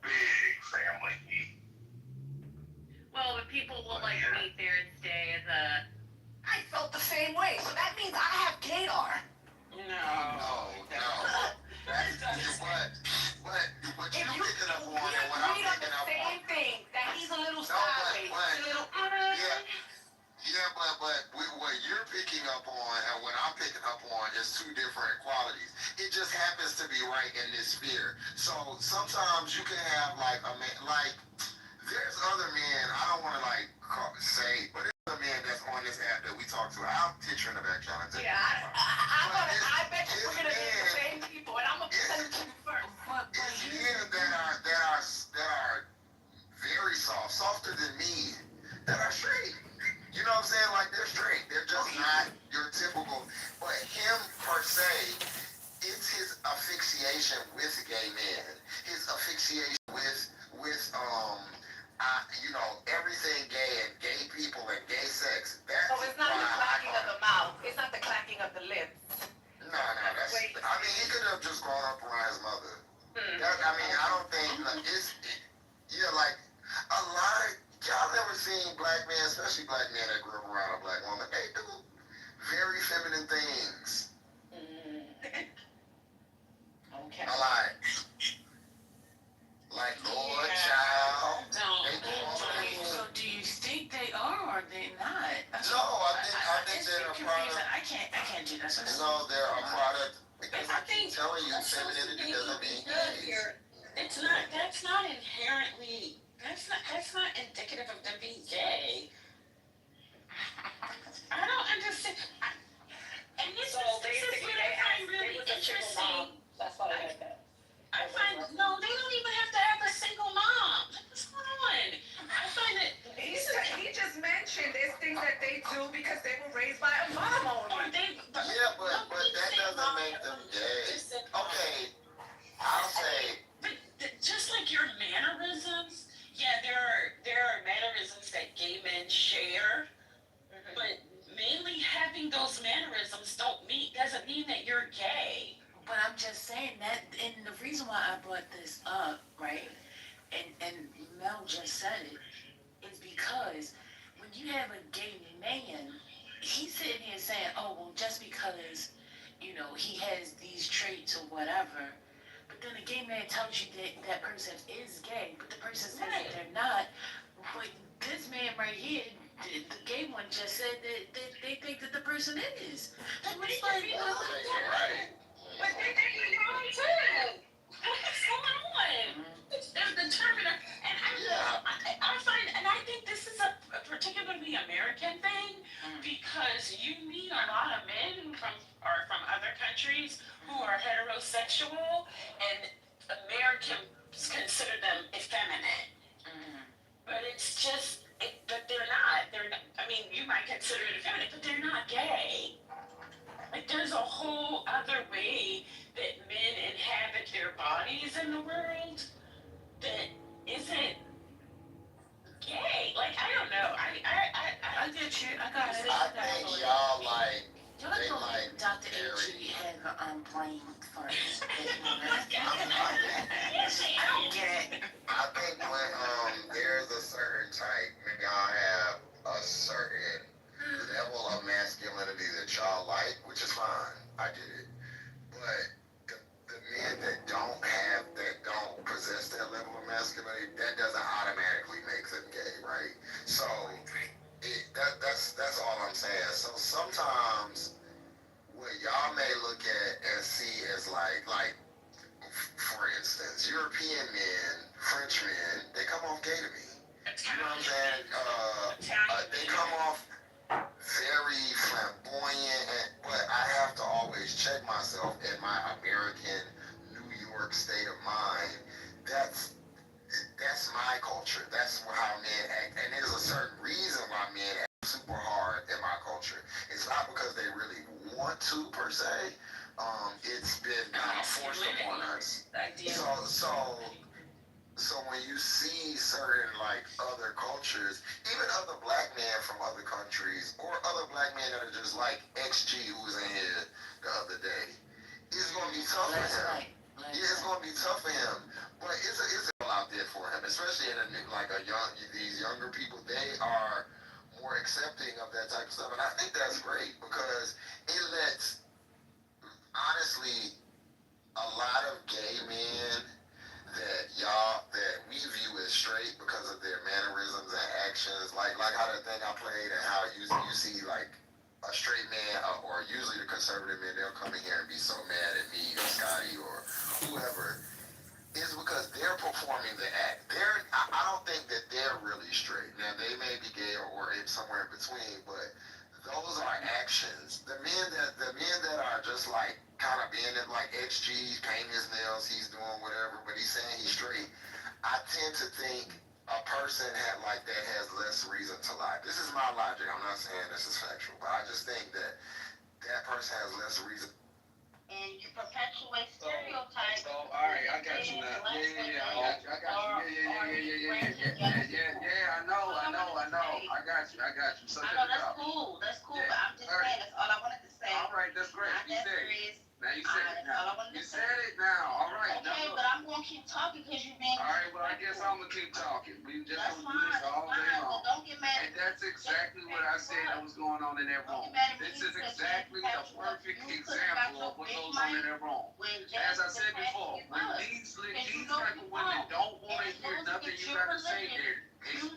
big family.
Well, but people will like meet there and stay as a.
I felt the same way, so that means I have gaydar.
No. What you picking up on and what I'm picking up on.
Same thing. That he's a little sideways.
But what you're picking up on and what I'm picking up on is two different qualities. It just happens to be right in this sphere. So sometimes you can have like a man, like there's other men, I don't want to say, but there's other men that's on this app that we talk to. I'll picture in the back channel.
Yeah, I bet you we're gonna be the same people, and I'm gonna send it to you first.
It's men that are very soft, softer than me, that are straight. You know what I'm saying? Like they're straight. They're just not your typical. But him per se, it's his asphyxiation with gay men. His asphyxiation with everything gay and gay people and gay sex. That's
so it's not the clacking of the mouth. It's not the clacking of the lips.
No, that's. I mean, he could have just grown up around his mother. I don't think like a lot of y'all never seen black men, especially black men that grew up around a black woman. They do very feminine things.
Okay.
A lot. Like Lord, child.
So do you think they are or they not?
No, I think they're a product.
I can't can't do that. So
No, they're a product because
I
I keep
think
telling you, femininity doesn't mean gays.
it's not. That's not inherently. That's not indicative of them being gay. I don't understand. And this is what I find really interesting.
That's why I like that.
I find no, they don't even have to have a single mom. What's going on? I find that
He just mentioned there's things that they do because they were raised by a mom only.
Yeah, but that doesn't make them gay. Okay, I'll say.
But just like your mannerisms, yeah, there are mannerisms that gay men share, but mainly having those mannerisms doesn't mean that you're gay. But I'm just saying that, and the reason why I brought this up, right, and Mel just said it, is because when you have a gay man, he's sitting here saying, oh, well, just because, he has these traits or whatever, but then a gay man tells you that that person is gay, but the person says that they're not. But this man right here, the gay one just said that they think that the person is. Like, what are you
Right.
But they think you're wrong too. What's going on? They're determined, and I find, and I think this is a particularly American thing, because you meet a lot of men who are from other countries who are heterosexual, and Americans consider them effeminate. But it's just, but they're not. I mean, you might consider it effeminate, but they're not gay. Like, there's a whole other way that men inhabit their bodies in the world that isn't gay. Like, I don't know. I get you. I got it.
I think y'all like.
Y'all don't like Dr. H.G. had brain first. I don't get it.
I think when there's a certain type, maybe y'all have a certain level of masculinity that y'all like, which is fine. I get it. But the men that don't possess that level of masculinity, that doesn't automatically make them gay, right? So that's all I'm saying. So sometimes what y'all may look at and see as like for instance, European men, French men, they come off gay to me. You know what I'm saying? They come off very flamboyant, but I have to always check myself in my American New York state of mind. That's my culture. That's how men act, and there's a certain reason why men act super hard in my culture. It's not because they really want to per se. It's been kind of forced upon us. So when you see certain like other cultures, even other black men from other countries, or other black men that are just like XG who was in here the other day, it's gonna be tough for him. Yeah, it's gonna be tough for him. But it's a out there for him, especially in these younger people. They are more accepting of that type of stuff, and I think that's great because it lets, honestly, a lot of gay men that we view as straight because of their mannerisms and actions, like how that thing I played, and how you see like a straight man or usually the conservative men, they'll come in here and be so mad at me or Scotty or whoever. Is because they're performing the act. I don't think that they're really straight. Now they may be gay or somewhere in between, but those are actions. The men that are just like kind of being it, like XG, painting his nails, he's doing whatever, but he's saying he's straight. I tend to think a person like that has less reason to lie. This is my logic. I'm not saying this is factual, but I just think that person has less reason.
And you perpetuate stereotypes.
All right, I got you now. I got you. Yeah, I know. I got you. So
I know that's cool, but I'm just saying, that's all I wanted to say.
All right, that's great. You said it. Now you said it. You said it now. All right.
Okay, but I'm gonna keep talking because you're being.
All right, well, I guess I'm gonna keep talking. We just
that's
gonna do this all day long.
Well, don't get mad.
And that's exactly what I said that was going on in that room. This is exactly a perfect example of what goes on in that room. As I said before, when these type of women don't want to hear nothing you gotta say,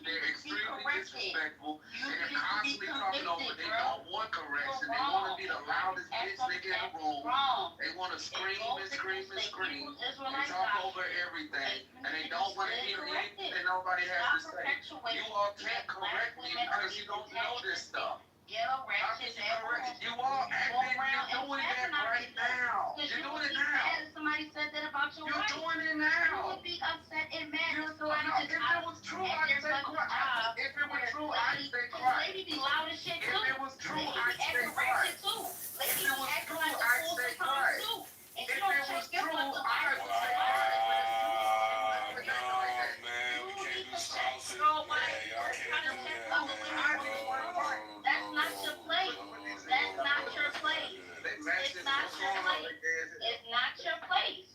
they're extremely disrespectful, and they're constantly talking over. They don't want correction. They want to be the loudest bitch nigga in the room. They want to scream and scream and scream and talk over everything, and they don't want to hear anything that nobody has to say. You all can't correct me because you don't know this stuff.
Ghetto
How can
ratchet
you correct it? You all acting, you're doing that right now. You're doing it now.
Somebody said that about your
You're
wife.
doing it
You
now.
would be upset and mad
You
if somebody
no,
just
if it was true, I'd stay quiet. If it was true, I'd stay quiet.
Lady be loud as shit too.
If it was true,
Lady
I'd
be
stay
acting
quiet.
ratchet too. Lady
If
be
it was
acting
true,
like a
I'd
fool
stay
sometimes
quiet.
too. And
If
you don't
it was
check your
true,
fucking
I
wife.
would stay quiet.
No, man, we can't do spouse it.
Girl,
Yeah,
wife,
y'all
or
can't
trying
do
to check
that,
up
man.
with her. That's not your place. That's not your place. It's not your place. It's not your place.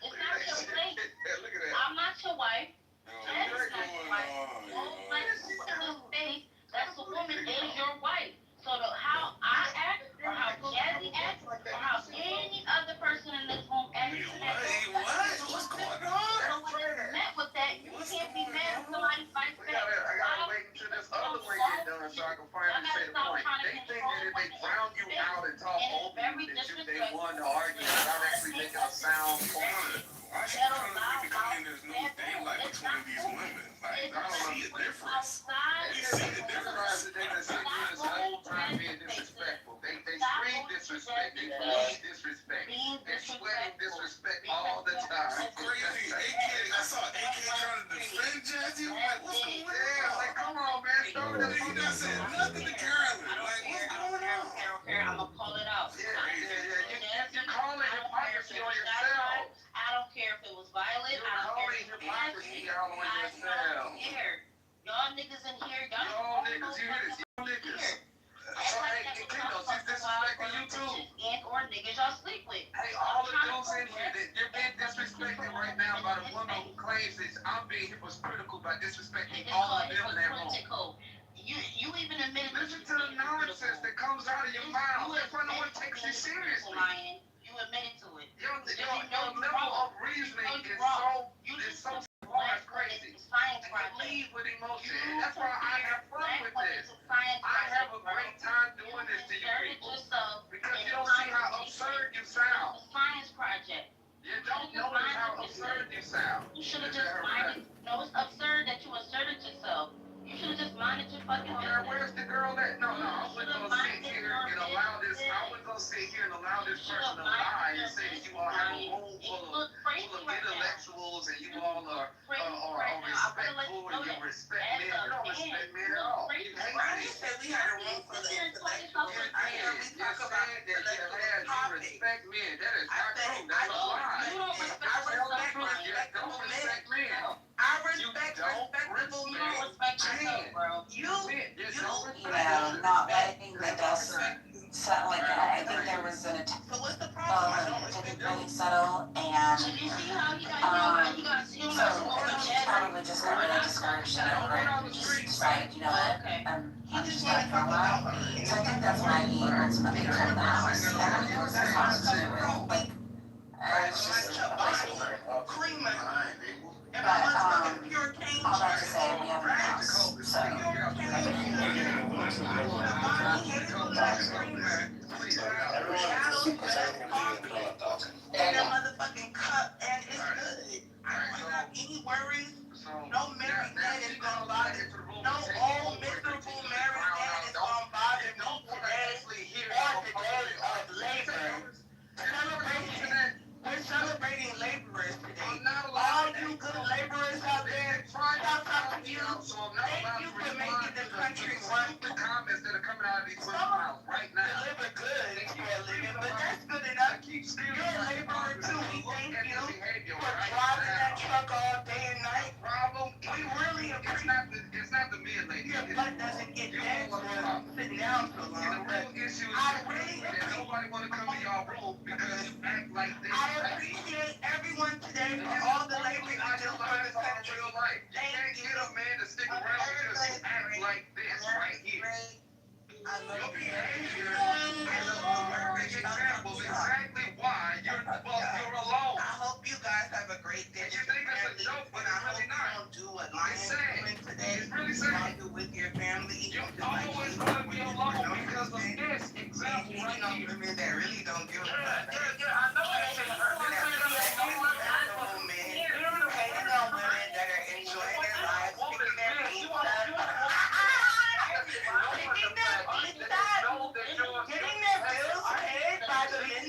It's not your place.
Look at that.
I'm not your wife. That is
What's
not your
going
wife.
on?
Most likely in this space, that's the woman is your wife. So how I act, or how Jazzy acts, or how any other person in this room acts,
What's going on?
met with that, you can't be mad if somebody fights
I
back.
gotta wait until this other one get done so I can finally say the point. They think that if they drown you out and talk over you, that they won the argument without actually making a sound point.
Why should we claim there's no daylight between these women? Like, I don't see a difference. We see the difference.
They been sitting here this whole time being disrespectful. They scream disrespect. They bleed disrespect. They're sweating disrespect all the time.
It's crazy. I saw AK trying to defend Jazzy. I'm like, what's going on?
Yeah, like, come on, man. Stop it.
He not said nothing to Carolyn. Like, what's going on?
I'm gonna call it out.
You're calling hypocrisy on yourself.
I don't care if it was violent.
You're
I don't care
calling
if it was
hypocrisy
nasty.
out on
I
yourself.
don't care. Y'all niggas in here,
Y'all niggas, you hear this? Y'all niggas. Hey, Kingdom, she's disrespecting you too.
And or niggas y'all sleep with.
Hey, all the dudes in here, you're being disrespected right now by the woman who claims that I'm being hypocritical by disrespecting all of them in that room.
You even admitted.
Listen to the nonsense that comes out of your mouth. That's why no one takes you seriously.
You admitted to it.
Your level of reasoning is so far crazy. And you lead with emotion. And that's why I have fun with this. I have a great time doing this to you people. Because you don't see how absurd you sound.
Science project.
You don't notice how absurd you sound.
You should have just minded. No, it's absurd that you asserted yourself. You should have just minded your fucking business.
Where's the girl that? No, I wasn't gonna sit here and allow this. I wasn't gonna sit here and allow this person to lie and say that you all have a room full of intellectuals and you all are respectful and you respect men. You don't respect men at all. You hate men.
said we had a room for the intellectuals. I heard we
You
talk about
said that you respect men. That is not true. That's a lie.
You don't respect
I respect men. You don't respect men.
I respect respectable men.
You don't respect yourself, bro.
Not letting the dust settle like that. I think there was an attack.
So what's the problem?
It didn't really settle, and
Did you see how he got
so I think he probably just got really discouraged and just decided, you know what, I'm just gonna throw out. So I think that's why he ultimately came to the house. And I mean, it was his house too, right? Like, it's just a placeholder. But, all that to say, we have a house, so.
And the motherfucking cup, and it's good. I don't have any worries. No married man is gonna bother. No old miserable married man is gonna bother me today or the day of labor. We're celebrating laborers today. All you good laborers out there, I'm talking to you. Thank you for making the country run.
The comments that are coming out of these mouths right now.
Deliver good for a living, but that's good enough. You're a laborer too. We thank you for driving that truck all day and night. We really appreciate it.
It's not the men, lady.
Your butt doesn't get dead for sitting down so long.
The real issue is that nobody want to come to y'all room because you act like this.
I appreciate everyone today for all the labor you do for the country.
Real life. You can't get a man to stick around because you act like this right here. Your behavior is a perfect example of exactly why you're alone.
I hope you guys have a great day.
You think it's a joke, but it's really not.
Don't do what Lion doing today.
It's really
longer with your family.
You're always gonna be alone because of this example right here.
Women that really don't give a fuck.
I know that shit hurt.
Women that are enjoying their lives, picking their feet up. Getting their bills paid by the men